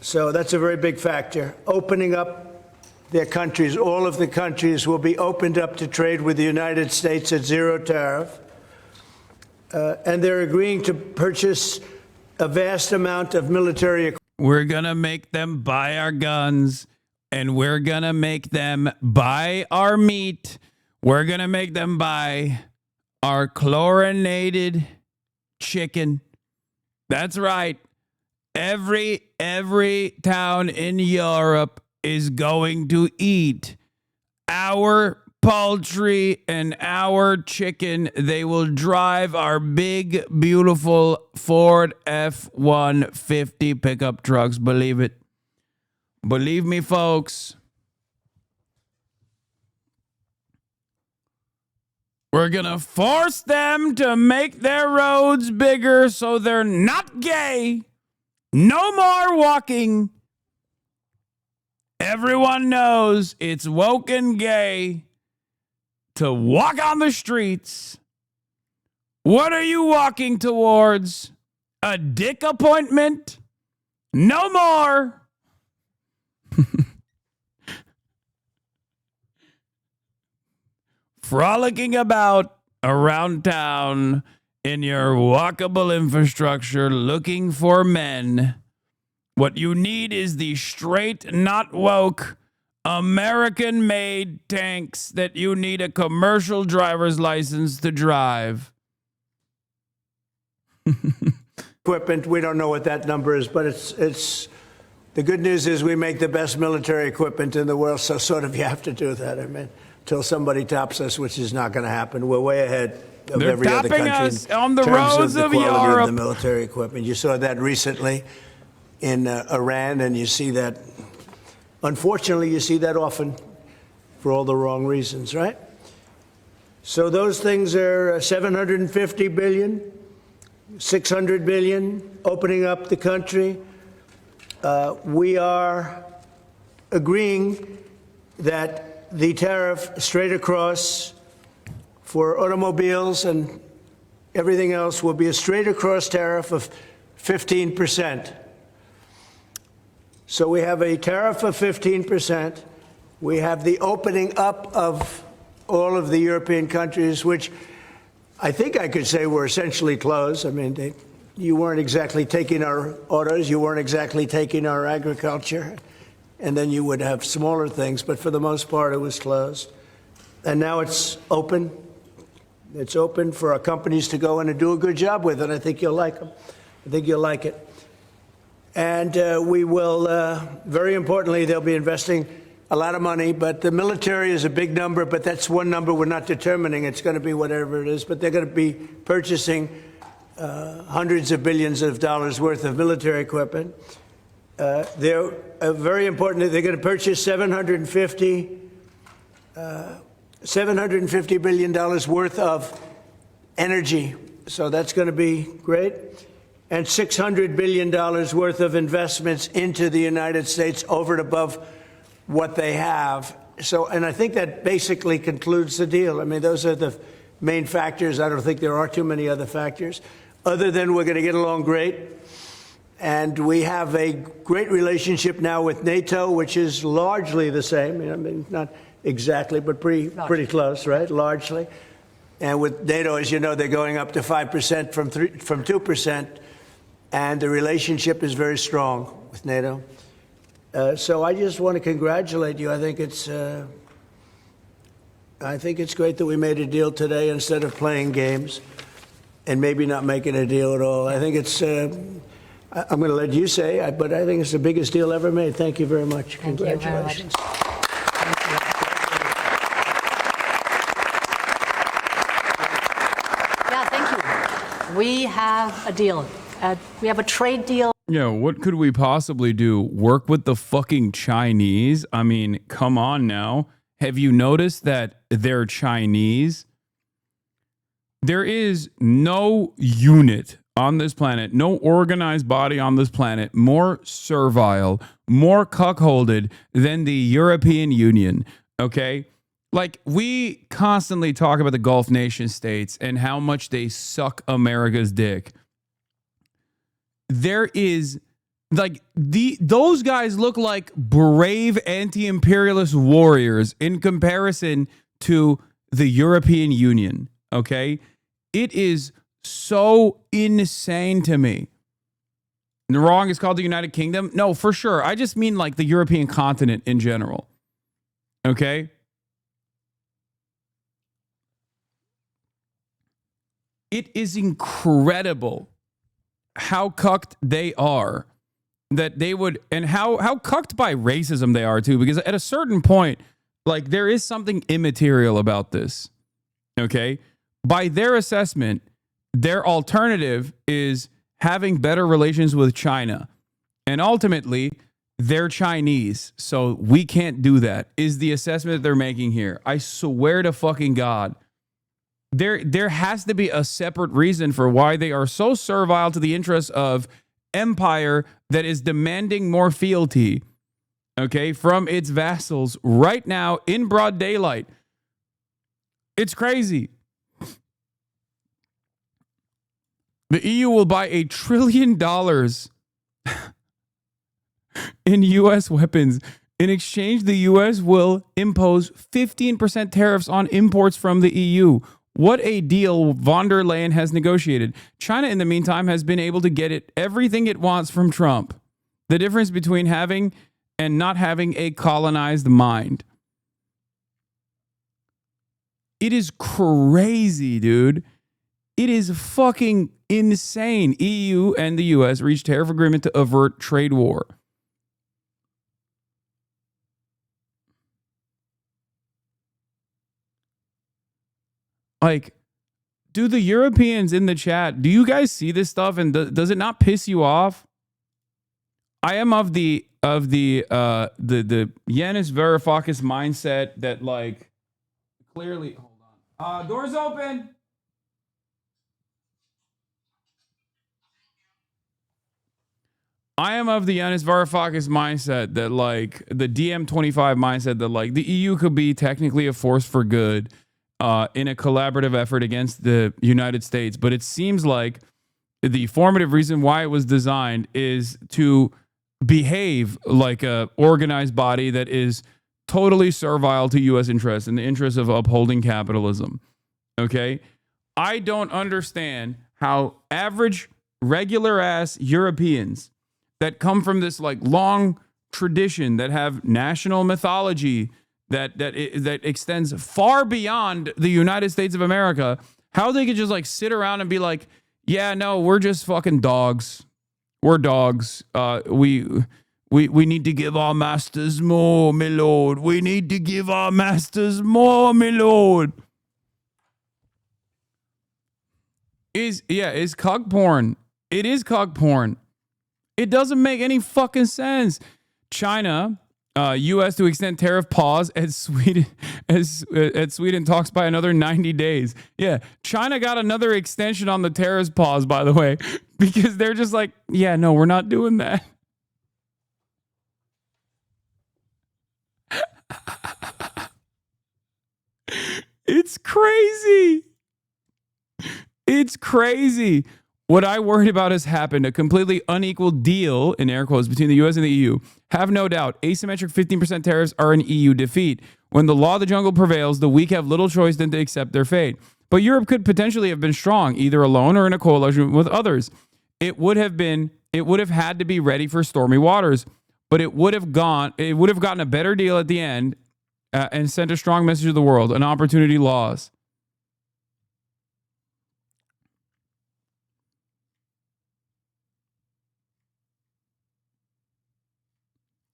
So that's a very big factor. Opening up their countries, all of the countries will be opened up to trade with the United States at zero tariff. And they're agreeing to purchase a vast amount of military equipment. We're going to make them buy our guns, and we're going to make them buy our meat. We're going to make them buy our chlorinated chicken. That's right. Every town in Europe is going to eat our poultry and our chicken. They will drive our big, beautiful Ford F-150 pickup trucks. Believe it. Believe me, folks. We're going to force them to make their roads bigger so they're not gay. No more walking. Everyone knows it's woke and gay to walk on the streets. What are you walking towards? A dick appointment? No more. Frolicking about around town in your walkable infrastructure looking for men. What you need is the straight, not woke, American-made tanks that you need a commercial driver's license to drive. Equipment, we don't know what that number is, but it's the good news is we make the best military equipment in the world, so sort of you have to do that. I mean, until somebody tops us, which is not going to happen. We're way ahead of They're every other country us in on the terms roads of of the quality Europe. of the military equipment. You saw that recently in Iran, and you see that, unfortunately, you see that often for all the wrong reasons, right? So those things are 750 billion, 600 billion, opening up the country. We are agreeing that the tariff straight across for automobiles and everything else will be a straight across tariff of 15%. So we have a tariff of 15%. We have the opening up of all of the European countries, which I think I could say were essentially closed. I mean, you weren't exactly taking our autos, you weren't exactly taking our agriculture, and then you would have smaller things, but for the most part, it was closed. And now it's open. It's open for our companies to go in and do a good job with it. I think you'll like them. I think you'll like it. And we will, very importantly, they'll be investing a lot of money, but the military is a big number, but that's one number we're not determining. It's going to be whatever it is, but they're going to be purchasing hundreds of billions of dollars worth of military equipment. They're very important. They're going to purchase $750 billion worth of energy. So that's going to be great. and $600 billion worth of investments into the United States over and above what they have. So, and I think that basically concludes the deal. I mean, those are the main factors. I don't think there are too many other factors, other than we're going to get along great. And we have a great relationship now with NATO, which is largely the same. I mean, not exactly, but pretty close, right? Largely. And with NATO, as you know, they're going up to 5% from 2%. And the relationship is very strong with NATO. So I just want to congratulate you. I think it's great that we made a deal today instead of playing games and maybe not making a deal at all. I think it's, I'm going to let you say, but I think it's the biggest deal ever made. Thank you very much. Congratulations. Yeah, thank you. We have a deal. We have a trade deal. Yeah, what could we possibly do? Work with the fucking Chinese? I mean, come on now. Have you noticed that they're Chinese? There is no unit on this planet, no organized body on this planet more servile, more cuckolded than the European Union, okay? Like, we constantly talk about the Gulf nation states and how much they suck America's dick. There is, like, those guys look like brave anti-imperialist warriors in comparison to the European Union, okay? It is so insane to me. And the wrong is called the United Kingdom? No, for sure. I just mean like the European continent in general. Okay? It is incredible how cucked they are, that they would, and how cucked by racism they are too, because at a certain point, like, there is something immaterial about this. Okay? By their assessment, their alternative is having better relations with China. And ultimately, they're Chinese, so we can't do that, is the assessment that they're making here. I swear to fucking God. There has to be a separate reason for why they are so servile to the interests of empire that is demanding more fealty, okay, from its vassals right now in broad daylight. It's crazy. The EU will buy $1 trillion in U.S. weapons. In exchange, the U.S. will impose 15% tariffs on imports from the EU. What a deal von der Leyen has negotiated. China, in the meantime, has been able to get everything it wants from Trump. The difference between having and not having a colonized mind. It is crazy, dude. It is fucking insane. EU and the US reached tariff agreement to avert trade war. Like, do the Europeans in the chat, do you guys see this stuff and does it not piss you off? I am of the Yanis Varoufakis mindset that, like, clearly, hold on. Doors open. I am of the Yanis Varoufakis mindset that, like, the DM25 mindset that, like, the EU could be technically a force for good in a collaborative effort against the United States. But it seems like the formative reason why it was designed is to behave like a organized body that is totally servile to U.S. interests in the interest of upholding capitalism. Okay? I don't understand how average, regular-ass Europeans that come from this, like, long tradition, that have national mythology that extends far beyond the United States of America, how they could just, like, sit around and be like, yeah, no, we're just fucking dogs. We're dogs. We need to give our masters more, my lord. We need to give our masters more, my lord. Is cuck porn. It is cuck porn. It doesn't make any fucking sense. China U.S. to extend tariff pause as Sweden talks by another 90 days. Yeah, China got another extension on the tariffs pause, by the way, because they're just like, yeah, no, we're not doing that. It's crazy. It's crazy. What I worried about has happened. A completely unequal deal, in air quotes, between the U.S. and the EU. Have no doubt, asymmetric 15% tariffs are an EU defeat. When the law of the jungle prevails, the weak have little choice than to accept their fate. But Europe could potentially have been strong, either alone or in a coalition with others. It would have had to be ready for stormy waters, but it would have gotten a better deal at the end and sent a strong message to the world, an opportunity lost.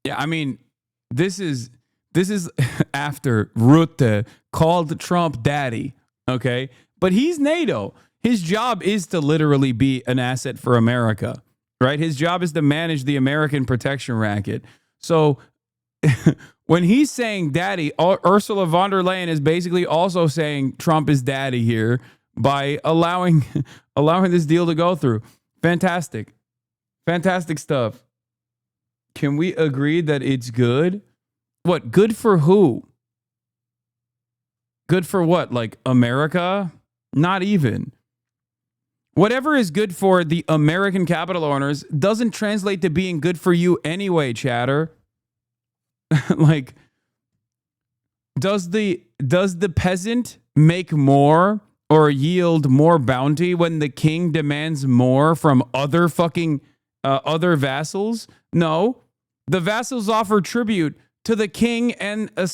Yeah, I mean, this is after Rutte called Trump daddy, okay? But he's NATO. His job is to literally be an asset for America, right? His job is to manage the American protection racket. So when he's saying daddy, Ursula von der Leyen is basically also saying Trump is daddy here by allowing this deal to go through. Fantastic. Fantastic stuff. Can we agree that it's good? What? Good for who? Good for what? Like America? Not even. Whatever is good for the American capital owners doesn't translate to being good for you anyway, chatter. Like, does the peasant make more or yield more bounty when the king demands more from other vassals? No. The vassals offer tribute to the king and a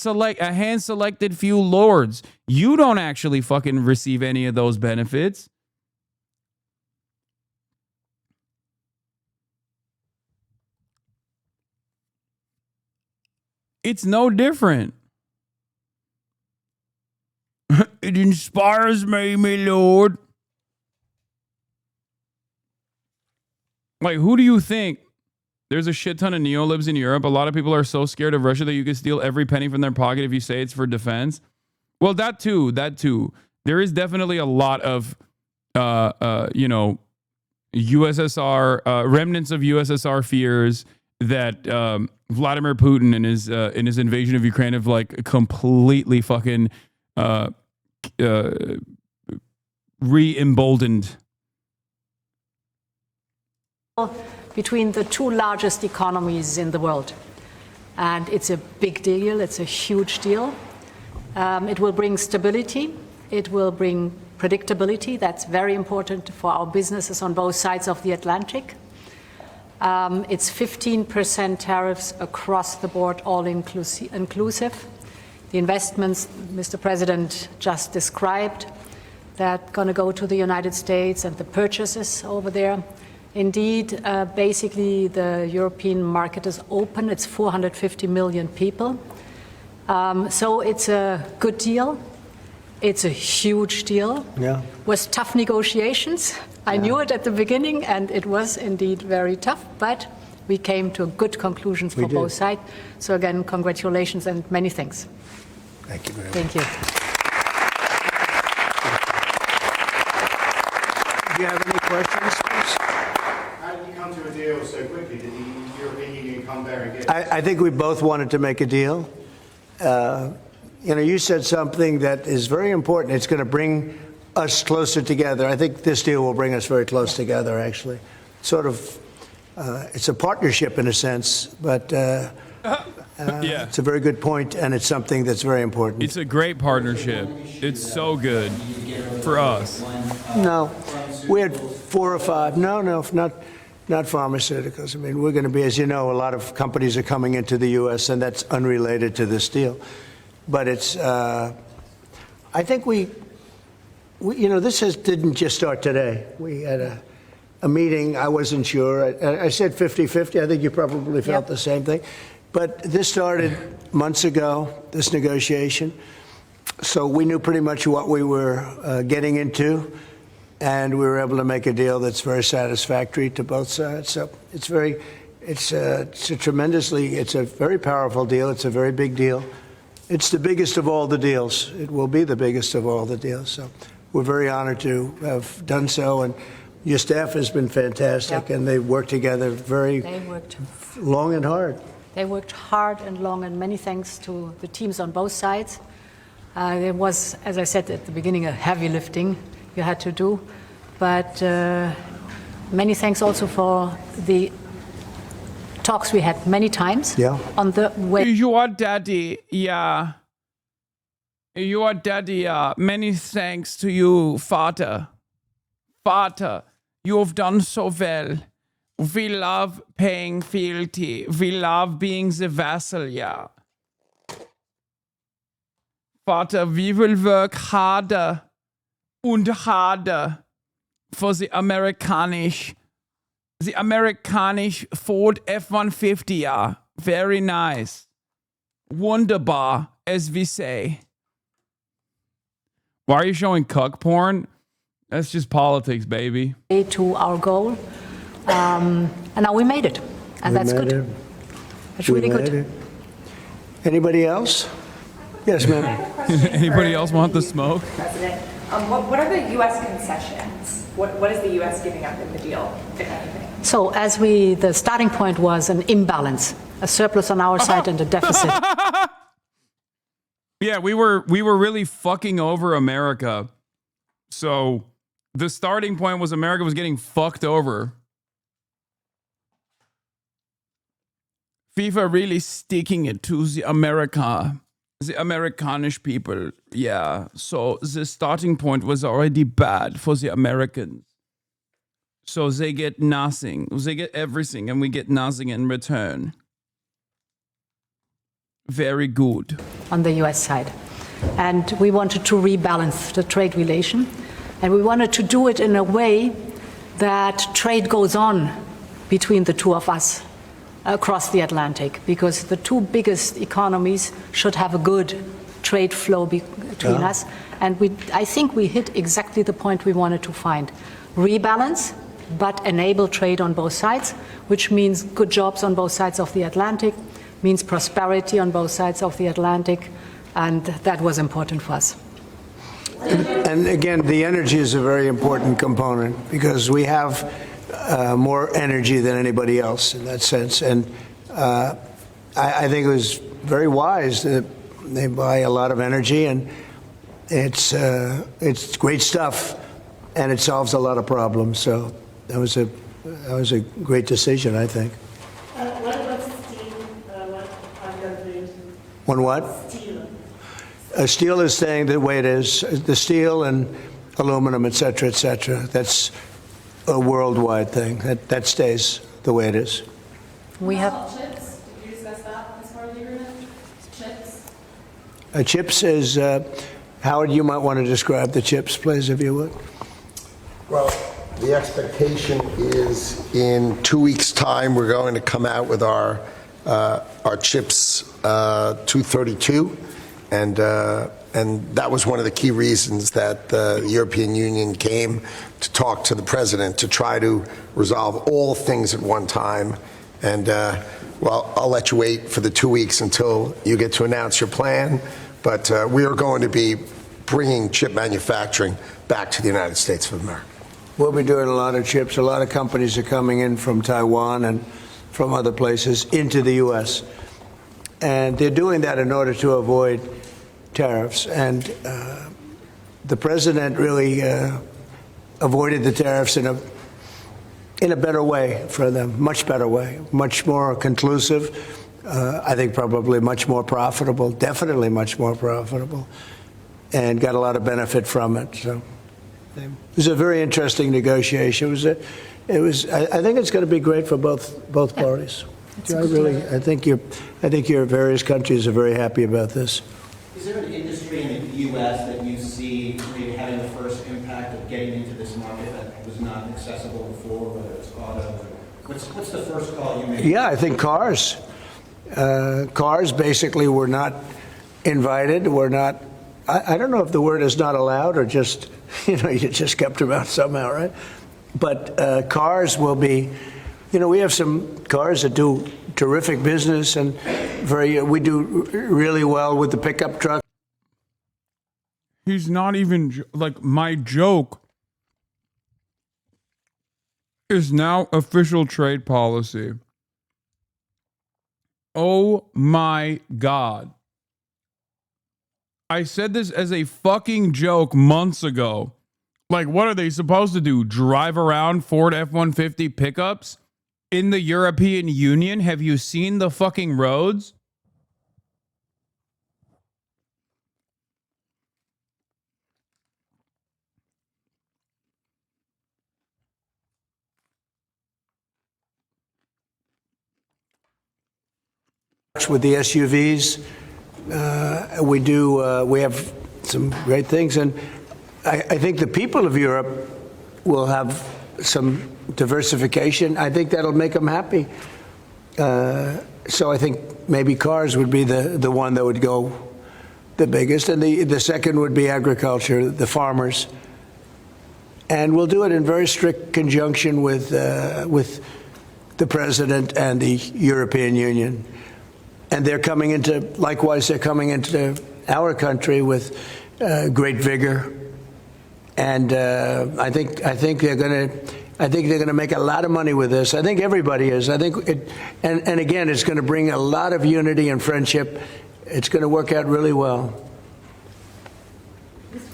hand-selected few lords. You don't actually fucking receive any of those benefits. It's no different. It inspires me, my lord. Like, who do you think? There's a shit ton of neolibs in Europe. A lot of people are so scared of Russia that you can steal every penny from their pocket if you say it's for defense. Well, that too. There is definitely a lot of, USSR, remnants of USSR fears that Vladimir Putin in his invasion of Ukraine have like completely fucking re-emboldened. Between the two largest economies in the world. And it's a big deal. It's a huge deal. It will bring stability. It will bring predictability. That's very important for our businesses on both sides of the Atlantic. It's 15% tariffs across the board, all inclusive. The investments Mr. President just described that going to go to the United States and the purchases over there. Indeed, basically the European market is open. It's 450 million people. So it's a good deal. It's a huge deal. Yeah. Was tough negotiations. I knew it at the beginning, and it was indeed very tough, but we came to good conclusions for both sides. So again, congratulations and many thanks. Thank you very much. Thank you. Do you have any questions, please? How did you come to a deal so quickly? Did the European Union come there and get I think we both wanted to make a deal. You said something that is very important. It's going to bring us closer together. I think this deal will bring us very close together, actually. Sort of, it's a partnership in a sense, but it's a very good point, and it's something that's very important. It's a great partnership. It's so good for us. No, we had 4 or 5. No, not pharmaceuticals. I mean, we're going to be, as you know, a lot of companies are coming into the U.S., and that's unrelated to this deal. But it's, I think this didn't just start today. We had a meeting. I wasn't sure. I said 50-50. I think you probably felt the same thing. But this started months ago, this negotiation. So we knew pretty much what we were getting into. And we were able to make a deal that's very satisfactory to both sides. So it's very, It's a very powerful deal. It's a very big deal. It's the biggest of all the deals. It will be the biggest of all the deals. So we're very honored to have done so. And your staff has been fantastic, and they worked together long and hard. They worked hard and long, and many thanks to the teams on both sides. It was, as I said at the beginning, a heavy lifting you had to do. But many thanks also for the talks we had many times on the way. Your daddy, Your daddy, Many thanks to you, Vater. Vater, you have done so well. We love paying fealty. We love being the vassal, Vater, we will work harder and harder for the Americanisch Ford F-150, Very nice. Wunderbar, as we say. Why are you showing cuck porn? That's just politics, baby. To our goal. And now we made it. And that's good. That's really good. Anybody else? Yes, ma'am. Anybody else want the smoke? President, what are the U.S. concessions? What is the U.S. giving up in the deal, if anything? So the starting point was an imbalance, a surplus on our side and a deficit. Yeah, we were really fucking over America. So the starting point was America was getting fucked over. FIFA really sticking it to the Americanish people. Yeah, so the starting point was already bad for the Americans. So they get nothing. They get everything, and we get nothing in return. Very good. On the US side. And we wanted to rebalance the trade relation. And we wanted to do it in a way that trade goes on between the two of us across the Atlantic, because the two biggest economies should have a good trade flow between us. And I think we hit exactly the point we wanted to find. Rebalance, but enable trade on both sides, which means good jobs on both sides of the Atlantic, means prosperity on both sides of the Atlantic, and that was important for us. And again, the energy is a very important component because we have more energy than anybody else in that sense. And I think it was very wise that they buy a lot of energy, and it's great stuff, and it solves a lot of problems. So that was a great decision, I think. What about steel? What? Steel. Steel is staying the way it is. The steel and aluminum, et cetera, et cetera. That's a worldwide thing. That stays the way it is. We have chips. Did you discuss that as part of the agreement? Chips. Chips is Howard. You might want to describe the chips, please, if you would. Well, the expectation is in 2 weeks' time we're going to come out with our chips 232, and that was one of the key reasons that the European Union came to talk to the president to try to resolve all things at one time. And well, I'll let you wait for the 2 weeks until you get to announce your plan. But we are going to be bringing chip manufacturing back to the United States of America. We'll be doing a lot of chips. A lot of companies are coming in from Taiwan and from other places into the U.S. And they're doing that in order to avoid tariffs. And the president really avoided the tariffs in a better way for them, much better way, much more conclusive. I think probably much more profitable, definitely much more profitable, and got a lot of benefit from it. So it was a very interesting negotiation. It was. I think it's going to be great for both parties. I think your various countries are very happy about this. Is there an industry in the U.S. that you see maybe having the first impact of getting into this market that was not accessible before, whether it's auto? What's the first call you made? Yeah, I think cars. Cars basically were not invited. Were not. I don't know if the word is not allowed or just you just kept them out somehow, right? But cars will be we have some cars that do terrific business, and we do really well with the pickup truck. He's not even like, my joke is now official trade policy. Oh my God. I said this as a fucking joke months ago. Like, what are they supposed to do? Drive around Ford F-150 pickups in the European Union? Have you seen the fucking roads? With the SUVs, we have some great things, and I think the people of Europe will have some diversification. I think that'll make them happy. So I think maybe cars would be the one that would go the biggest, and the second would be agriculture, the farmers. And we'll do it in very strict conjunction with the president and the European Union. And they're coming into our country with great vigor. And I think they're going to make a lot of money with this. I think everybody is. I think and again, it's going to bring a lot of unity and friendship. It's going to work out really well.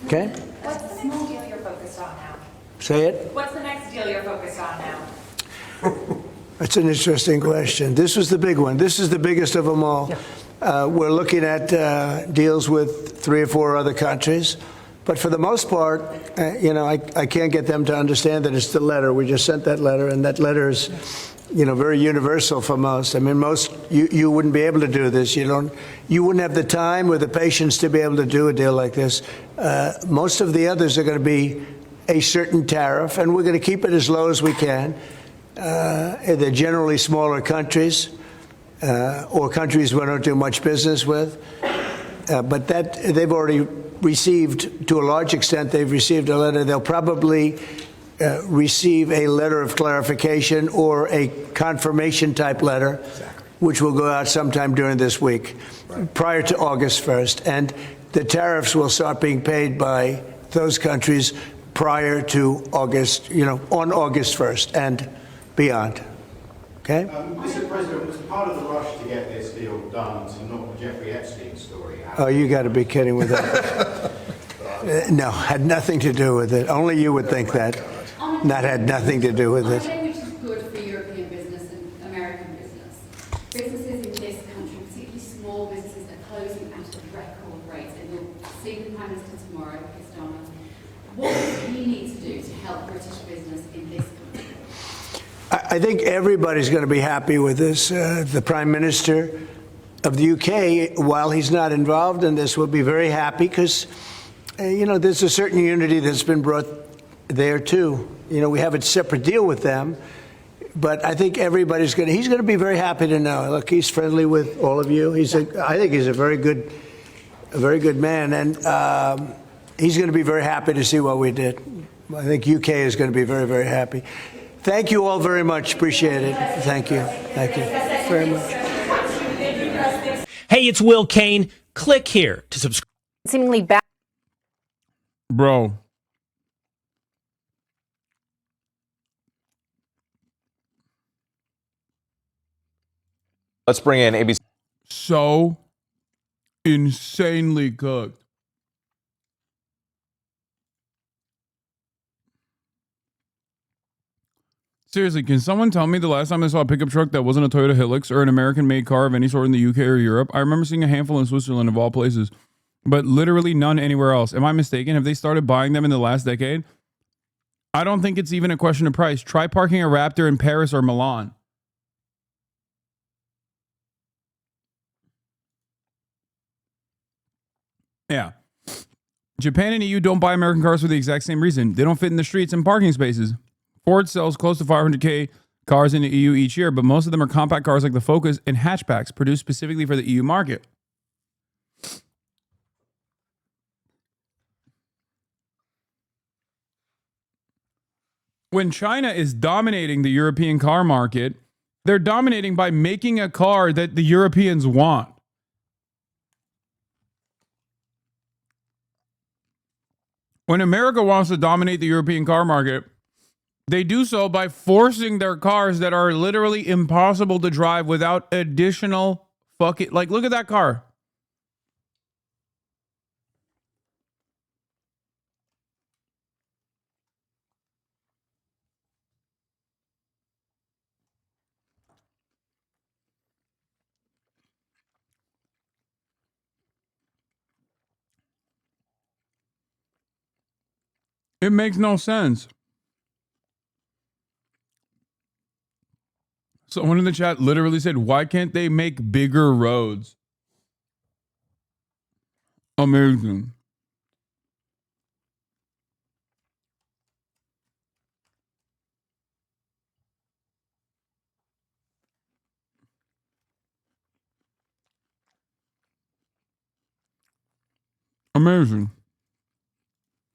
Okay? What's the next deal you're focused on now? Say it. What's the next deal you're focused on now? That's an interesting question. This was the big one. This is the biggest of them all. We're looking at deals with 3 or 4 other countries. But for the most part, I can't get them to understand that it's the letter. We just sent that letter, and that letter is, very universal for most. I mean, you wouldn't be able to do this. You wouldn't have the time or the patience to be able to do a deal like this. Most of the others are going to be a certain tariff, and we're going to keep it as low as we can. They're generally smaller countries or countries we don't do much business with. But that they've already received, to a large extent, they've received a letter. They'll probably receive a letter of clarification or a confirmation type letter, which will go out sometime during this week, prior to August 1st. And the tariffs will start being paid by those countries prior to August, on August 1st and beyond. Okay? Mr. President, was part of the rush to get this deal done to knock the Jeffrey Epstein story out? Oh, you got to be kidding with that. No, had nothing to do with it. Only you would think that. That had nothing to do with it. Which is good for European business and American business. Businesses in this country, particularly small businesses, are closing at a record rate. And you'll see the Prime Minister tomorrow, Kistama. What does he need to do to help British business in this country? I think everybody's going to be happy with this. The Prime Minister of the UK, while he's not involved in this, will be very happy because, there's a certain unity that's been brought there too. We have a separate deal with them, but I think he's going to be very happy to know. Look, he's friendly with all of you. I think he's a very good man, and he's going to be very happy to see what we did. I think UK is going to be very, very happy. Thank you all very much. Appreciate it. Thank you. Thank you very much. Hey, it's Will Kane. Click here to subscribe. Seemingly bad. Bro. Let's bring in ABC. So insanely cooked. Seriously, can someone tell me the last time I saw a pickup truck that wasn't a Toyota Hilux or an American-made car of any sort in the UK or Europe? I remember seeing a handful in Switzerland of all places, but literally none anywhere else. Am I mistaken? Have they started buying them in the last decade? I don't think it's even a question of price. Try parking a Raptor in Paris or Milan. Yeah. Japan and EU don't buy American cars for the exact same reason. They don't fit in the streets and parking spaces. Ford sells close to 500K cars in the EU each year, but most of them are compact cars like the Focus and hatchbacks produced specifically for the EU market. when China is dominating the European car market, they're dominating by making a car that the Europeans want. When America wants to dominate the European car market, they do so by forcing their cars that are literally impossible to drive without additional fucking... Like, look at that car. It makes no sense. Someone in the chat literally said, why can't they make bigger roads? Amazing. Amazing.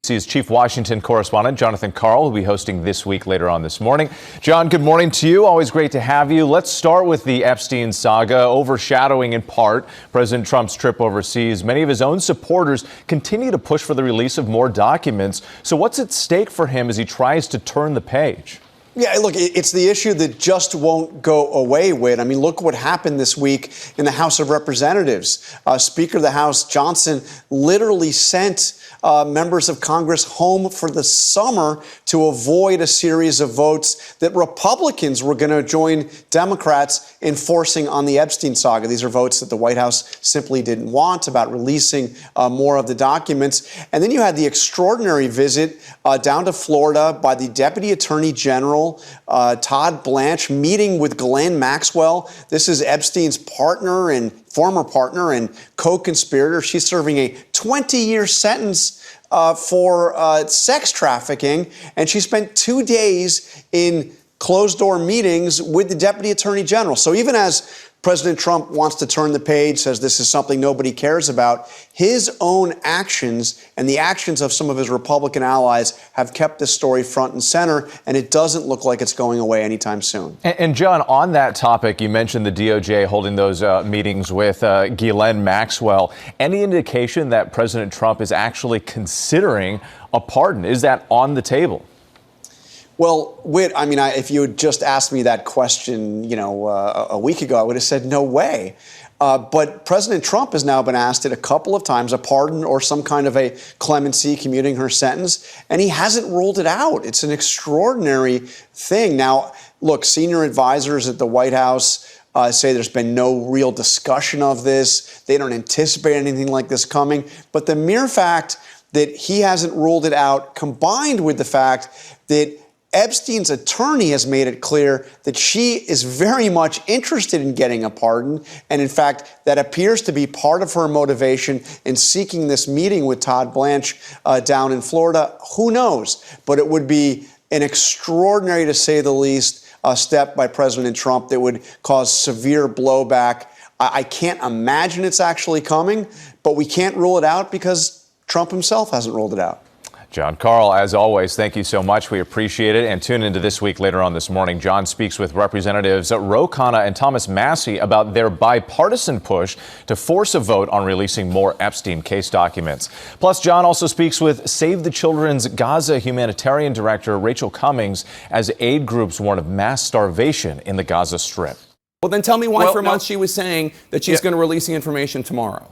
ABC's Chief Washington correspondent Jonathan Karl will be hosting This Week later on this morning. John, good morning to you. Always great to have you. Let's start with the Epstein saga, overshadowing in part President Trump's trip overseas. Many of his own supporters continue to push for the release of more documents. So what's at stake for him as he tries to turn the page? Yeah, look, it's the issue that just won't go away, Whit. I mean, look what happened this week in the House of Representatives. Speaker of the House, Johnson, literally sent members of Congress home for the summer to avoid a series of votes that Republicans were going to join Democrats in forcing on the Epstein saga. These are votes that the White House simply didn't want about releasing more of the documents. And then you had the extraordinary visit down to Florida by the Deputy Attorney General, Todd Blanche, meeting with Ghislaine Maxwell. This is Epstein's partner and former partner and co-conspirator. She's serving a 20-year sentence for sex trafficking, and she spent 2 days in closed-door meetings with the Deputy Attorney General. So even as President Trump wants to turn the page, says this is something nobody cares about, his own actions and the actions of some of his Republican allies have kept this story front and center, and it doesn't look like it's going away anytime soon. And John, on that topic, you mentioned the DOJ holding those meetings with Ghislaine Maxwell. Any indication that President Trump is actually considering a pardon? Is that on the table? Well, Whit, I mean, if you had just asked me that question, a week ago, I would have said no way. But President Trump has now been asked it a couple of times, a pardon or some kind of a clemency, commuting her sentence, and he hasn't ruled it out. It's an extraordinary thing. Now, look, senior advisors at the White House say there's been no real discussion of this. They don't anticipate anything like this coming. But the mere fact that he hasn't ruled it out, combined with the fact that Epstein's attorney has made it clear that she is very much interested in getting a pardon. And in fact, that appears to be part of her motivation in seeking this meeting with Todd Blanche down in Florida. Who knows? But it would be an extraordinary, to say the least, step by President Trump that would cause severe blowback. I can't imagine it's actually coming, but we can't rule it out because Trump himself hasn't ruled it out. John Karl, as always, thank you so much. We appreciate it. And tune into This Week later on this morning. John speaks with Representatives Ro Khanna and Thomas Massie about their bipartisan push to force a vote on releasing more Epstein case documents. Plus, John also speaks with Save the Children's Gaza humanitarian director Rachel Cummings as aid groups warn of mass starvation in the Gaza Strip. Well, then tell me why for months she was saying that she's going to release the information tomorrow.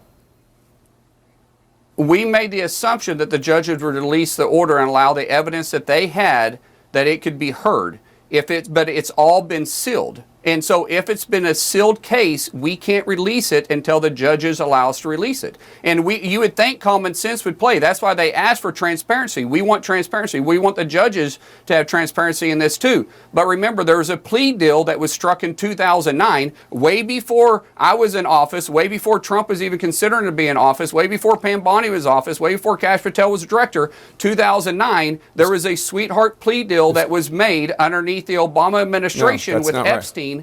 We made the assumption that the judges would release the order and allow the evidence that they had, that it could be heard. But it's all been sealed. And so if it's been a sealed case, we can't release it until the judges allow us to release it. And you would think common sense would play. That's why they asked for transparency. We want transparency. We want the judges to have transparency in this too. But remember, there was a plea deal that was struck in 2009, way before I was in office, way before Trump was even considering to be in office, way before Pam Bondi was in office, way before Kash Patel was director. 2009, there was a sweetheart plea deal that was made underneath the Obama administration with Epstein.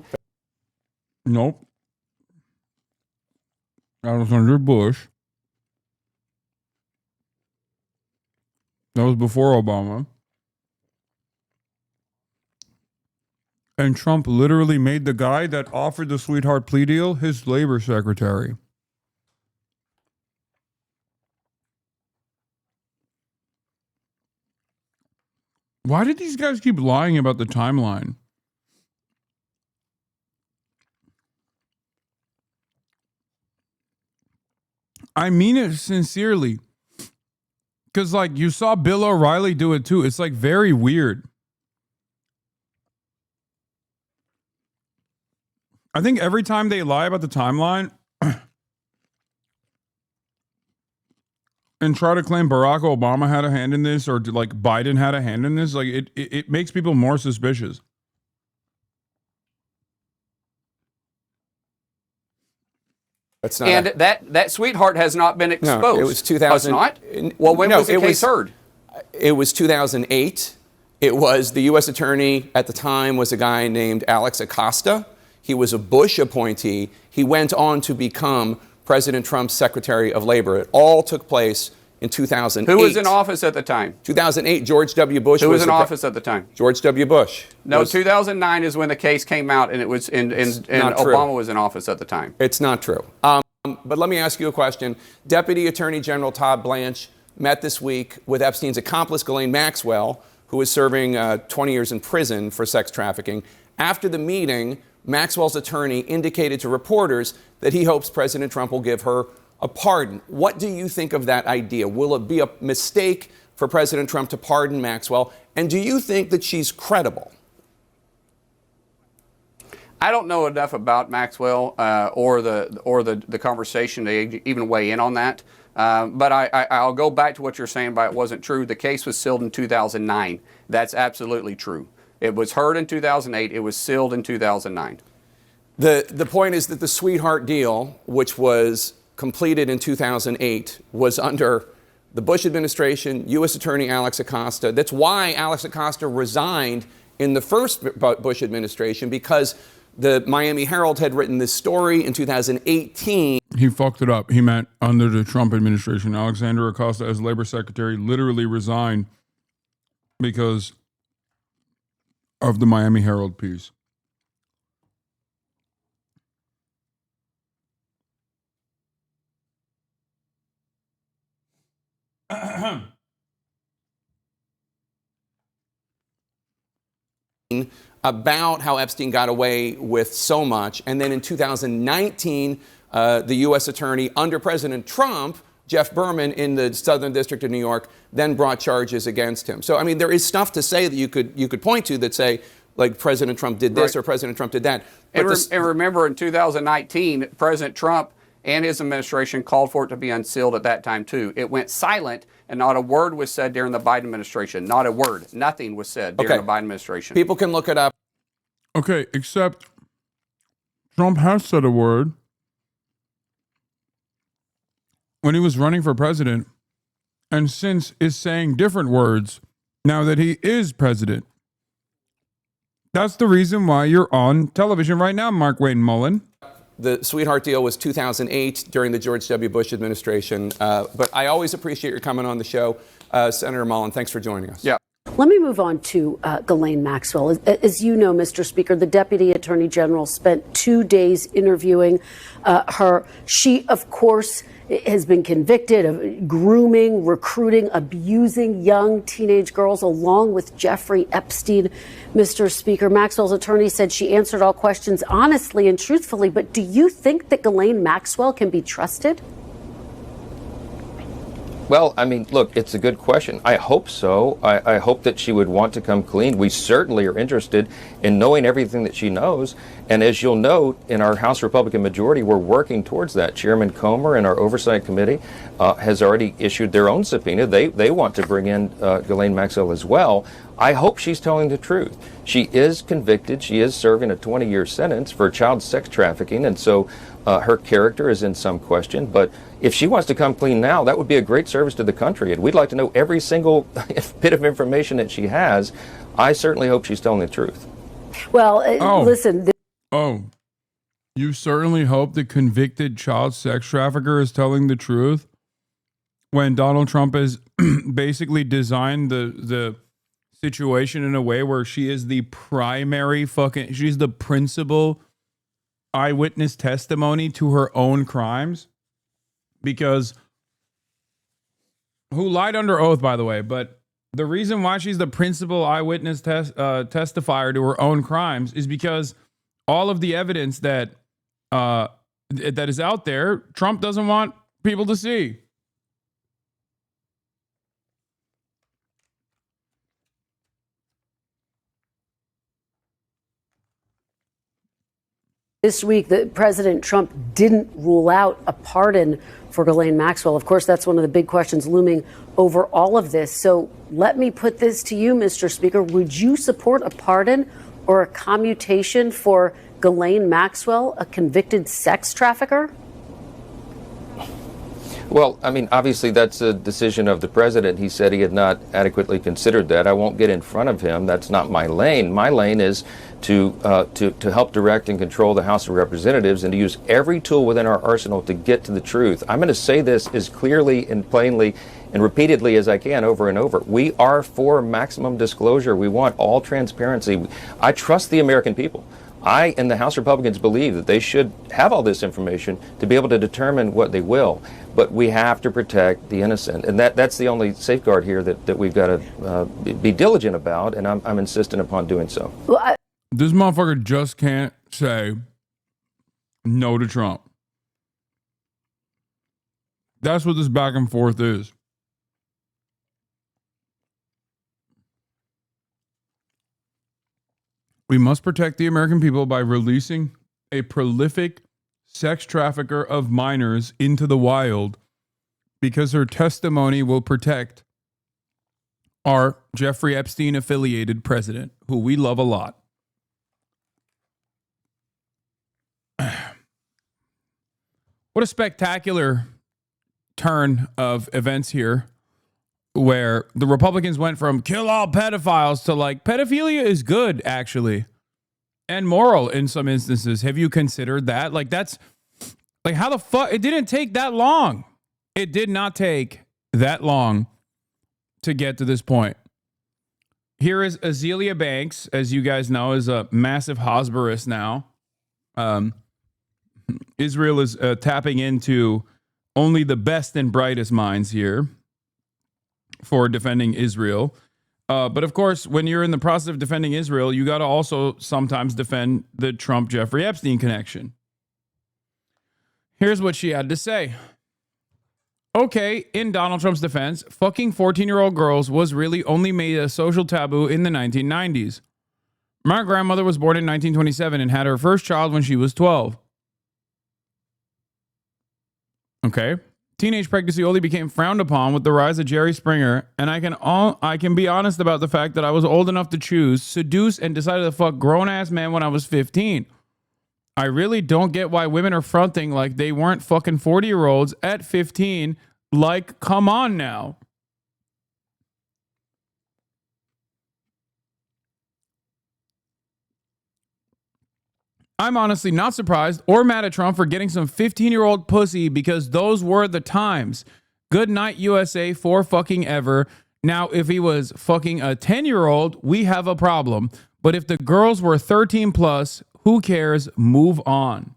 Nope. That was under Bush. That was before Obama. And Trump literally made the guy that offered the sweetheart plea deal his labor secretary. Why did these guys keep lying about the timeline? I mean it sincerely. Because, like, you saw Bill O'Reilly do it too. It's, like, very weird. I think every time they lie about the timeline and try to claim Barack Obama had a hand in this or like Biden had a hand in this, like it makes people more suspicious. That's not And that sweetheart has not been exposed. No, it was 2000. Not? Well, when was the case heard? It was 2008. It was the U.S. attorney at the time was a guy named Alex Acosta. He was a Bush appointee. He went on to become President Trump's Secretary of Labor. It all took place in 2008. Who was in office at the time? 2008, George W. Bush. Who was in office at the time? George W. Bush. No, 2009 is when the case came out, and it was and Obama was in office at the time. It's not true. But let me ask you a question. Deputy Attorney General Todd Blanche met this week with Epstein's accomplice, Ghislaine Maxwell, who is serving 20 years in prison for sex trafficking. After the meeting, Maxwell's attorney indicated to reporters that he hopes President Trump will give her a pardon. What do you think of that idea? Will it be a mistake for President Trump to pardon Maxwell? And do you think that she's credible? I don't know enough about Maxwell or the conversation to even weigh in on that. But I'll go back to what you're saying about it wasn't true. The case was sealed in 2009. That's absolutely true. It was heard in 2008. It was sealed in 2009. The point is that the sweetheart deal, which was completed in 2008, was under the Bush administration, U.S. Attorney Alex Acosta. That's why Alex Acosta resigned in the first Bush administration, because the Miami Herald had written this story in 2018. He fucked it up. He meant under the Trump administration. Alexander Acosta, as labor secretary, literally resigned because of the Miami Herald piece. About how Epstein got away with so much. And then in 2019, the U.S. attorney under President Trump, Jeff Berman in the Southern District of New York, then brought charges against him. So, I mean, there is stuff to say that you could point to that say, like, President Trump did this or President Trump did that. And remember, in 2019, President Trump and his administration called for it to be unsealed at that time, too. It went silent, and not a word was said during the Biden administration. Not a word. Nothing was said during the Biden administration. People can look it up. Okay, except Trump has said a word when he was running for president, and since is saying different words now that he is president. That's the reason why you're on television right now, Mark Wayne Mullen. The sweetheart deal was 2008 during the George W. Bush administration. But I always appreciate your coming on the show. Senator Mullen, thanks for joining us. Yeah. Let me move on to Ghislaine Maxwell. As you know, Mr. Speaker, the Deputy Attorney General spent 2 days interviewing her. She, of course, has been convicted of grooming, recruiting, abusing young teenage girls, along with Jeffrey Epstein. Mr. Speaker, Maxwell's attorney said she answered all questions honestly and truthfully. But do you think that Ghislaine Maxwell can be trusted? Well, I mean, look, it's a good question. I hope so. I hope that she would want to come clean. We certainly are interested in knowing everything that she knows. And as you'll note, in our House Republican majority, we're working towards that. Chairman Comer and our Oversight Committee has already issued their own subpoena. They want to bring in Ghislaine Maxwell as well. I hope she's telling the truth. She is convicted. She is serving a 20-year sentence for child sex trafficking. And so her character is in some question. But if she wants to come clean now, that would be a great service to the country. And we'd like to know every single bit of information that she has. I certainly hope she's telling the truth. Well, listen. You certainly hope the convicted child sex trafficker is telling the truth when Donald Trump has basically designed the situation in a way where she is the primary she's the principal eyewitness testimony to her own crimes? Because who lied under oath, by the way, but the reason why she's the principal eyewitness testifier to her own crimes is because all of the evidence that is out there, Trump doesn't want people to see. This week, President Trump didn't rule out a pardon for Ghislaine Maxwell. Of course, that's one of the big questions looming over all of this. So let me put this to you, Mr. Speaker. Would you support a pardon or a commutation for Ghislaine Maxwell, a convicted sex trafficker? Well, I mean, obviously that's a decision of the president. He said he had not adequately considered that. I won't get in front of him. That's not my lane. My lane is to help direct and control the House of Representatives and to use every tool within our arsenal to get to the truth. I'm going to say this as clearly and plainly and repeatedly as I can over and over. We are for maximum disclosure. We want all transparency. I trust the American people. I and the House Republicans believe that they should have all this information to be able to determine what they will. But we have to protect the innocent. And that's the only safeguard here that we've got to be diligent about. And I'm insistent upon doing so. Well, this motherfucker just can't say no to Trump. That's what this back and forth is. We must protect the American people by releasing a prolific sex trafficker of minors into the wild because her testimony will protect our Jeffrey Epstein affiliated president, who we love a lot. What a spectacular turn of events here, where the Republicans went from kill all pedophiles to like pedophilia is good, actually, and moral in some instances. Have you considered that? Like, that's like, how the fuck? It didn't take that long. It did not take that long to get to this point. Here is Azealia Banks, as you guys know, is a massive Hosberus now. Israel is tapping into only the best and brightest minds here for defending Israel. But of course, when you're in the process of defending Israel, you got to also sometimes defend the Trump-Jeffrey Epstein connection. Here's what she had to say. Okay, in Donald Trump's defense, fucking 14-year-old girls was really only made a social taboo in the 1990s. My grandmother was born in 1927 and had her first child when she was 12. Okay. Teenage pregnancy only became frowned upon with the rise of Jerry Springer, and I can be honest about the fact that I was old enough to choose, seduce, and decided to fuck grown-ass men when I was 15. I really don't get why women are fronting like they weren't fucking 40-year-olds at 15. Like, come on now. I'm honestly not surprised or mad at Trump for getting some 15-year-old pussy because those were the times. Good night, USA, for fucking ever. Now, if he was fucking a 10-year-old, we have a problem. But if the girls were 13 plus, who cares? Move on.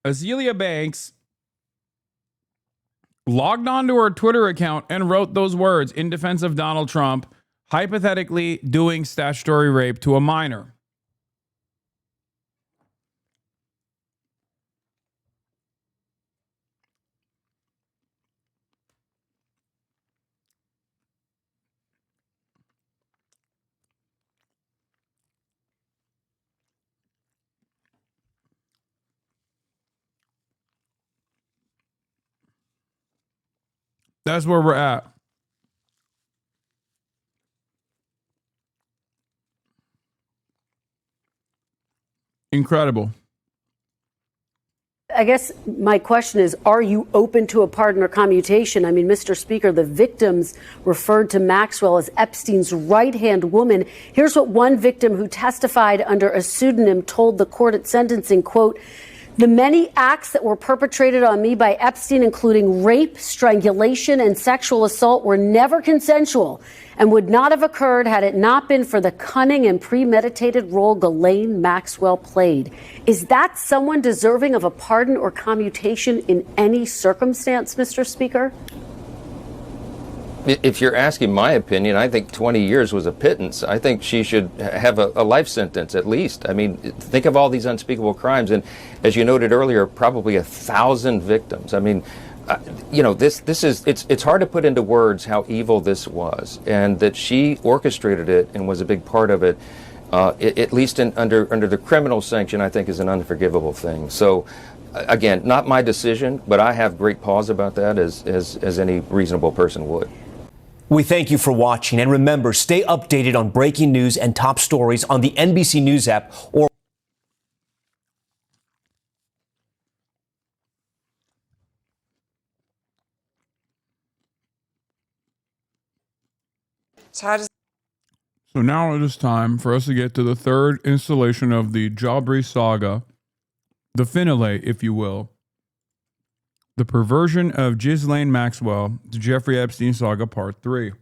Azealia Banks logged onto her Twitter account and wrote those words in defense of Donald Trump, hypothetically doing statutory rape to a minor. That's where we're at. Incredible. I guess my question is, are you open to a pardon or commutation? I mean, Mr. Speaker, the victims referred to Maxwell as Epstein's right-hand woman. Here's what one victim who testified under a pseudonym told the court at sentencing, quote, The many acts that were perpetrated on me by Epstein, including rape, strangulation, and sexual assault, were never consensual and would not have occurred had it not been for the cunning and premeditated role Ghislaine Maxwell played. Is that someone deserving of a pardon or commutation in any circumstance, Mr. Speaker? If you're asking my opinion, I think 20 years was a pittance. I think she should have a life sentence at least. I mean, think of all these unspeakable crimes, and as you noted earlier, probably 1,000 victims. I mean, you know, it's hard to put into words how evil this was, and that she orchestrated it and was a big part of it. At least under the criminal sanction, I think is an unforgivable thing. So, again, not my decision, but I have great pause about that, as any reasonable person would. We thank you for watching, and remember, stay updated on breaking news and top stories on the NBC News app or So now it is time for us to get to the third installation of the Jabri saga, the finale, if you will. The perversion of Ghislaine Maxwell, the Jeffrey Epstein saga, part 3.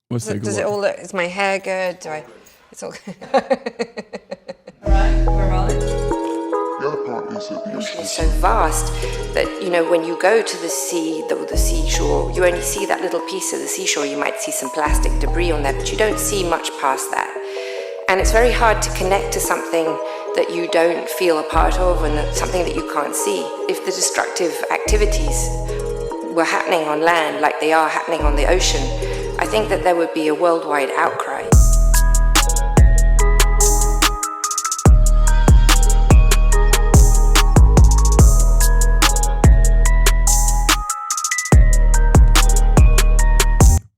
Let's take a Does look. it all look, is my hair good? Do I, it's all good. All right, we're rolling. The other part is that the ocean is so vast that, you know, when you go to the sea, the seashore, you only see that little piece of the seashore. You might see some plastic debris on there, but you don't see much past that. And it's very hard to connect to something that you don't feel a part of and something that you can't see. If the destructive activities were happening on land like they are happening on the ocean, I think that there would be a worldwide outcry.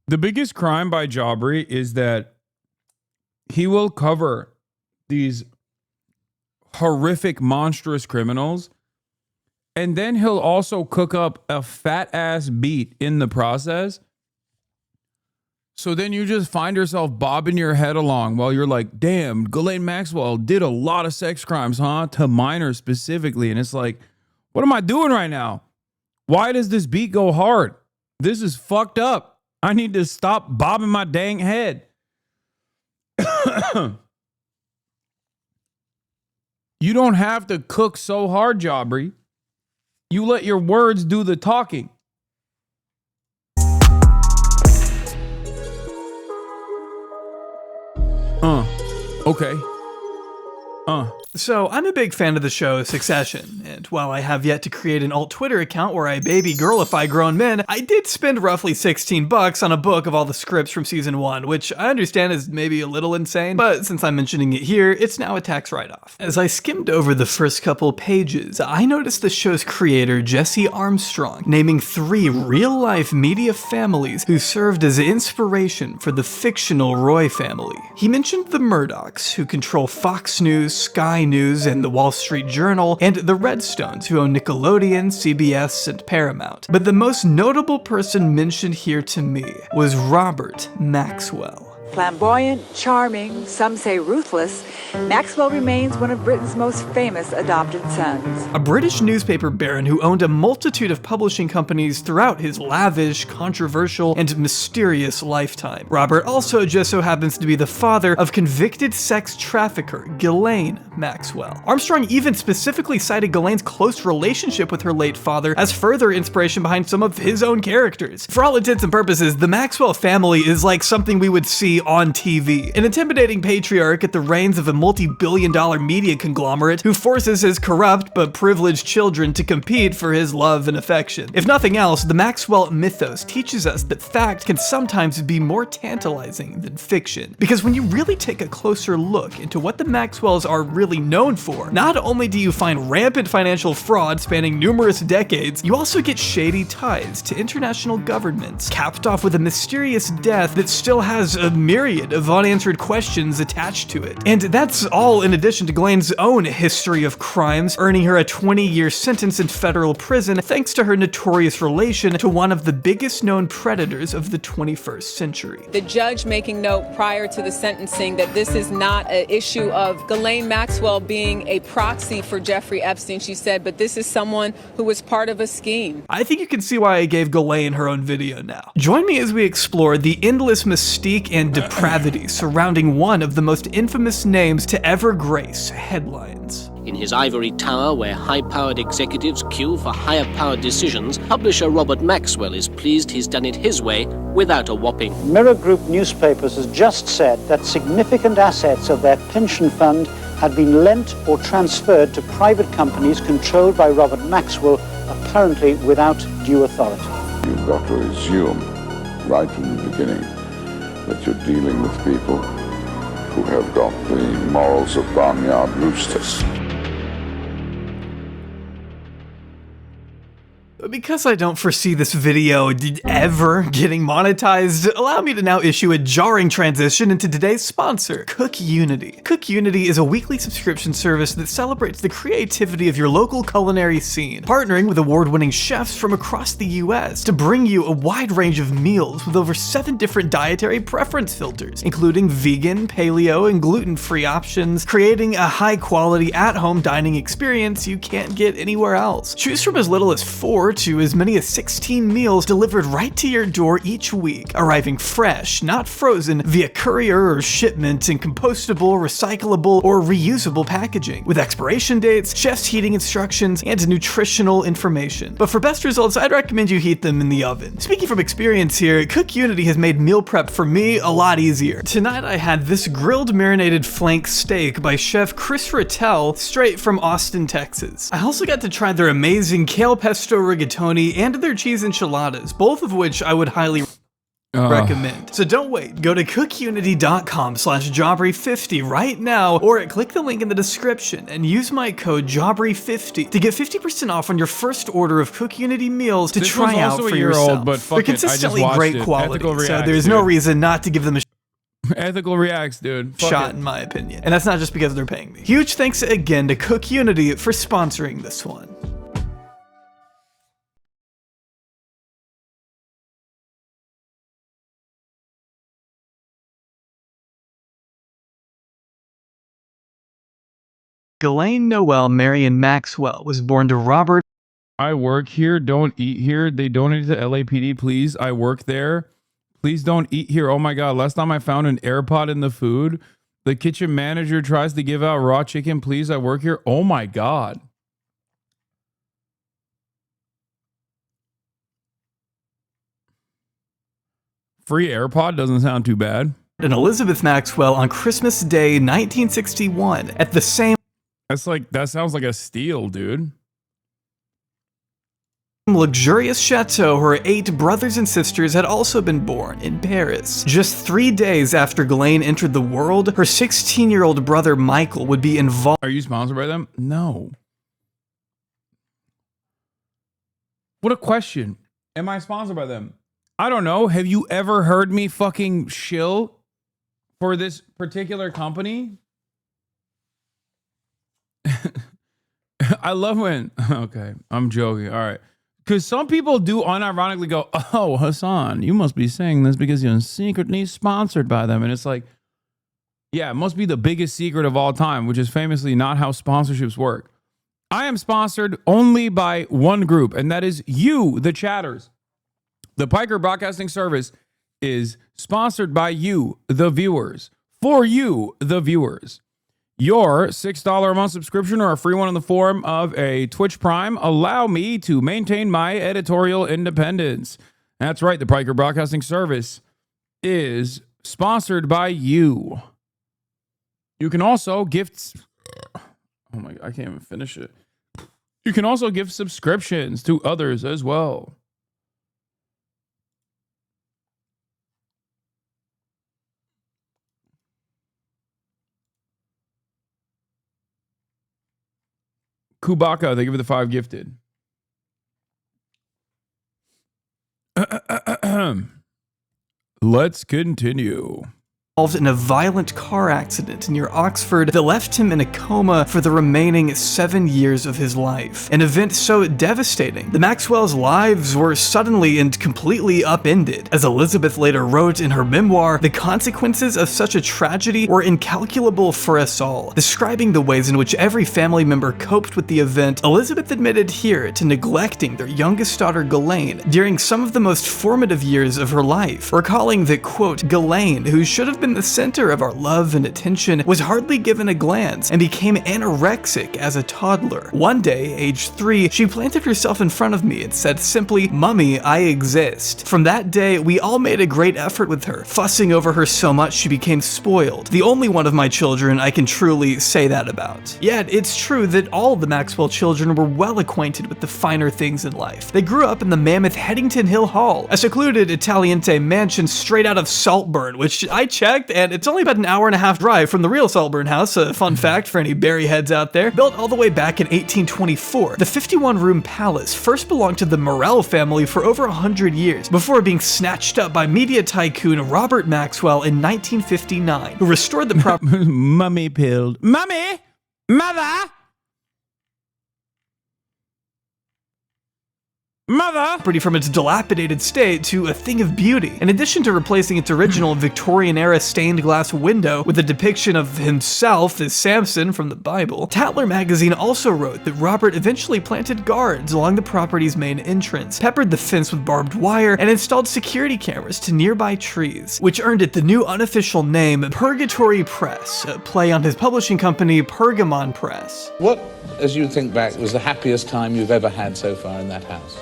The biggest crime by Jabri is that he will cover these horrific, monstrous criminals, and then he'll also cook up a fat ass beat in the process. So then you just find yourself bobbing your head along while you're like, damn, Ghislaine Maxwell did a lot of sex crimes, huh? To minors specifically. And it's like, what am I doing right now? Why does this beat go hard? This is fucked up. I need to stop bobbing my dang head. You don't have to cook so hard, Jabri. You let your words do the talking. Okay. So, I'm a big fan of the show Succession, and while I have yet to create an alt Twitter account where I baby girlify grown men, I did spend roughly $16 on a book of all the scripts from season 1, which I understand is maybe a little insane, but since I'm mentioning it here, it's now a tax write-off. As I skimmed over the first couple pages, I noticed the show's creator, Jesse Armstrong, naming 3 real-life media families who served as inspiration for the fictional Roy family. He mentioned the Murdochs, who control Fox News, Sky News, and the Wall Street Journal, and the Redstones, who own Nickelodeon, CBS, and Paramount. But the most notable person mentioned here to me was Robert Maxwell. Flamboyant, charming, some say ruthless, Maxwell remains one of Britain's most famous adopted sons. A British newspaper baron who owned a multitude of publishing companies throughout his lavish, controversial, and mysterious lifetime. Robert also just so happens to be the father of convicted sex trafficker Ghislaine Maxwell. Armstrong even specifically cited Ghislaine's close relationship with her late father as further inspiration behind some of his own characters. For all intents and purposes, the Maxwell family is like something we would see on TV. An intimidating patriarch at the reins of a multi-billion-dollar media conglomerate who forces his corrupt but privileged children to compete for his love and affection. If nothing else, the Maxwell mythos teaches us that fact can sometimes be more tantalizing than fiction. Because when you really take a closer look into what the Maxwells are really known for, not only do you find rampant financial fraud spanning numerous decades, you also get shady ties to international governments, capped off with a mysterious death that still has a myriad of unanswered questions attached to it. And that's all in addition to Ghislaine's own history of crimes, earning her a 20-year sentence in federal prison thanks to her notorious relation to one of the biggest known predators of the 21st century. The judge making note prior to the sentencing that this is not an issue of Ghislaine Maxwell being a proxy for Jeffrey Epstein, she said, but this is someone who was part of a scheme. I think you can see why I gave Ghislaine her own video now. Join me as we explore the endless mystique and depravity surrounding one of the most infamous names to ever grace headlines. In his ivory tower, where high-powered executives queue for higher-powered decisions, publisher Robert Maxwell is pleased he's done it his way without a whopping. Mirror Group Newspapers has just said that significant assets of their pension fund had been lent or transferred to private companies controlled by Robert Maxwell, apparently without due authority. You've got to assume right from the beginning that you're dealing with people who have got the morals of barnyard roosters. Because I don't foresee this video ever getting monetized, allow me to now issue a jarring transition into today's sponsor, CookUnity. CookUnity is a weekly subscription service that celebrates the creativity of your local culinary scene, partnering with award-winning chefs from across the US to bring you a wide range of meals with over 7 different dietary preference filters, including vegan, paleo, and gluten-free options, creating a high-quality at-home dining experience you can't get anywhere else. Choose from as little as 4 to as many as 16 meals delivered right to your door each week, arriving fresh, not frozen, via courier or shipment in compostable, recyclable, or reusable packaging, with expiration dates, chef's heating instructions, and nutritional information. But for best results, I'd recommend you heat them in the oven. Speaking from experience here, CookUnity has made meal prep for me a lot easier. Tonight I had this grilled marinated flank steak by Chef Chris Rattel, straight from Austin, Texas. I also got to try their amazing kale pesto rigatoni and their cheese enchiladas, both of which I would highly recommend. So don't wait, go to cookunity.com/Jobbery50 right now, or click the link in the description and use my code Jobbery50 to get 50% off on your first order of CookUnity meals to try out for yourself. But fuck They're consistently great quality, so there's no reason not to give them a Ethical reacts, dude. Fuck shot it. in my opinion. And that's not just because they're paying me. Huge thanks again to CookUnity for sponsoring this one. Ghislaine Noel Marion Maxwell was born to Robert. I work here, don't eat here. They donate to LAPD, please. I work there. Please don't eat here. Oh my God, last time I found an AirPod in the food. The kitchen manager tries to give out raw chicken. Please, I work here. Oh my God. Free AirPod doesn't sound too bad. And Elizabeth Maxwell on Christmas Day 1961 at the same That sounds like a steal, dude. luxurious chateau her 8 brothers and sisters had also been born in Paris. Just 3 days after Ghislaine entered the world, her 16-year-old brother Michael would be involved. Are you sponsored by them? No. What a question. Am I sponsored by them? I don't know. Have you ever heard me fucking shill for this particular company? I love when... Okay, I'm joking. All right. Because some people do unironically go, oh, Hasan, you must be saying this because you're secretly sponsored by them. And it's like, yeah, it must be the biggest secret of all time, which is famously not how sponsorships work. I am sponsored only by one group, and that is you, the chatters. The Piker Broadcasting Service is sponsored by you, the viewers. For you, the viewers. Your $6 a month subscription or a free one in the form of a Twitch Prime allow me to maintain my editorial independence. That's right, the Piker Broadcasting Service is sponsored by you. You can also gift... Oh my God, I can't even finish it. You can also give subscriptions to others as well. Kubaka, thank you for the 5 gifted. Let's continue. in a violent car accident near Oxford that left him in a coma for the remaining 7 years of his life. An event so devastating, the Maxwells' lives were suddenly and completely upended. As Elizabeth later wrote in her memoir, the consequences of such a tragedy were incalculable for us all. Describing the ways in which every family member coped with the event, Elizabeth admitted here to neglecting their youngest daughter Ghislaine during some of the most formative years of her life, recalling that, quote, Ghislaine, who should have been the center of our love and attention, was hardly given a glance and became anorexic as a toddler. One day, age 3, she planted herself in front of me and said simply, "Mummy, I exist." From that day, we all made a great effort with her, fussing over her so much she became spoiled. The only one of my children I can truly say that about. Yet, it's true that all the Maxwell children were well acquainted with the finer things in life. They grew up in the mammoth Headington Hill Hall, a secluded Italiente mansion straight out of Saltburn, which I checked, and it's only about an hour and a half drive from the real Saltburn house. A fun fact for any Barry heads out there. Built all the way back in 1824, the 51-room palace first belonged to the Morell family for over 100 years, before being snatched up by media tycoon Robert Maxwell in 1959, who restored the property. Mummy pilled. Mummy! Mother! Property from its dilapidated state to a thing of beauty. In addition to replacing its original Victorian-era stained glass window with a depiction of himself as Samson from the Bible, Tatler magazine also wrote that Robert eventually planted guards along the property's main entrance, peppered the fence with barbed wire, and installed security cameras to nearby trees, which earned it the new unofficial name Purgatory Press, a play on his publishing company Pergamon Press. What, as you think back, was the happiest time you've ever had so far in that house?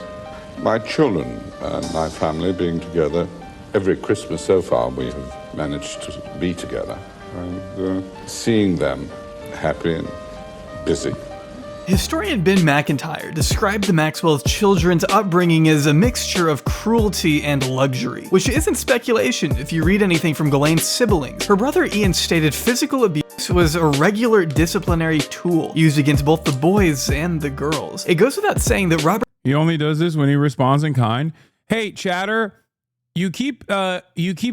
My children and my family being together. Every Christmas so far we have managed to be together, and seeing them happy and busy. Historian Ben McIntyre described the Maxwell's children's upbringing as a mixture of cruelty and luxury, which isn't speculation if you read anything from Ghislaine's siblings. Her brother Ian stated physical abuse was a regular disciplinary tool used against both the boys and the girls. It goes without saying that Robert... He only does this when he responds in kind. Hey, chatter, you keep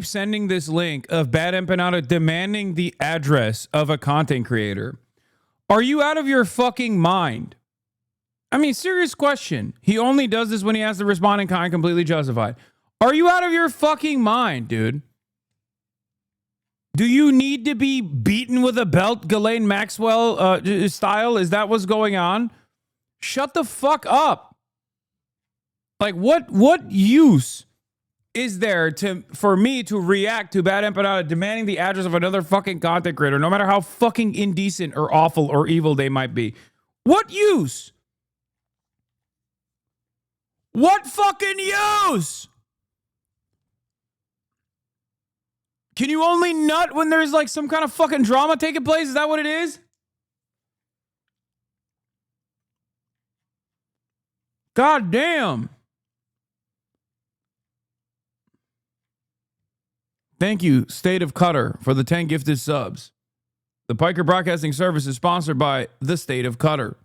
sending this link of Bad Empanada demanding the address of a content creator. Are you out of your fucking mind? I mean, serious question. He only does this when he has to respond in kind, completely justified. Are you out of your fucking mind, dude? Do you need to be beaten with a belt, Ghislaine Maxwell style? Is that what's going on? Shut the fuck up. Like, what use is there for me to react to Bad Empanada demanding the address of another fucking content creator, no matter how fucking indecent or awful or evil they might be? What use? What fucking use? Can you only nut when there's like some kind of fucking drama taking place? Is that what it is? God damn. Thank you, State of Qatar, for the 10 gifted subs. The Piker Broadcasting Service is sponsored by the State of Qatar.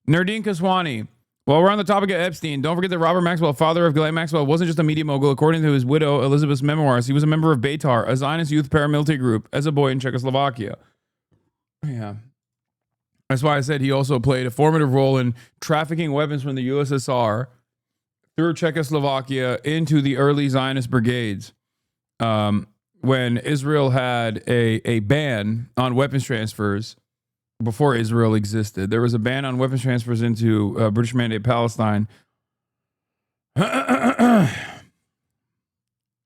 Nerdine Kaswani. While we're on the topic of Epstein, don't forget that Robert Maxwell, father of Ghislaine Maxwell, wasn't just a media mogul. According to his widow, Elizabeth's memoirs, he was a member of Beitar, a Zionist youth paramilitary group, as a boy in Czechoslovakia. Yeah. That's why I said he also played a formative role in trafficking weapons from the USSR through Czechoslovakia into the early Zionist brigades. When Israel had a ban on weapons transfers before Israel existed. There was a ban on weapons transfers into British Mandate Palestine.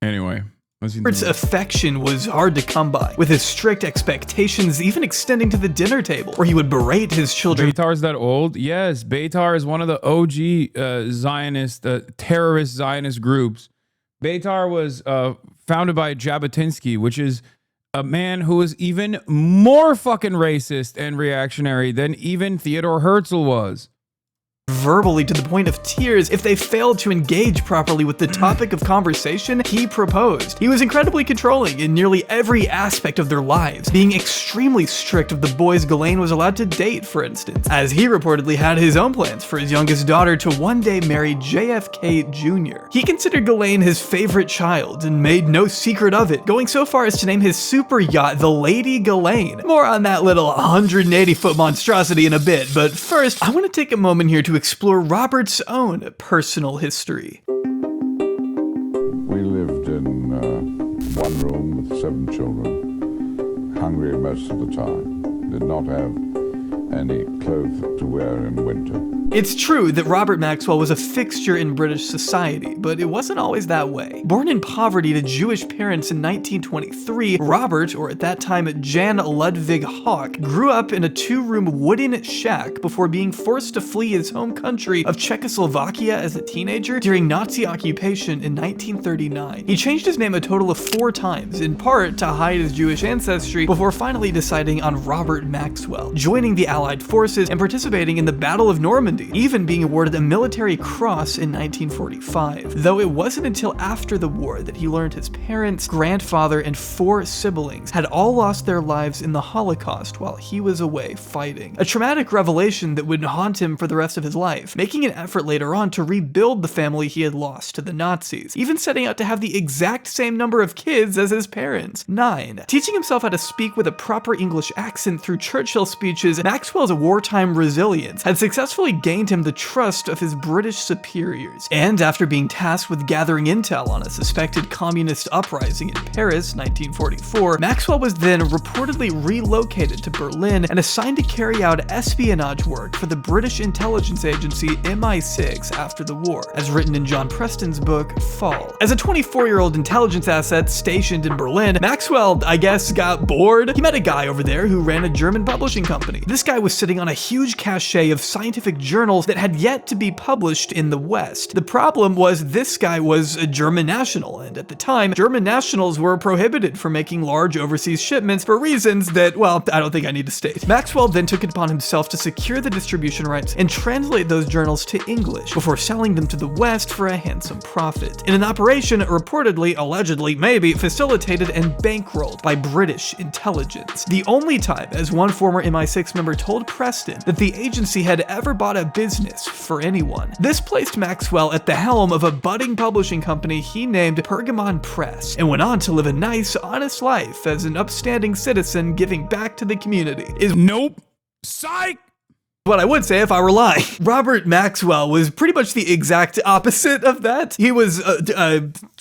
Anyway. Robert's affection was hard to come by, with his strict expectations even extending to the dinner table, where he would berate his children. Beitar's that old? Yes, Beitar is one of the OG Zionist, terrorist Zionist groups. Beitar was founded by Jabotinsky, which is a man who is even more fucking racist and reactionary than even Theodore Herzl was. verbally to the point of tears if they failed to engage properly with the topic of conversation he proposed. He was incredibly controlling in nearly every aspect of their lives, being extremely strict of the boys Ghislaine was allowed to date, for instance, as he reportedly had his own plans for his youngest daughter to one day marry JFK Jr. He considered Ghislaine his favorite child and made no secret of it, going so far as to name his super yacht the Lady Ghislaine. More on that little 180-foot monstrosity in a bit, but first, I want to take a moment here to explore Robert's own personal history. We lived in one room with 7 children, hungry most of the time, did not have any clothes to wear in winter. It's true that Robert Maxwell was a fixture in British society, but it wasn't always that way. Born in poverty to Jewish parents in 1923, Robert, or at that time Jan Ludwig Hawk, grew up in a 2-room wooden shack before being forced to flee his home country of Czechoslovakia as a teenager during Nazi occupation in 1939. He changed his name a total of 4 times, in part to hide his Jewish ancestry, before finally deciding on Robert Maxwell, joining the Allied forces and participating in the Battle of Normandy, even being awarded a military cross in 1945. Though it wasn't until after the war that he learned his parents, grandfather, and 4 siblings had all lost their lives in the Holocaust while he was away fighting. A traumatic revelation that would haunt him for the rest of his life, making an effort later on to rebuild the family he had lost to the Nazis, even setting out to have the exact same number of kids as his parents, 9. Teaching himself how to speak with a proper English accent through Churchill speeches, Maxwell's wartime resilience had successfully gained him the trust of his British superiors. And after being tasked with gathering intel on a suspected communist uprising in Paris, 1944, Maxwell was then reportedly relocated to Berlin and assigned to carry out espionage work for the British intelligence agency MI6 after the war, as written in John Preston's book, Fall. As a 24-year-old intelligence asset stationed in Berlin, Maxwell, I guess, got bored. He met a guy over there who ran a German publishing company. This guy was sitting on a huge cache of scientific journals that had yet to be published in the West. The problem was this guy was a German national, and at the time, German nationals were prohibited from making large overseas shipments for reasons that, well, I don't think I need to state. Maxwell then took it upon himself to secure the distribution rights and translate those journals to English before selling them to the West for a handsome profit. In an operation reportedly, allegedly, maybe, facilitated and bankrolled by British intelligence. The only time, as one former MI6 member told Preston, that the agency had ever bought a business for anyone. This placed Maxwell at the helm of a budding publishing company he named Pergamon Press, and went on to live a nice, honest life as an upstanding citizen giving back to the community. Nope. Psych! What I would say if I were lying. Robert Maxwell was pretty much the exact opposite of that. He was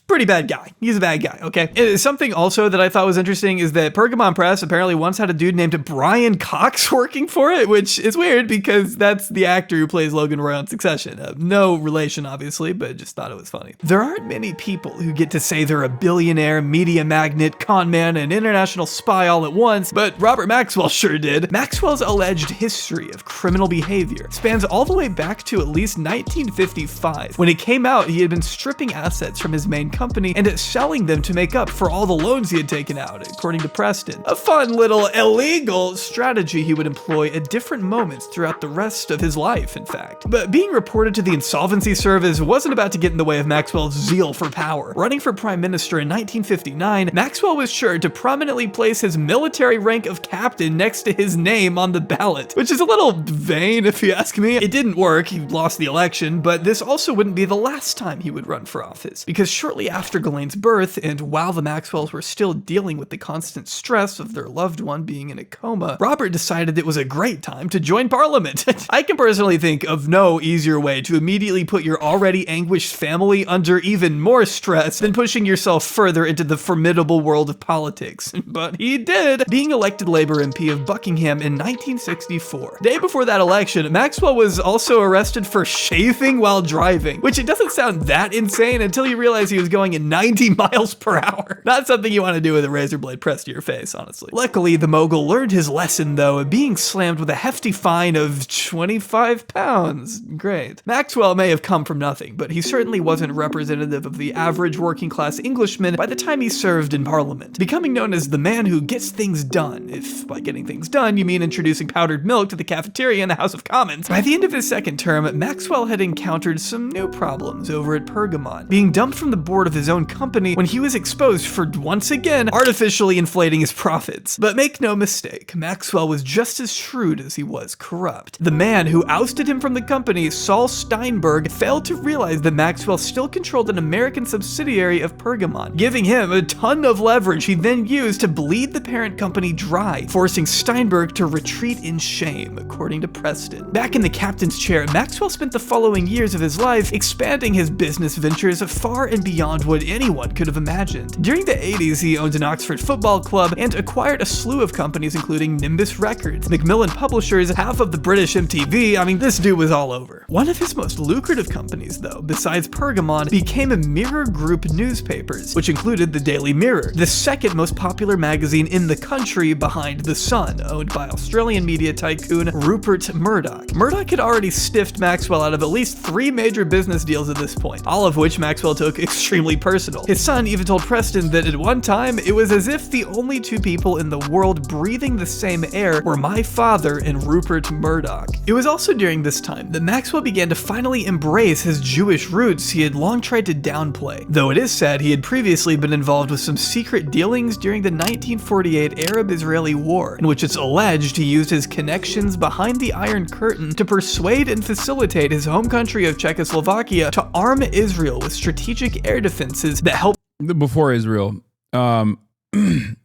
pretty bad guy. He's a bad guy, okay? Something also that I thought was interesting is that Pergamon Press apparently once had a dude named Brian Cox working for it, which is weird because that's the actor who plays Logan Roy on Succession. No relation, obviously, but just thought it was funny. There aren't many people who get to say they're a billionaire, media magnate, con man, and international spy all at once, but Robert Maxwell sure did. Maxwell's alleged history of criminal behavior spans all the way back to at least 1955. When it came out, he had been stripping assets from his main company and selling them to make up for all the loans he had taken out, according to Preston. A fun little illegal strategy he would employ at different moments throughout the rest of his life, in fact. But being reported to the Insolvency Service wasn't about to get in the way of Maxwell's zeal for power. Running for prime minister in 1959, Maxwell was sure to prominently place his military rank of captain next to his name on the ballot, which is a little vain if you ask me. It didn't work, he lost the election, but this also wouldn't be the last time he would run for office, because shortly after Ghislaine's birth, and while the Maxwells were still dealing with the constant stress of their loved one being in a coma, Robert decided it was a great time to join Parliament. I can personally think of no easier way to immediately put your already anguished family under even more stress than pushing yourself further into the formidable world of politics. But he did, being elected Labour MP of Buckingham in 1964. Day before that election, Maxwell was also arrested for shaving while driving, which it doesn't sound that insane until you realize he was going at 90 miles per hour. Not something you want to do with a razor blade pressed to your face, honestly. Luckily, the mogul learned his lesson, though, being slammed with a hefty fine of 25 pounds. Great. Maxwell may have come from nothing, but he certainly wasn't representative of the average working class Englishman by the time he served in Parliament, becoming known as the man who gets things done, if by getting things done you mean introducing powdered milk to the cafeteria in the House of Commons. By the end of his second term, Maxwell had encountered some new problems over at Pergamon, being dumped from the board of his own company when he was exposed for, once again, artificially inflating his profits. But make no mistake, Maxwell was just as shrewd as he was corrupt. The man who ousted him from the company, Saul Steinberg, failed to realize that Maxwell still controlled an American subsidiary of Pergamon, giving him a ton of leverage he then used to bleed the parent company dry, forcing Steinberg to retreat in shame, according to Preston. Back in the captain's chair, Maxwell spent the following years of his life expanding his business ventures far and beyond what anyone could have imagined. During the 80s, he owned an Oxford football club and acquired a slew of companies including Nimbus Records, Macmillan Publishers, half of the British MTV. I mean, this dude was all over. One of his most lucrative companies, though, besides Pergamon, became Mirror Group newspapers, which included the Daily Mirror, the second most popular magazine in the country behind The Sun, owned by Australian media tycoon Rupert Murdoch. Murdoch had already stiffed Maxwell out of at least 3 major business deals at this point, all of which Maxwell took extremely personal. His son even told Preston that at one time, it was as if the only 2 people in the world breathing the same air were my father and Rupert Murdoch. It was also during this time that Maxwell began to finally embrace his Jewish roots he had long tried to downplay, though it is said he had previously been involved with some secret dealings during the 1948 Arab-Israeli War, in which it's alleged he used his connections behind the Iron Curtain to persuade and facilitate his home country of Czechoslovakia to arm Israel with strategic air defenses that helped. Before Israel,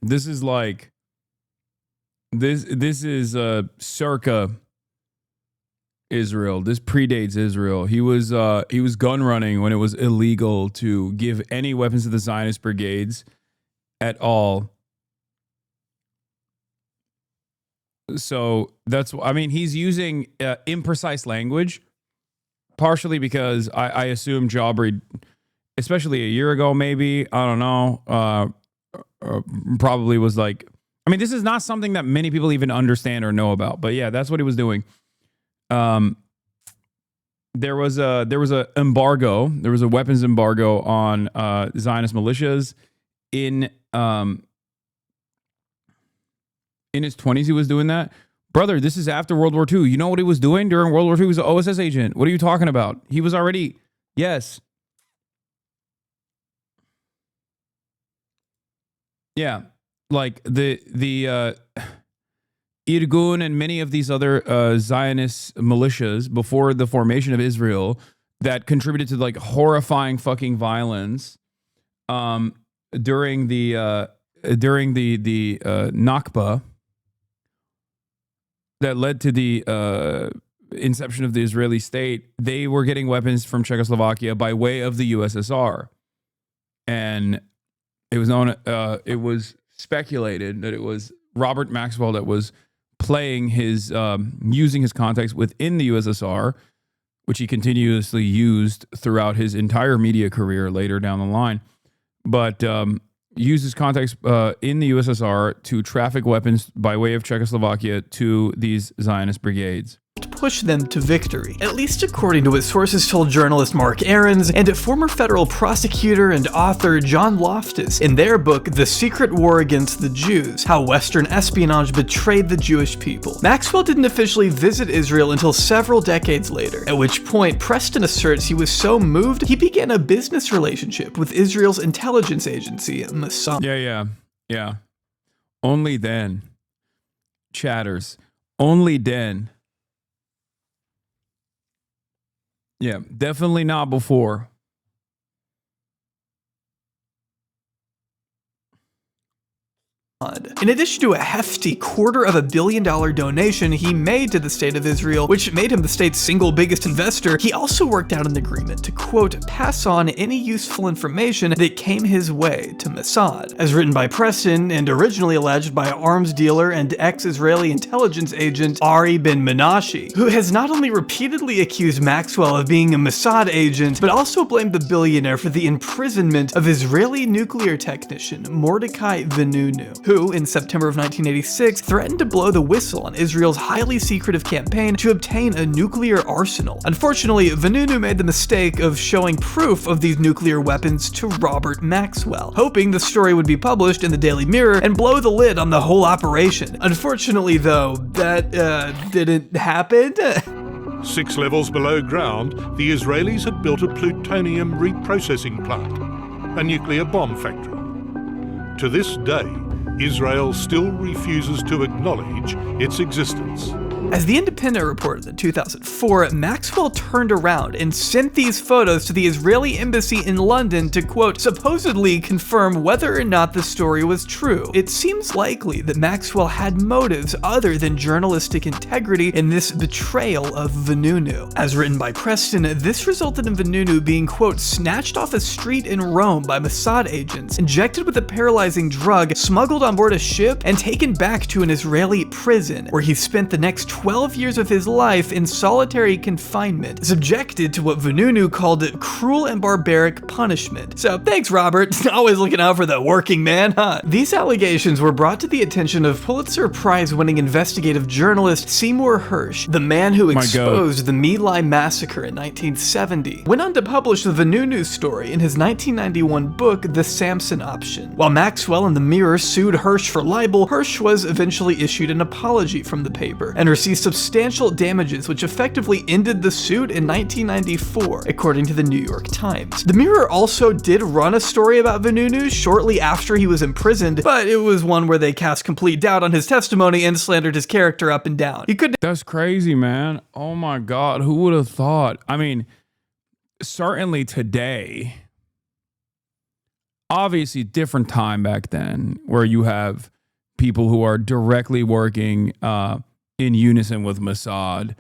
this is like this is circa Israel. This predates Israel. He was gun running when it was illegal to give any weapons to the Zionist brigades at all. So that's, I mean, he's using imprecise language, partially because I assume Jawbreed, especially a year ago, maybe, I don't know, probably was like, I mean, this is not something that many people even understand or know about, but yeah, that's what he was doing. There was a embargo. There was a weapons embargo on Zionist militias in his 20s. He was doing that. Brother, this is after World War II. You know what he was doing during World War II? He was an OSS agent. What are you talking about? He was already, yes. Yeah, like the Irgun and many of these other Zionist militias before the formation of Israel that contributed to like horrifying fucking violence during the Nakba that led to the inception of the Israeli state. They were getting weapons from Czechoslovakia by way of the USSR, and it was known. It was speculated that it was Robert Maxwell that was playing his, using his contacts within the USSR, which he continuously used throughout his entire media career later down the line, but used his contacts in the USSR to traffic weapons by way of Czechoslovakia to these Zionist brigades. Push them to victory, at least according to what sources told journalist Mark Ahrens and former federal prosecutor and author John Loftus in their book The Secret War Against the Jews, How Western Espionage Betrayed the Jewish People. Maxwell didn't officially visit Israel until several decades later, at which point Preston asserts he was so moved he began a business relationship with Israel's intelligence agency, Mossad. Yeah. Only then. Chatters. Only then. Yeah, definitely not before. In addition to a hefty $250 million donation he made to the state of Israel, which made him the state's single biggest investor, he also worked out an agreement to, quote, pass on any useful information that came his way to Mossad, as written by Preston and originally alleged by arms dealer and ex-Israeli intelligence agent Ari Ben Menashe, who has not only repeatedly accused Maxwell of being a Mossad agent, but also blamed the billionaire for the imprisonment of Israeli nuclear technician Mordecai Vanunu, who, in September of 1986, threatened to blow the whistle on Israel's highly secretive campaign to obtain a nuclear arsenal. Unfortunately, Vanunu made the mistake of showing proof of these nuclear weapons to Robert Maxwell, hoping the story would be published in the Daily Mirror and blow the lid on the whole operation. Unfortunately, though, that didn't happen. 6 levels below ground, the Israelis had built a plutonium reprocessing plant, a nuclear bomb factory. To this day, Israel still refuses to acknowledge its existence. As The Independent reported in 2004, Maxwell turned around and sent these photos to the Israeli embassy in London to, quote, supposedly confirm whether or not the story was true. It seems likely that Maxwell had motives other than journalistic integrity in this betrayal of Vanunu. As written by Preston, this resulted in Vanunu being, quote, snatched off a street in Rome by Mossad agents, injected with a paralyzing drug, smuggled on board a ship, and taken back to an Israeli prison, where he spent the next 12 years of his life in solitary confinement, subjected to what Vanunu called cruel and barbaric punishment. So thanks, Robert. Always looking out for the working man, huh? These allegations were brought to the attention of Pulitzer Prize-winning investigative journalist Seymour Hersh, the man who exposed the My Lai massacre in 1970. Went on to publish the Vanunu story in his 1991 book, The Samson Option. While Maxwell and the Mirror sued Hersh for libel, Hersh was eventually issued an apology from the paper and received substantial damages, which effectively ended the suit in 1994, according to the New York Times. The Mirror also did run a story about Vanunu shortly after he was imprisoned, but it was one where they cast complete doubt on his testimony and slandered his character up and down. That's crazy, man. Oh my God, who would have thought? I mean, certainly today, obviously different time back then, where you have people who are directly working in unison with Mossad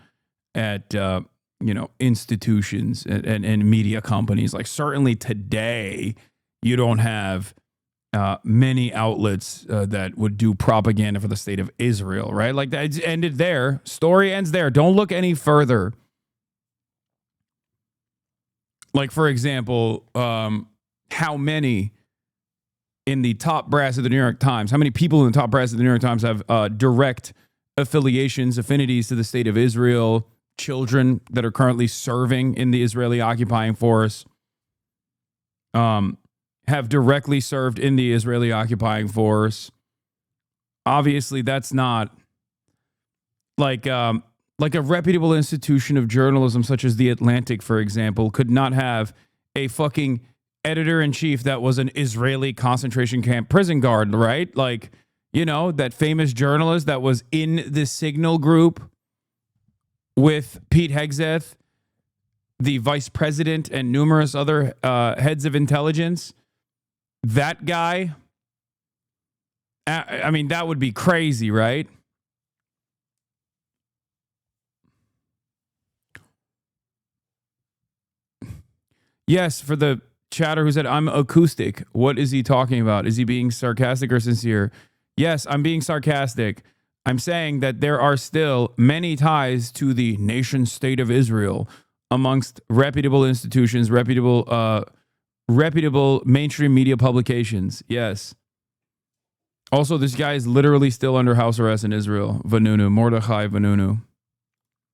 at institutions and media companies. Like, certainly today, you don't have many outlets that would do propaganda for the state of Israel, right? Like, that ended there. Story ends there. Don't look any further. Like, for example, how many in the top brass of the New York Times, how many people in the top brass of the New York Times have direct affiliations, affinities to the state of Israel, children that are currently serving in the Israeli occupying force, have directly served in the Israeli occupying force. Obviously, that's not like a reputable institution of journalism such as The Atlantic, for example, could not have a fucking editor-in-chief that was an Israeli concentration camp prison guard, right? Like, you know, that famous journalist that was in the Signal group with Pete Hegseth, the vice president, and numerous other heads of intelligence. That guy, I mean, that would be crazy, right? Yes, for the chatter who said, I'm acoustic. What is he talking about? Is he being sarcastic or sincere? Yes, I'm being sarcastic. I'm saying that there are still many ties to the nation state of Israel amongst reputable institutions, reputable mainstream media publications. Yes. Also, this guy is literally still under house arrest in Israel. Vanunu, Mordechai Vanunu.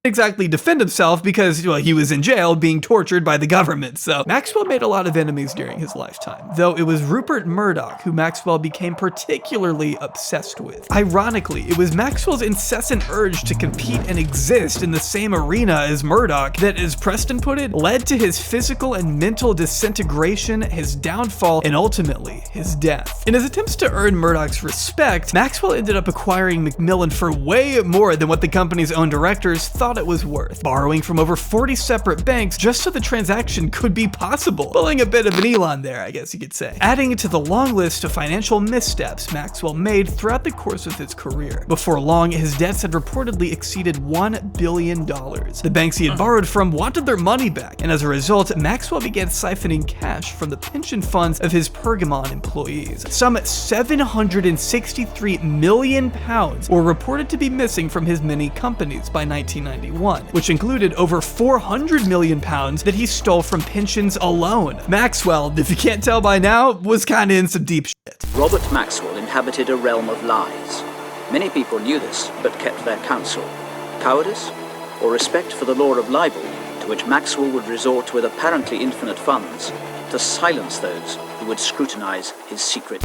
Exactly defend himself because, well, he was in jail being tortured by the government. So Maxwell made a lot of enemies during his lifetime, though it was Rupert Murdoch who Maxwell became particularly obsessed with. Ironically, it was Maxwell's incessant urge to compete and exist in the same arena as Murdoch that, as Preston put it, led to his physical and mental disintegration, his downfall, and ultimately his death. In his attempts to earn Murdoch's respect, Maxwell ended up acquiring Macmillan for way more than what the company's own directors thought it was worth, borrowing from over 40 separate banks just so the transaction could be possible. Pulling a bit of an Elon there, I guess you could say. Adding to the long list of financial missteps Maxwell made throughout the course of his career. Before long, his debts had reportedly exceeded $1 billion. The banks he had borrowed from wanted their money back, and as a result, Maxwell began siphoning cash from the pension funds of his Pergamon employees. Some 763 million pounds were reported to be missing from his many companies by 1991. Which included over 400 million pounds that he stole from pensions alone. Maxwell, if you can't tell by now, was kinda in some deep shit. Robert Maxwell inherited inhabited a realm of lies. Many people knew this, but kept their counsel. Cowardice, or respect for the law of libel, to which Maxwell would resort with apparently infinite funds to silence those who would scrutinize his secret.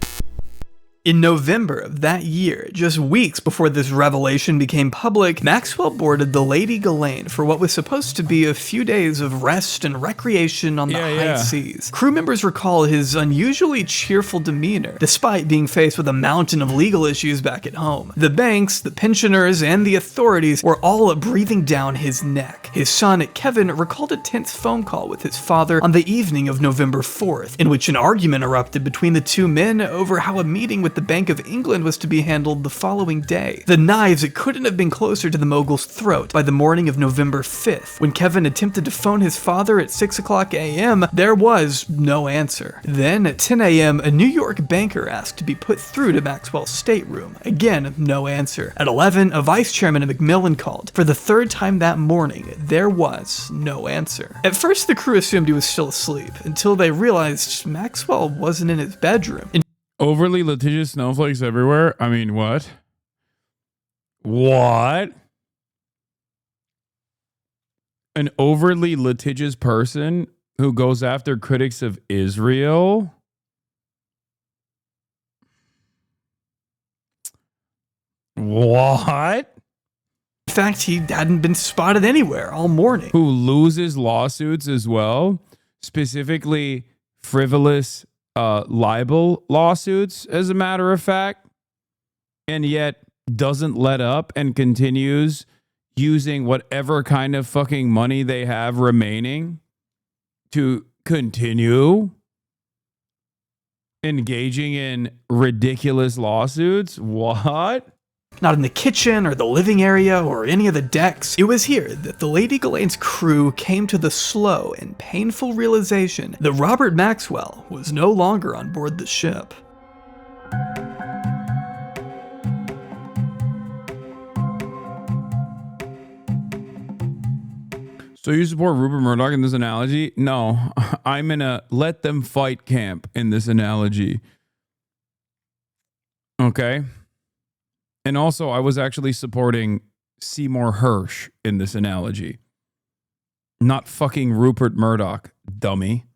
In November of that year, just weeks before this revelation became public, Maxwell boarded the Lady Ghislaine for what was supposed to be a few days of rest and recreation on the high seas. Crew members recall his unusually cheerful demeanor, despite being faced with a mountain of legal issues back at home. The banks, the pensioners, and the authorities were all breathing down his neck. His son, Kevin, recalled a tense phone call with his father on the evening of November 4th, in which an argument erupted between the two men over how a meeting with the Bank of England was to be handled the following day. The knives couldn't have been closer to the mogul's throat. By the morning of November 5th, when Kevin attempted to phone his father at 6:00 a.m., there was no answer. Then at 10 a.m., a New York banker asked to be put through to Maxwell's stateroom. Again, no answer. At 11, a vice chairman of Macmillan called. For the third time that morning, there was no answer. At first, the crew assumed he was still asleep, until they realized Maxwell wasn't in his bedroom. Overly litigious snowflakes everywhere? I mean, what? What? An overly litigious person who goes after critics of Israel? What? In fact, he hadn't been spotted anywhere all morning. Who loses lawsuits as well? Specifically, frivolous libel lawsuits, as a matter of fact, and yet doesn't let up and continues using whatever kind of fucking money they have remaining to continue engaging in ridiculous lawsuits. What? Not in the kitchen or the living area or any of the decks. It was here that the Lady Ghislaine's crew came to the slow and painful realization that Robert Maxwell was no longer on board the ship. So you support Rupert Murdoch in this analogy? No, I'm in a let them fight camp in this analogy. Okay. And also, I was actually supporting Seymour Hersh in this analogy. Not fucking Rupert Murdoch, dummy.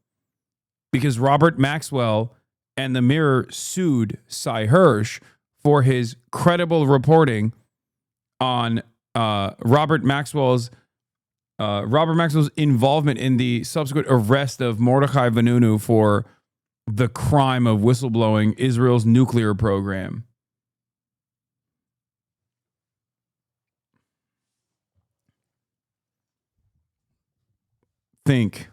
Because Robert Maxwell and the Mirror sued Cy Hersh for his credible reporting on Robert Maxwell's involvement in the subsequent arrest of Mordechai Vanunu for the crime of whistleblowing Israel's nuclear program. Think.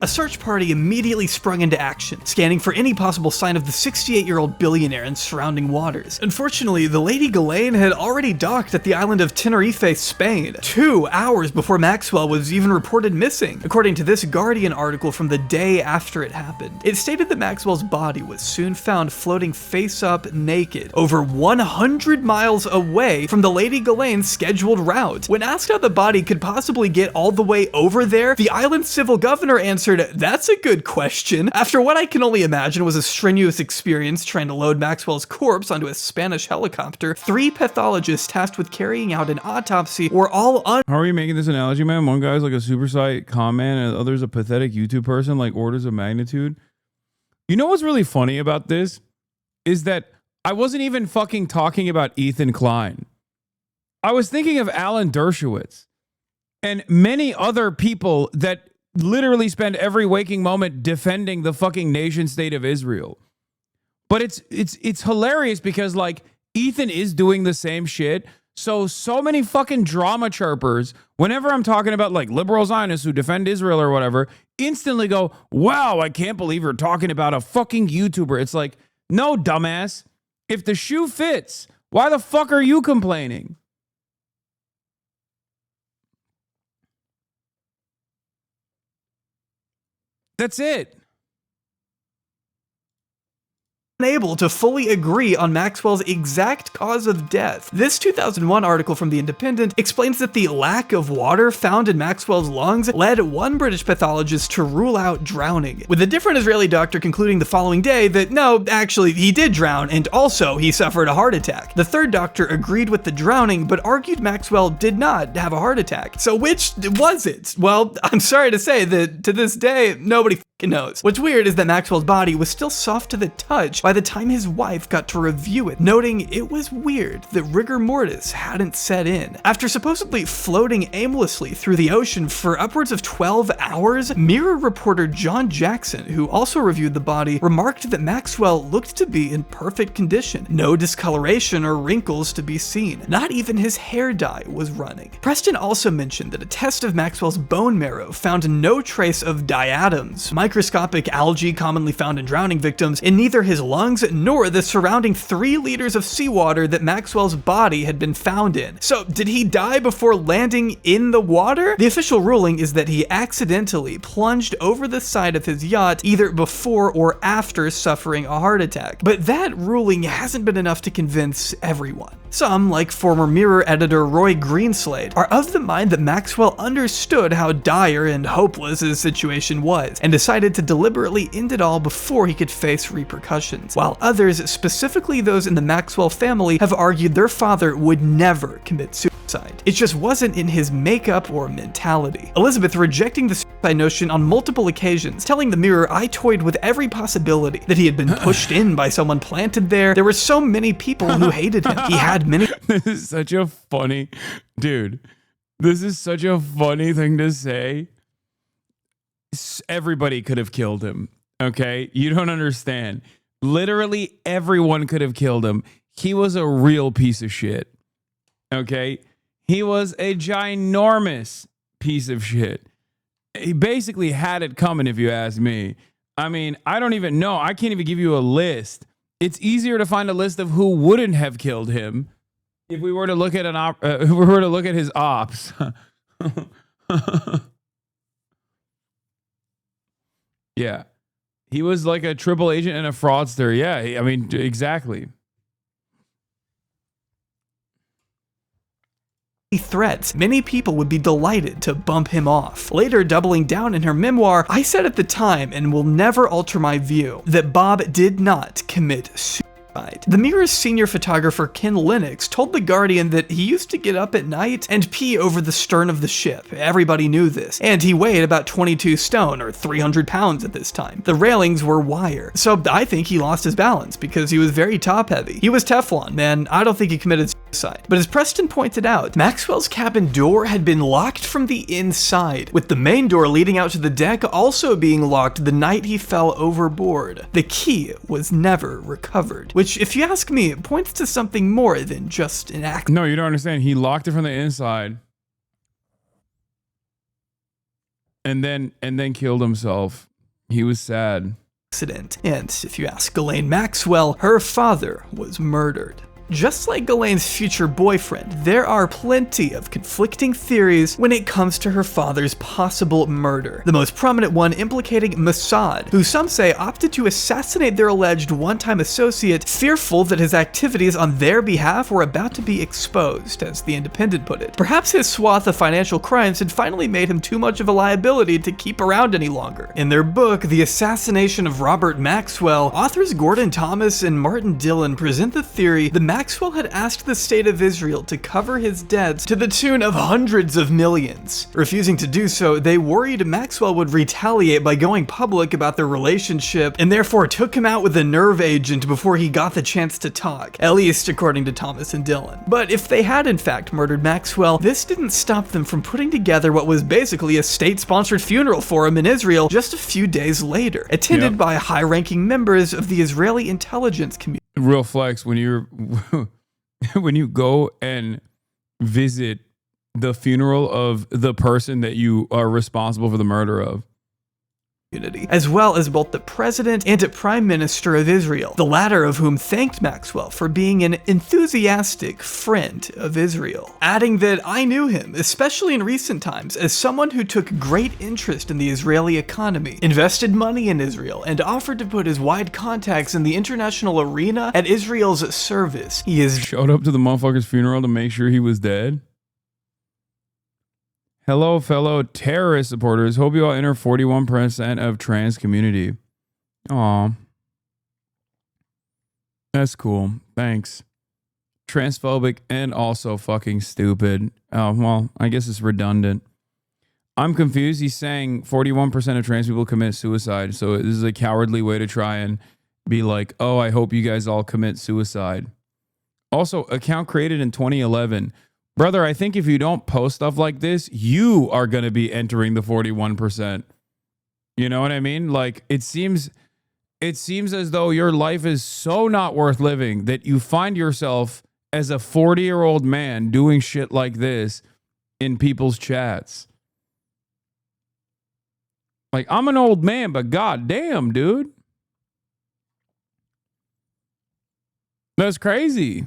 A search party immediately sprung into action, scanning for any possible sign of the 68-year-old billionaire in surrounding waters. Unfortunately, the Lady Ghislaine had already docked at the island of Tenerife, Spain, 2 hours before Maxwell was even reported missing. According to this Guardian article from the day after it happened, it stated that Maxwell's body was soon found floating face-up naked, over 100 miles away from the Lady Ghislaine's scheduled route. When asked how the body could possibly get all the way over there, the island's civil governor answered, "That's a good question." After what I can only imagine was a strenuous experience trying to load Maxwell's corpse onto a Spanish helicopter, 3 pathologists tasked with carrying out an autopsy were all How are you making this analogy, man? One guy's like a super psych con man and the other's a pathetic YouTube person, like orders of magnitude. You know what's really funny about this? Is that I wasn't even fucking talking about Ethan Klein. I was thinking of Alan Dershowitz and many other people that literally spend every waking moment defending the fucking nation state of Israel. But it's hilarious because like Ethan is doing the same shit. So many fucking drama chirpers, whenever I'm talking about like liberal Zionists who defend Israel or whatever, instantly go, "Wow, I can't believe you're talking about a fucking YouTuber." It's like, no, dumbass. If the shoe fits, why the fuck are you complaining? That's it. unable to fully agree on Maxwell's exact cause of death. This 2001 article from The Independent explains that the lack of water found in Maxwell's lungs led one British pathologist to rule out drowning, with a different Israeli doctor concluding the following day that no, actually he did drown and also he suffered a heart attack. The third doctor agreed with the drowning but argued Maxwell did not have a heart attack. So which was it? Well, I'm sorry to say that to this day, nobody knows. What's weird is that Maxwell's body was still soft to the touch by the time his wife got to review it, noting it was weird that rigor mortis hadn't set in. After supposedly floating aimlessly through the ocean for upwards of 12 hours, Mirror reporter John Jackson, who also reviewed the body, remarked that Maxwell looked to be in perfect condition. No discoloration or wrinkles to be seen. Not even his hair dye was running. Preston also mentioned that a test of Maxwell's bone marrow found no trace of diatoms, microscopic algae commonly found in drowning victims, in neither his lungs nor the surrounding 3 liters of seawater that Maxwell's body had been found in. So did he die before landing in the water? The official ruling is that he accidentally plunged over the side of his yacht either before or after suffering a heart attack. But that ruling hasn't been enough to convince everyone. Some, like former Mirror editor Roy Greenslade, are of the mind that Maxwell understood how dire and hopeless his situation was, and decided to deliberately end it all before he could face repercussions, while others, specifically those in the Maxwell family, have argued their father would never commit suicide. It just wasn't in his makeup or mentality. Elizabeth rejecting the suicide notion on multiple occasions, telling the Mirror, "I toyed with every possibility, that he had been pushed in by someone planted there. There were so many people who hated him. He had many." This is such a funny, dude. This is such a funny thing to say. Everybody could have killed him. Okay, you don't understand. Literally everyone could have killed him. He was a real piece of shit. Okay, he was a ginormous piece of shit. He basically had it coming, if you ask me. I mean, I don't even know. I can't even give you a list. It's easier to find a list of who wouldn't have killed him if we were to look at if we were to look at his ops. Yeah, he was like a triple agent and a fraudster. Yeah, I mean, exactly. Threats, many people would be delighted to bump him off. Later doubling down in her memoir, "I said at the time, and will never alter my view, that Bob did not commit suicide." The Mirror's senior photographer Ken Lennox told The Guardian that he used to get up at night and pee over the stern of the ship. Everybody knew this, and he weighed about 22 stone or 300 pounds at this time. The railings were wire, so I think he lost his balance because he was very top heavy. He was Teflon, man. I don't think he committed suicide. But as Preston pointed out, Maxwell's cabin door had been locked from the inside, with the main door leading out to the deck also being locked the night he fell overboard. The key was never recovered, which, if you ask me, points to something more than just an accident. No, you don't understand. He locked it from the inside and then killed himself. He was sad. And if you ask Ghislaine Maxwell, her father was murdered. Just like Ghislaine's future boyfriend, there are plenty of conflicting theories when it comes to her father's possible murder. The most prominent one implicating Mossad, who some say opted to assassinate their alleged one-time associate, fearful that his activities on their behalf were about to be exposed, as The Independent put it. Perhaps his swath of financial crimes had finally made him too much of a liability to keep around any longer. In their book, The Assassination of Robert Maxwell, authors Gordon Thomas and Martin Dillon present the theory that Maxwell had asked the state of Israel to cover his debts to the tune of hundreds of millions. Refusing to do so, they worried Maxwell would retaliate by going public about their relationship, and therefore took him out with a nerve agent before he got the chance to talk, at least according to Thomas and Dillon. But if they had in fact murdered Maxwell, this didn't stop them from putting together what was basically a state-sponsored funeral for him in Israel just a few days later, attended by high-ranking members of the Israeli intelligence community. Real flex, when you're when you go and visit the funeral of the person that you are responsible for the murder of, community, as well as both the President and Prime Minister of Israel, the latter of whom thanked Maxwell for being an enthusiastic friend of Israel, adding that I knew him, especially in recent times, as someone who took great interest in the Israeli economy, invested money in Israel, and offered to put his wide contacts in the international arena at Israel's service. He is showed up to the motherfucker's funeral to make sure he was dead. Hello, fellow terrorist supporters. Hope you all enter 41% of trans community. Aw. That's cool. Thanks. Transphobic and also fucking stupid. Oh, well, I guess it's redundant. I'm confused. He's saying 41% of trans people commit suicide. So this is a cowardly way to try and be like, oh, I hope you guys all commit suicide. Also, account created in 2011. Brother, I think if you don't post stuff like this, you are going to be entering the 41%. You know what I mean? Like, it seems as though your life is so not worth living that you find yourself as a 40-year-old man doing shit like this in people's chats. Like, I'm an old man, but goddamn, dude. That's crazy.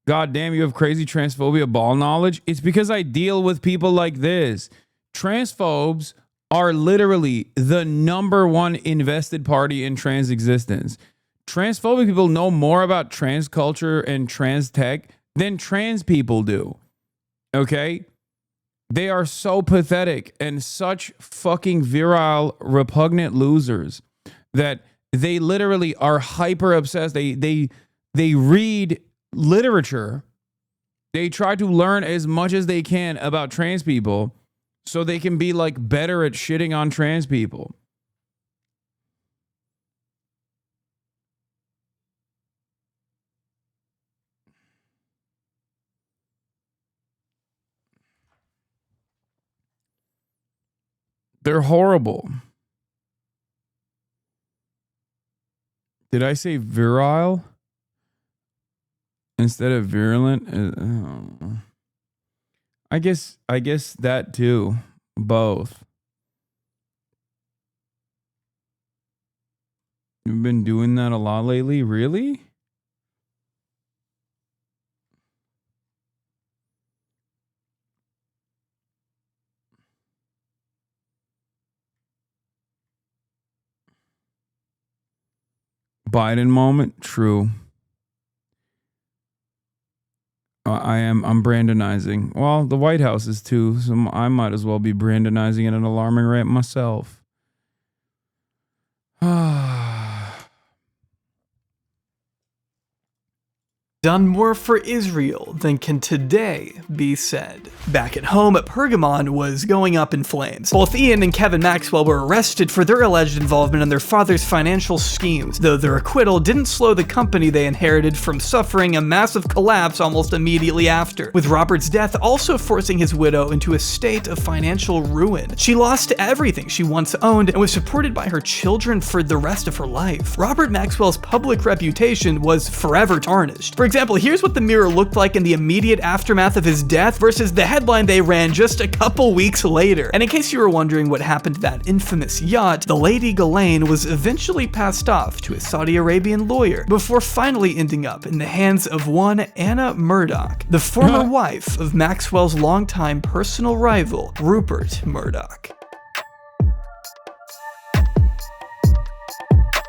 God damn, you have crazy transphobia ball knowledge. It's because I deal with people like this. Transphobes are literally the #1 invested party in trans existence. Transphobic people know more about trans culture and trans tech than trans people do. Okay? They are so pathetic and such fucking virile, repugnant losers that they literally are hyper obsessed. They read literature. They try to learn as much as they can about trans people so they can be like better at shitting on trans people. They're horrible. Did I say virile instead of virulent? I guess that too. Both. You've been doing that a lot lately? Really? Biden moment? True. I'm Brandonizing. Well, the White House is too, so I might as well be Brandonizing at an alarming rate myself. Done more for Israel than can today be said. Back at home, Pergamon was going up in flames. Both Ian and Kevin Maxwell were arrested for their alleged involvement in their father's financial schemes, though their acquittal didn't slow the company they inherited from suffering a massive collapse almost immediately after, with Robert's death also forcing his widow into a state of financial ruin. She lost everything she once owned and was supported by her children for the rest of her life. Robert Maxwell's public reputation was forever tarnished. For example, here's what the Mirror looked like in the immediate aftermath of his death versus the headline they ran just a couple weeks later. And in case you were wondering what happened to that infamous yacht, the Lady Ghislaine was eventually passed off to a Saudi Arabian lawyer before finally ending up in the hands of one Anna Murdoch, the former wife of Maxwell's longtime personal rival, Rupert Murdoch.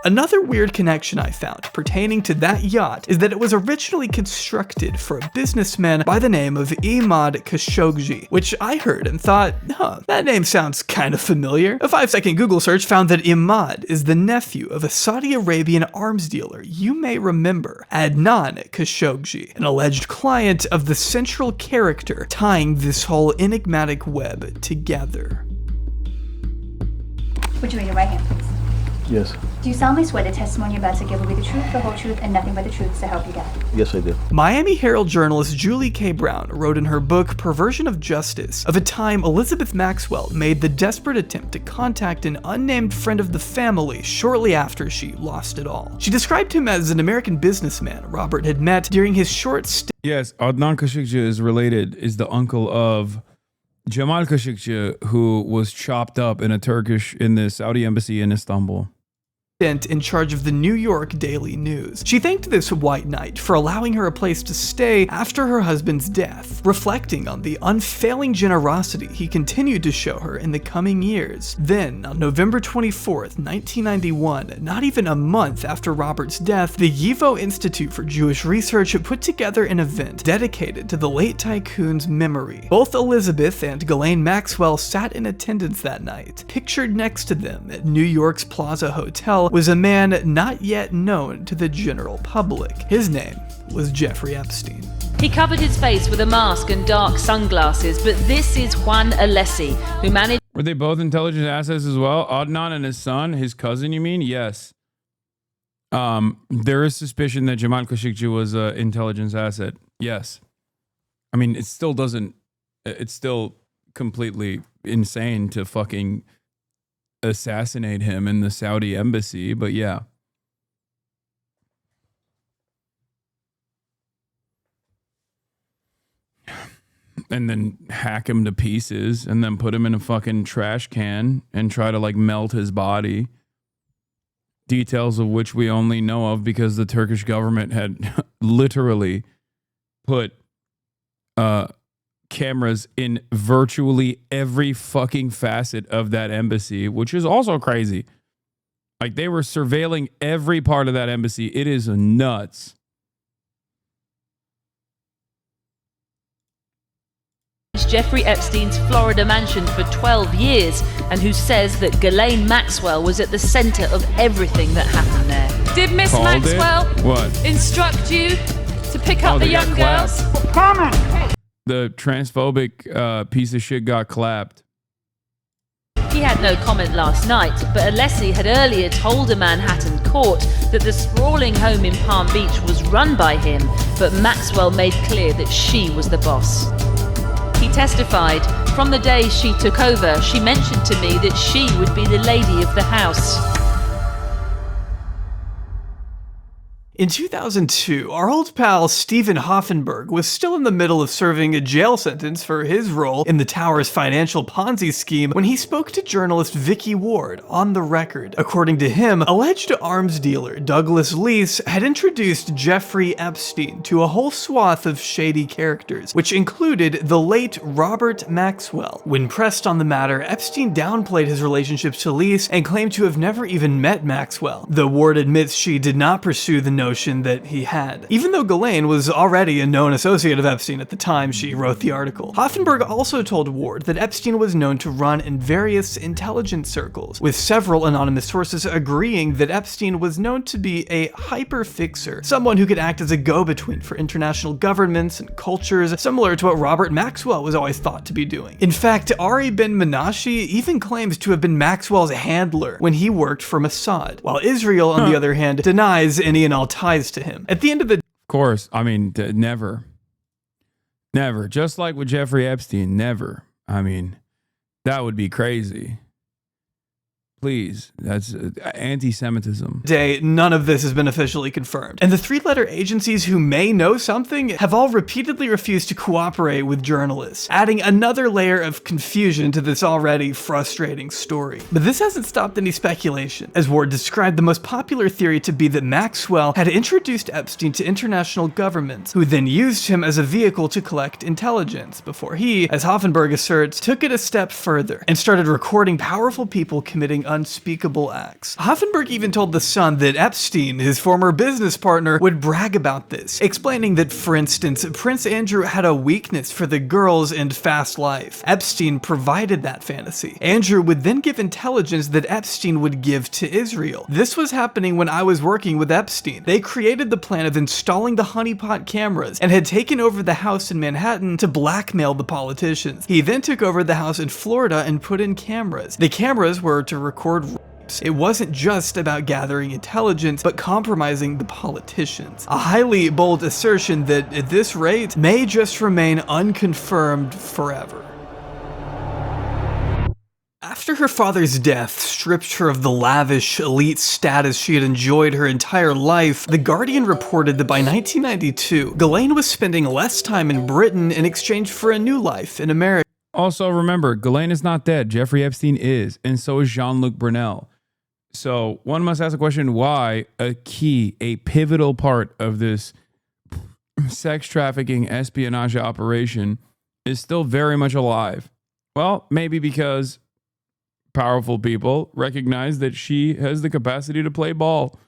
Another weird connection I found pertaining to that yacht is that it was originally constructed for a businessman by the name of Imad Khashoggi, which I heard and thought, that name sounds kind of familiar. A 5-second Google search found that Imad is the nephew of a Saudi Arabian arms dealer you may remember, Adnan Khashoggi, an alleged client of the central character tying this whole enigmatic web together. Would you raise your right hand, please? Yes. Do you solemnly swear the testimony you're about to give will be the truth, the whole truth, and nothing but the truth, so help you God? Yes, I do. Miami Herald journalist Julie K. Brown wrote in her book Perversion of Justice of a time Elizabeth Maxwell made the desperate attempt to contact an unnamed friend of the family shortly after she lost it all. She described him as an American businessman Robert had met during his short stint. Yes, Adnan Khashoggi is the uncle of Jamal Khashoggi, who was chopped up in the Saudi embassy in Istanbul. In charge of the New York Daily News. She thanked this white knight for allowing her a place to stay after her husband's death, reflecting on the unfailing generosity he continued to show her in the coming years. Then, on November 24th, 1991, not even a month after Robert's death, the YIVO Institute for Jewish Research put together an event dedicated to the late tycoon's memory. Both Elizabeth and Ghislaine Maxwell sat in attendance that night. Pictured next to them at New York's Plaza Hotel was a man not yet known to the general public. His name was Jeffrey Epstein. He covered his face with a mask and dark sunglasses, but this is Juan Alessi, who managed... Were they both intelligence assets as well? Adnan and his son, his cousin, you mean? Yes. There is suspicion that Jamal Khashoggi was an intelligence asset. Yes. I mean, it's still completely insane to fucking assassinate him in the Saudi embassy, but yeah. And then hack him to pieces and then put him in a fucking trash can and try to like melt his body. Details of which we only know of because the Turkish government had literally put cameras in virtually every fucking facet of that embassy, which is also crazy. Like they were surveilling every part of that embassy. It is nuts. Jeffrey Epstein's Florida mansion for 12 years and who says that Ghislaine Maxwell was at the center of everything that happened there. Did Miss Maxwell instruct you to pick up the young girls? Coming! The transphobic piece of shit got clapped. He had no comment last night, but Alessi had earlier told a Manhattan court that the sprawling home in Palm Beach was run by him, but Maxwell made clear that she was the boss. He testified, from the day she took over, she mentioned to me that she would be the lady of the house. In 2002, our old pal Stephen Hoffenberg was still in the middle of serving a jail sentence for his role in the tower's financial Ponzi scheme when he spoke to journalist Vicky Ward on the record. According to him, alleged arms dealer Douglas Leese had introduced Jeffrey Epstein to a whole swath of shady characters, which included the late Robert Maxwell. When pressed on the matter, Epstein downplayed his relationships to Leese and claimed to have never even met Maxwell, though Ward admits she did not pursue the notion that he had. Even though Ghislaine was already a known associate of Epstein at the time she wrote the article. Hoffenberg also told Ward that Epstein was known to run in various intelligence circles, with several anonymous sources agreeing that Epstein was known to be a hyper-fixer, someone who could act as a go-between for international governments and cultures, similar to what Robert Maxwell was always thought to be doing. In fact, Ari Ben Menashe even claims to have been Maxwell's handler when he worked for Mossad, while Israel, on the other hand, denies any and all ties to him. At the end of the... Of course, I mean, never. Never. Just like with Jeffrey Epstein, never. I mean, that would be crazy. Please, that's anti-Semitism. Today, none of this has been officially confirmed, and the three-letter agencies who may know something have all repeatedly refused to cooperate with journalists, adding another layer of confusion to this already frustrating story. But this hasn't stopped any speculation, as Ward described the most popular theory to be that Maxwell had introduced Epstein to international governments, who then used him as a vehicle to collect intelligence, before he, as Hoffenberg asserts, took it a step further and started recording powerful people committing unspeakable acts. Hoffenberg even told The Sun that Epstein, his former business partner, would brag about this, explaining that, for instance, Prince Andrew had a weakness for the girls and fast life. Epstein provided that fantasy. Andrew would then give intelligence that Epstein would give to Israel. This was happening when I was working with Epstein. They created the plan of installing the honeypot cameras and had taken over the house in Manhattan to blackmail the politicians. He then took over the house in Florida and put in cameras. The cameras were to record It wasn't just about gathering intelligence, but compromising the politicians. A highly bold assertion that, at this rate, may just remain unconfirmed forever. After her father's death stripped her of the lavish, elite status she had enjoyed her entire life, The Guardian reported that by 1992, Ghislaine was spending less time in Britain in exchange for a new life in America. Also, remember, Ghislaine is not dead. Jeffrey Epstein is, and so is Jean-Luc Brunel. So one must ask the question, why a pivotal part of this sex trafficking espionage operation is still very much alive? Well, maybe because powerful people recognize that she has the capacity to play ball.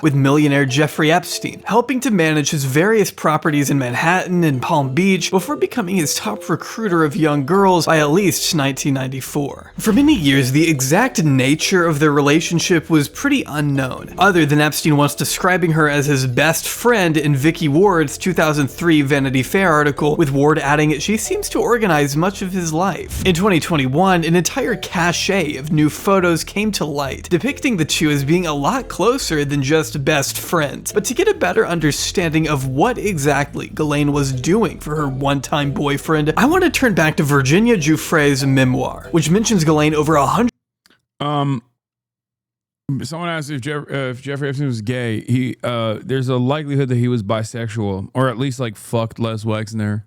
With millionaire Jeffrey Epstein, helping to manage his various properties in Manhattan and Palm Beach before becoming his top recruiter of young girls by at least 1994. For many years, the exact nature of their relationship was pretty unknown, other than Epstein once describing her as his best friend in Vicky Ward's 2003 Vanity Fair article, with Ward adding she seems to organize much of his life. In 2021, an entire cache of new photos came to light, depicting the two as being a lot closer than just best friends. But to get a better understanding of what exactly Ghislaine was doing for her one-time boyfriend, I want to turn back to Virginia Giuffre's memoir, which mentions Ghislaine over 100. Someone asked if Jeffrey Epstein was gay. There's a likelihood that he was bisexual, or at least like fucked Les Wexner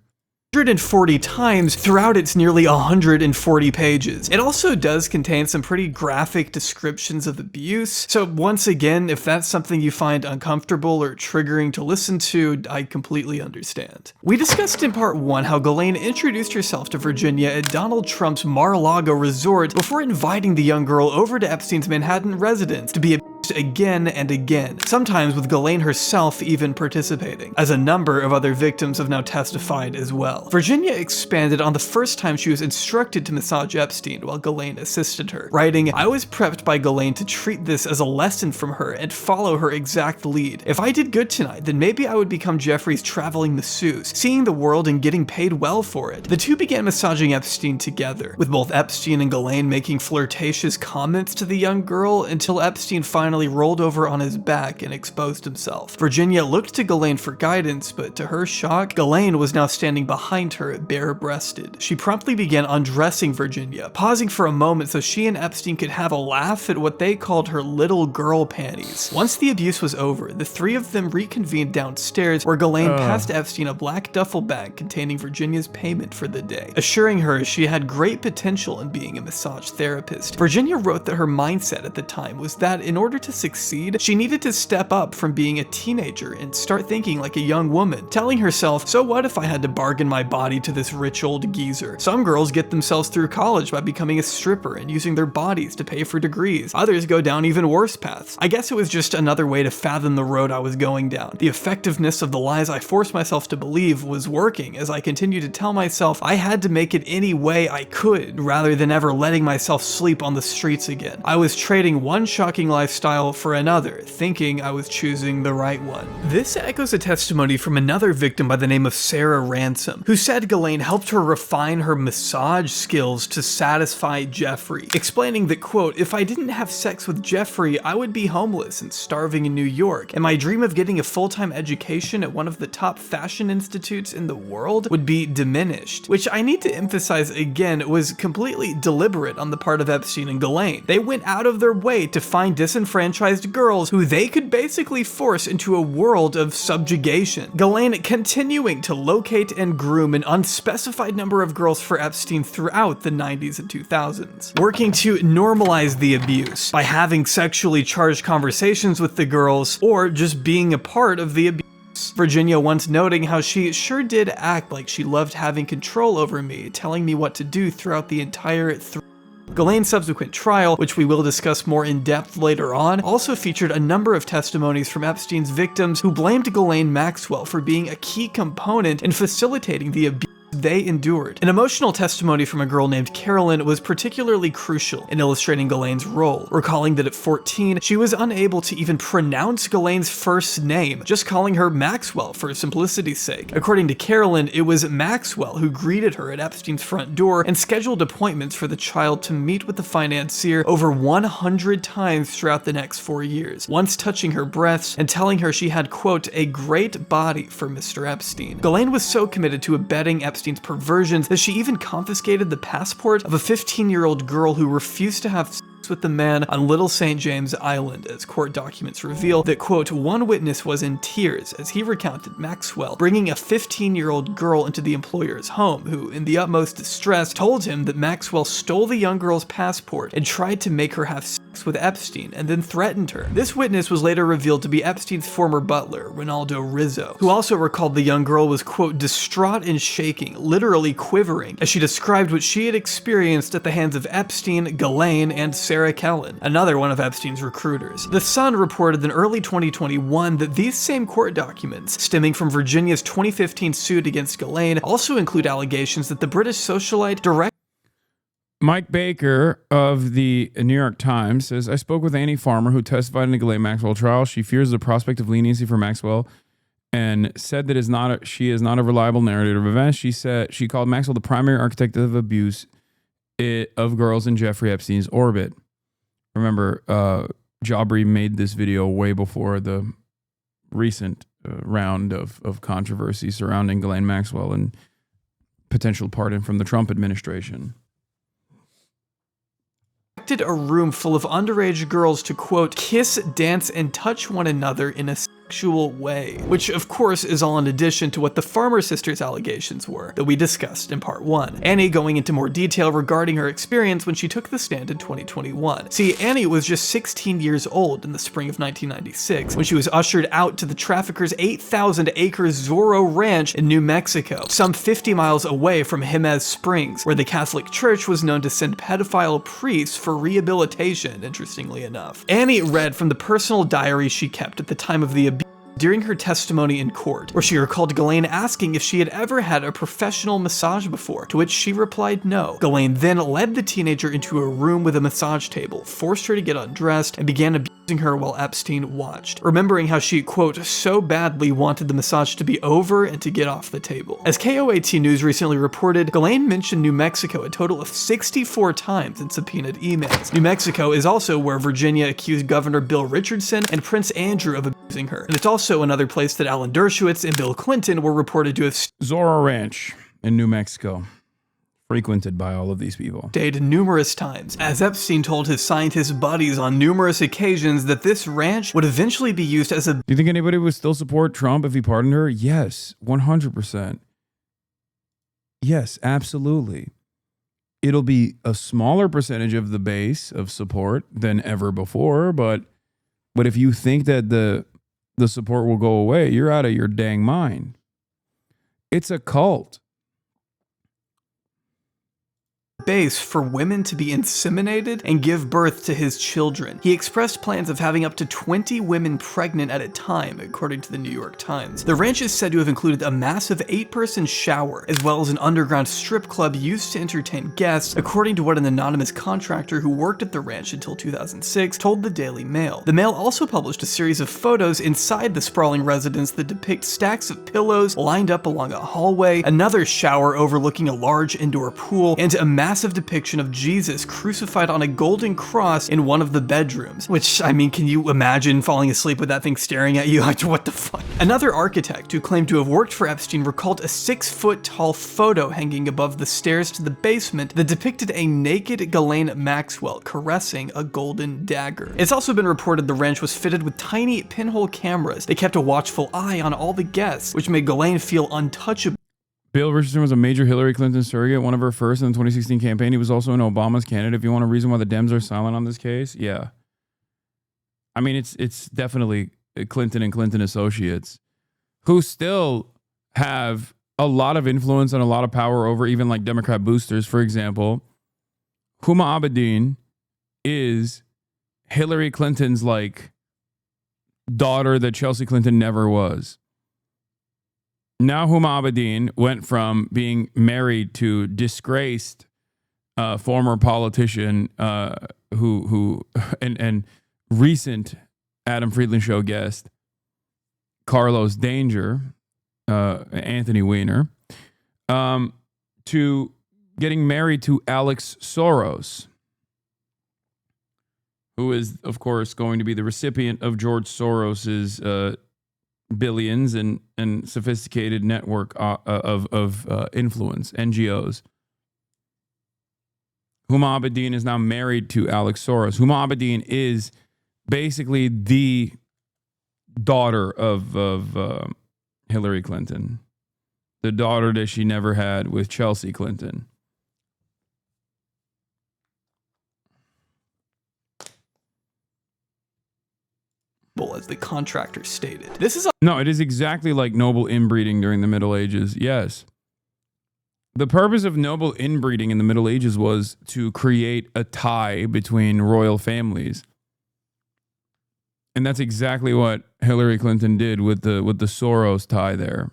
140 times throughout its nearly 140 pages. It also does contain some pretty graphic descriptions of abuse, so once again, if that's something you find uncomfortable or triggering to listen to, I completely understand. We discussed in part 1 how Ghislaine introduced herself to Virginia at Donald Trump's Mar-a-Lago resort before inviting the young girl over to Epstein's Manhattan residence to be abused again and again, sometimes with Ghislaine herself even participating, as a number of other victims have now testified as well. Virginia expanded on the first time she was instructed to massage Epstein while Ghislaine assisted her, writing, "I was prepped by Ghislaine to treat this as a lesson from her and follow her exact lead. If I did good tonight, then maybe I would become Jeffrey's traveling masseuse, seeing the world and getting paid well for it." The two began massaging Epstein together, with both Epstein and Ghislaine making flirtatious comments to the young girl until Epstein finally rolled over on his back and exposed himself. Virginia looked to Ghislaine for guidance, but to her shock, Ghislaine was now standing behind her, bare-breasted. She promptly began undressing Virginia, pausing for a moment so she and Epstein could have a laugh at what they called her little girl panties. Once the abuse was over, the three of them reconvened downstairs, where Ghislaine passed Epstein a black duffel bag containing Virginia's payment for the day, assuring her she had great potential in being a massage therapist. Virginia wrote that her mindset at the time was that in order to succeed, she needed to step up from being a teenager and start thinking like a young woman, telling herself, so what if I had to bargain my body to this rich old geezer? Some girls get themselves through college by becoming a stripper and using their bodies to pay for degrees. Others go down even worse paths. I guess it was just another way to fathom the road I was going down. The effectiveness of the lies I forced myself to believe was working as I continued to tell myself I had to make it any way I could rather than ever letting myself sleep on the streets again. I was trading one shocking lifestyle for another, thinking I was choosing the right one. This echoes a testimony from another victim by the name of Sarah Ransom, who said Ghislaine helped her refine her massage skills to satisfy Jeffrey, explaining that, quote, "If I didn't have sex with Jeffrey, I would be homeless and starving in New York, and my dream of getting a full-time education at one of the top fashion institutes in the world would be diminished," which I need to emphasize again was completely deliberate on the part of Epstein and Ghislaine. They went out of their way to find disenfranchised girls who they could basically force into a world of subjugation. Ghislaine continuing to locate and groom an unspecified number of girls for Epstein throughout the 90s and 2000s, working to normalize the abuse by having sexually charged conversations with the girls or just being a part of the abuse. Virginia once noting how she sure did act like she loved having control over me, telling me what to do throughout the entire Ghislaine's subsequent trial, which we will discuss more in depth later on, also featured a number of testimonies from Epstein's victims who blamed Ghislaine Maxwell for being a key component in facilitating the abuse they endured. An emotional testimony from a girl named Carolyn was particularly crucial in illustrating Ghislaine's role, recalling that at 14, she was unable to even pronounce Ghislaine's first name, just calling her Maxwell for simplicity's sake. According to Carolyn, it was Maxwell who greeted her at Epstein's front door and scheduled appointments for the child to meet with the financier over 100 times throughout the next 4 years, once touching her breasts and telling her she had, quote, a great body for Mr. Epstein. Ghislaine was so committed to abetting Epstein's perversions that she even confiscated the passport of a 15-year-old girl who refused to have sex with the man on Little St. James Island, as court documents reveal that, quote, one witness was in tears as he recounted Maxwell bringing a 15-year-old girl into the employer's home, who, in the utmost distress, told him that Maxwell stole the young girl's passport and tried to make her have sex with Epstein and then threatened her. This witness was later revealed to be Epstein's former butler, Ronaldo Rizzo, who also recalled the young girl was, quote, distraught and shaking, literally quivering, as she described what she had experienced at the hands of Epstein, Ghislaine, and Sarah Kellen, another one of Epstein's recruiters. The Sun reported in early 2021 that these same court documents, stemming from Virginia's 2015 suit against Ghislaine, also include allegations that the British socialite direct Mike Baker of the New York Times says, I spoke with Annie Farmer, who testified in the Ghislaine Maxwell trial. She fears the prospect of leniency for Maxwell and said that she is not a reliable narrator of events. She said she called Maxwell the primary architect of abuse of girls in Jeffrey Epstein's orbit. Remember, Jabri made this video way before the recent round of controversy surrounding Ghislaine Maxwell and potential pardon from the Trump administration. A room full of underage girls to, quote, kiss, dance, and touch one another in a sexual way, which of course is all in addition to what the Farmer sisters' allegations were that we discussed in part 1. Annie going into more detail regarding her experience when she took the stand in 2021. See, Annie was just 16 years old in the spring of 1996 when she was ushered out to the traffickers' 8,000-acre Zorro Ranch in New Mexico, some 50 miles away from Jemez Springs, where the Catholic Church was known to send pedophile priests for rehabilitation, interestingly enough. Annie read from the personal diary she kept at the time of the abuse during her testimony in court, where she recalled Ghislaine asking if she had ever had a professional massage before, to which she replied no. Ghislaine then led the teenager into a room with a massage table, forced her to get undressed, and began abusing her while Epstein watched, remembering how she, quote, so badly wanted the massage to be over and to get off the table. As KOAT News recently reported, Ghislaine mentioned New Mexico a total of 64 times in subpoenaed emails. New Mexico is also where Virginia accused Governor Bill Richardson and Prince Andrew of abusing her, and it's also another place that Alan Dershowitz and Bill Clinton were reported to have Zorro Ranch in New Mexico, frequented by all of these people. Stayed numerous times, as Epstein told his scientist buddies on numerous occasions that this ranch would eventually be used as a... Do you think anybody would still support Trump if he pardoned her? Yes, 100%. Yes, absolutely. It'll be a smaller percentage of the base of support than ever before, but if you think that the support will go away, you're out of your dang mind. It's a cult. Base for women to be inseminated and give birth to his children. He expressed plans of having up to 20 women pregnant at a time, according to the New York Times. The ranch is said to have included a massive 8-person shower, as well as an underground strip club used to entertain guests, according to what an anonymous contractor who worked at the ranch until 2006 told the Daily Mail. The Mail also published a series of photos inside the sprawling residence that depict stacks of pillows lined up along a hallway, another shower overlooking a large indoor pool, and a massive depiction of Jesus crucified on a golden cross in one of the bedrooms. Which, I mean, can you imagine falling asleep with that thing staring at you? Like, what the fuck? Another architect who claimed to have worked for Epstein recalled a 6-foot-tall photo hanging above the stairs to the basement that depicted a naked Ghislaine Maxwell caressing a golden dagger. It's also been reported the ranch was fitted with tiny pinhole cameras that kept a watchful eye on all the guests, which made Ghislaine feel untouchable. Bill Richardson was a major Hillary Clinton surrogate, one of her first in the 2016 campaign. He was also in Obama's candidate. If you want a reason why the Dems are silent on this case, yeah. I mean, it's definitely Clinton and Clinton associates who still have a lot of influence and a lot of power over even like Democrat boosters. For example, Huma Abedin is Hillary Clinton's like daughter that Chelsea Clinton never was. Now Huma Abedin went from being married to disgraced former politician who and recent Adam Friedland show guest Carlos Danger, Anthony Weiner, to getting married to Alex Soros, who is, of course, going to be the recipient of George Soros's billions and sophisticated network of influence, NGOs. Huma Abedin is now married to Alex Soros. Huma Abedin is basically the daughter of Hillary Clinton, the daughter that she never had with Chelsea Clinton. As the contractor stated. This is no, it is exactly like noble inbreeding during the Middle Ages. Yes. The purpose of noble inbreeding in the Middle Ages was to create a tie between royal families. And that's exactly what Hillary Clinton did with the Soros tie there.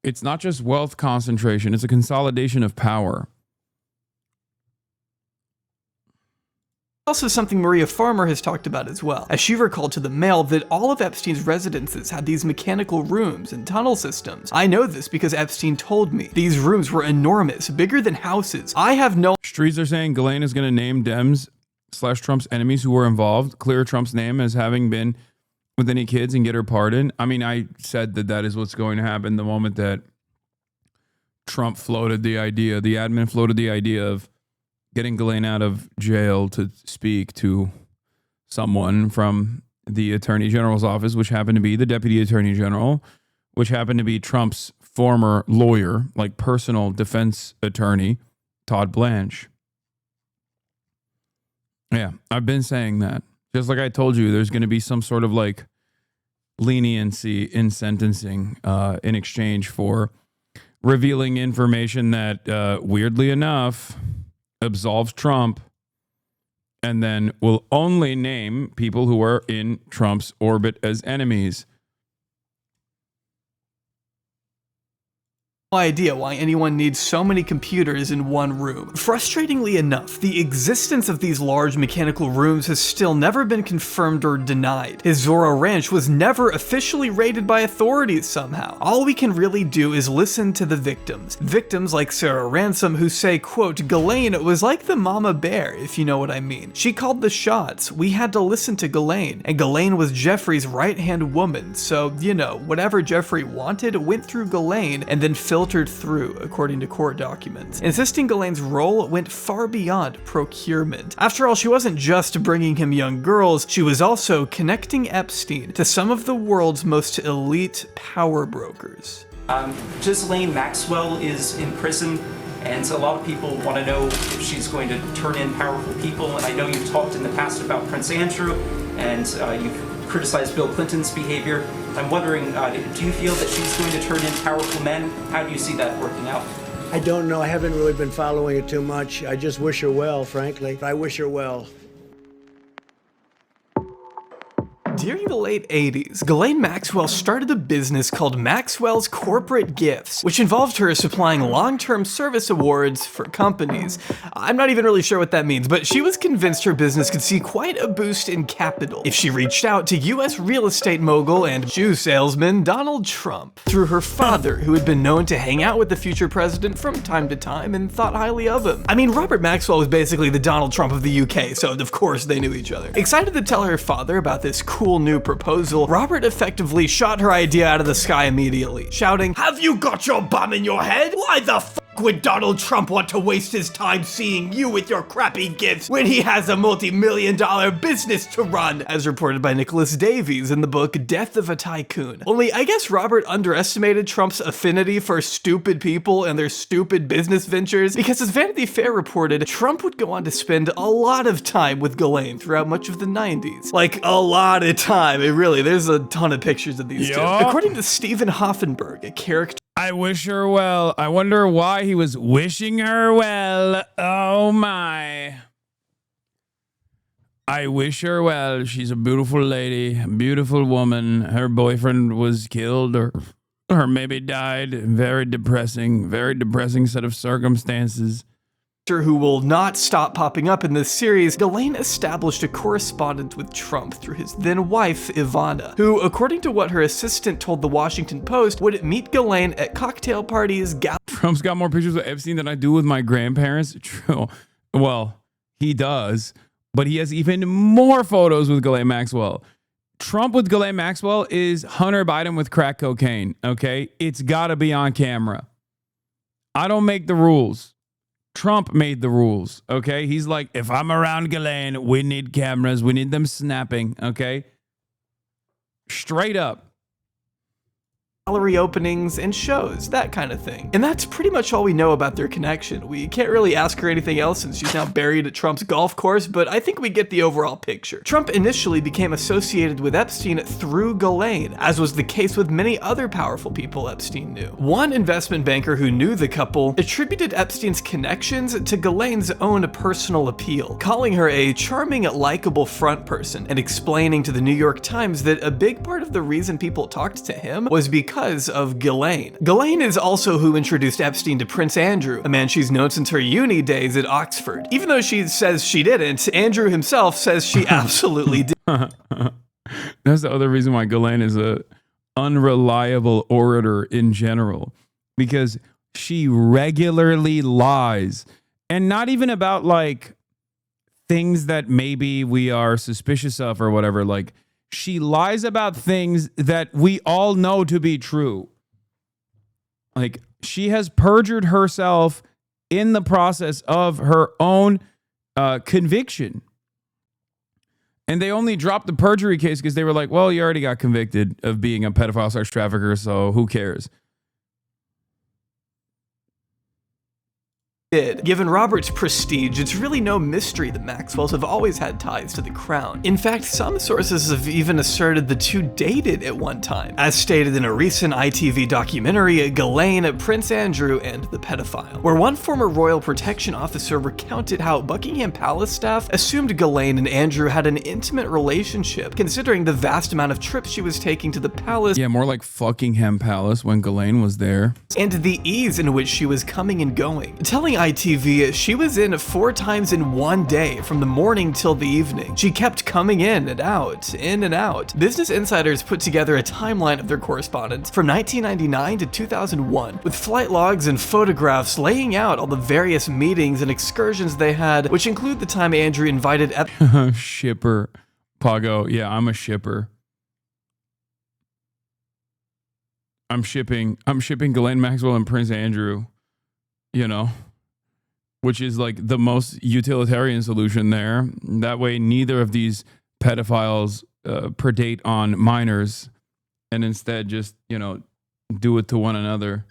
It's not just wealth concentration, it's a consolidation of power. Also something Maria Farmer has talked about as well, as she recalled to the Mail that all of Epstein's residences had these mechanical rooms and tunnel systems. I know this because Epstein told me. These rooms were enormous, bigger than houses. I have no... Streets are saying Ghislaine is going to name Dems/Trump's enemies who were involved, clear Trump's name as having been with any kids and get her pardon. I mean, I said that is what's going to happen the moment that Trump floated the idea, the admin floated the idea of getting Ghislaine out of jail to speak to someone from the Attorney General's office, which happened to be the Deputy Attorney General, which happened to be Trump's former lawyer, like personal defense attorney, Todd Blanche. Yeah, I've been saying that. Just like I told you, there's going to be some sort of like leniency in sentencing in exchange for revealing information that, weirdly enough, absolves Trump, and then will only name people who are in Trump's orbit as enemies. No idea why anyone needs so many computers in one room. Frustratingly enough, the existence of these large mechanical rooms has still never been confirmed or denied. His Zorro Ranch was never officially raided by authorities somehow. All we can really do is listen to the victims. Victims like Sarah Ransom who say, quote, Ghislaine was like the mama bear, if you know what I mean. She called the shots. We had to listen to Ghislaine. And Ghislaine was Jeffrey's right-hand woman. So, you know, whatever Jeffrey wanted went through Ghislaine and then filtered through, according to court documents. Insisting Ghislaine's role went far beyond procurement. After all, she wasn't just bringing him young girls, she was also connecting Epstein to some of the world's most elite power brokers. Ghislaine Maxwell is in prison, and a lot of people want to know if she's going to turn in powerful people, and I know you've talked in the past about Prince Andrew, and you've criticized Bill Clinton's behavior. I'm wondering, do you feel that she's going to turn in powerful men? How do you see that working out? I don't know. I haven't really been following it too much. I just wish her well, frankly. I wish her well. During the late 80s, Ghislaine Maxwell started a business called Maxwell's Corporate Gifts, which involved her supplying long-term service awards for companies. I'm not even really sure what that means, but she was convinced her business could see quite a boost in capital if she reached out to US real estate mogul and shoe salesman Donald Trump through her father, who had been known to hang out with the future president from time to time and thought highly of him. I mean, Robert Maxwell was basically the Donald Trump of the UK, so of course they knew each other. Excited to tell her father about this cool new proposal, Robert effectively shot her idea out of the sky immediately, shouting, "Have you got your bum in your head? Why the f*** would Donald Trump want to waste his time seeing you with your crappy gifts when he has a multi-million-dollar business to run?" As reported by Nicholas Davies in the book Death of a Tycoon. Only I guess Robert underestimated Trump's affinity for stupid people and their stupid business ventures, because as Vanity Fair reported, Trump would go on to spend a lot of time with Ghislaine throughout much of the 90s. Like, a lot of time. It really, there's a ton of pictures of these two. According to Stephen Hoffenberg, a character... I wish her well. I wonder why he was wishing her well. Oh my. I wish her well. She's a beautiful lady, a beautiful woman. Her boyfriend was killed or maybe died. Very depressing set of circumstances. Who will not stop popping up in this series, Ghislaine established a correspondence with Trump through his then wife, Ivana, who, according to what her assistant told the Washington Post, would meet Ghislaine at cocktail parties. Trump's got more pictures of Epstein than I do with my grandparents. True. Well, he does, but he has even more photos with Ghislaine Maxwell. Trump with Ghislaine Maxwell is Hunter Biden with crack cocaine, okay? It's got to be on camera. I don't make the rules. Trump made the rules, okay? He's like, if I'm around Ghislaine, we need cameras. We need them snapping, okay? Straight up. Gallery openings and shows, that kind of thing. And that's pretty much all we know about their connection. We can't really ask her anything else since she's now buried at Trump's golf course, but I think we get the overall picture. Trump initially became associated with Epstein through Ghislaine, as was the case with many other powerful people Epstein knew. One investment banker who knew the couple attributed Epstein's connections to Ghislaine's own personal appeal, calling her a charming, likable front person, and explaining to the New York Times that a big part of the reason people talked to him was because of Ghislaine. Ghislaine is also who introduced Epstein to Prince Andrew, a man she's known since her uni days at Oxford. Even though she says she didn't, Andrew himself says she absolutely did. That's the other reason why Ghislaine is a unreliable orator in general, because she regularly lies, and not even about like things that maybe we are suspicious of or whatever. Like, she lies about things that we all know to be true. Like, she has perjured herself in the process of her own conviction. And they only dropped the perjury case because they were like, well, you already got convicted of being a pedophile / trafficker, so who cares? Given Robert's prestige, it's really no mystery that Maxwells have always had ties to the crown. In fact, some sources have even asserted the two dated at one time. As stated in a recent ITV documentary, Ghislaine, Prince Andrew, and the pedophile, where one former royal protection officer recounted how Buckingham Palace staff assumed Ghislaine and Andrew had an intimate relationship, considering the vast amount of trips she was taking to the palace. Yeah, more like Fuckingham Palace when Ghislaine was there. And the ease in which she was coming and going. Telling ITV she was in 4 times in one day from the morning till the evening. She kept coming in and out, in and out. Business Insiders put together a timeline of their correspondence from 1999 to 2001, with flight logs and photographs laying out all the various meetings and excursions they had, which include the time Andrew invited Shipper. Pago. Yeah, I'm a shipper. I'm shipping Ghislaine Maxwell and Prince Andrew, you know, which is like the most utilitarian solution there. That way, neither of these pedophiles predate on minors, and instead just, you know, do it to one another.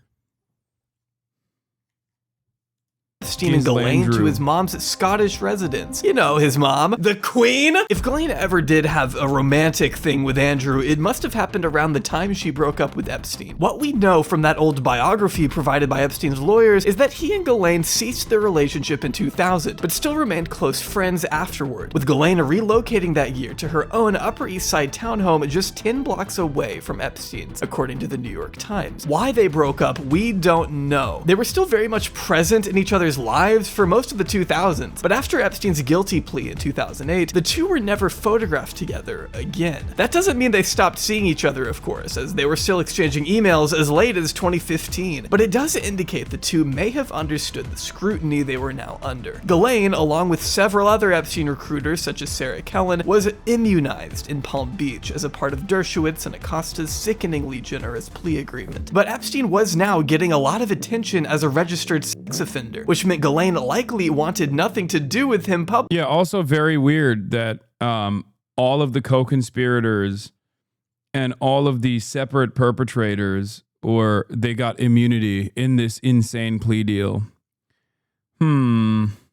Epstein and Ghislaine to his mom's Scottish residence. You know, his mom, the Queen. If Ghislaine ever did have a romantic thing with Andrew, it must have happened around the time she broke up with Epstein. What we know from that old biography provided by Epstein's lawyers is that he and Ghislaine ceased their relationship in 2000, but still remained close friends afterward, with Ghislaine relocating that year to her own Upper East Side townhome just 10 blocks away from Epstein's, according to the New York Times. Why they broke up, we don't know. They were still very much present in each other's lives for most of the 2000s, but after Epstein's guilty plea in 2008, the two were never photographed together again. That doesn't mean they stopped seeing each other, of course, as they were still exchanging emails as late as 2015, but it does indicate the two may have understood the scrutiny they were now under. Ghislaine, along with several other Epstein recruiters such as Sarah Kellen, was immunized in Palm Beach as a part of Dershowitz and Acosta's sickeningly generous plea agreement. But Epstein was now getting a lot of attention as a registered sex offender, which meant Ghislaine likely wanted nothing to do with him publicly. Yeah, also very weird that all of the co-conspirators and all of the separate perpetrators, they got immunity in this insane plea deal.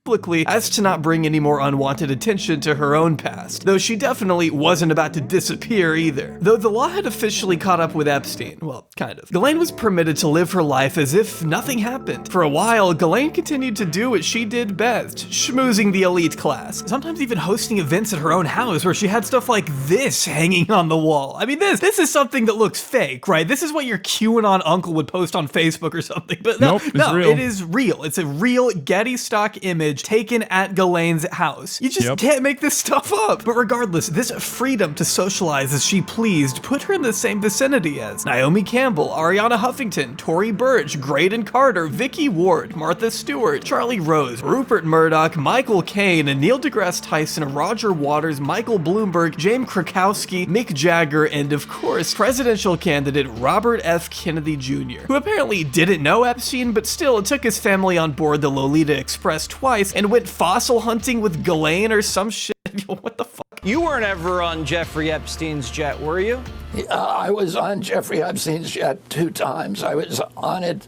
publicly as to not bring any more unwanted attention to her own past, though she definitely wasn't about to disappear either. Though the law had officially caught up with Epstein, well, kind of. Ghislaine was permitted to live her life as if nothing happened. For a while, Ghislaine continued to do what she did best, schmoozing the elite class, sometimes even hosting events at her own house where she had stuff like this hanging on the wall. I mean, this is something that looks fake, right? This is what your QAnon uncle would post on Facebook or something, but no, real. It is real. It's a real Getty stock image taken at Ghislaine's house. You just can't make this stuff up. But regardless, this freedom to socialize as she pleased put her in the same vicinity as Naomi Campbell, Ariana Huffington, Tory Burch, Graydon Carter, Vicky Ward, Martha Stewart, Charlie Rose, Rupert Murdoch, Michael Caine, Neil deGrasse Tyson, Roger Waters, Michael Bloomberg, James Krakowski, Mick Jagger, and of course, presidential candidate Robert F. Kennedy Jr., who apparently didn't know Epstein, but still took his family on board the Lolita Express twice and went fossil hunting with Ghislaine or some shit. What the fuck? You weren't ever on Jeffrey Epstein's jet, were you? I was on Jeffrey Epstein's jet 2 times. I was on it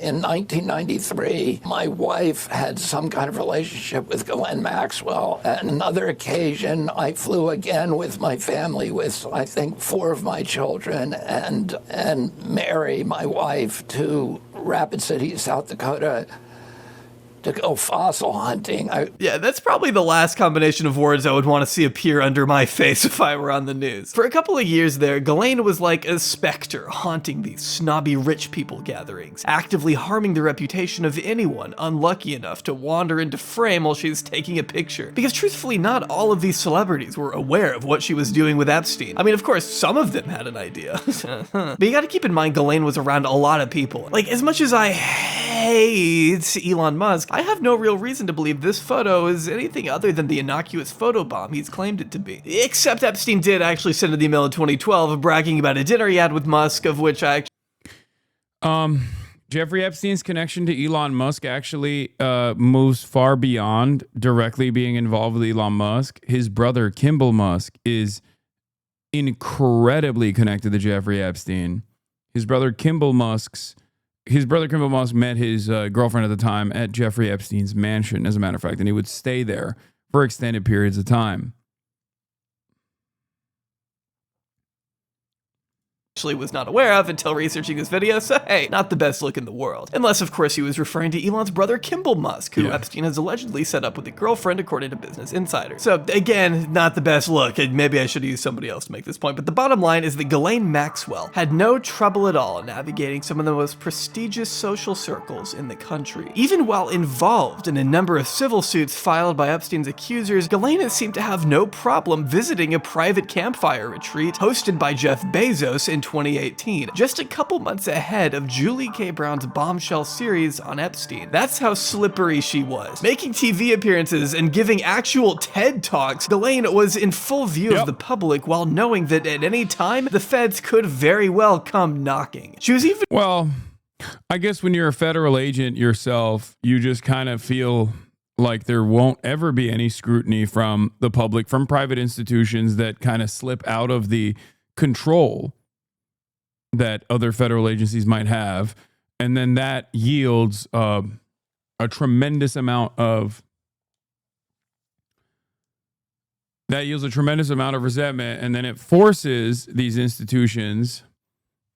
in 1993. My wife had some kind of relationship with Ghislaine Maxwell. At another occasion, I flew again with my family, with I think 4 of my children, and Mary, my wife, to Rapid City, South Dakota, to go fossil hunting. Yeah, that's probably the last combination of words I would want to see appear under my face if I were on the news. For a couple of years there, Ghislaine was like a specter haunting these snobby rich people gatherings, actively harming the reputation of anyone unlucky enough to wander into frame while she's taking a picture. Because truthfully, not all of these celebrities were aware of what she was doing with Epstein. I mean, of course, some of them had an idea. But you gotta keep in mind, Ghislaine was around a lot of people. Like, as much as I hate Elon Musk, I have no real reason to believe this photo is anything other than the innocuous photobomb he's claimed it to be. Except Epstein did actually send an email in 2012 bragging about a dinner he had with Musk, of which I Jeffrey Epstein's connection to Elon Musk actually moves far beyond directly being involved with Elon Musk. His brother, Kimball Musk, is incredibly connected to Jeffrey Epstein. His brother Kimball Musk met his girlfriend at the time at Jeffrey Epstein's mansion, as a matter of fact, and he would stay there for extended periods of time. Was not aware of until researching this video, so hey, not the best look in the world. Unless, of course, he was referring to Elon's brother Kimball Musk, who Epstein has allegedly set up with a girlfriend, according to Business Insider. So again, not the best look, and maybe I should have used somebody else to make this point, but the bottom line is that Ghislaine Maxwell had no trouble at all navigating some of the most prestigious social circles in the country. Even while involved in a number of civil suits filed by Epstein's accusers, Ghislaine seemed to have no problem visiting a private campfire retreat hosted by Jeff Bezos in 2018, just a couple months ahead of Julie K. Brown's bombshell series on Epstein. That's how slippery she was. Making TV appearances and giving actual TED Talks, Ghislaine was in full view of the public while knowing that at any time, the feds could very well come knocking. She was even... Well, I guess when you're a federal agent yourself, you just kind of feel like there won't ever be any scrutiny from the public, from private institutions that kind of slip out of the control that other federal agencies might have, and then that yields a tremendous amount of resentment, and then it forces these institutions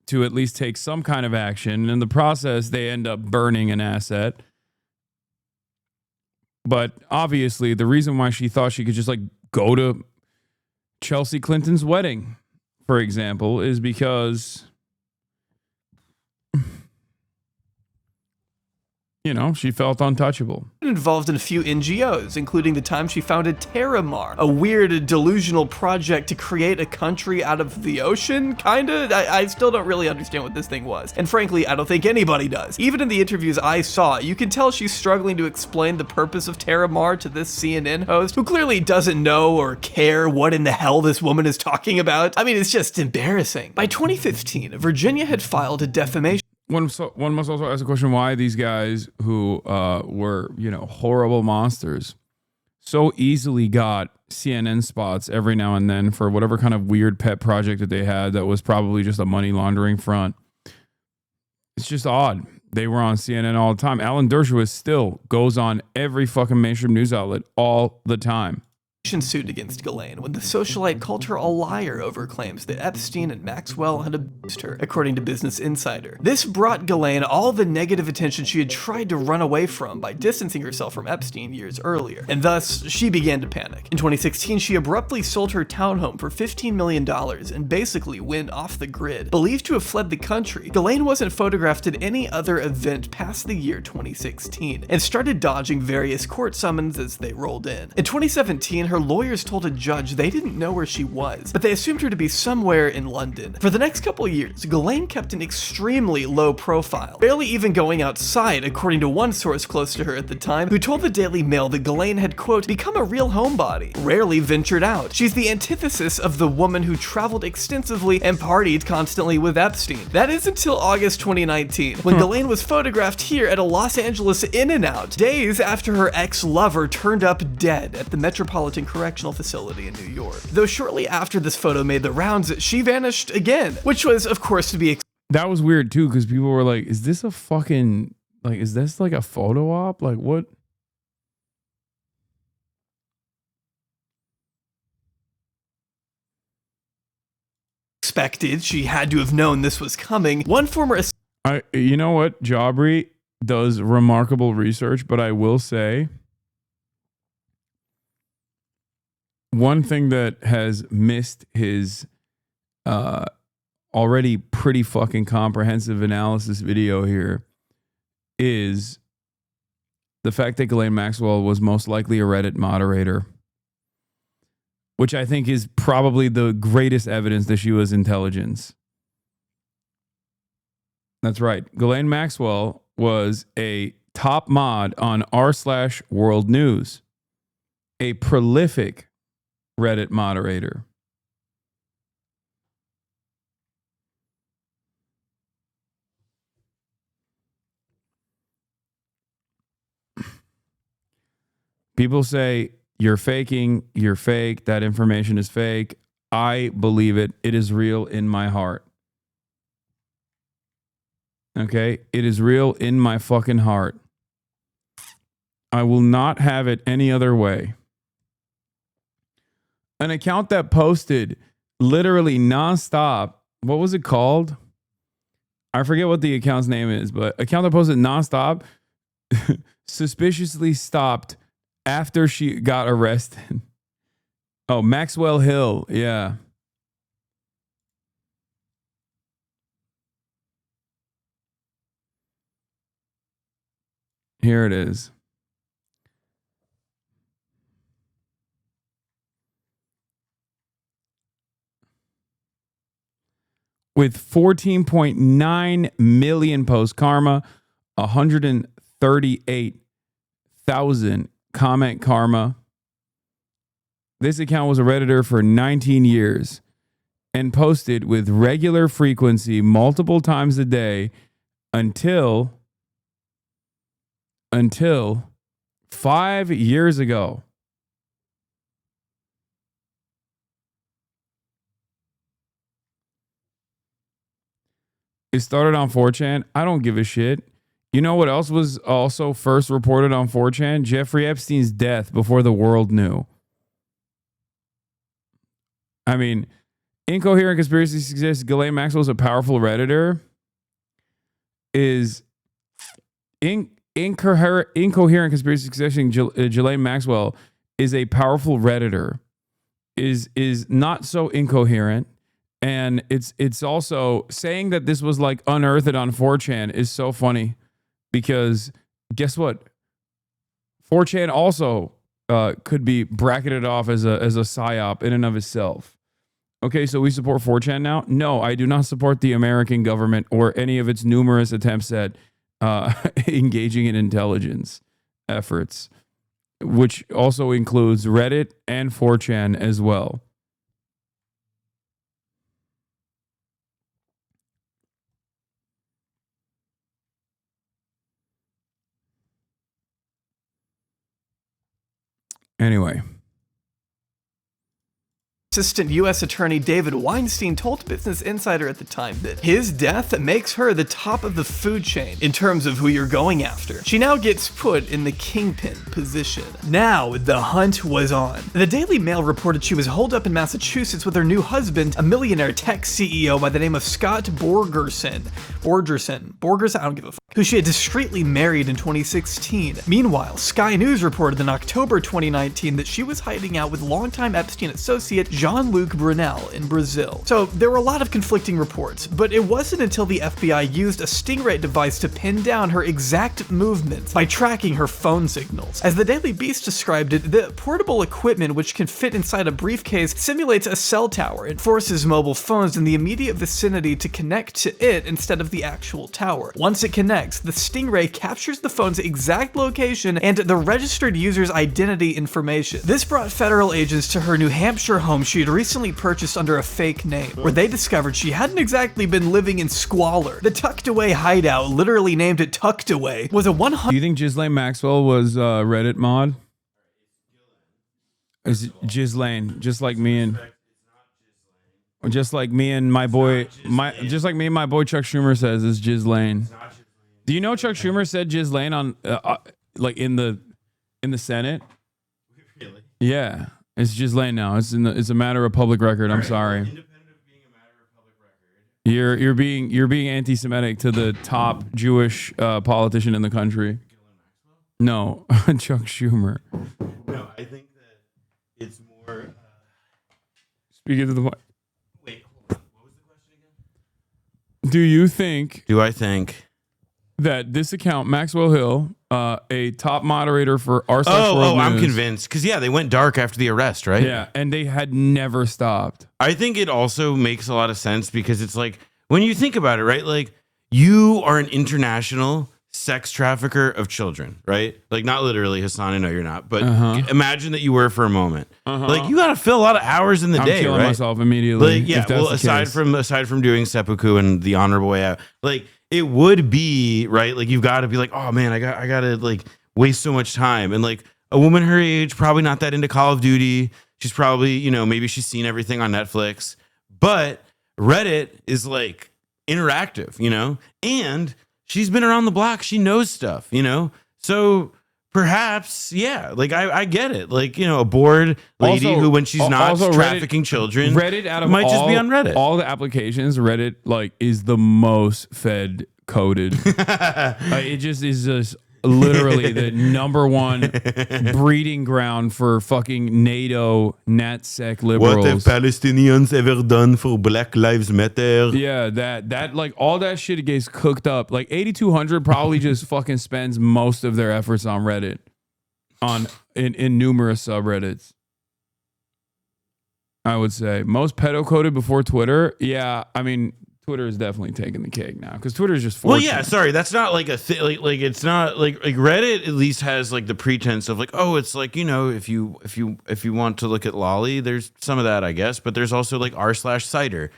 to at least take some kind of action. And in the process, they end up burning an asset. But obviously, the reason why she thought she could just like go to Chelsea Clinton's wedding, for example, is because, you know, she felt untouchable. Involved in a few NGOs, including the time she founded Terramar, a weird delusional project to create a country out of the ocean, kinda? I still don't really understand what this thing was. And frankly, I don't think anybody does. Even in the interviews I saw, you can tell she's struggling to explain the purpose of Terramar to this CNN host, who clearly doesn't know or care what in the hell this woman is talking about. I mean, it's just embarrassing. By 2015, Virginia had filed a defamation. One must also ask the question why these guys who were, you know, horrible monsters so easily got CNN spots every now and then for whatever kind of weird pet project that they had that was probably just a money laundering front. It's just odd. They were on CNN all the time. Alan Dershowitz still goes on every fucking mainstream news outlet all the time. Suit against Ghislaine when the socialite called her a liar over claims that Epstein and Maxwell had abused her, according to Business Insider. This brought Ghislaine all the negative attention she had tried to run away from by distancing herself from Epstein years earlier, and thus she began to panic. In 2016, she abruptly sold her townhome for $15 million and basically went off the grid. Believed to have fled the country, Ghislaine wasn't photographed at any other event past the year 2016 and started dodging various court summons as they rolled in. In 2017, her lawyers told a judge they didn't know where she was, but they assumed her to be somewhere in London. For the next couple of years, Ghislaine kept an extremely low profile, barely even going outside, according to one source close to her at the time, who told the Daily Mail that Ghislaine had, quote, become a real homebody, rarely ventured out. She's the antithesis of the woman who traveled extensively and partied constantly with Epstein. That is until August 2019, when Ghislaine was photographed here at a Los Angeles In-N-Out, days after her ex-lover turned up dead at the Metropolitan Correctional Facility in New York. Though shortly after this photo made the rounds, she vanished again, which was, of course, to be That was weird too, because people were like, is this a fucking, like, is this like a photo op? Like, what? expected. She had to have known this was coming. One former... You know what? Jaubrey does remarkable research, but I will say one thing that has missed his already pretty fucking comprehensive analysis video here is the fact that Ghislaine Maxwell was most likely a Reddit moderator, which I think is probably the greatest evidence that she was intelligence. That's right. Ghislaine Maxwell was a top mod on r/World News, a prolific Reddit moderator. People say you're faking, you're fake, that information is fake. I believe it. It is real in my heart. Okay? It is real in my fucking heart. I will not have it any other way. An account that posted literally nonstop. What was it called? I forget what the account's name is, but account that posted nonstop suspiciously stopped after she got arrested. Oh, Maxwell Hill. Yeah. Here it is. With 14.9 million post karma, 138,000 comment karma. This account was a Redditor for 19 years and posted with regular frequency multiple times a day until 5 years ago. It started on 4chan. I don't give a shit. You know what else was also first reported on 4chan? Jeffrey Epstein's death before the world knew. I mean, incoherent conspiracy suggests Ghislaine Maxwell is a powerful Redditor. Is incoherent conspiracy suggesting Ghislaine Maxwell is a powerful Redditor is not so incoherent. And it's also saying that this was like unearthed on 4chan is so funny because guess what? 4chan also could be bracketed off as a psyop in and of itself. Okay, so we support 4chan now? No, I do not support the American government or any of its numerous attempts at engaging in intelligence efforts, which also includes Reddit and 4chan as well. Anyway. Assistant U.S. Attorney David Weinstein told Business Insider at the time that his death makes her the top of the food chain in terms of who you're going after. She now gets put in the kingpin position. Now, the hunt was on. The Daily Mail reported she was holed up in Massachusetts with her new husband, a millionaire tech CEO by the name of Scott Borgerson, I don't give a fuck, who she had discreetly married in 2016. Meanwhile, Sky News reported in October 2019 that she was hiding out with longtime Epstein associate Jean-Luc Brunel in Brazil. So there were a lot of conflicting reports, but it wasn't until the FBI used a Stingray device to pin down her exact movements by tracking her phone signals. As the Daily Beast described it, the portable equipment, which can fit inside a briefcase, simulates a cell tower and forces mobile phones in the immediate vicinity to connect to it instead of the actual tower. Once it connects, the Stingray captures the phone's exact location and the registered user's identity information. This brought federal agents to her New Hampshire home she had recently purchased under a fake name, where they discovered she hadn't exactly been living in squalor. The tucked away hideout, literally named it Tucked Away, was a 100. Do you think Ghislaine Maxwell was Reddit mod? Is Ghislaine just like me and my boy Chuck Schumer says is Ghislaine? Do you know Chuck Schumer said Ghislaine on like in the Senate? Really? Yeah. It's Ghislaine now. It's a matter of public record. I'm sorry. Independent of being a matter of public record. You're being anti-Semitic to the top Jewish politician in the country. No, Chuck Schumer. No, I think that it's more. Speaking to the mic. Wait, hold on. What was the question again? Do I think that this account, Maxwell Hill, a top moderator for r/world news. I'm convinced. Because, they went dark after the arrest, right? Yeah, and they had never stopped. I think it also makes a lot of sense because it's like, when you think about it, right? Like, you are an international sex trafficker of children, right? Like, not literally, Hasan, I know you're not, but imagine that you were for a moment. Like, you got to fill a lot of hours in the day, killing right? myself immediately. Like, yeah, well, aside from doing seppuku and the honorable way out, like, it would be, right? Like, you've got to be like, oh man, I got to like waste so much time. And like a woman her age, probably not that into Call of Duty. She's probably, maybe she's seen everything on Netflix, but Reddit is like interactive, and she's been around the block. She knows stuff, so perhaps, like I get it. Like, a bored lady who, when she's not trafficking children, Reddit out of might just be on Reddit. All the applications, Reddit like is the most fed coded. It just is just literally the number one breeding ground for fucking NATO NatSec liberals. What have Palestinians ever done for Black Lives Matter? Yeah, that like all that shit gets cooked up. Like 8200 probably just fucking spends most of their efforts on Reddit, in numerous subreddits. I would say most pedo coded before Twitter. Yeah, I mean, Twitter is definitely taking the cake now because Twitter is just 4chan. Well, yeah, sorry, that's not like a thing. Like it's not like Reddit at least has like the pretense of like, oh, it's like, if you want to look at Lolly, there's some of that, I guess, but there's also like r/cider,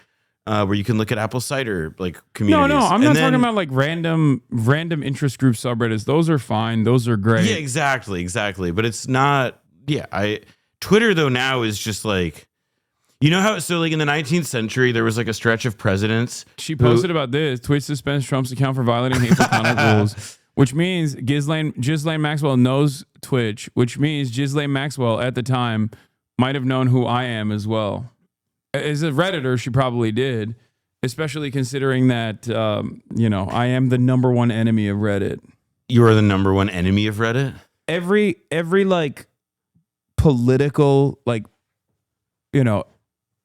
where you can look at apple cider like communities. No, I'm not talking about like random interest group subreddits. Those are fine. Those are great. Yeah, exactly. But it's not. Yeah, Twitter though now is just like. You know how, so like in the 19th century, there was like a stretch of presidents. She posted about this. Twitch suspends Trump's account for violating hateful conduct rules, which means Ghislaine Maxwell knows Twitch, which means Ghislaine Maxwell at the time might have known who I am as well. As a Redditor, she probably did, especially considering that, I am the number one enemy of Reddit. You are the number one enemy of Reddit? Every like political, like,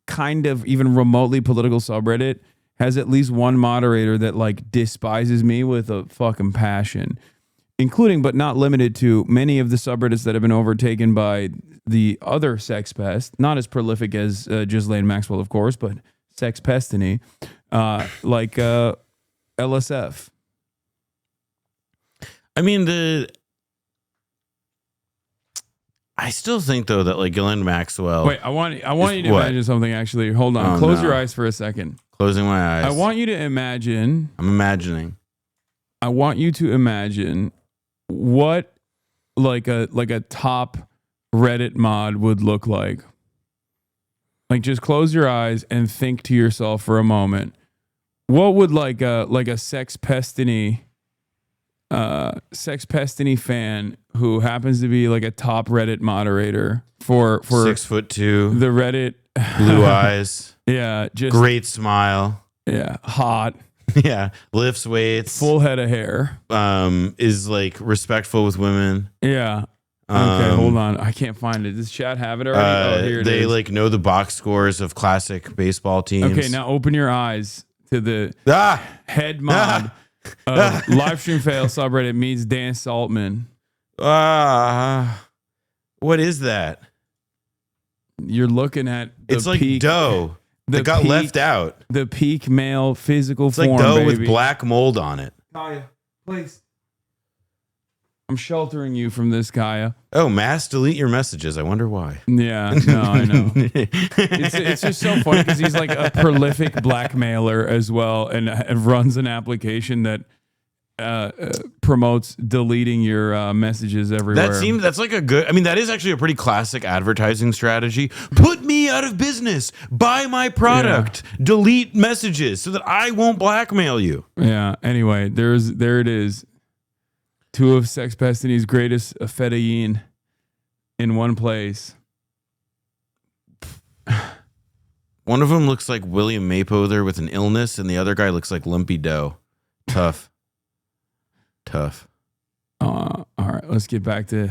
kind of even remotely political subreddit has at least one moderator that like despises me with a fucking passion, including but not limited to many of the subreddits that have been overtaken by the other sex pest, not as prolific as Ghislaine Maxwell, of course, but sex pestiny, like LSF. I mean, I still think though that like Ghislaine Maxwell. Wait, I want you to imagine something. Actually, hold on. Close your eyes for a second. Closing my eyes. I want you to imagine. I'm imagining. I want you to imagine what like a top Reddit mod would look like. Like, just close your eyes and think to yourself for a moment. What would like a Sex Pestiny fan who happens to be like a top Reddit moderator for 6'2", the Reddit, blue eyes, yeah, just great smile, yeah, hot, yeah, lifts weights, full head of hair, is like respectful with women, yeah. Okay, hold on, I can't find it. Does chat have it already? Here it they is. like know the box scores of classic baseball teams. Okay, now open your eyes to the head mod of live stream fail subreddit meets Dan Saltman. What is that? You're looking at the it's like peak, dough that got left out. The peak male physical it's form. It's like dough baby. with black mold on it. Kaya, please. I'm sheltering you from this, Kaya. Oh, mass delete your messages. I wonder why. Yeah, no, I know. It's just so funny because he's like a prolific blackmailer as well, and runs an application that promotes deleting your messages everywhere. That's like a good. I mean, that is actually a pretty classic advertising strategy. Put me out of business. Buy my product. Yeah. Delete messages so that I won't blackmail you. Yeah. Anyway, there it is. Two of Sex Pestiny's greatest fedayeen in one place. One of them looks like William Maypother with an illness, and the other guy looks like Lumpy Dough. Tough. All right, let's get back to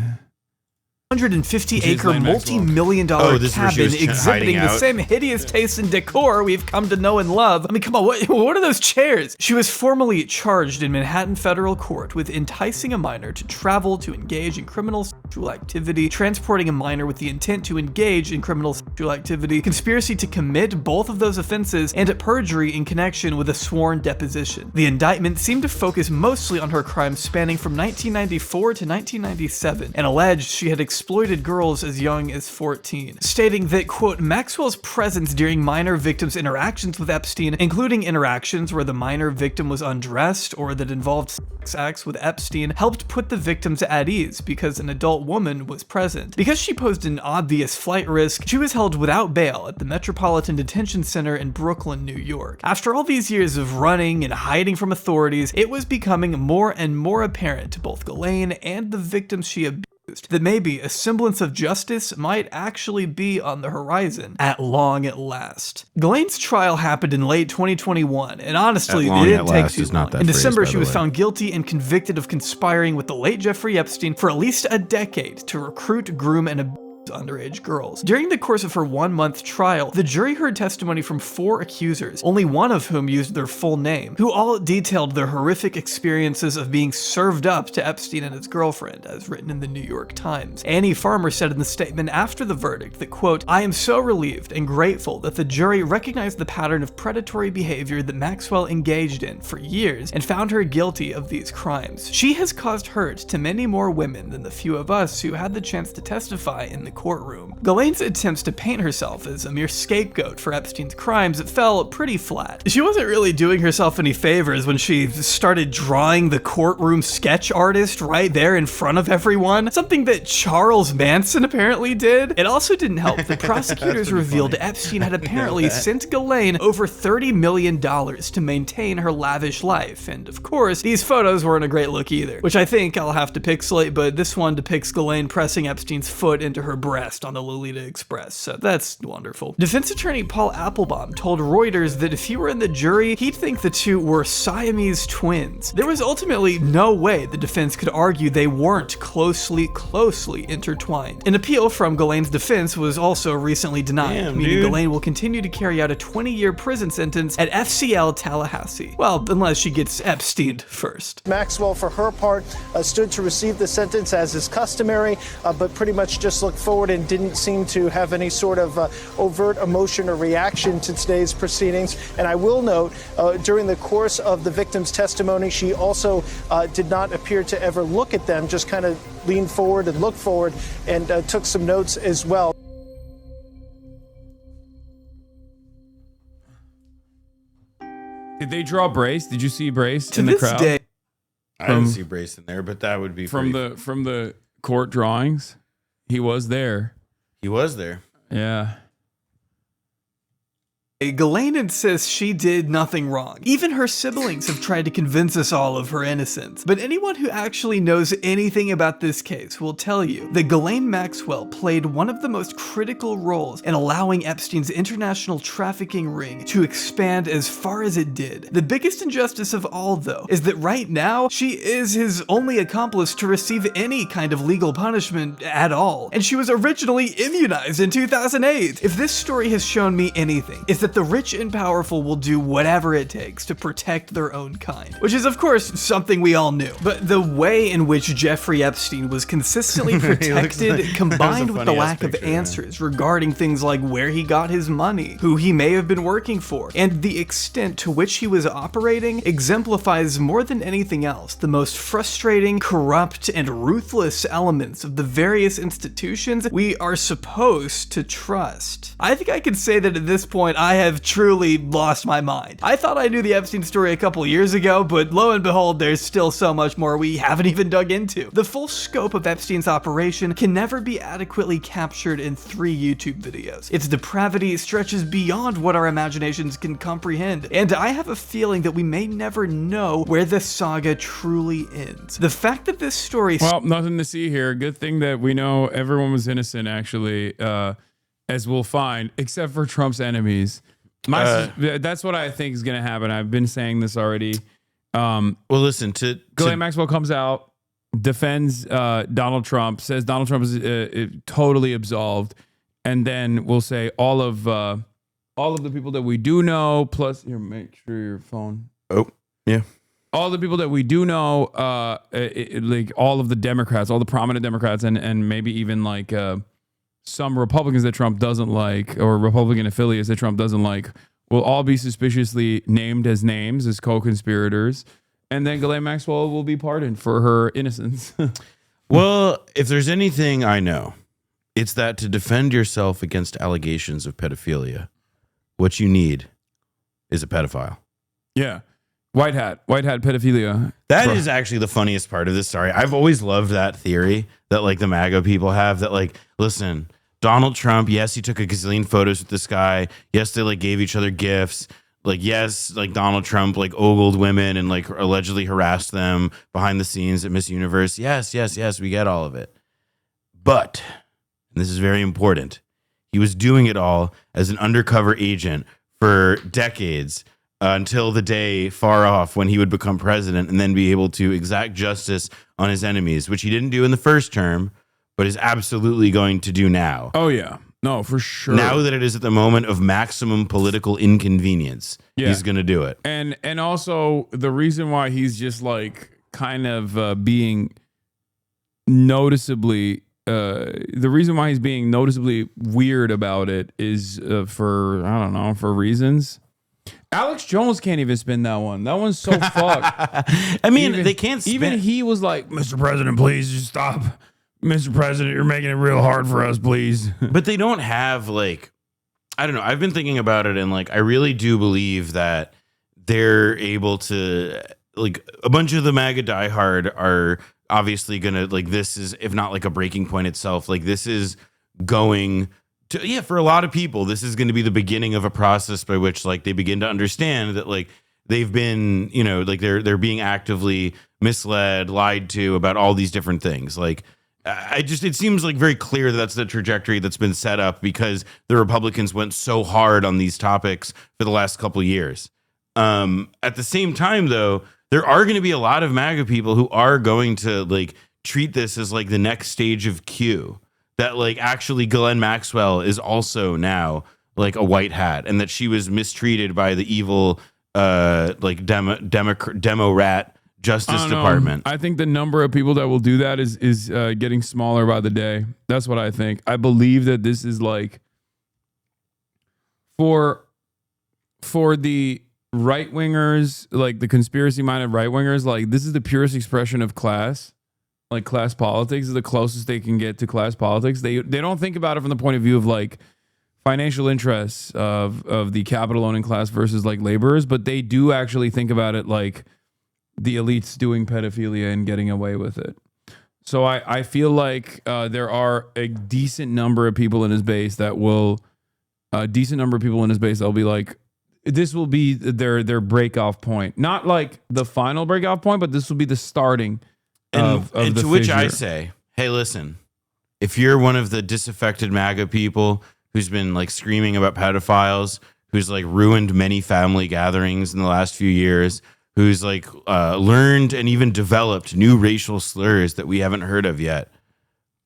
150-acre, multi-million-dollar cabin exhibiting the same hideous taste and decor we've come to know and love. I mean, come on, what are those chairs? She was formally charged in Manhattan federal court with enticing a minor to travel to engage in criminal sexual activity, transporting a minor with the intent to engage in criminal sexual activity, conspiracy to commit both of those offenses, and perjury in connection with a sworn deposition. The indictment seemed to focus mostly on her crimes spanning from 1994 to 1997, and alleged she had exploited girls as young as 14, stating that, quote, Maxwell's presence during minor victims' interactions with Epstein, including interactions where the minor victim was undressed or that involved sex acts with Epstein, helped put the victims at ease because an adult woman was present. Because she posed an obvious flight risk, she was held without bail at the Metropolitan Detention Center in Brooklyn, New York. After all these years of running and hiding from authorities, it was becoming more and more apparent to both Ghislaine and the victims she abused that maybe a semblance of justice might actually be on the horizon at long at last. Ghislaine's trial happened in late 2021, and honestly, it didn't take too long. In December, she was found guilty and convicted of conspiring with the late Jeffrey Epstein for at least a decade to recruit, groom, and abuse underage girls. During the course of her 1-month trial, the jury heard testimony from 4 accusers, only one of whom used their full name, who all detailed their horrific experiences of being served up to Epstein and his girlfriend, as written in the New York Times. Annie Farmer said in the statement after the verdict that, quote, I am so relieved and grateful that the jury recognized the pattern of predatory behavior that Maxwell engaged in for years and found her guilty of these crimes. She has caused hurt to many more women than the few of us who had the chance to testify in the courtroom. Ghislaine's attempts to paint herself as a mere scapegoat for Epstein's crimes fell pretty flat. She wasn't really doing herself any favors when she started drawing the courtroom sketch artist right there in front of everyone, something that Charles Manson apparently did. It also didn't help that prosecutors revealed Epstein had apparently sent Ghislaine over $30 million to maintain her lavish life, and of course, these photos weren't a great look either, which I think I'll have to pixelate, but this one depicts Ghislaine pressing Epstein's foot into her breast on the Lolita Express, so that's wonderful. Defense attorney Paul Applebaum told Reuters that if he were in the jury, he'd think the two were Siamese twins. There was ultimately no way the defense could argue they weren't closely intertwined. An appeal from Ghislaine's defense was also recently denied, meaning Ghislaine will continue to carry out a 20-year prison sentence at FCL Tallahassee. Well, unless she gets Epsteined first. Maxwell, for her part, stood to receive the sentence as is customary, but pretty much just looked forward and didn't seem to have any sort of overt emotion or reaction to today's proceedings. And I will note, during the course of the victim's testimony, she also did not appear to ever look at them, just kind of leaned forward and looked forward and took some notes as well. Did they draw Brace? Did you see Brace in the crowd? I didn't see Brace in there, but that would be from the court drawings. He was there. He was there. Yeah. Ghislaine insists she did nothing wrong. Even her siblings have tried to convince us all of her innocence. But anyone who actually knows anything about this case will tell you that Ghislaine Maxwell played one of the most critical roles in allowing Epstein's international trafficking ring to expand as far as it did. The biggest injustice of all, though, is that right now, she is his only accomplice to receive any kind of legal punishment at all. And she was originally immunized in 2008. If this story has shown me anything, it's that the rich and powerful will do whatever it takes to protect their own kind, which is of course something we all knew. But the way in which Jeffrey Epstein was consistently protected, combined with the lack of answers regarding things like where he got his money, who he may have been working for, and the extent to which he was operating, exemplifies more than anything else the most frustrating, corrupt, and ruthless elements of the various institutions we are supposed to trust. I think I can say that at this point I have truly lost my mind. I thought I knew the Epstein story a couple years ago, but lo and behold, there's still so much more we haven't even dug into. The full scope of Epstein's operation can never be adequately captured in 3 YouTube videos. Its depravity stretches beyond what our imaginations can comprehend, and I have a feeling that we may never know where the saga truly ends. The fact that this story... Well, nothing to see here. Good thing that we know everyone was innocent, actually, as we'll find, except for Trump's enemies. That's what I think is going to happen. I've been saying this already. Well, listen, Ghislaine Maxwell comes out, defends Donald Trump, says Donald Trump is totally absolved, and then we'll say all of the people that we do know, plus here, make sure your phone. Oh, yeah. All the people that we do know, like all of the Democrats, all the prominent Democrats, and maybe even like some Republicans that Trump doesn't like, or Republican affiliates that Trump doesn't like, will all be suspiciously named as co-conspirators, and then Ghislaine Maxwell will be pardoned for her innocence. Well, if there's anything I know, it's that to defend yourself against allegations of pedophilia, what you need is a pedophile. Yeah. White hat pedophilia. That is actually the funniest part of this story. I've always loved that theory that like the MAGA people have, that like, listen, Donald Trump, yes, he took a gazillion photos with this guy. Yes, they like gave each other gifts. Like, yes, like Donald Trump like ogled women and like allegedly harassed them behind the scenes at Miss Universe. Yes, we get all of it. But, and this is very important, he was doing it all as an undercover agent for decades, until the day far off when he would become president and then be able to exact justice on his enemies, which he didn't do in the first term, but is absolutely going to do now. Oh, yeah. No, for sure. Now that it is at the moment of maximum political inconvenience, he's going to do it. And also the reason why he's just like kind of being noticeably... the reason why he's being noticeably weird about it is for reasons. Alex Jones can't even spin that one. That one's so fucked. I mean, they can't spin. Even he was like, Mr. President, please just stop. Mr. President, you're making it real hard for us, please. But they don't have like, I don't know. I've been thinking about it, and like, I really do believe that they're able to, like, a bunch of the MAGA diehard are obviously going to, like, this is, if not like a breaking point itself, like this is going to, yeah, for a lot of people, this is going to be the beginning of a process by which like they begin to understand that like they've been, you know, like they're being actively misled, lied to about all these different things. Like, it seems like very clear that that's the trajectory that's been set up because the Republicans went so hard on these topics for the last couple of years. At the same time, though, there are going to be a lot of MAGA people who are going to like treat this as like the next stage of Q. That like actually Ghislaine Maxwell is also now like a white hat, and that she was mistreated by the evil like demo rat Justice Department. I think the number of people that will do that is getting smaller by the day. That's what I think. I believe that this is like for the right wingers, like the conspiracy minded right wingers, like this is the purest expression of class. Like class politics is the closest they can get to class politics. They don't think about it from the point of view of like financial interests of the capital owning class versus like laborers, but they do actually think about it like the elites doing pedophilia and getting away with it. So I feel like there are a decent number of people in his base that will a decent number of people in his base, they'll be like, this will be their break off point. Not like the final break off point, but this will be the starting of and the to which I fissure. say, hey, listen, if you're one of the disaffected MAGA people who's been like screaming about pedophiles, who's like ruined many family gatherings in the last few years, who's like learned and even developed new racial slurs that we haven't heard of yet,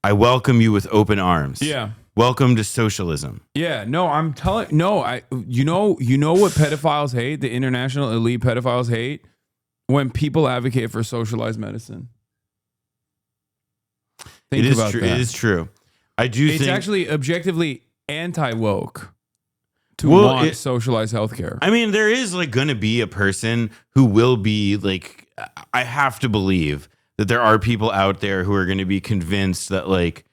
I welcome you with open arms. Yeah. Welcome to socialism. Yeah, no, I'm telling you know what pedophiles hate, the international elite pedophiles hate? When people advocate for socialized medicine. Think about that. It is true. I do think it's actually objectively anti-woke to want socialized healthcare. I mean, there is like going to be a person who will be like, I have to believe that there are people out there who are going to be convinced that like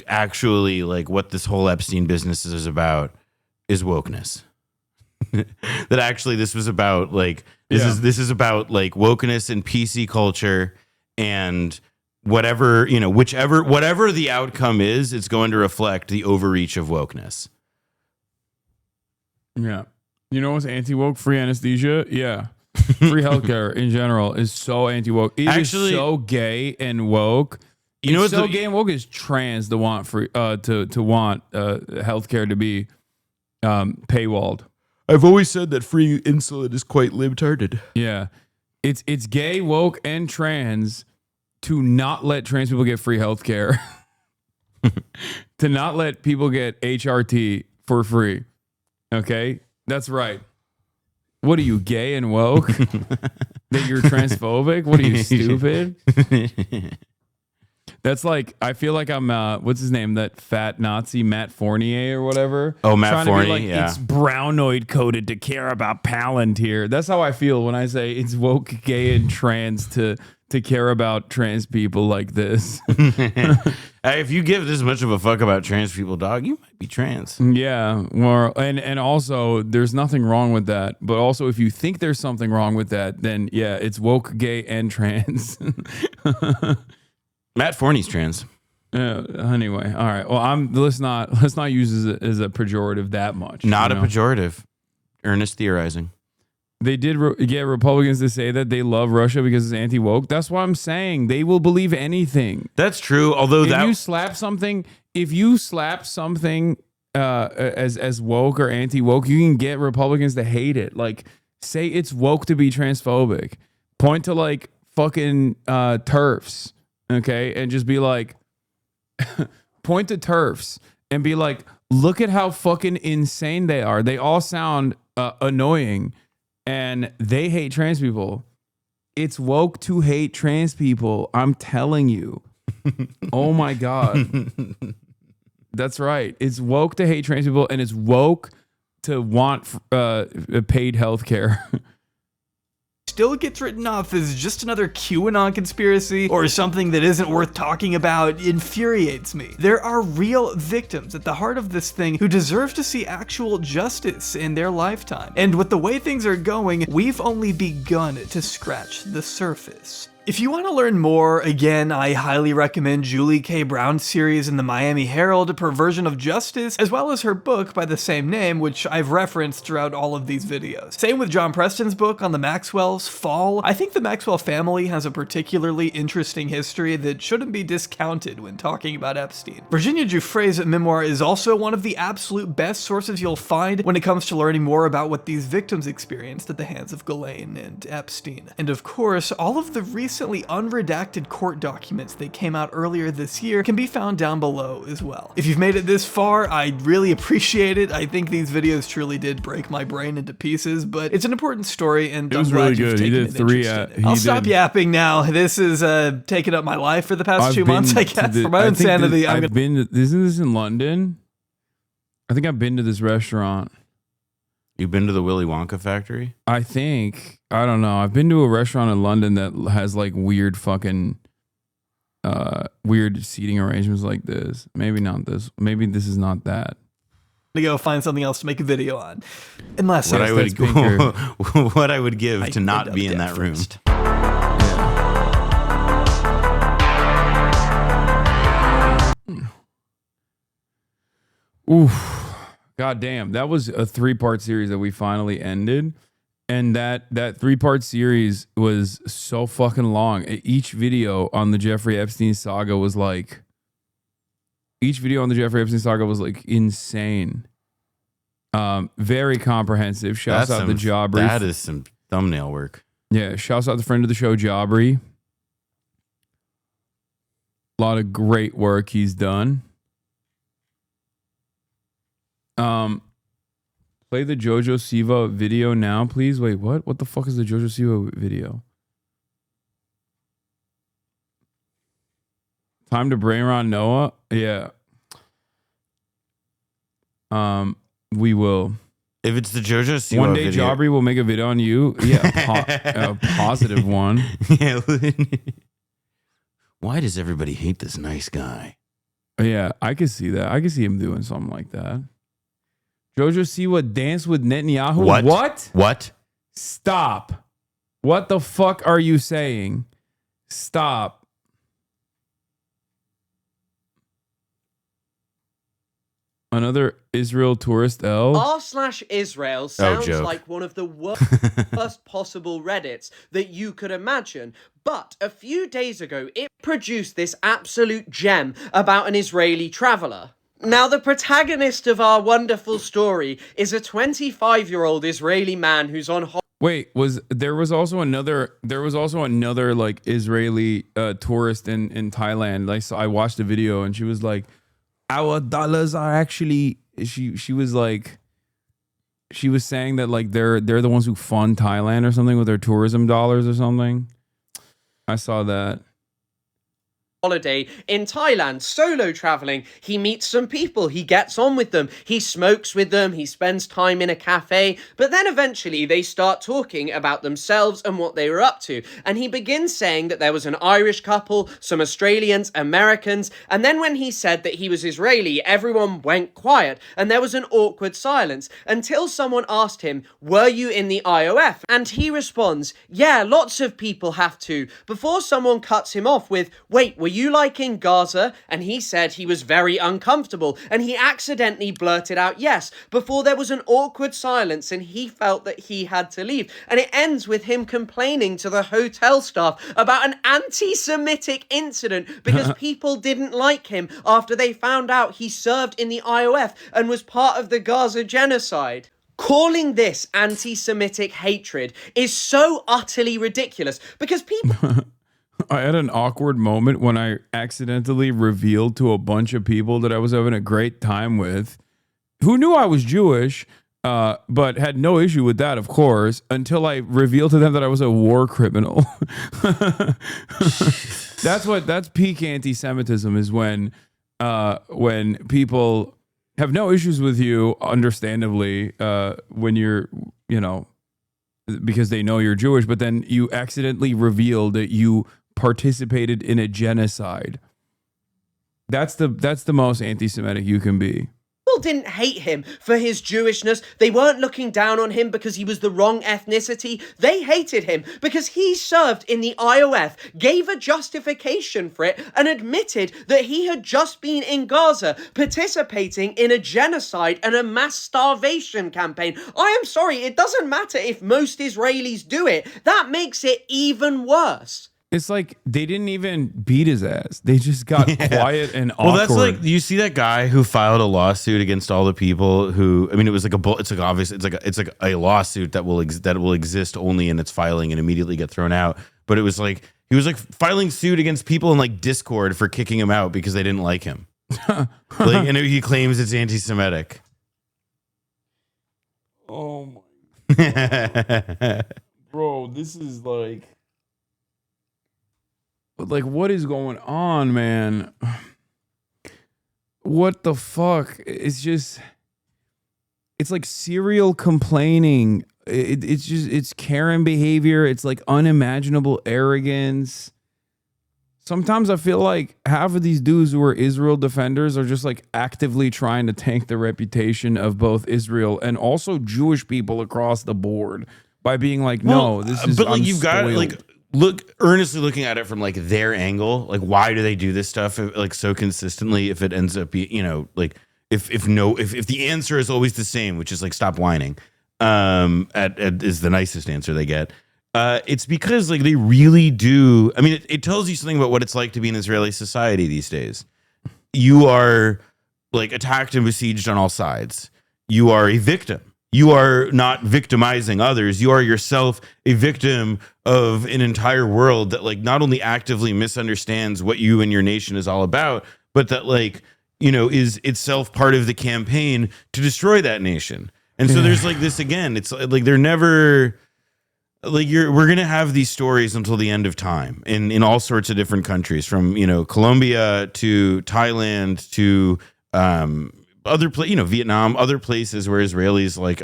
actually like what this whole Epstein business is about is wokeness. That actually this was about like this is about like wokeness and PC culture, and whatever, you know, whatever the outcome is, it's going to reflect the overreach of wokeness. Yeah. You know what's anti-woke? Free anesthesia? Yeah. Free healthcare in general is so anti-woke. It Actually, is so gay and woke. You know it's what so gay and woke is trans to want free to want healthcare to be paywalled. I've always said that free insulin is quite libtarded. Yeah. It's gay, woke, and trans to not let trans people get free healthcare. To not let people get HRT for free. Okay? That's right. What are you, gay and woke? That you're transphobic? What are you, stupid? That's like, I feel like I'm, what's his name? That fat Nazi, Matt Fournier or whatever. Oh, Matt Trying to be Fournier, like, yeah. It's brownoid coded to care about Palantir. That's how I feel when I say it's woke, gay, and trans to care about trans people like this. Hey, if you give this much of a fuck about trans people, dog, you might be trans. Yeah, well, and also there's nothing wrong with that. But also, if you think there's something wrong with that, then yeah, it's woke, gay, and trans. Matt Fournier's trans. Anyway, all right. Well, let's not use it as a pejorative that much. Not a pejorative. Earnest theorizing. They did get Republicans to say that they love Russia because it's anti-woke. That's what I'm saying. They will believe anything. That's true. Although if you slap something as woke or anti-woke, you can get Republicans to hate it. Like, say it's woke to be transphobic. Point to like fucking TERFs, okay, and just be like, point to TERFs and be like, look at how fucking insane they are. They all sound annoying. And they hate trans people. It's woke to hate trans people. I'm telling you. Oh my God. That's right. It's woke to hate trans people, and it's woke to want paid health care. Still gets written off as just another QAnon conspiracy or something that isn't worth talking about infuriates me. There are real victims at the heart of this thing who deserve to see actual justice in their lifetime. And with the way things are going, we've only begun to scratch the surface. If you want to learn more, again, I highly recommend Julie K. Brown's series in the Miami Herald, Perversion of Justice, as well as her book by the same name, which I've referenced throughout all of these videos. Same with John Preston's book on the Maxwell's Fall. I think the Maxwell family has a particularly interesting history that shouldn't be discounted when talking about Epstein. Virginia Giuffre's memoir is also one of the absolute best sources you'll find when it comes to learning more about what these victims experienced at the hands of Ghislaine and Epstein. And of course, all of the recently unredacted court documents that came out earlier this year can be found down below as well. If you've made it this far, I really appreciate it. I think these videos truly did break my brain into pieces, but it's an important story, and It was I'm glad really you've good. He taken did an three. interest in it. I'll stop yapping now. This is taken up my life for the past 2 months, I guess. For my own sanity, Isn't this in London? I think I've been to this restaurant. You've been to the Willy Wonka factory? I think. I don't know. I've been to a restaurant in London that has like weird fucking weird seating arrangements like this. Maybe not this. Maybe this is not that. To go find something else to make a video on. Unless what I would give to not be in that room. Oof. God damn, that was a 3-part series that we finally ended. And that 3-part series was so fucking long. Each video on the Jeffrey Epstein saga was like insane. Very comprehensive. Shouts out to Jabri. That is some thumbnail work. Yeah, shouts out to friend of the show, Jabri. A lot of great work he's done. Play the Jojo Siva video now, please. Wait, what? What the fuck is the Jojo Siva video? Time to bring around Noah? Yeah. We will. If it's the Jojo Siwa one day, video. Jabri will make a video on you. Yeah, a positive one. Yeah. Why does everybody hate this nice guy? Yeah, I could see that. I could see him doing something like that. Jojo Siwa dance with Netanyahu? What? What? Stop. What the fuck are you saying? Stop. Another Israel tourist L. r/Israel sounds like one of the worst possible Reddits that you could imagine. But a few days ago, it produced this absolute gem about an Israeli traveler. Now, the protagonist of our wonderful story is a 25-year-old Israeli man who's on Wait, there was also another like Israeli tourist in Thailand. I watched a video and she was like, our dollars are actually, she was saying that like they're the ones who fund Thailand or something with their tourism dollars or something. I saw that. holiday in Thailand, solo traveling. He meets some people, he gets on with them, he smokes with them, he spends time in a cafe, but then eventually they start talking about themselves and what they were up to. And he begins saying that there was an Irish couple, some Australians, Americans, and then when he said that he was Israeli, everyone went quiet and there was an awkward silence until someone asked him, were you in the IOF? And he responds, yeah, lots of people have to, before someone cuts him off with, wait, were you like in Gaza? And he said he was very uncomfortable and he accidentally blurted out yes before there was an awkward silence and he felt that he had to leave. And it ends with him complaining to the hotel staff about an anti-Semitic incident because people didn't like him after they found out he served in the IOF and was part of the Gaza genocide. Calling this anti-Semitic hatred is so utterly ridiculous because people... I had an awkward moment when I accidentally revealed to a bunch of people that I was having a great time with, who knew I was Jewish, but had no issue with that, of course, until I revealed to them that I was a war criminal. That's peak anti-Semitism, is when people have no issues with you, understandably, when you're, because they know you're Jewish, but then you accidentally reveal that you participated in a genocide. That's the most anti-Semitic you can be. People didn't hate him for his Jewishness. They weren't looking down on him because he was the wrong ethnicity. They hated him because he served in the IOF, gave a justification for it, and admitted that he had just been in Gaza participating in a genocide and a mass starvation campaign. I am sorry, it doesn't matter if most Israelis do it. That makes it even worse. It's like they didn't even beat his ass. They just got quiet and awkward. Well, that's like, you see that guy who filed a lawsuit against all the people who, I mean, it was like it's like a lawsuit that will exist only in its filing and immediately get thrown out. But it was like, he was like filing suit against people in like Discord for kicking him out because they didn't like him. And he claims it's anti-Semitic. Oh my God. Bro, this is like, what is going on, man? What the fuck? It's like serial complaining. It's Karen behavior. It's like unimaginable arrogance. Sometimes I feel like half of these dudes who are Israel defenders are just like actively trying to tank the reputation of both Israel and also Jewish people across the board by being like, no, this is, but like, I'm you've got spoiled. like, look earnestly looking at it from like their angle, like why do they do this stuff like so consistently if it ends up being, like if the answer is always the same, which is like stop whining, is the nicest answer they get. It's because like they really do. I mean, it tells you something about what it's like to be in Israeli society these days. You are like attacked and besieged on all sides. You are a victim. You are not victimizing others. You are yourself a victim of an entire world that like not only actively misunderstands what you and your nation is all about, but that like, you know, is itself part of the campaign to destroy that nation. And so there's like this again, it's like they're never like we're going to have these stories until the end of time in all sorts of different countries, from, you know, Colombia to Thailand to Vietnam, other places where Israelis like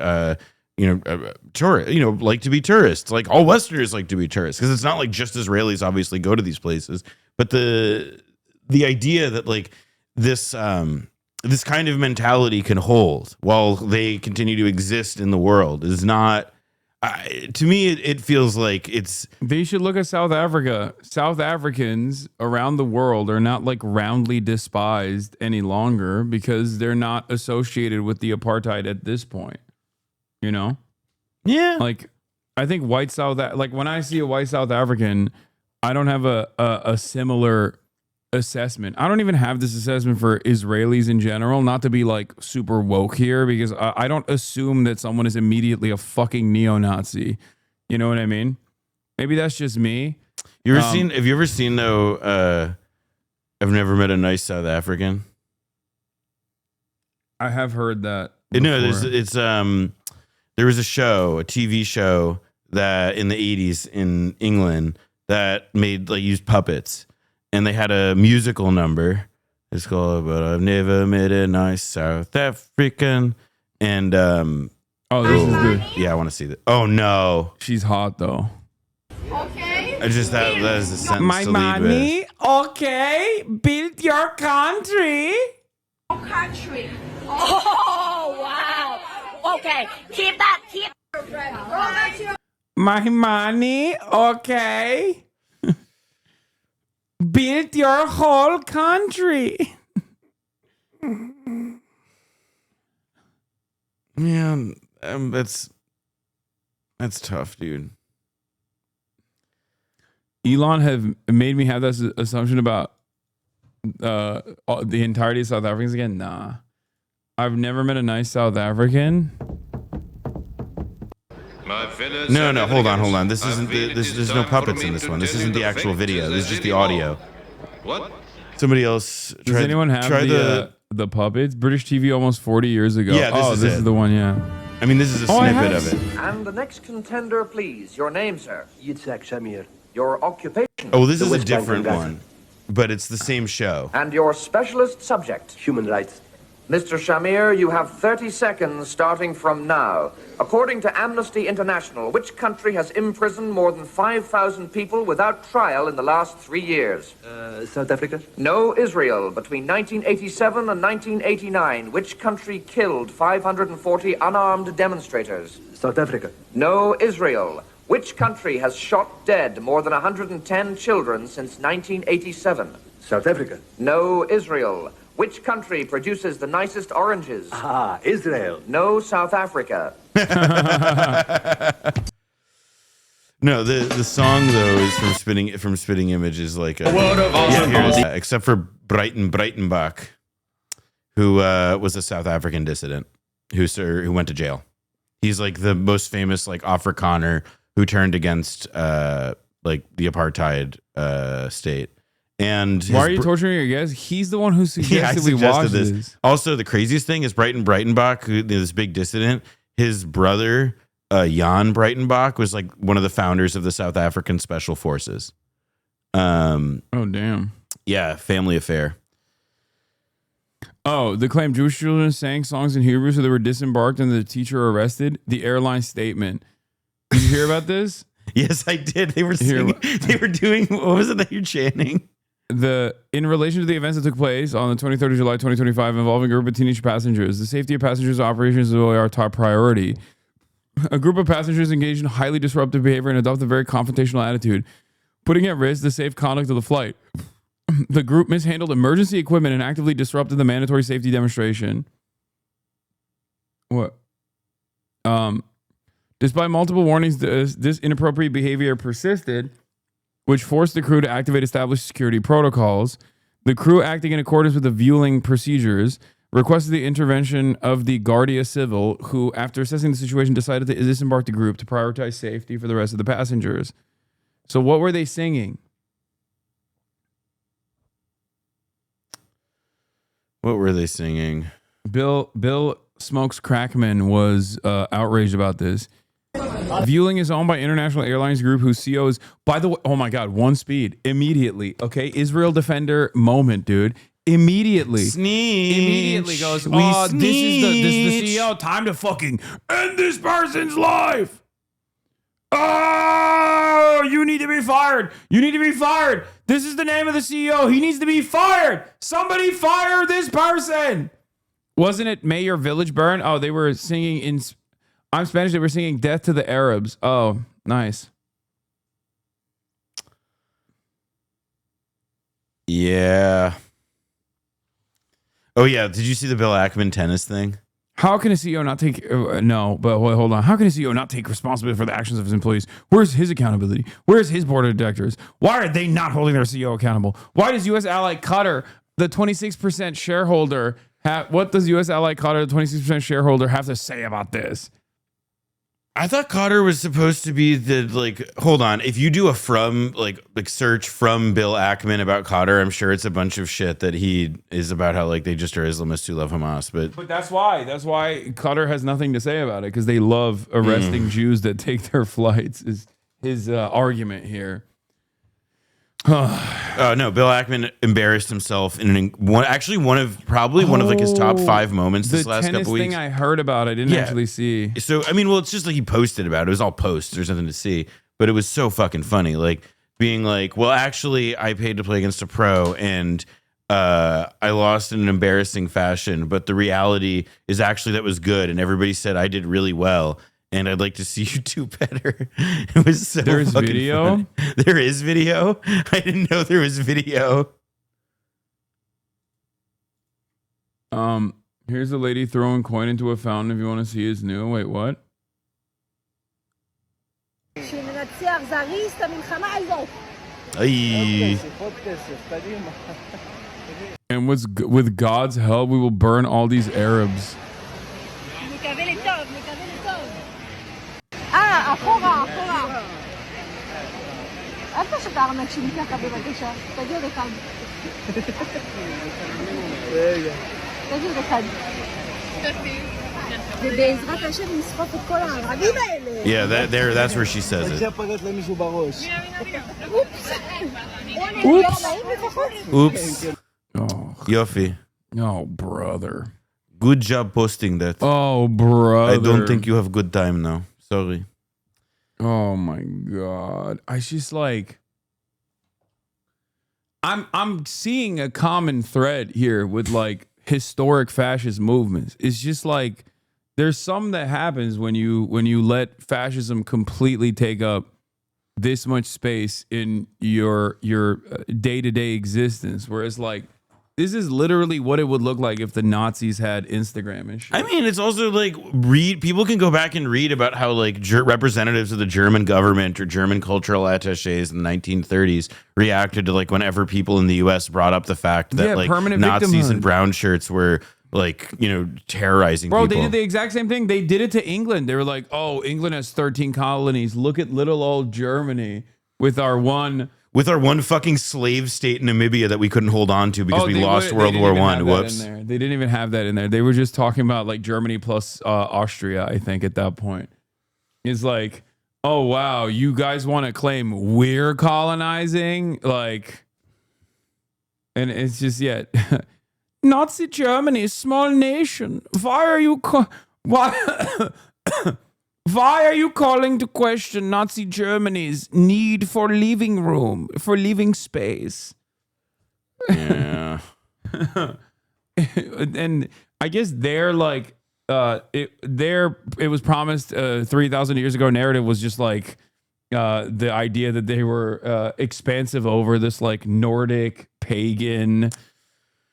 like to be tourists. Like all Westerners like to be tourists, because it's not like just Israelis obviously go to these places, but the idea that like this kind of mentality can hold while they continue to exist in the world is not. To me, it feels like it's. They should look at South Africa. South Africans around the world are not like roundly despised any longer because they're not associated with the apartheid at this point. You know? Yeah. Like, I think when I see a white South African, I don't have a similar assessment. I don't even have this assessment for Israelis in general, not to be like super woke here, because I don't assume that someone is immediately a fucking neo-Nazi. You know what I mean? Maybe that's just me. Have you ever seen though, I've never met a nice South African? I have heard that. No, there was a TV show that in the 80s in England that used puppets. And they had a musical number. It's called "But I've Never Met a Nice South African." And this is good. Yeah, I want to see that. Oh no, she's hot though. Okay. I just that is a sentence My to lead money, with. okay. Build your country. Country. Oh, wow. Okay. Keep that. My money, okay. Build your whole country. Yeah, that's tough, dude. Elon have made me have this assumption about the entirety of South Africans again. Nah, I've never met a nice South African. No, hold on. This isn't there's no puppets in this one. This isn't the actual video. This is just the audio. What? Somebody else. Does anyone have the puppets? British TV almost 40 years ago. Yeah, this is the one. Yeah. I mean, this is a snippet of it. And the next contender, please. Your name, sir. Yitzhak Shamir. Your occupation. Oh, this is a different one, but it's the same show. And your specialist subject. Human rights. Mr. Shamir, you have 30 seconds starting from now. According to Amnesty International, which country has imprisoned more than 5,000 people without trial in the last 3 years? South Africa? No, Israel. Between 1987 and 1989, which country killed 540 unarmed demonstrators? South Africa. No, Israel. Which country has shot dead more than 110 children since 1987? South Africa. No, Israel. Which country produces the nicest oranges? Ah, Israel. No, South Africa. No, the song though is from Spitting Image, is like a word of awesome. Except for Breitenbach, who was a South African dissident who went to jail. He's like the most famous like Afrikaner who turned against like the apartheid state. And why are you torturing your guest? He's the one who suggested we watch this. Also, the craziest thing is Breitenbach, this big dissident, his brother, Jan Breitenbach, was like one of the founders of the South African Special Forces. Oh, damn. Yeah, family affair. Oh, the claim Jewish children sang songs in Hebrew so they were disembarked and the teacher arrested. The airline statement. Did you hear about this? Yes, I did. They were singing, they were doing, what was it that you're chanting? In relation to the events that took place on the 23rd of July 2025 involving a group of teenage passengers, the safety of passengers' operations is really our top priority. A group of passengers engaged in highly disruptive behavior and adopted a very confrontational attitude, putting at risk the safe conduct of the flight. The group mishandled emergency equipment and actively disrupted the mandatory safety demonstration. What? Despite multiple warnings, this inappropriate behavior persisted, which forced the crew to activate established security protocols. The crew, acting in accordance with the viewing procedures, requested the intervention of the Guardia Civil, who, after assessing the situation, decided to disembark the group to prioritize safety for the rest of the passengers. So what were they singing? What were they singing? Bill Smokes Crackman was outraged about this. Vueling is owned by International Airlines Group, whose CEO is, by the way, oh my God, One Speed. Immediately, okay? Israel Defender moment, dude. Immediately. Sneak. Immediately goes, oh, this is the CEO. Time to fucking end this person's life. Oh, you need to be fired. You need to be fired. This is the name of the CEO. He needs to be fired. Somebody fire this person. Wasn't it May Your Village Burn? Oh, they were singing in... I'm Spanish. They were singing Death to the Arabs. Oh, nice. Yeah. Oh, yeah. Did you see the Bill Ackman tennis thing? How can a CEO not take... no, but hold on. How can a CEO not take responsibility for the actions of his employees? Where's his accountability? Where's his board of directors? Why are they not holding their CEO accountable? Why does U.S. ally Qatar, the 26% shareholder... what does U.S. ally Qatar, the 26% shareholder, have to say about this? I thought Qatar was supposed to be the, like, hold on. If you do a search from Bill Ackman about Qatar, I'm sure it's a bunch of shit that he is about how, like, they just are Islamists who love Hamas. But that's why Qatar has nothing to say about it, because they love arresting Jews that take their flights, is his argument here. No, Bill Ackman embarrassed himself in one of like his top 5 moments this last couple weeks. The tennis thing I heard about, I didn't actually see. So I mean, well, it's just like he posted about it. It was all posts. There's nothing to see, but it was so fucking funny. Like being like, well, actually, I paid to play against a pro and I lost in an embarrassing fashion, but the reality is actually that was good, and everybody said I did really well. And I'd like to see you do better. It was so There's fucking video? funny. There is video? I didn't know there was video. Here's a lady throwing coin into a fountain if you want to see his new. Wait, what? Ay. And with God's help, we will burn all these Arabs. אחורה. איפה שאתה ארנק שלי ככה בבקשה? תגיד אחד. תגיד אחד. ובעזרת השם נסחוף את כל הערבים האלה. Yeah, that's where she says it. Oops. Oh. Yofi. Oh, brother. Good job posting that. Oh, brother. I don't think you have good time now. Sorry. Oh my God. I just like I'm seeing a common thread here with like historic fascist movements. It's just like there's some that happens when you let fascism completely take up this much space in your day-to-day existence, whereas like this is literally what it would look like if the Nazis had Instagram and shit. I mean, it's also like people can go back and read about how like representatives of the German government or German cultural attaches in the 1930s reacted to like whenever people in the US brought up the fact that like Nazis in brown shirts were like, you know, terrorizing people. Bro, they did the exact same thing. They did it to England. They were like, oh, England has 13 colonies. Look at little old Germany with our one fucking slave state, Namibia, that we couldn't hold on to because we lost World War I. Whoops. They didn't even have that in there. They were just talking about like Germany plus Austria, I think, at that point. It's like, oh, wow, you guys want to claim we're colonizing? Like, and it's just, yeah. Nazi Germany, small nation. Why are you Why are you calling to question Nazi Germany's need for living room, for living space? Yeah. And I guess they're like, it was promised 3,000 years ago. Narrative was just like the idea that they were expansive over this like Nordic pagan.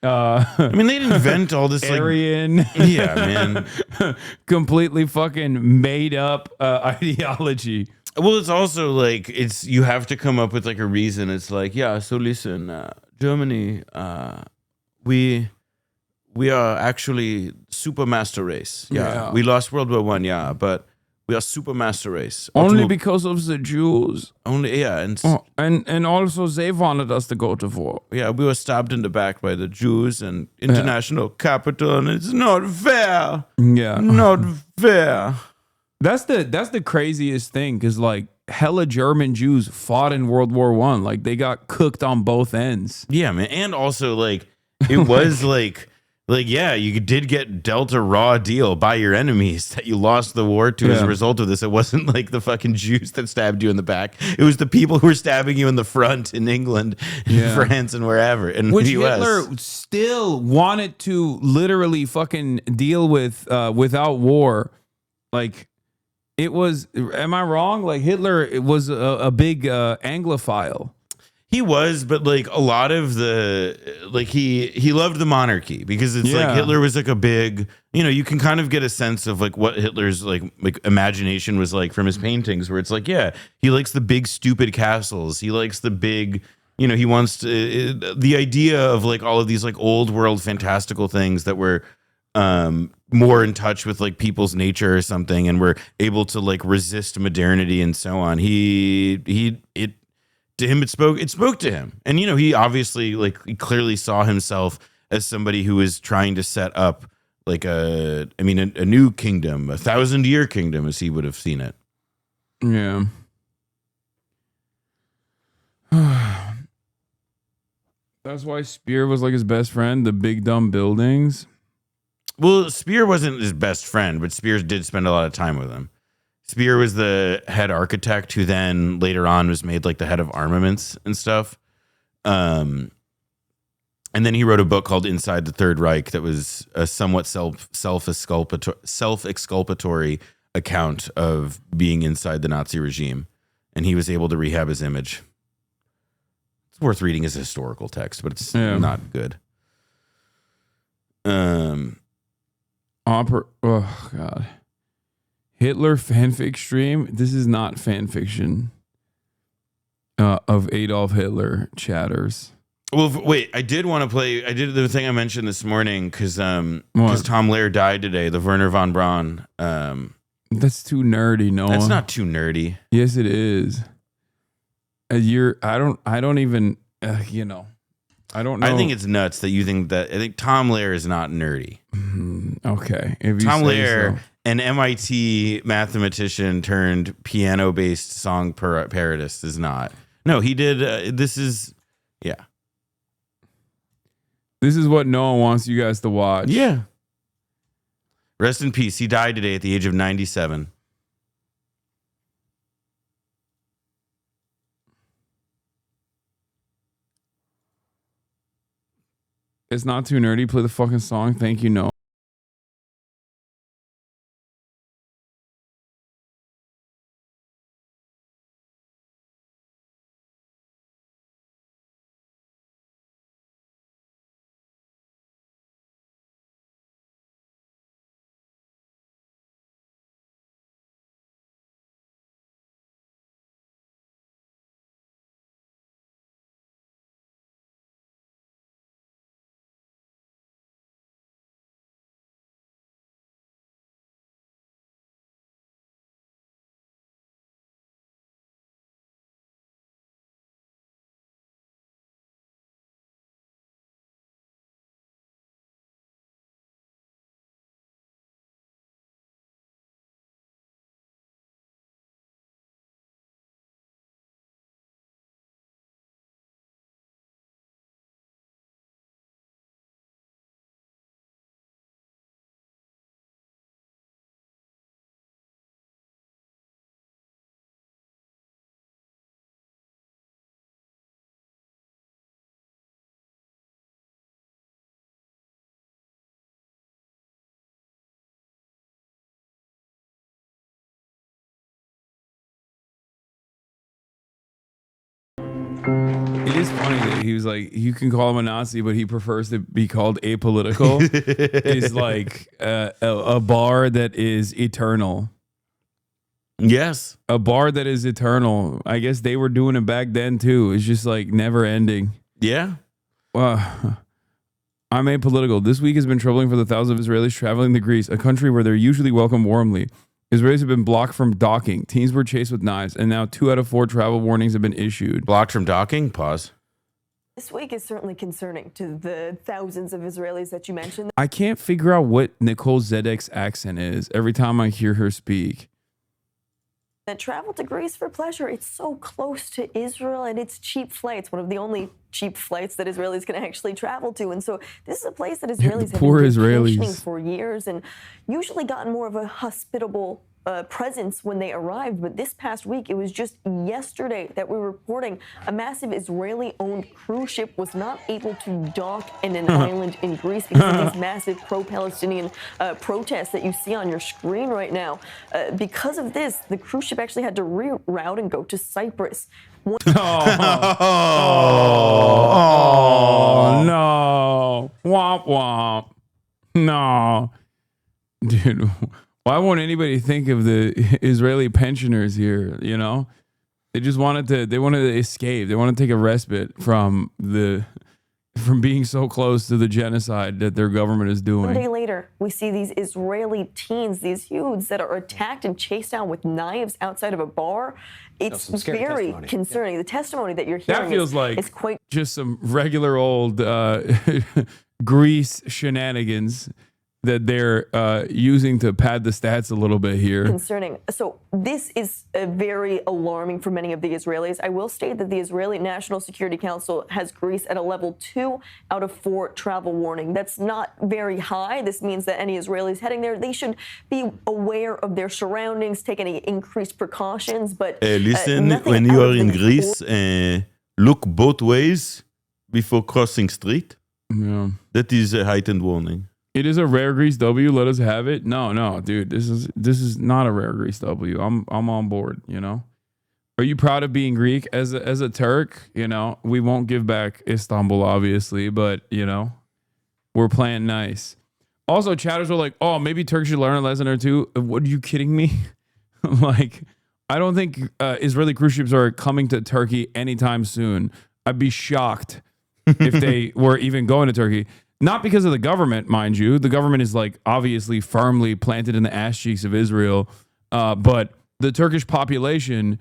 I mean, they didn't invent all this Aryan. Yeah, man. Completely fucking made up ideology. Well, it's also like you have to come up with like a reason. It's like, yeah, so listen, Germany, we are actually super master race. Yeah. We lost World War One, yeah, but we are super master race. Only because of the Jews. Only, yeah. And also they wanted us to go to war. Yeah, we were stabbed in the back by the Jews and international capital, and it's not fair. Yeah. Not fair. That's the craziest thing, because like hella German Jews fought in World War One. Like they got cooked on both ends. Yeah, man. And also like it was like yeah, you did get dealt a raw deal by your enemies that you lost the war to as a result of this. It wasn't like the fucking Jews that stabbed you in the back. It was the people who were stabbing you in the front in England, in France, and wherever in Which the US. Hitler still wanted to literally fucking deal with without war. Like it was. Am I wrong? Like Hitler was a big Anglophile. He was, but like a lot of he loved the monarchy because it's like Hitler was like a big, you can kind of get a sense of like what Hitler's like imagination was like from his paintings, where it's like, yeah, he likes the big stupid castles. He likes the big, he wants to, the idea of like all of these like old world fantastical things that were more in touch with like people's nature or something, and were able to like resist modernity and so on. To him, it spoke to him. And, he obviously he clearly saw himself as somebody who was trying to set up like a new kingdom, 1,000-year kingdom as he would have seen it. Yeah. That's why Speer was like his best friend, the big dumb buildings. Well, Speer wasn't his best friend, but Speer did spend a lot of time with him. Speer was the head architect who then later on was made like the head of armaments and stuff. And then he wrote a book called Inside the Third Reich that was a somewhat self-exculpatory account of being inside the Nazi regime. And he was able to rehab his image. It's worth reading as a historical text, but it's not good. Oh, God. Hitler fanfic stream. This is not fan fiction of Adolf Hitler chatters. Well, wait, I did want to play. I did the thing I mentioned this morning because Tom Lehrer died today. The Werner von Braun. That's too nerdy, Noah. That's not too nerdy. Yes, it is. I don't even. I don't know. I think it's nuts that you think that. I think Tom Lehrer is not nerdy. Okay, Tom Lehrer. An MIT mathematician turned piano-based song parodist is not. No, he did. This is what Noah wants you guys to watch. Yeah. Rest in peace. He died today at the age of 97. It's not too nerdy. Play the fucking song. Thank you, Noah. is funny that he was like, you can call him a Nazi, but he prefers to be called apolitical. Is like a bar that is eternal. Yes. A bar that is eternal. I guess they were doing it back then too. It's just like never ending. Yeah. I'm apolitical. This week has been troubling for the thousands of Israelis traveling to Greece, a country where they're usually welcomed warmly. Israelis have been blocked from docking. Teens were chased with knives, and now 2 out of 4 travel warnings have been issued. Blocked from docking? Pause. This week is certainly concerning to the thousands of Israelis that you mentioned. I can't figure out what Nicole Zedek's accent is every time I hear her speak. That travel to Greece for pleasure. It's so close to Israel, and it's cheap flights. One of the only cheap flights that Israelis can actually travel to. And so this is a place that Israelis have been vacationing for years and usually gotten more of a hospitable presence when they arrived. But this past week, it was just yesterday that we were reporting a massive Israeli-owned cruise ship was not able to dock in an island in Greece because of these massive pro-Palestinian protests that you see on your screen right now. Because of this, the cruise ship actually had to reroute and go to Cyprus. Oh, no. Womp womp. No. Dude, why won't anybody think of the Israeli pensioners here, you know? They just wanted to escape. They want to take a respite from being so close to the genocide that their government is doing. One day later, we see these Israeli teens, these youths that are attacked and chased down with knives outside of a bar. It's very concerning. The testimony that you're hearing that feels like is quite just some regular old Greece shenanigans that they're using to pad the stats a little bit here. concerning. So this is very alarming for many of the Israelis. I will state that the Israeli National Security Council has Greece at a level 2 out of 4 travel warning. That's not very high. This means that any Israelis heading there, they should be aware of their surroundings, take any increased precautions. But listen, when you are in Greece, look both ways before crossing street. Yeah. That is a heightened warning. It is a rare Grease W. Let us have it. No, dude. This is not a rare Grease W. I'm on board. You know. Are you proud of being Greek as a Turk? You know, we won't give back Istanbul, obviously, but you know, we're playing nice. Also, chatters were like, "Oh, maybe Turks should learn a lesson or two." What are you kidding me? Like, I don't think Israeli cruise ships are coming to Turkey anytime soon. I'd be shocked if they were even going to Turkey. Not because of the government, mind you. The government is like obviously firmly planted in the ass cheeks of Israel. But the Turkish population,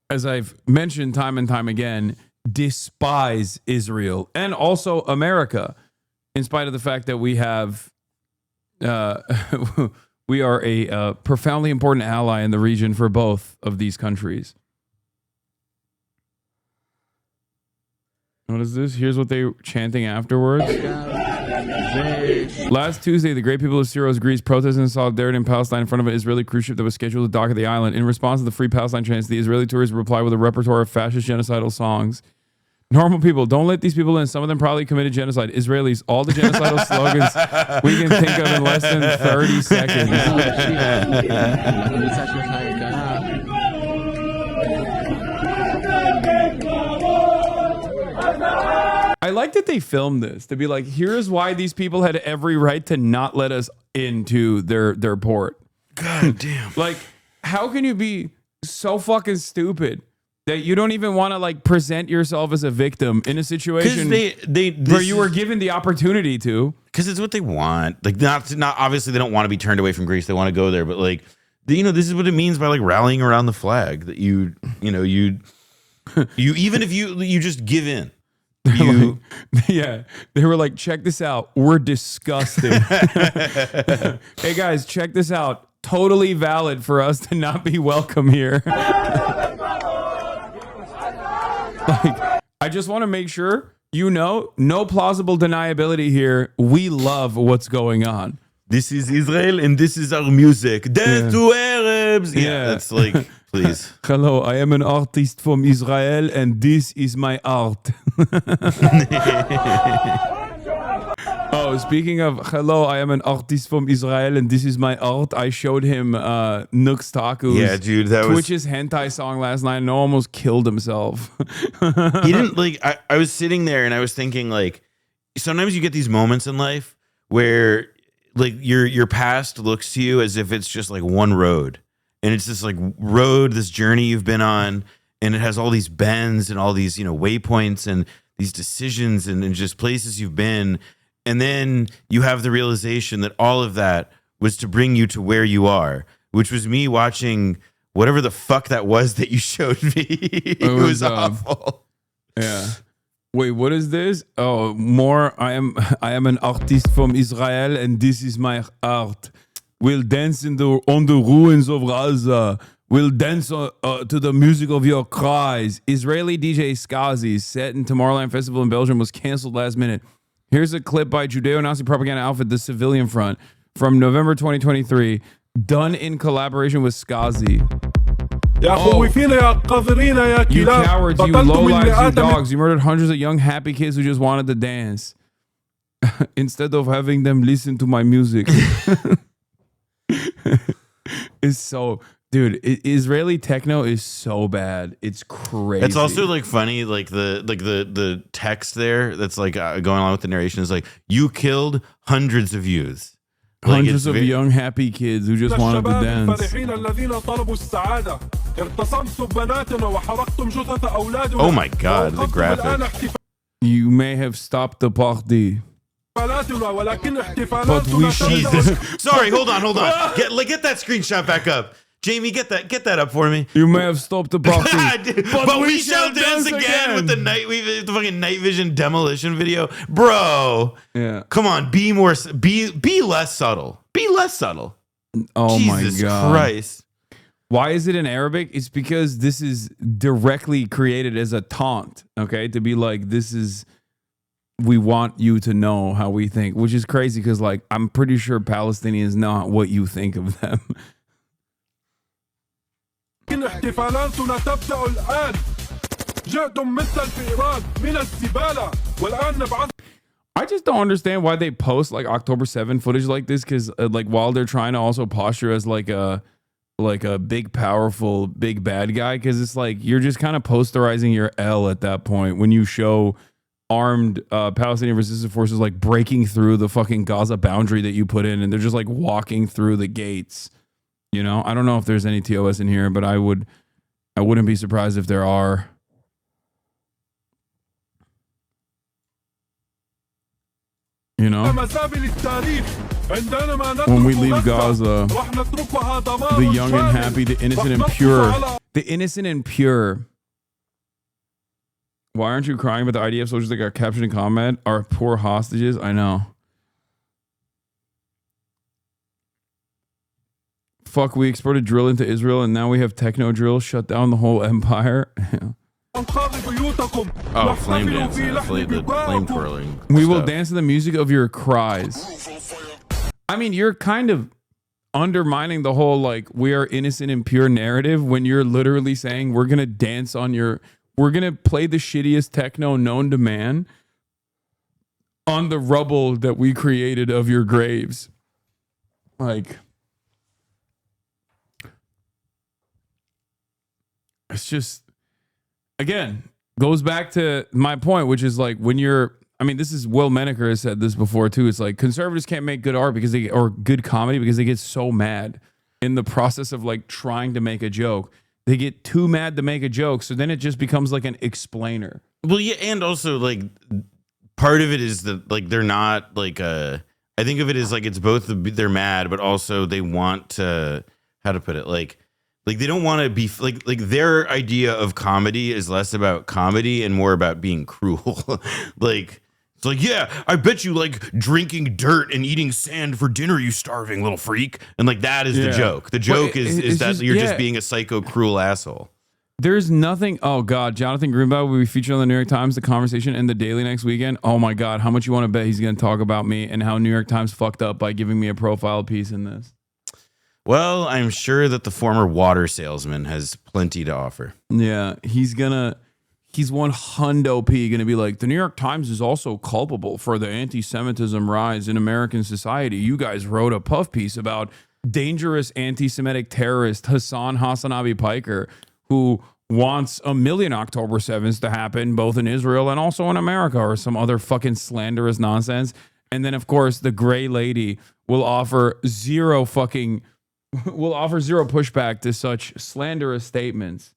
as I've mentioned time and time again, despise Israel and also America, in spite of the fact that we have, we are a profoundly important ally in the region for both of these countries. What is this? Here's what they were chanting afterwards. Last Tuesday, the great people of Syros, Greece, protested in solidarity in Palestine in front of an Israeli cruise ship that was scheduled to dock at the island. In response to the Free Palestine chants, the Israeli tourists replied with a repertoire of fascist genocidal songs. Normal people, don't let these people in. Some of them probably committed genocide. Israelis, all the genocidal slogans we can think of in less than 30 seconds. I like that they filmed this to be like, here's why these people had every right to not let us into their port. God damn. Like, how can you be so fucking stupid that you don't even want to like present yourself as a victim in a situation where you were given the opportunity to? Because it's what they want. Like, not obviously they don't want to be turned away from Greece. They want to go there, but like, you know, this is what it means by like rallying around the flag. That you even if you just give in. Yeah, they were like, check this out. We're disgusting. Hey guys, check this out. Totally valid for us to not be welcome here. Like, I just want to make sure you know, no plausible deniability here. We love what's going on. This is Israel and this is our music. Death to Arabs. Yeah, that's like, please. Hello, I am an artist from Israel and this is my art. Oh, speaking of, hello, I am an artist from Israel and this is my art. I showed him Nux Taku's Yeah, dude, that Twitch's hentai song last night and almost killed himself. He didn't like. I was sitting there and I was thinking, like, sometimes you get these moments in life where like your past looks to you as if it's just like one road, and it's this like road, this journey you've been on, and it has all these bends and all these waypoints and these decisions and just places you've been. And then you have the realization that all of that was to bring you to where you are, which was me watching whatever the fuck that was that you showed me. It was awful. Yeah. Wait, what is this? Oh, more. I am an artist from Israel, and this is my art. We'll dance on the ruins of Gaza. We'll dance to the music of your cries. Israeli DJ Skazi, set in Tomorrowland Festival in Belgium, was canceled last minute. Here's a clip by Judeo-Nazi propaganda outfit, The Civilian Front, from November 2023, done in collaboration with Skazi. Oh, you cowards, you lowlives, you dogs. You murdered hundreds of young, happy kids who just wanted to dance. Instead of having them listen to my music. It's so... Dude, Israeli techno is so bad. It's crazy. It's also like funny, like the text there that's like going along with the narration is like, you killed hundreds of youths. Like, hundreds of young, happy kids who just wanted to dance. Oh my God, the graphic. You may have stopped the party. But we Jesus. Sorry, hold on. Get that screenshot back up. Jamie, get that up for me. You may have stopped the party, but we shall dance again with the fucking night vision demolition video, bro. Yeah, come on, be less subtle. Be less subtle. Oh Jesus my God, Christ! Why is it in Arabic? It's because this is directly created as a taunt. Okay, to be like, this is. We want you to know how we think, which is crazy because, like, I'm pretty sure Palestinians not what you think of them. احتفالاتنا تبدأ الآن. جئتم مثل الفئران من الزبالة والآن نبعث. I just don't understand why they post like October 7 footage like this, because like while they're trying to also posture as like a big powerful big bad guy, because it's like you're just kind of posterizing your L at that point when you show armed Palestinian resistance forces like breaking through the fucking Gaza boundary that you put in, and they're just like walking through the gates. You know, I don't know if there's any TOS in here, but I wouldn't be surprised if there are. You know, when we leave Gaza, the young and happy, the innocent and pure, the innocent and pure. Why aren't you crying about the IDF soldiers that got captured in combat are poor hostages? I know. Fuck, we exported drill into Israel and now we have techno drill, shut down the whole empire. Oh, flame dancing, the flame twirling. We will dance to the music of your cries. I mean, you're kind of undermining the whole like we are innocent and pure narrative when you're literally saying we're gonna dance on your, we're gonna play the shittiest techno known to man on the rubble that we created of your graves. Like, it's just, again, goes back to my point, which is like when you're, I mean, this is Will Menaker has said this before too. It's like conservatives can't make good art because they, or good comedy because they get so mad in the process of like trying to make a joke. They get too mad to make a joke. So then it just becomes like an explainer. Well, yeah. And also like part of it is that like, they're not like, I think of it as like, it's both they're mad, but also they want to, how to put it? Like they don't want to be like their idea of comedy is less about comedy and more about being cruel. Like, it's like, yeah, I bet you like drinking dirt and eating sand for dinner, you starving little freak. And like, that is the joke. The joke is that just, you're just being a psycho, cruel asshole. There's nothing. Oh God, Jonathan Greenbaum will be featured on the New York Times, The Conversation, and The Daily next weekend. Oh my God, how much you want to bet he's going to talk about me and how New York Times fucked up by giving me a profile piece in this? Well, I'm sure that the former water salesman has plenty to offer. Yeah, he's gonna he's one hundo P going to be like, the New York Times is also culpable for the anti-Semitism rise in American society. You guys wrote a puff piece about dangerous anti-Semitic terrorist HasanAbi Piker, who wants 1 million October 7th to happen both in Israel and also in America, or some other fucking slanderous nonsense. And then, of course, the gray lady will offer zero pushback to such slanderous statements.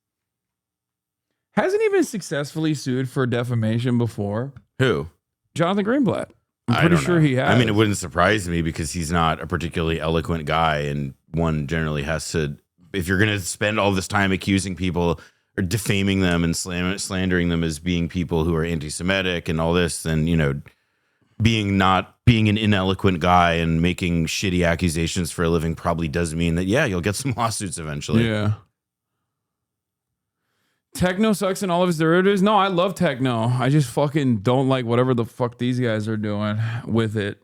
Hasn't he been successfully sued for defamation before? Who? Jonathan Greenblatt. I'm pretty sure he has. I mean, it wouldn't surprise me because he's not a particularly eloquent guy, and one generally has to, if you're going to spend all this time accusing people or defaming them and slandering them as being people who are anti-Semitic and all this, then, you know, being an ineloquent guy and making shitty accusations for a living probably does mean that, yeah, you'll get some lawsuits eventually. Yeah. Techno sucks in all of its derivatives. No, I love techno. I just fucking don't like whatever the fuck these guys are doing with it.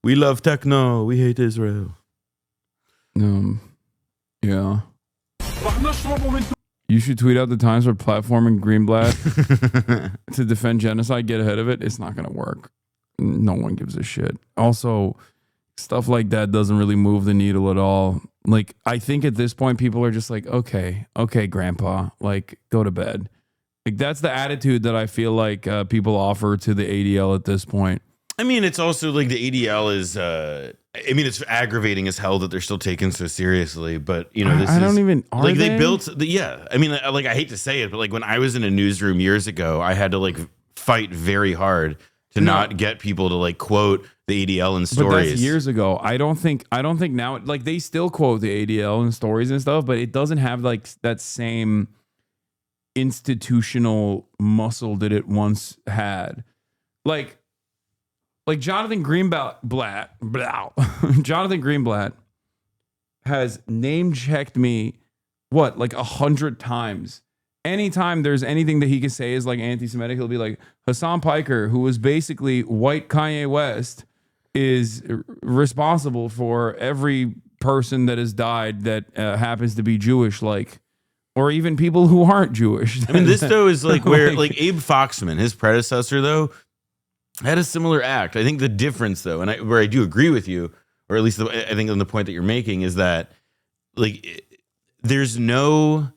We love techno. We hate Israel. Yeah. You should tweet out the times for platforming Greenblatt to defend genocide. Get ahead of it. It's not going to work. No one gives a shit. Also, stuff like that doesn't really move the needle at all. Like, I think at this point, people are just like, okay, grandpa, like, go to bed. Like, that's the attitude that I feel like people offer to the ADL at this point. I mean, it's also like the ADL is, I mean, it's aggravating as hell that they're still taken so seriously, but you know, they built yeah. I mean, like, I hate to say it, but like when I was in a newsroom years ago, I had to like fight very hard to not get people to like quote the ADL in stories. But that's years ago. I don't think now, like, they still quote the ADL in stories and stuff, but it doesn't have like that same institutional muscle that it once had. Like Jonathan Greenblatt has name checked me like 100 times. Anytime there's anything that he can say is like anti-Semitic, he'll be like, Hasan Piker, who was basically white Kanye West, is responsible for every person that has died that happens to be Jewish, like, or even people who aren't Jewish. I mean, this though is like where like Abe Foxman, his predecessor though, had a similar act. I think the difference though, and where I do agree with you, or at least I think on the point that you're making, is that like there's no,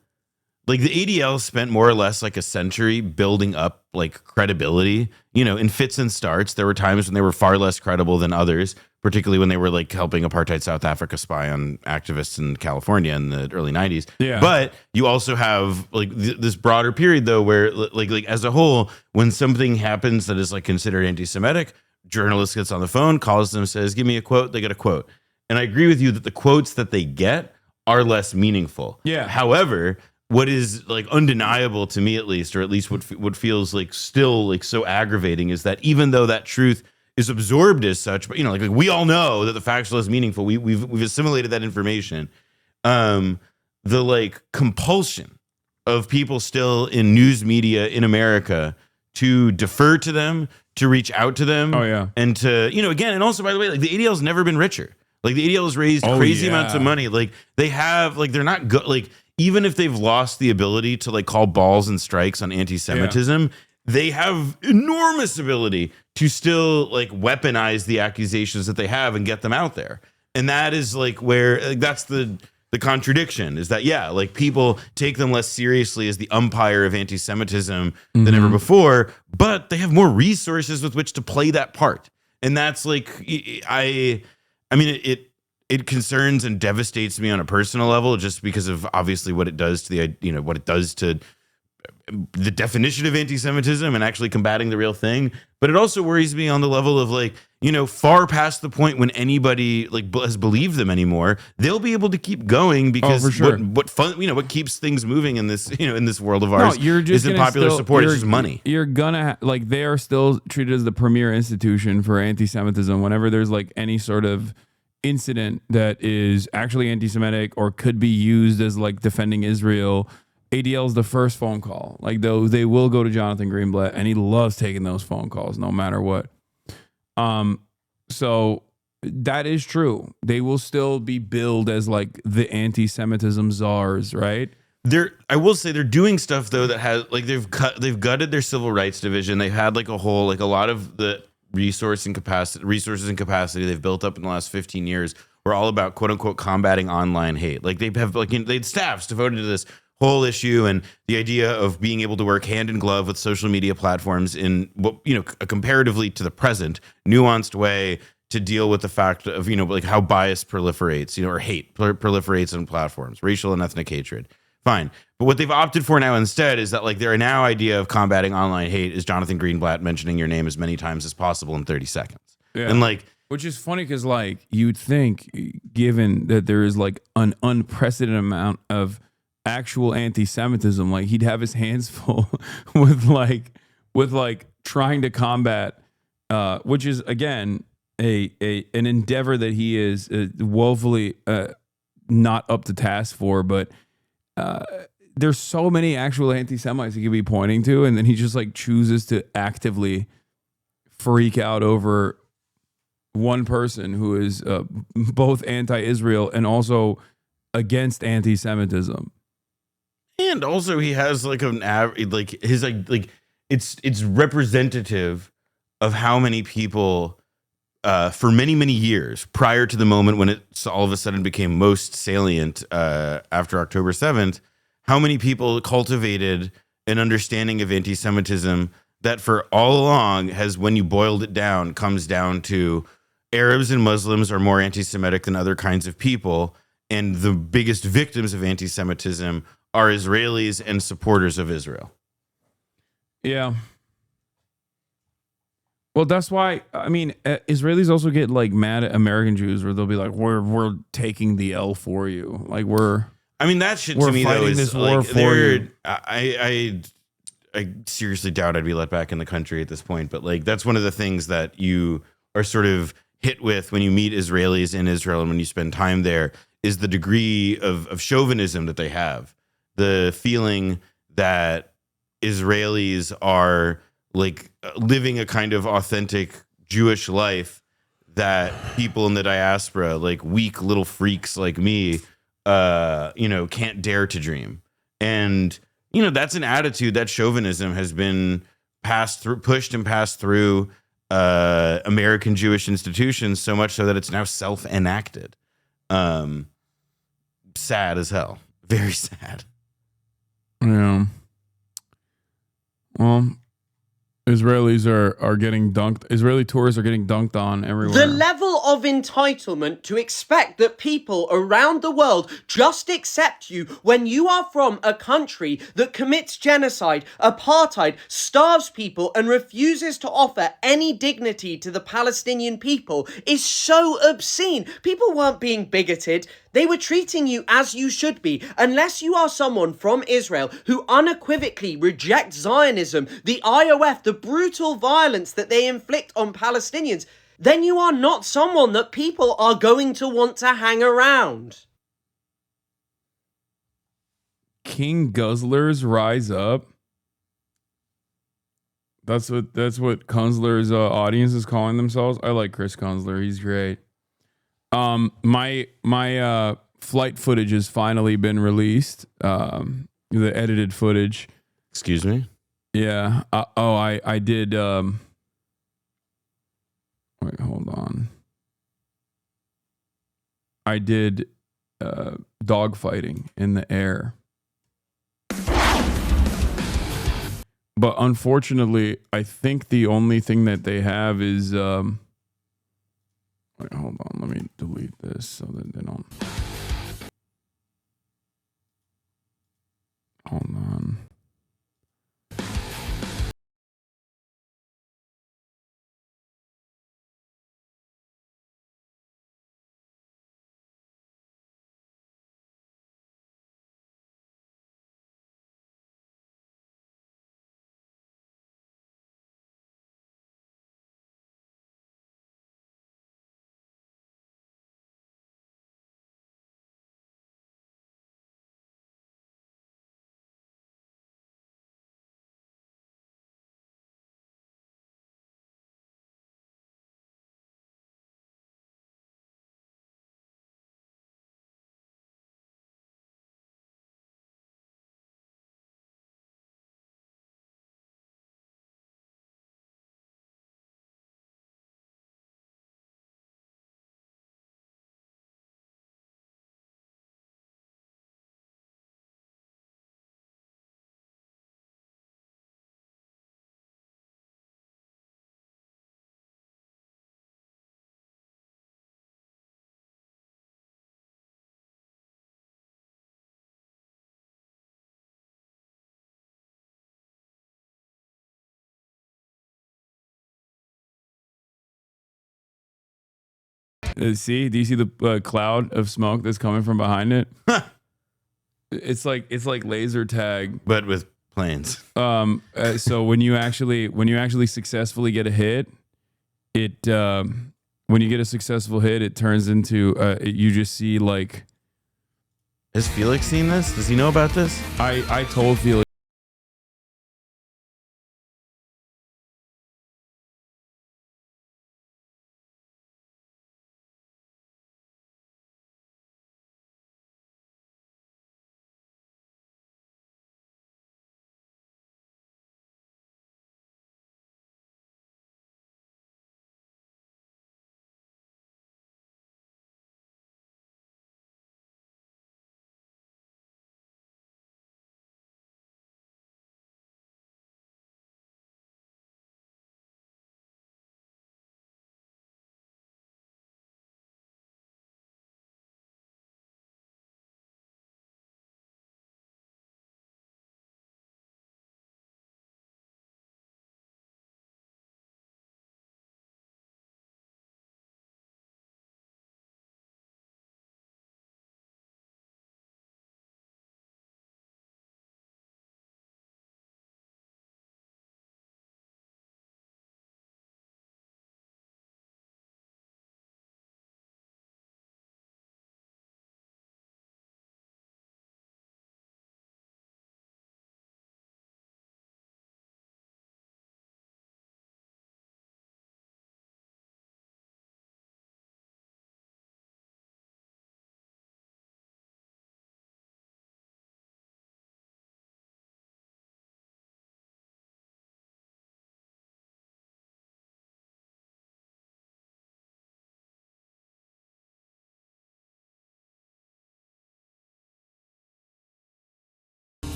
like the ADL spent more or less like a century building up like credibility, you know, in fits and starts. There were times when they were far less credible than others, particularly when they were like helping apartheid South Africa spy on activists in California in the early 90s. Yeah. But you also have like this broader period though, where like as a whole, when something happens that is like considered anti-Semitic, journalist gets on the phone, calls them, says, give me a quote. They get a quote. And I agree with you that the quotes that they get are less meaningful. Yeah. However, what is like undeniable to me, at least, or at least what feels like still like so aggravating, is that even though that truth is absorbed as such, but you know, like we all know that the factual is meaningful. We've assimilated that information. The like compulsion of people still in news media in America to defer to them, to reach out to them, and to, you know, again, and also by the way, like the ADL has never been richer. Like the ADL has raised crazy amounts of money. Like they have, like they're not good. Like even if they've lost the ability to like call balls and strikes on anti-Semitism, they have enormous ability to still like weaponize the accusations that they have and get them out there. And that is like where like, that's the contradiction, is that, yeah, like people take them less seriously as the umpire of anti-Semitism than ever before, but they have more resources with which to play that part. And that's like, I mean, it concerns and devastates me on a personal level, just because of obviously what it does to the, you know, what it does to the definition of anti-Semitism and actually combating the real thing. But it also worries me on the level of like, you know, far past the point when anybody like has believed them anymore, they'll be able to keep going because what fun, you know, what keeps things moving in this, you know, in this world of ours isn't popular support, it's just money. You're gonna like, they are still treated as the premier institution for anti-Semitism whenever there's like any sort of incident that is actually anti-Semitic or could be used as like defending Israel. ADL is the first phone call. Like they will go to Jonathan Greenblatt, and he loves taking those phone calls no matter what. So that is true. They will still be billed as like the anti-Semitism czars, right? I will say they're doing stuff though that has like they've gutted their civil rights division. They've had like a lot of the resources and capacity they've built up in the last 15 years were all about quote unquote combating online hate. Like they have like they had staffs devoted to this whole issue and the idea of being able to work hand in glove with social media platforms in what, a comparatively to the present nuanced way to deal with the fact of, like how bias proliferates, or hate proliferates on platforms, racial and ethnic hatred. Fine. But what they've opted for now instead is that like their now idea of combating online hate is Jonathan Greenblatt mentioning your name as many times as possible in 30 seconds. Yeah. And like, which is funny because like you'd think, given that there is like an unprecedented amount of actual anti-Semitism, like he'd have his hands full with trying to combat, which is again an endeavor that he is woefully not up to task for. But there's so many actual anti-Semites he could be pointing to, and then he just like chooses to actively freak out over one person who is both anti-Israel and also against anti-Semitism. And also he has like an average, like his like it's representative of how many people for many, many years prior to the moment when it all of a sudden became most salient after October 7th, how many people cultivated an understanding of anti-Semitism that for all along has, when you boiled it down, comes down to Arabs and Muslims are more anti-Semitic than other kinds of people. And the biggest victims of anti-Semitism are Israelis and supporters of Israel. Yeah. Well, that's why, I mean, Israelis also get like mad at American Jews where they'll be like, we're taking the L for you. Like I mean, that shit to me though is this like, war for you. I seriously doubt I'd be let back in the country at this point. But like, that's one of the things that you are sort of hit with when you meet Israelis in Israel and when you spend time there is the degree of chauvinism that they have. The feeling that Israelis are like living a kind of authentic Jewish life that people in the diaspora, like weak little freaks like me, can't dare to dream. And, that's an attitude that chauvinism has been pushed and passed through American Jewish institutions so much so that it's now self-enacted. Sad as hell. Very sad. Yeah. Well, Israelis are getting dunked. Israeli tourists are getting dunked on everywhere. The level of entitlement to expect that people around the world just accept you when you are from a country that commits genocide, apartheid, starves people, and refuses to offer any dignity to the Palestinian people is so obscene. People weren't being bigoted. They were treating you as you should be. Unless you are someone from Israel who unequivocally rejects Zionism, the IOF, the brutal violence that they inflict on Palestinians, then you are not someone that people are going to want to hang around. King Guzzlers rise up. That's what Kunzler's audience is calling themselves. I like Chris Kunzler. He's great. My flight footage has finally been released. The edited footage. Excuse me? Yeah. I did. Wait, hold on. I did dog fighting in the air. But unfortunately, I think the only thing that they have is wait, hold on. Let me delete this so that they don't. Hold on. See? Do you see the cloud of smoke that's coming from behind it? It's like laser tag, but with planes. So when you actually successfully get a hit, when you get a successful hit, it turns into you just see like. Has Felix seen this? Does he know about this? I told Felix.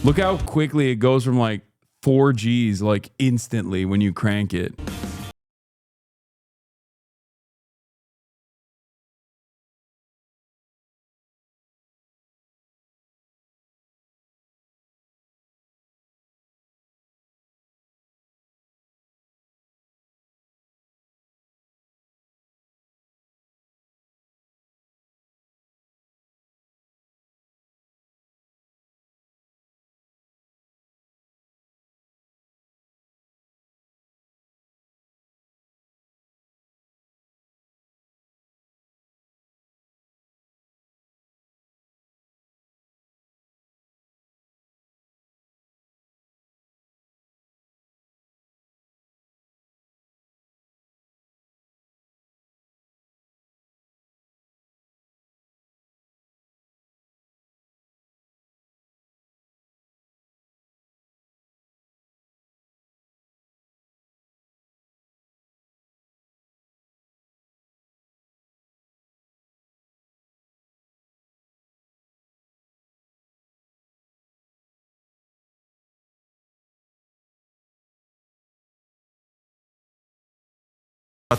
Look how quickly it goes from like 4Gs like instantly when you crank it.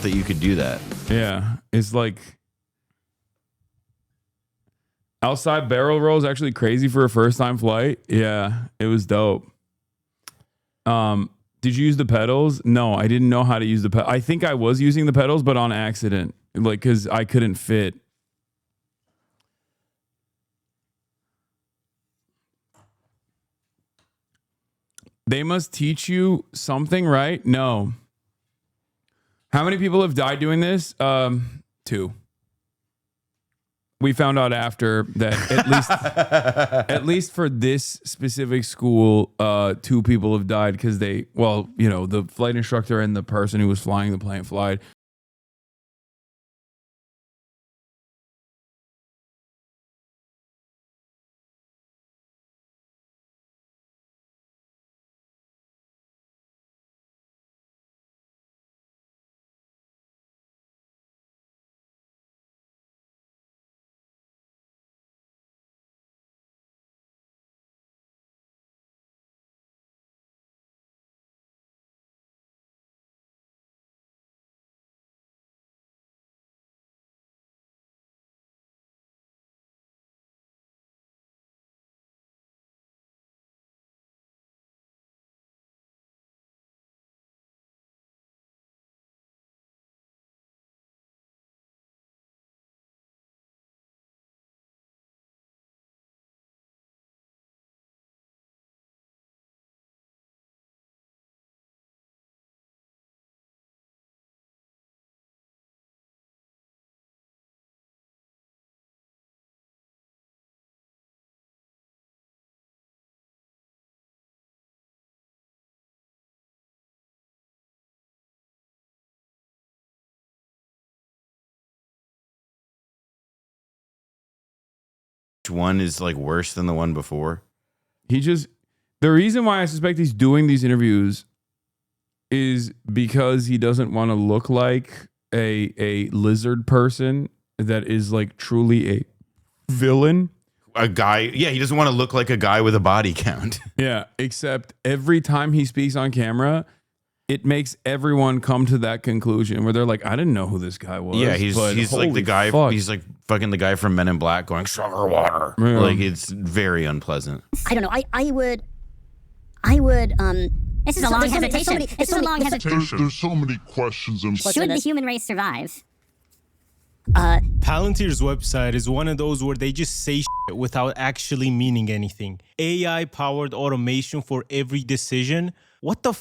That you could do that. Yeah, it's like outside barrel roll is actually crazy for a first time flight. Yeah, it was dope. Did you use the pedals? No, I didn't know how to use the pedals. I think I was using the pedals, but on accident, like because I couldn't fit. They must teach you something, right? No. How many people have died doing this? 2. We found out after that at least for this specific school, 2 people have died because the flight instructor and the person who was flying the plane flight one is like worse than the one before? The reason why I suspect he's doing these interviews is because he doesn't want to look like a lizard person that is like truly a villain. A guy, yeah, he doesn't want to look like a guy with a body count. Yeah, except every time he speaks on camera, it makes everyone come to that conclusion where they're like, I didn't know who this guy was. Yeah, he's like the guy. Fuck. He's like fucking the guy from Men in Black going sugar water. Yeah. Like it's very unpleasant. I don't know. I would. This is a long hesitation. This is a long hesitation. There's so many questions. Should the human race survive? Palantir's website is one of those where they just say shit without actually meaning anything. AI-powered automation for every decision. What the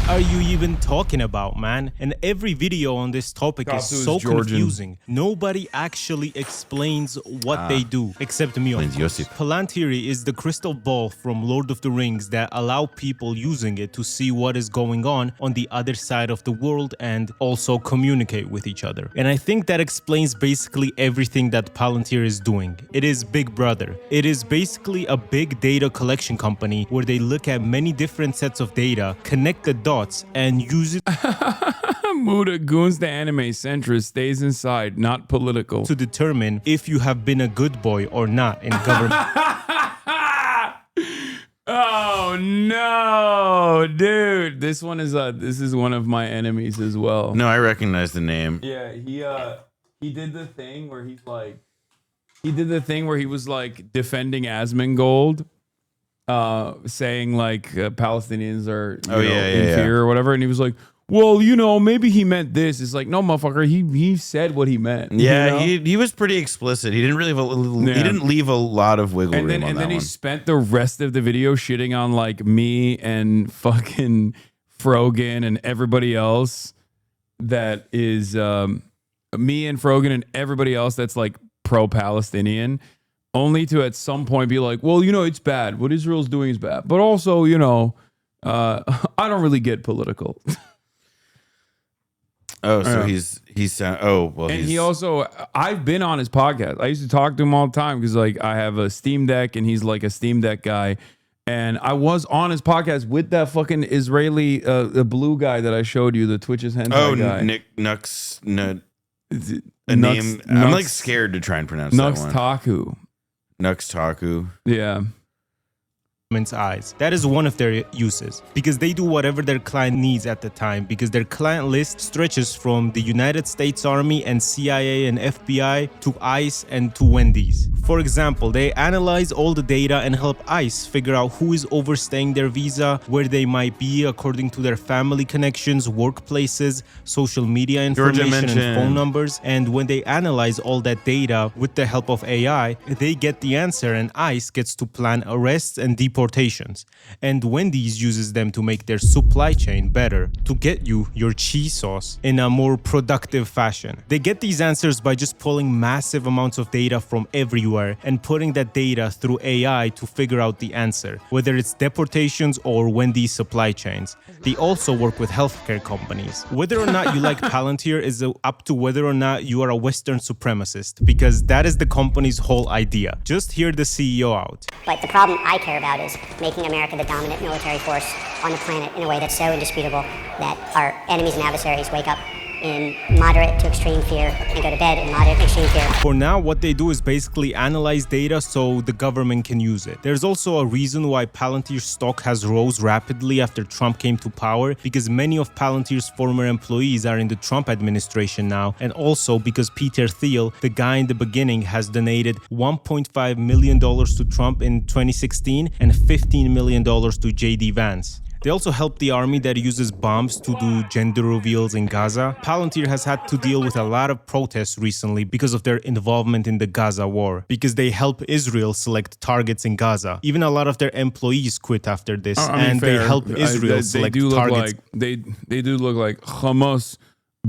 are you even talking about, man? And every video on this topic is so confusing. Nobody actually explains what they do, except me. Palantir is the crystal ball from Lord of the Rings that allow people using it to see what is going on the other side of the world and also communicate with each other. And I think that explains basically everything that Palantir is doing. It is Big Brother. It is basically a big data collection company where they look at many different sets of data, connect the dots, and use it Muda goons the anime centrist stays inside, not political, to determine if you have been a good boy or not in government. Oh no, dude! This is one of my enemies as well. No, I recognize the name. Yeah, he did the thing where he was like defending Asmongold. Saying like Palestinians are inferior or whatever, and he was like, well, maybe he meant this. It's like, no, motherfucker, he said what he meant. Yeah, he was pretty explicit. He didn't really he didn't leave a lot of wiggle room on that one. He spent the rest of the video shitting on like me and fucking Frogan and everybody else that is me and Frogan and everybody else that's like pro-Palestinian. Only to at some point be like, well, it's bad. What Israel's doing is bad. But also, I don't really get political. Oh, so he's he also, I've been on his podcast. I used to talk to him all the time because like I have a Steam Deck and he's like a Steam Deck guy. And I was on his podcast with that fucking Israeli, the blue guy that I showed you, the Twitch's hentai guy. Nick Nux. I'm like scared to try and pronounce that one. Taku. Nuxtaku. Yeah. Eyes. That is one of their uses because they do whatever their client needs at the time because their client list stretches from the United States Army and CIA and FBI to ICE and to Wendy's. For example, they analyze all the data and help ICE figure out who is overstaying their visa, where they might be according to their family connections, workplaces, social media information and phone numbers. And when they analyze all that data with the help of AI, they get the answer and ICE gets to plan arrests and deportations. And Wendy's uses them to make their supply chain better, to get you your cheese sauce in a more productive fashion. They get these answers by just pulling massive amounts of data from everywhere and putting that data through AI to figure out the answer, whether it's deportations or Wendy's supply chains. They also work with healthcare companies. Whether or not you like Palantir is up to whether or not you are a Western supremacist, because that is the company's whole idea. Just hear the CEO out. But the problem I care about is making America the dominant military force on the planet in a way that's so indisputable that our enemies and adversaries wake up in moderate to extreme fear and go to bed in moderate to extreme fear. For now, what they do is basically analyze data so the government can use it. There's also a reason why Palantir's stock has rose rapidly after Trump came to power, because many of Palantir's former employees are in the Trump administration now, and also because Peter Thiel, the guy in the beginning, has donated $1.5 million to Trump in 2016 and $15 million to J.D. Vance. They also help the army that uses bombs to do gender reveals in Gaza. Palantir has had to deal with a lot of protests recently because of their involvement in the Gaza war, because they help Israel select targets in Gaza. Even a lot of their employees quit after this, they help Israel select targets. They do look like Hamas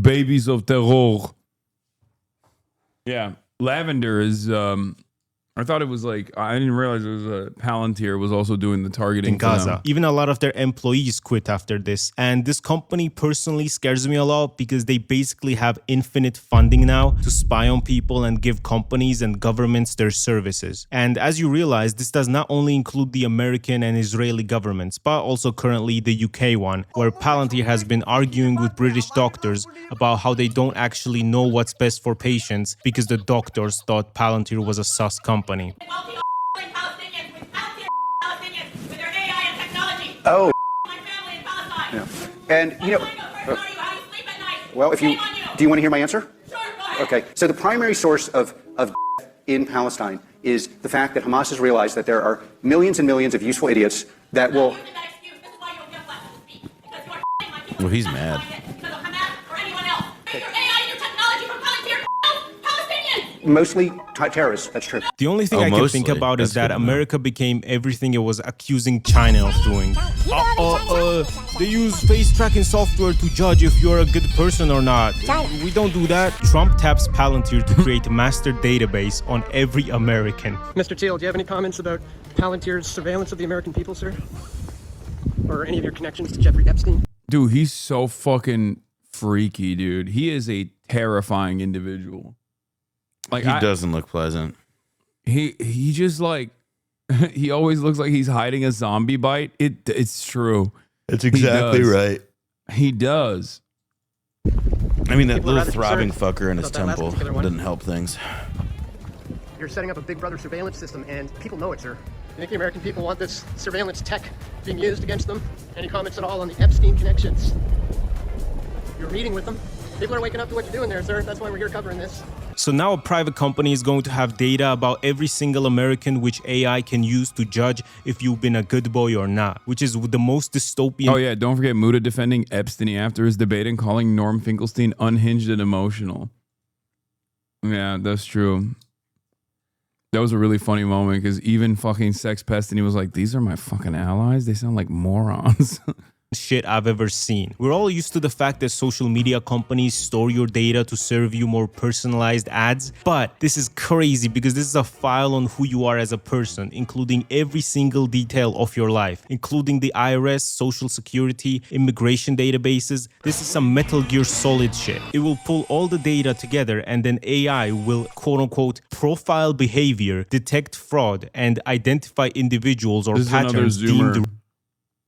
babies of terror. Yeah, Lavender is I thought it was like, I didn't realize it was a Palantir was also doing the targeting in Gaza. for them. Even a lot of their employees quit after this. And this company personally scares me a lot because they basically have infinite funding now to spy on people and give companies and governments their services. And as you realize, this does not only include the American and Israeli governments, but also currently the UK one, where Palantir has been arguing with British doctors about how they don't actually know what's best for patients because the doctors thought Palantir was a sus company. Oh. Yeah. And well, do you want to hear my answer? Okay. So the primary source of in Palestine is the fact that Hamas has realized that there are millions and millions of useful idiots that will. Well, he's mad. Mostly terrorists, that's true. The only thing I can think about is that America became everything it was accusing China of doing. They use face tracking software to judge if you're a good person or not. We don't do that. Trump taps Palantir to create a master database on every American. Mr. Teal, do you have any comments about Palantir's surveillance of the American people, sir? Or any of your connections to Jeffrey Epstein? Dude, he's so fucking freaky, dude. He is a terrifying individual. Like he doesn't look pleasant. He just like he always looks like he's hiding a zombie bite. It's true. It's exactly right. He does. I mean, that little throbbing fucker in his temple didn't help things. You're setting up a Big Brother surveillance system, and people know it, sir. You think the American people want this surveillance tech being used against them? Any comments at all on the Epstein connections? You're meeting with them. People are waking up to what you're doing there, sir. That's why we're here covering this. So now a private company is going to have data about every single American which AI can use to judge if you've been a good boy or not, which is the most dystopian. Oh yeah, don't forget Muda defending Epstein after his debate and calling Norm Finkelstein unhinged and emotional. Yeah, that's true. That was a really funny moment because even fucking Sex Pest and he was like, these are my fucking allies? They sound like morons. Shit I've ever seen. We're all used to the fact that social media companies store your data to serve you more personalized ads, but this is crazy because this is a file on who you are as a person, including every single detail of your life, including the IRS, social security, immigration databases. This is some Metal Gear Solid shit. It will pull all the data together and then AI will quote-unquote profile behavior, detect fraud, and identify individuals or patterns deemed the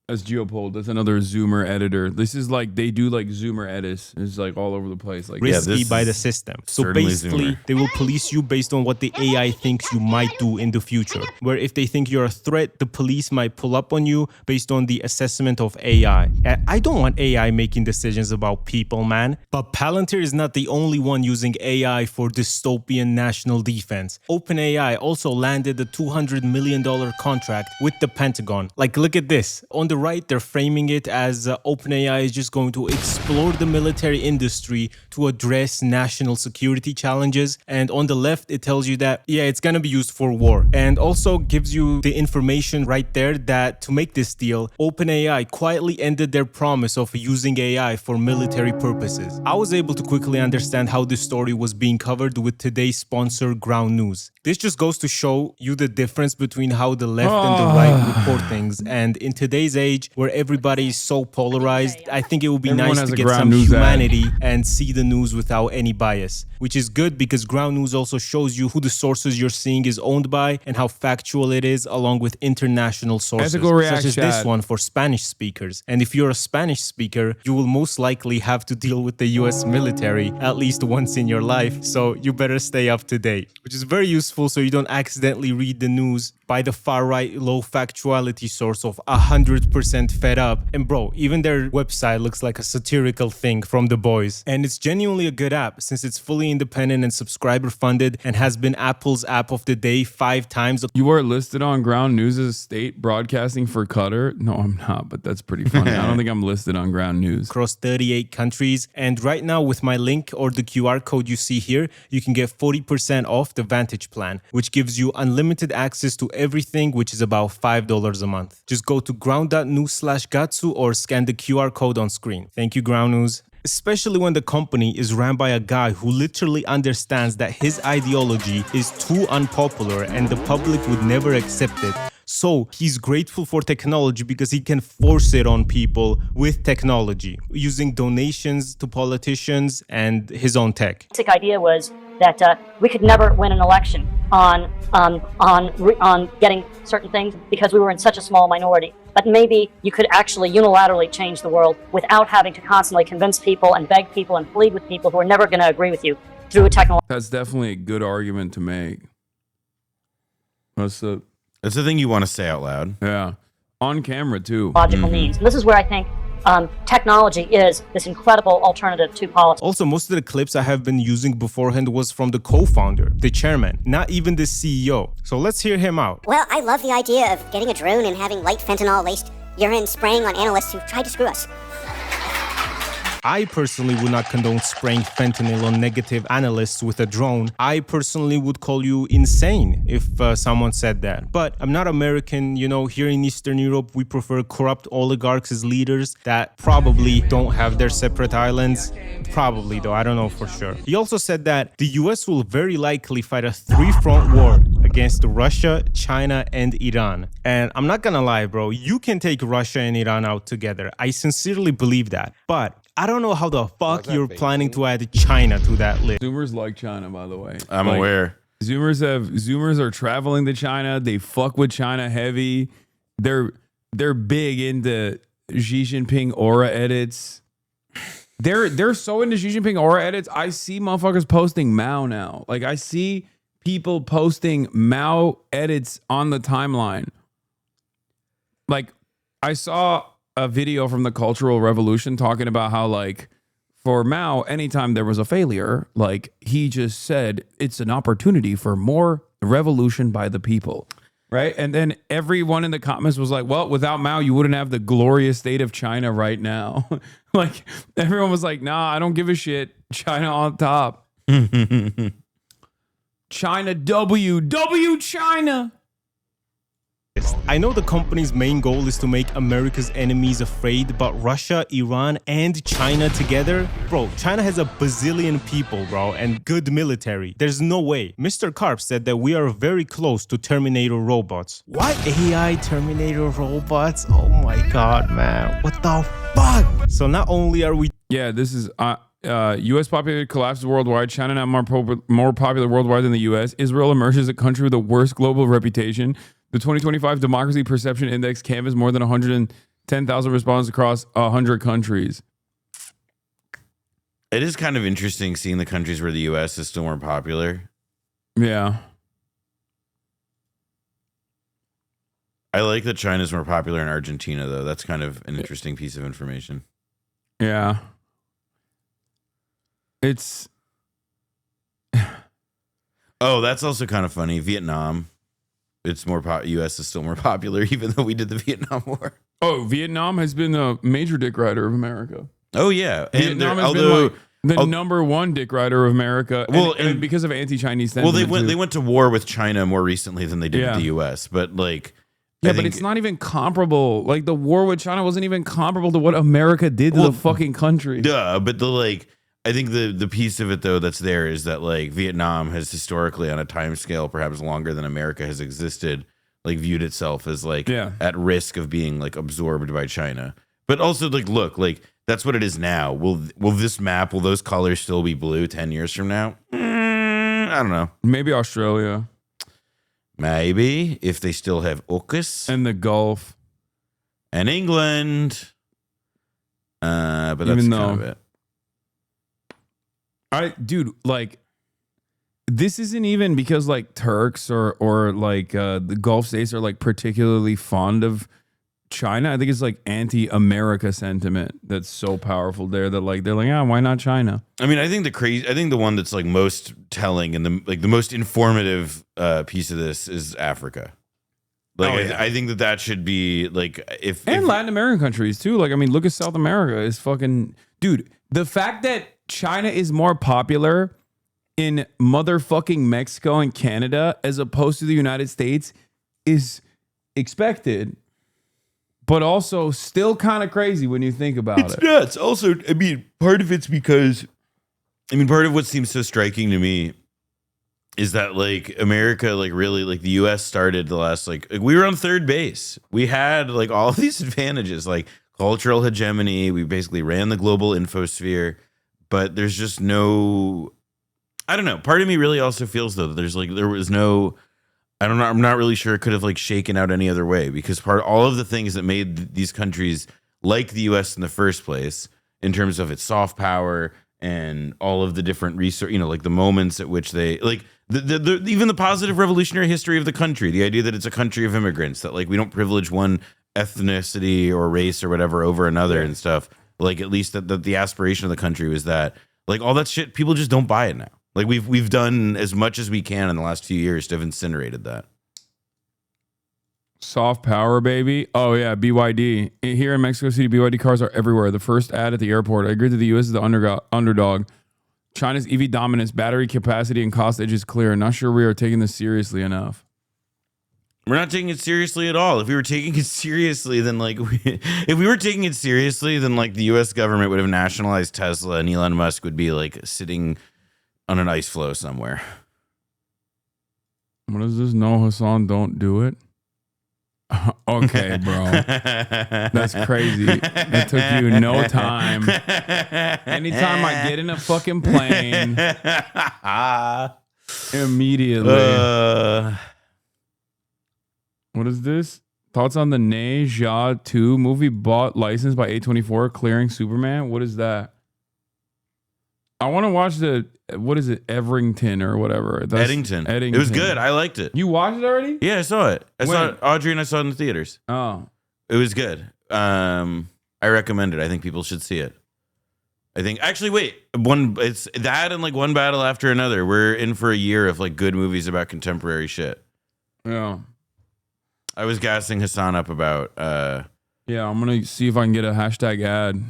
That's Geopold. That's another Zoomer editor. This is like, they do like Zoomer edits. It's like all over the place. Like risky by the system. So basically, they will police you based on what the AI thinks you might do in the future. Where if they think you're a threat, the police might pull up on you based on the assessment of AI. I don't want AI making decisions about people, man. But Palantir is not the only one using AI for dystopian national defense. OpenAI also landed a $200 million contract with the Pentagon. Like, look at this. On the right, they're framing it as OpenAI is just going to explore the military industry to address national security challenges. And on the left, it tells you that, yeah, it's going to be used for war. And also gives you the information right there that to make this deal, OpenAI quietly ended their promise of using AI for military purposes. I was able to quickly understand how this story was being covered with today's sponsor, Ground News. This just goes to show you the difference between how the left and the right report things. And in today's age, where everybody is so polarized, I think it would be nice to get some humanity and see the news without any bias, which is good because Ground News also shows you who the sources you're seeing is owned by and how factual it is, along with international sources, such as this one for Spanish speakers. And if you're a Spanish speaker, you will most likely have to deal with the US military at least once in your life, so you better stay up to date, which is very useful so you don't accidentally read the news by the far-right low factuality source of 100% fed up. And bro, even their website looks like a satirical thing from The Boys. And it's genuinely a good app since it's fully independent and subscriber funded and has been Apple's app of the day 5 times. You are listed on Ground News' state broadcasting for Qatar? No, I'm not, but that's pretty funny. I don't think I'm listed on Ground News. Across 38 countries. And right now with my link or the QR code you see here, you can get 40% off the Vantage plan, which gives you unlimited access to everything, which is about $5 a month. Just go to ground.news/Gatsu or scan the QR code on screen. Thank you, Ground News. Especially when the company is ran by a guy who literally understands that his ideology is too unpopular and the public would never accept it. So he's grateful for technology because he can force it on people with technology, using donations to politicians and his own tech. The basic idea was that we could never win an election on getting certain things because we were in such a small minority. But maybe you could actually unilaterally change the world without having to constantly convince people and beg people and plead with people who are never going to agree with you through a technology. That's definitely a good argument to make. That's the thing you want to say out loud. Yeah. On camera, too. Logical means. And this is where I think technology is this incredible alternative to politics. Also, most of the clips I have been using beforehand was from the co-founder, the chairman, not even the CEO. So let's hear him out. Well, I love the idea of getting a drone and having light fentanyl-laced urine spraying on analysts who tried to screw us. I personally would not condone spraying fentanyl on negative analysts with a drone. I personally would call you insane if someone said that. But I'm not American, you know, here in Eastern Europe, we prefer corrupt oligarchs as leaders that probably don't have their separate islands. Probably, though, I don't know for sure. He also said that the US will very likely fight a three-front war against Russia, China, and Iran. And I'm not gonna lie, bro, you can take Russia and Iran out together. I sincerely believe that. But I don't know how the fuck you're planning to add China to that list. Zoomers like China, by the way. I'm aware. Zoomers are traveling to China. They fuck with China heavy. They're big into Xi Jinping aura edits. They're so into Xi Jinping aura edits. I see motherfuckers posting Mao now. Like I see people posting Mao edits on the timeline. Like I saw a video from the Cultural Revolution talking about how, like, for Mao, anytime there was a failure, like, he just said it's an opportunity for more revolution by the people, right? And then everyone in the comments was like, well, without Mao, you wouldn't have the glorious state of China right now. Like, everyone was like, nah, I don't give a shit. China on top. China W China. I know the company's main goal is to make America's enemies afraid, but Russia, Iran, and China together? Bro, China has a bazillion people, bro, and good military. There's no way. Mr. Karp said that we are very close to Terminator robots. What? AI Terminator robots? Oh my god, man. What the fuck? So not only are we... Yeah, this is... U.S. popularity collapses worldwide. China now more popular worldwide than the U.S. Israel emerges as a country with the worst global reputation. The 2025 Democracy Perception Index canvassed more than 110,000 respondents across 100 countries. It is kind of interesting seeing the countries where the U.S. is still more popular. Yeah. I like that China's more popular in Argentina, though. That's kind of an interesting piece of information. Yeah. It's... Oh, that's also kind of funny. Vietnam. It's more U.S. is still more popular, even though we did the Vietnam War. Oh, Vietnam has been a major dick rider of America. Oh yeah, Vietnam has been like the number one dick rider of America. Well, and because of anti-Chinese well, sentiment. they went to war with China more recently than they did with the U.S. But like, yeah, but it's not even comparable. Like the war with China wasn't even comparable to what America did to the fucking country. Duh, but I think the piece of it though that's there is that like Vietnam has historically on a time scale perhaps longer than America has existed, like viewed itself as like at risk of being like absorbed by China. But also like look, like that's what it is now. Will this map, will those colors still be blue 10 years from now? I don't know. Maybe Australia. Maybe if they still have AUKUS and the Gulf and England. But that's kind of it. Dude, like, this isn't even because like Turks or like the Gulf states are like particularly fond of China. I think it's like anti-America sentiment that's so powerful there that like they're like, yeah, why not China? I mean, I think the one that's like most telling and the most informative piece of this is Africa. Like, I think that should be like if Latin American countries too. Like, I mean, look at South America. Is fucking dude. The fact that China is more popular in motherfucking Mexico and Canada as opposed to the United States is expected. but also still kind of crazy when you think about It's it. nuts. Also, I mean, part of it's because, part of what seems so striking to me is that like America, like really, like the U.S. started the last like we were on third base. We had like all of these advantages, like cultural hegemony. We basically ran the global infosphere, but there's just no. I don't know. Part of me really also feels though that there was no. I don't know. I'm not really sure it could have like shaken out any other way because all of the things that made these countries like the U.S. in the first place, in terms of its soft power and all of the different research, like the moments at which they like even the positive revolutionary history of the country, the idea that it's a country of immigrants, that like we don't privilege one ethnicity or race or whatever over another and stuff. Like at least that the aspiration of the country was that like all that shit, people just don't buy it now. Like we've done as much as we can in the last few years to have incinerated that. Soft power, baby. Oh yeah, BYD. Here in Mexico City, BYD cars are everywhere. The first ad at the airport. I agree that the U.S. is the underdog. China's EV dominance, battery capacity, and cost edge is clear. Not sure we are taking this seriously enough. We're not taking it seriously at all. If we were taking it seriously, then like if we were taking it seriously, then like the U.S. government would have nationalized Tesla, and Elon Musk would be like sitting on an ice floe somewhere. What is this? No, Hasan, don't do it. Okay, bro. That's crazy. It took you no time. Anytime I get in a fucking plane, immediately. What is this? Thoughts on the Ne Zha 2 movie bought licensed by A24 clearing Superman? What is that? I want to watch what is it? Everington or whatever. Eddington. It was good. I liked it. You watched it already? Yeah, I saw it. Audrey and I saw it in the theaters. Oh. It was good. I recommend it. I think people should see it. It's that and like One Battle After Another. We're in for a year of like good movies about contemporary shit. Yeah. I was gassing Hasan up about yeah, I'm gonna see if I can get a hashtag ad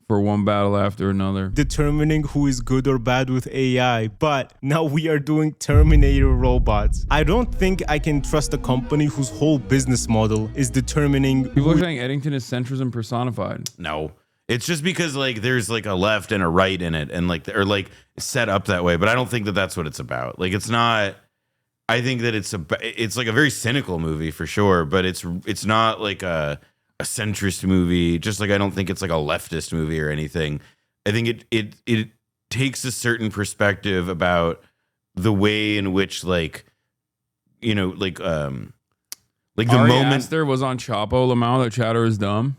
for One Battle After Another. Determining who is good or bad with AI, but now we are doing Terminator robots. I don't think I can trust a company whose whole business model is determining. People are saying Eddington is centrism personified. No. It's just because like there's like a left and a right in it and like or like set up that way, but I don't think that that's what it's about. Like it's not. I think that it's like a very cynical movie for sure, but it's not like a centrist movie. Just like I don't think it's like a leftist movie or anything. I think it takes a certain perspective about the way in which like the Ari moment Aster was on Chapo Lamau that chatter is dumb.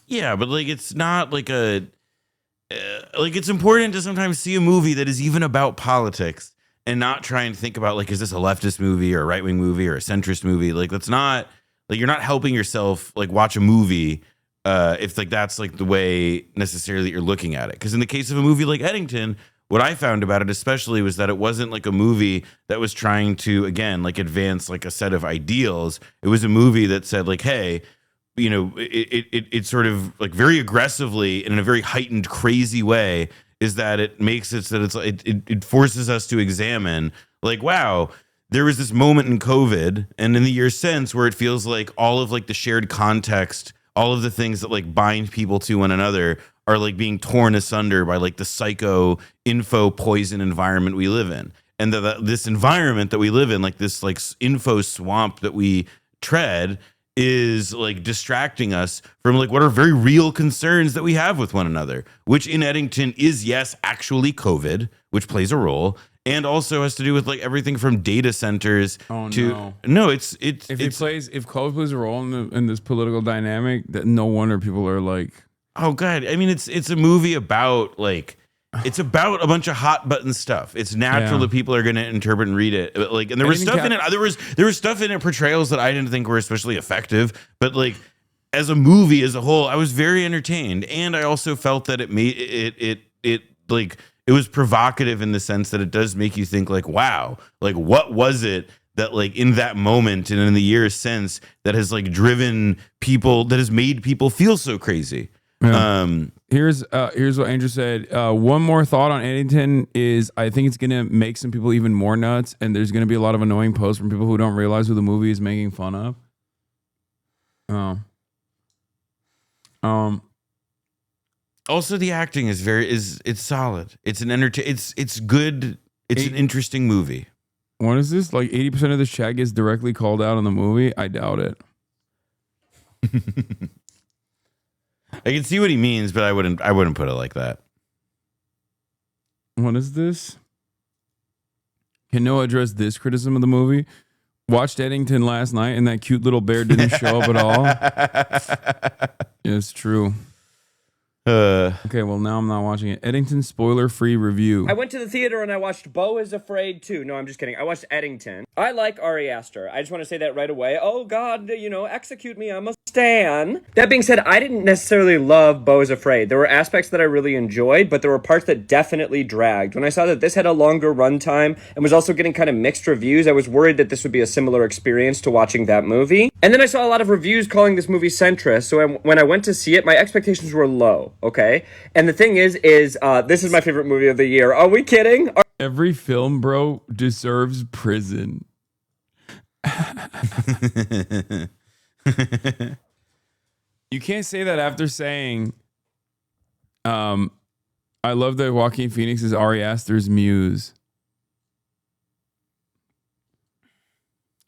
Yeah, but like it's not like like it's important to sometimes see a movie that is even about politics and not try and think about like, is this a leftist movie or a right-wing movie or a centrist movie? Like that's not like you're not helping yourself like watch a movie if like that's like the way necessarily you're looking at it. Because in the case of a movie like Eddington, what I found about it especially was that it wasn't like a movie that was trying to again like advance like a set of ideals. It was a movie that said like, hey, you know, it sort of like very aggressively and in a very heightened, crazy way is that it makes it so that it forces us to examine like, wow, there was this moment in COVID and in the years since where it feels like all of like the shared context, all of the things that like bind people to one another are like being torn asunder by like the psycho info poison environment we live in. And that this environment that we live in, like this like info swamp that we tread is like distracting us from like what are very real concerns that we have with one another, which in Eddington is, yes, actually COVID, which plays a role, and also has to do with like everything from data centers to if COVID plays a role in this political dynamic, that no wonder people are like, oh god. I mean, it's a movie about like it's about a bunch of hot button stuff. It's natural that people are going to interpret and read it. But like, and there was stuff in it. There was stuff in it, portrayals that I didn't think were especially effective. But like, as a movie as a whole, I was very entertained, and I also felt that it made it like it was provocative in the sense that it does make you think like, wow, like what was it that like in that moment and in the years since that has like driven people, that has made people feel so crazy. Yeah. Here's what Andrew said. One more thought on Eddington is I think it's gonna make some people even more nuts, and there's gonna be a lot of annoying posts from people who don't realize who the movie is making fun of. Oh, Also, the acting is it's solid. It's an it's good. It's an interesting movie. What is this? Like 80% of this chat gets directly called out in the movie? I doubt it. I can see what he means, but I wouldn't put it like that. What is this? Can Noah address this criticism of the movie? Watched Eddington last night and that cute little bear didn't show up at all. Yeah, it's true. Okay, well, now I'm not watching it. Eddington spoiler-free review. I went to the theater and I watched Beau is Afraid 2. No, I'm just kidding. I watched Eddington. I like Ari Aster. I just want to say that right away. Oh, God, execute me. I'm a stan. That being said, I didn't necessarily love Beau is Afraid. There were aspects that I really enjoyed, but there were parts that definitely dragged. When I saw that this had a longer runtime and was also getting kind of mixed reviews, I was worried that this would be a similar experience to watching that movie. And then I saw a lot of reviews calling this movie centrist, so when I went to see it, my expectations were low, okay? And the thing is this is my favorite movie of the year. Are we kidding? Every film, bro, deserves prison. You can't say that after saying, I love that Joaquin Phoenix is Ari Aster's muse.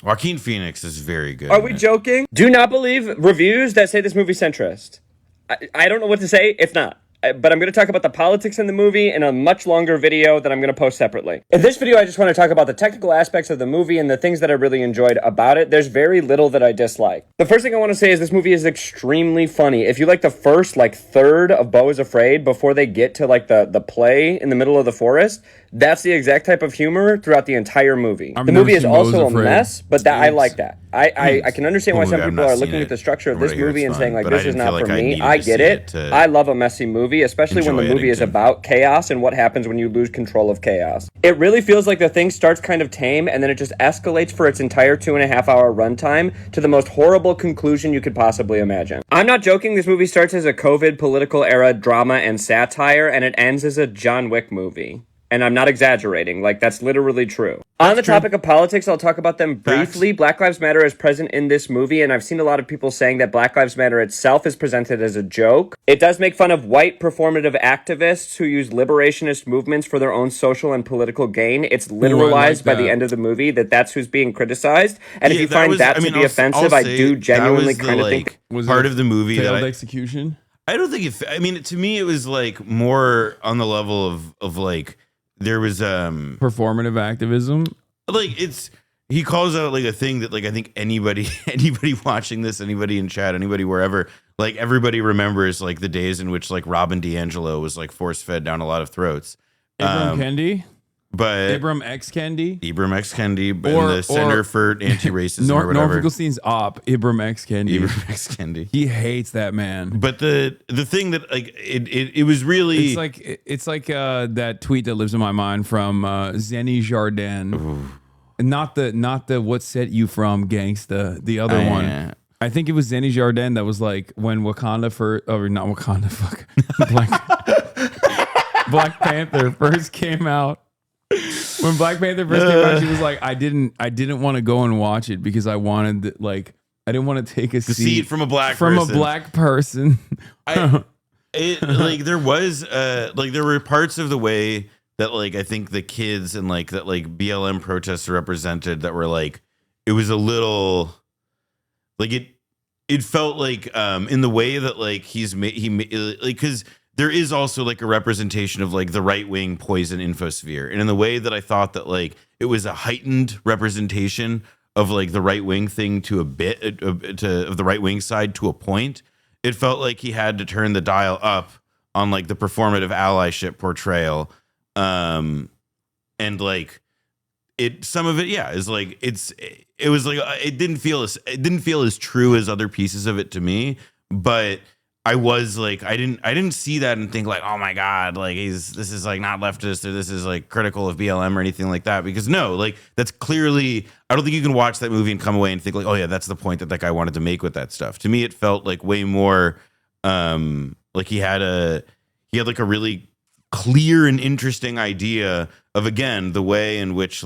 Joaquin Phoenix is very good. Are we joking? Do not believe reviews that say this movie's centrist. I don't know what to say if not. But I'm going to talk about the politics in the movie in a much longer video that I'm going to post separately. In this video, I just want to talk about the technical aspects of the movie and the things that I really enjoyed about it. There's very little that I dislike. The first thing I want to say is this movie is extremely funny. If you like the first third of Beau is Afraid before they get to the play in the middle of the forest, that's the exact type of humor throughout the entire movie. The movie is also a mess, but I like that. I can understand why some people are looking at the structure of this movie and saying this is not for me. I get it. I love a messy movie, especially when the movie is about chaos and what happens when you lose control of chaos. It really feels like the thing starts kind of tame and then it just escalates for its entire 2.5-hour runtime to the most horrible conclusion you could possibly imagine. I'm not joking. This movie starts as a COVID political era drama and satire and it ends as a John Wick movie. And I'm not exaggerating. That's literally true. On the topic of politics, I'll talk about them briefly. Facts. Black Lives Matter is present in this movie, and I've seen a lot of people saying that Black Lives Matter itself is presented as a joke. It does make fun of white performative activists who use liberationist movements for their own social and political gain. It's literalized by the end of the movie that's who's being criticized. And if you find that to be offensive, I do genuinely kind of think... Was part of the movie failed execution? I don't think it... to me, it was more on the level of there was performative activism. He calls out a thing that I think anybody watching this, anybody in chat, anybody wherever, everybody remembers the days in which Robin DiAngelo was force fed down a lot of throats. Ibram Kendi, but Ibram X Kendi, or the Center for Anti-Racism or whatever. Norm Finkelstein's op, Ibram X Kendi. He hates that man. But the thing that it was really it's like that tweet that lives in my mind from Zenny Jardin. Ooh. Not the what set you from gangsta, the other one. Yeah. I think it was Zenny Jardin that was when Wakanda Black Panther first came out. When Black Panther first came out, she was like, I didn't want to go and watch it because I wanted I didn't want to take a seat from a black person. There were parts of the way that I think the kids and that BLM protests are represented that were it was a little it felt in the way that because there is also a representation of the right-wing poison infosphere. And in the way that I thought that it was a heightened representation of the right-wing thing to a bit of the right-wing side to a point, it felt like he had to turn the dial up on the performative allyship portrayal. And some of it, is it didn't feel as true as other pieces of it to me, but I was I didn't see that and think oh my God, this is not leftist or this is critical of BLM or anything like that, because no, that's clearly, I don't think you can watch that movie and come away and think oh yeah, that's the point that guy wanted to make with that stuff. To me, it felt way more he had a really clear and interesting idea of, again, the way in which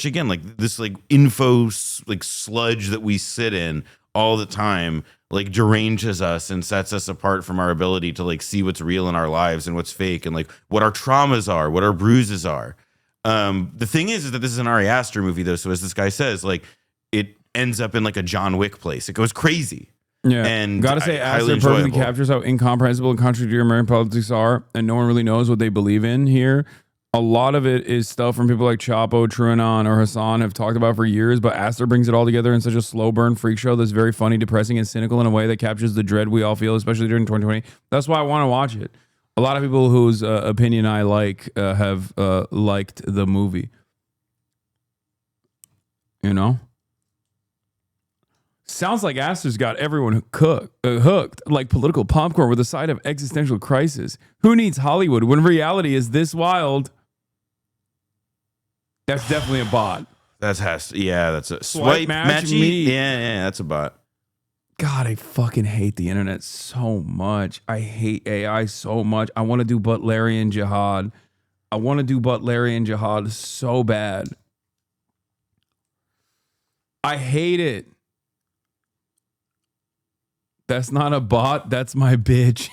again, this info sludge that we sit in all the time, like deranges us and sets us apart from our ability to like see what's real in our lives and what's fake and like what our traumas are, what our bruises are. The thing is that this is an Ari Aster movie though. So as this guy says, like it ends up in like a John Wick place. It goes crazy. Yeah, and gotta say, highly Aster perfectly enjoyable. captures how incomprehensible and contradictory American politics are, and no one really knows what they believe in here. A lot of it is stuff from people like Chapo, TrueAnon, or Hasan have talked about for years, but Aster brings it all together in such a slow burn freak show that's very funny, depressing, and cynical in a way that captures the dread we all feel, especially during 2020. That's why I want to watch it. A lot of people whose opinion I like have liked the movie. You know? Sounds like Aster's got everyone hooked like political popcorn with a side of existential crisis. Who needs Hollywood when reality is this wild? That's definitely a bot. That's a Swipe match me. Yeah, that's a bot. God, I fucking hate the internet so much. I hate AI so much. I want to do Butlerian Jihad. I want to do Butlerian Jihad so bad. I hate it. That's not a bot. That's my bitch.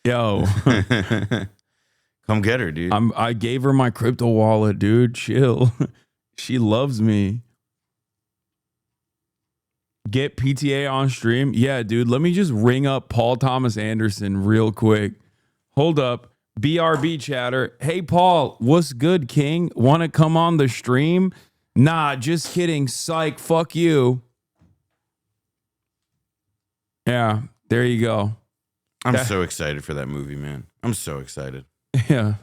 Yo. Come get her, dude. I gave her my crypto wallet, dude. Chill. She loves me. Get PTA on stream? Yeah, dude. Let me just ring up Paul Thomas Anderson real quick. Hold up. BRB chatter. Hey, Paul. What's good, King? Want to come on the stream? Nah, just kidding. Psych. Fuck you. Yeah, there you go. I'm so excited for that movie, man. I'm so excited. Yeah.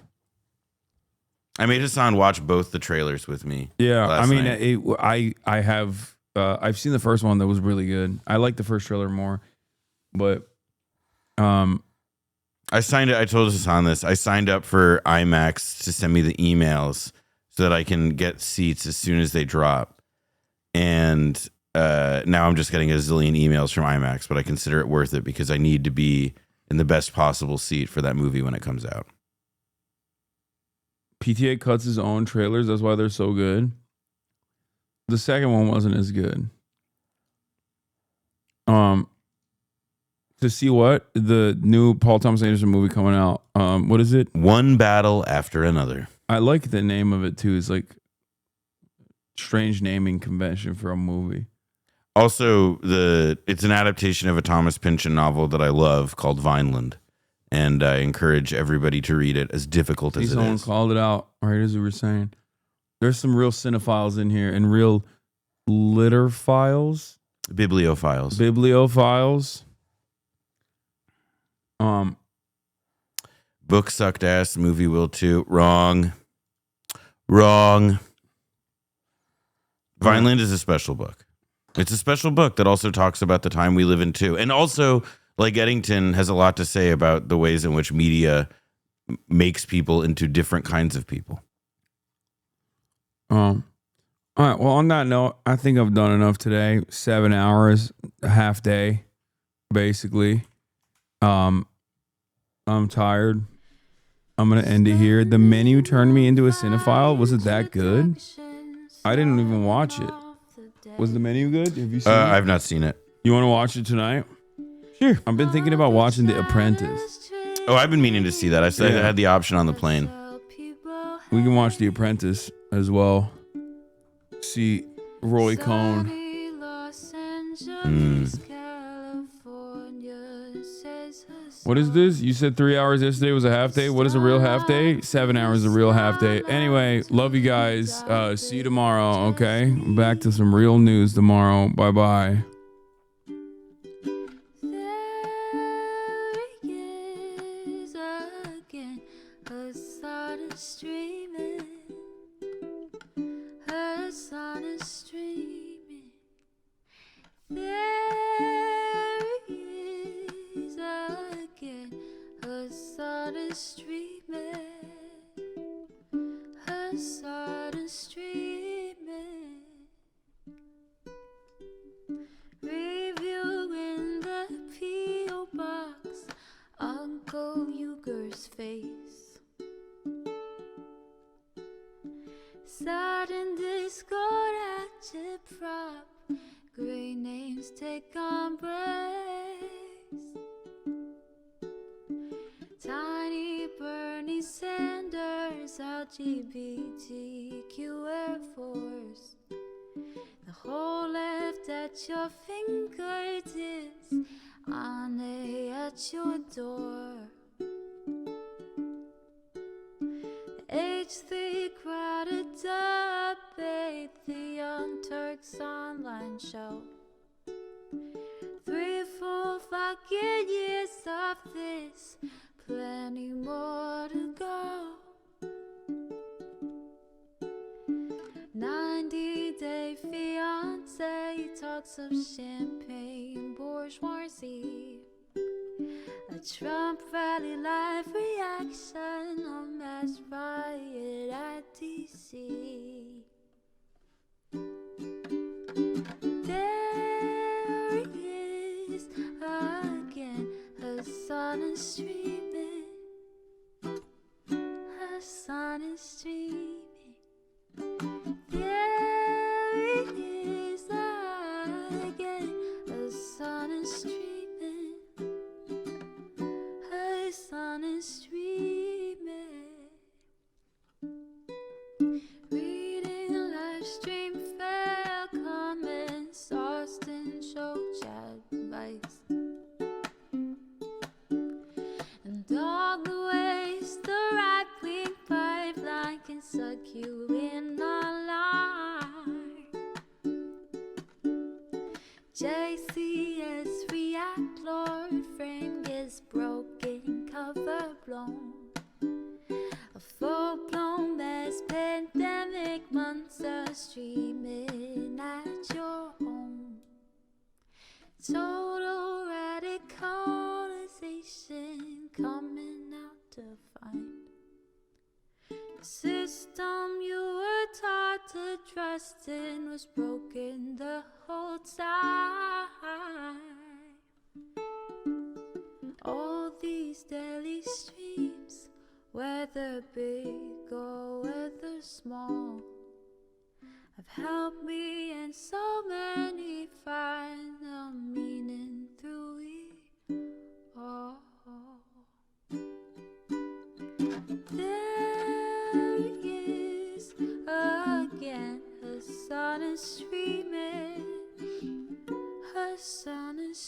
I made Hasan watch both the trailers with me. Yeah, I mean, night. I have I've seen the first one that was really good. I like the first trailer more, but I told Hasan this. I signed up for IMAX to send me the emails so that I can get seats as soon as they drop. And now I'm just getting a zillion emails from IMAX, but I consider it worth it because I need to be in the best possible seat for that movie when it comes out. PTA cuts his own trailers. That's why they're so good. The second one wasn't as good. To see what? The new Paul Thomas Anderson movie coming out. What is it? One Battle After Another. I like the name of it too. It's like strange naming convention for a movie. Also, it's an adaptation of a Thomas Pynchon novel that I love called Vineland. And I encourage everybody to read it, as difficult as it Someone is. called it out, right as we were saying. There's some real cinephiles in here and real litterphiles. Bibliophiles. Book sucked ass, movie will too. Wrong. Vineland is a special book. It's a special book that also talks about the time we live in too. And also, like Eddington has a lot to say about the ways in which media makes people into different kinds of people. All right. Well, on that note, I think I've done enough today. 7 hours, a half day, basically. I'm tired. I'm gonna end it here. The Menu turned me into a cinephile. Was it that good? I didn't even watch it. Was The Menu good? Have you seen it? I've not seen it. You want to watch it tonight? Sure. I've been thinking about watching The Apprentice. Oh, I've been meaning to see that. I said I had the option on the plane. We can watch The Apprentice as well. See Roy Cohn. What is this? You said 3 hours yesterday was a half day. What is a real half day? 7 hours is a real half day. Anyway, love you guys. See you tomorrow, okay? Back to some real news tomorrow. Bye-bye. Reviewing the P.O. box, Uncle Uger's face. Starting Discord at your prop, Great names take embrace. Tiny Bernie Sanders, LGBTQ Air Force. The whole left at your fingertips, Ane at your door. H3 crowded debate, the Young Turks online show. 3 full fucking years of this, plenty more to go. 90-day fiance, talks of champagne bourgeoisie. A Trump rally live reaction, a mass riot at DC. There he is again, Hasan is streaming. Hasan is streaming. There he is again, Hasan is streaming. Hasan is streaming. Reading a live stream, fair comments, Austin show chat advice. And all the ways the right-wing pipeline can suck you in online. JCS react, Lord frame gets broken, cover blown. A full-blown mass pandemic monster streaming at your home. Total radicalization coming out to find. The system you were taught to trust in was broken the whole time. All these daily streams, whether big or whether small, have helped me and so many find the meaning through it all. There he is again, Hasan is streaming. Hasan is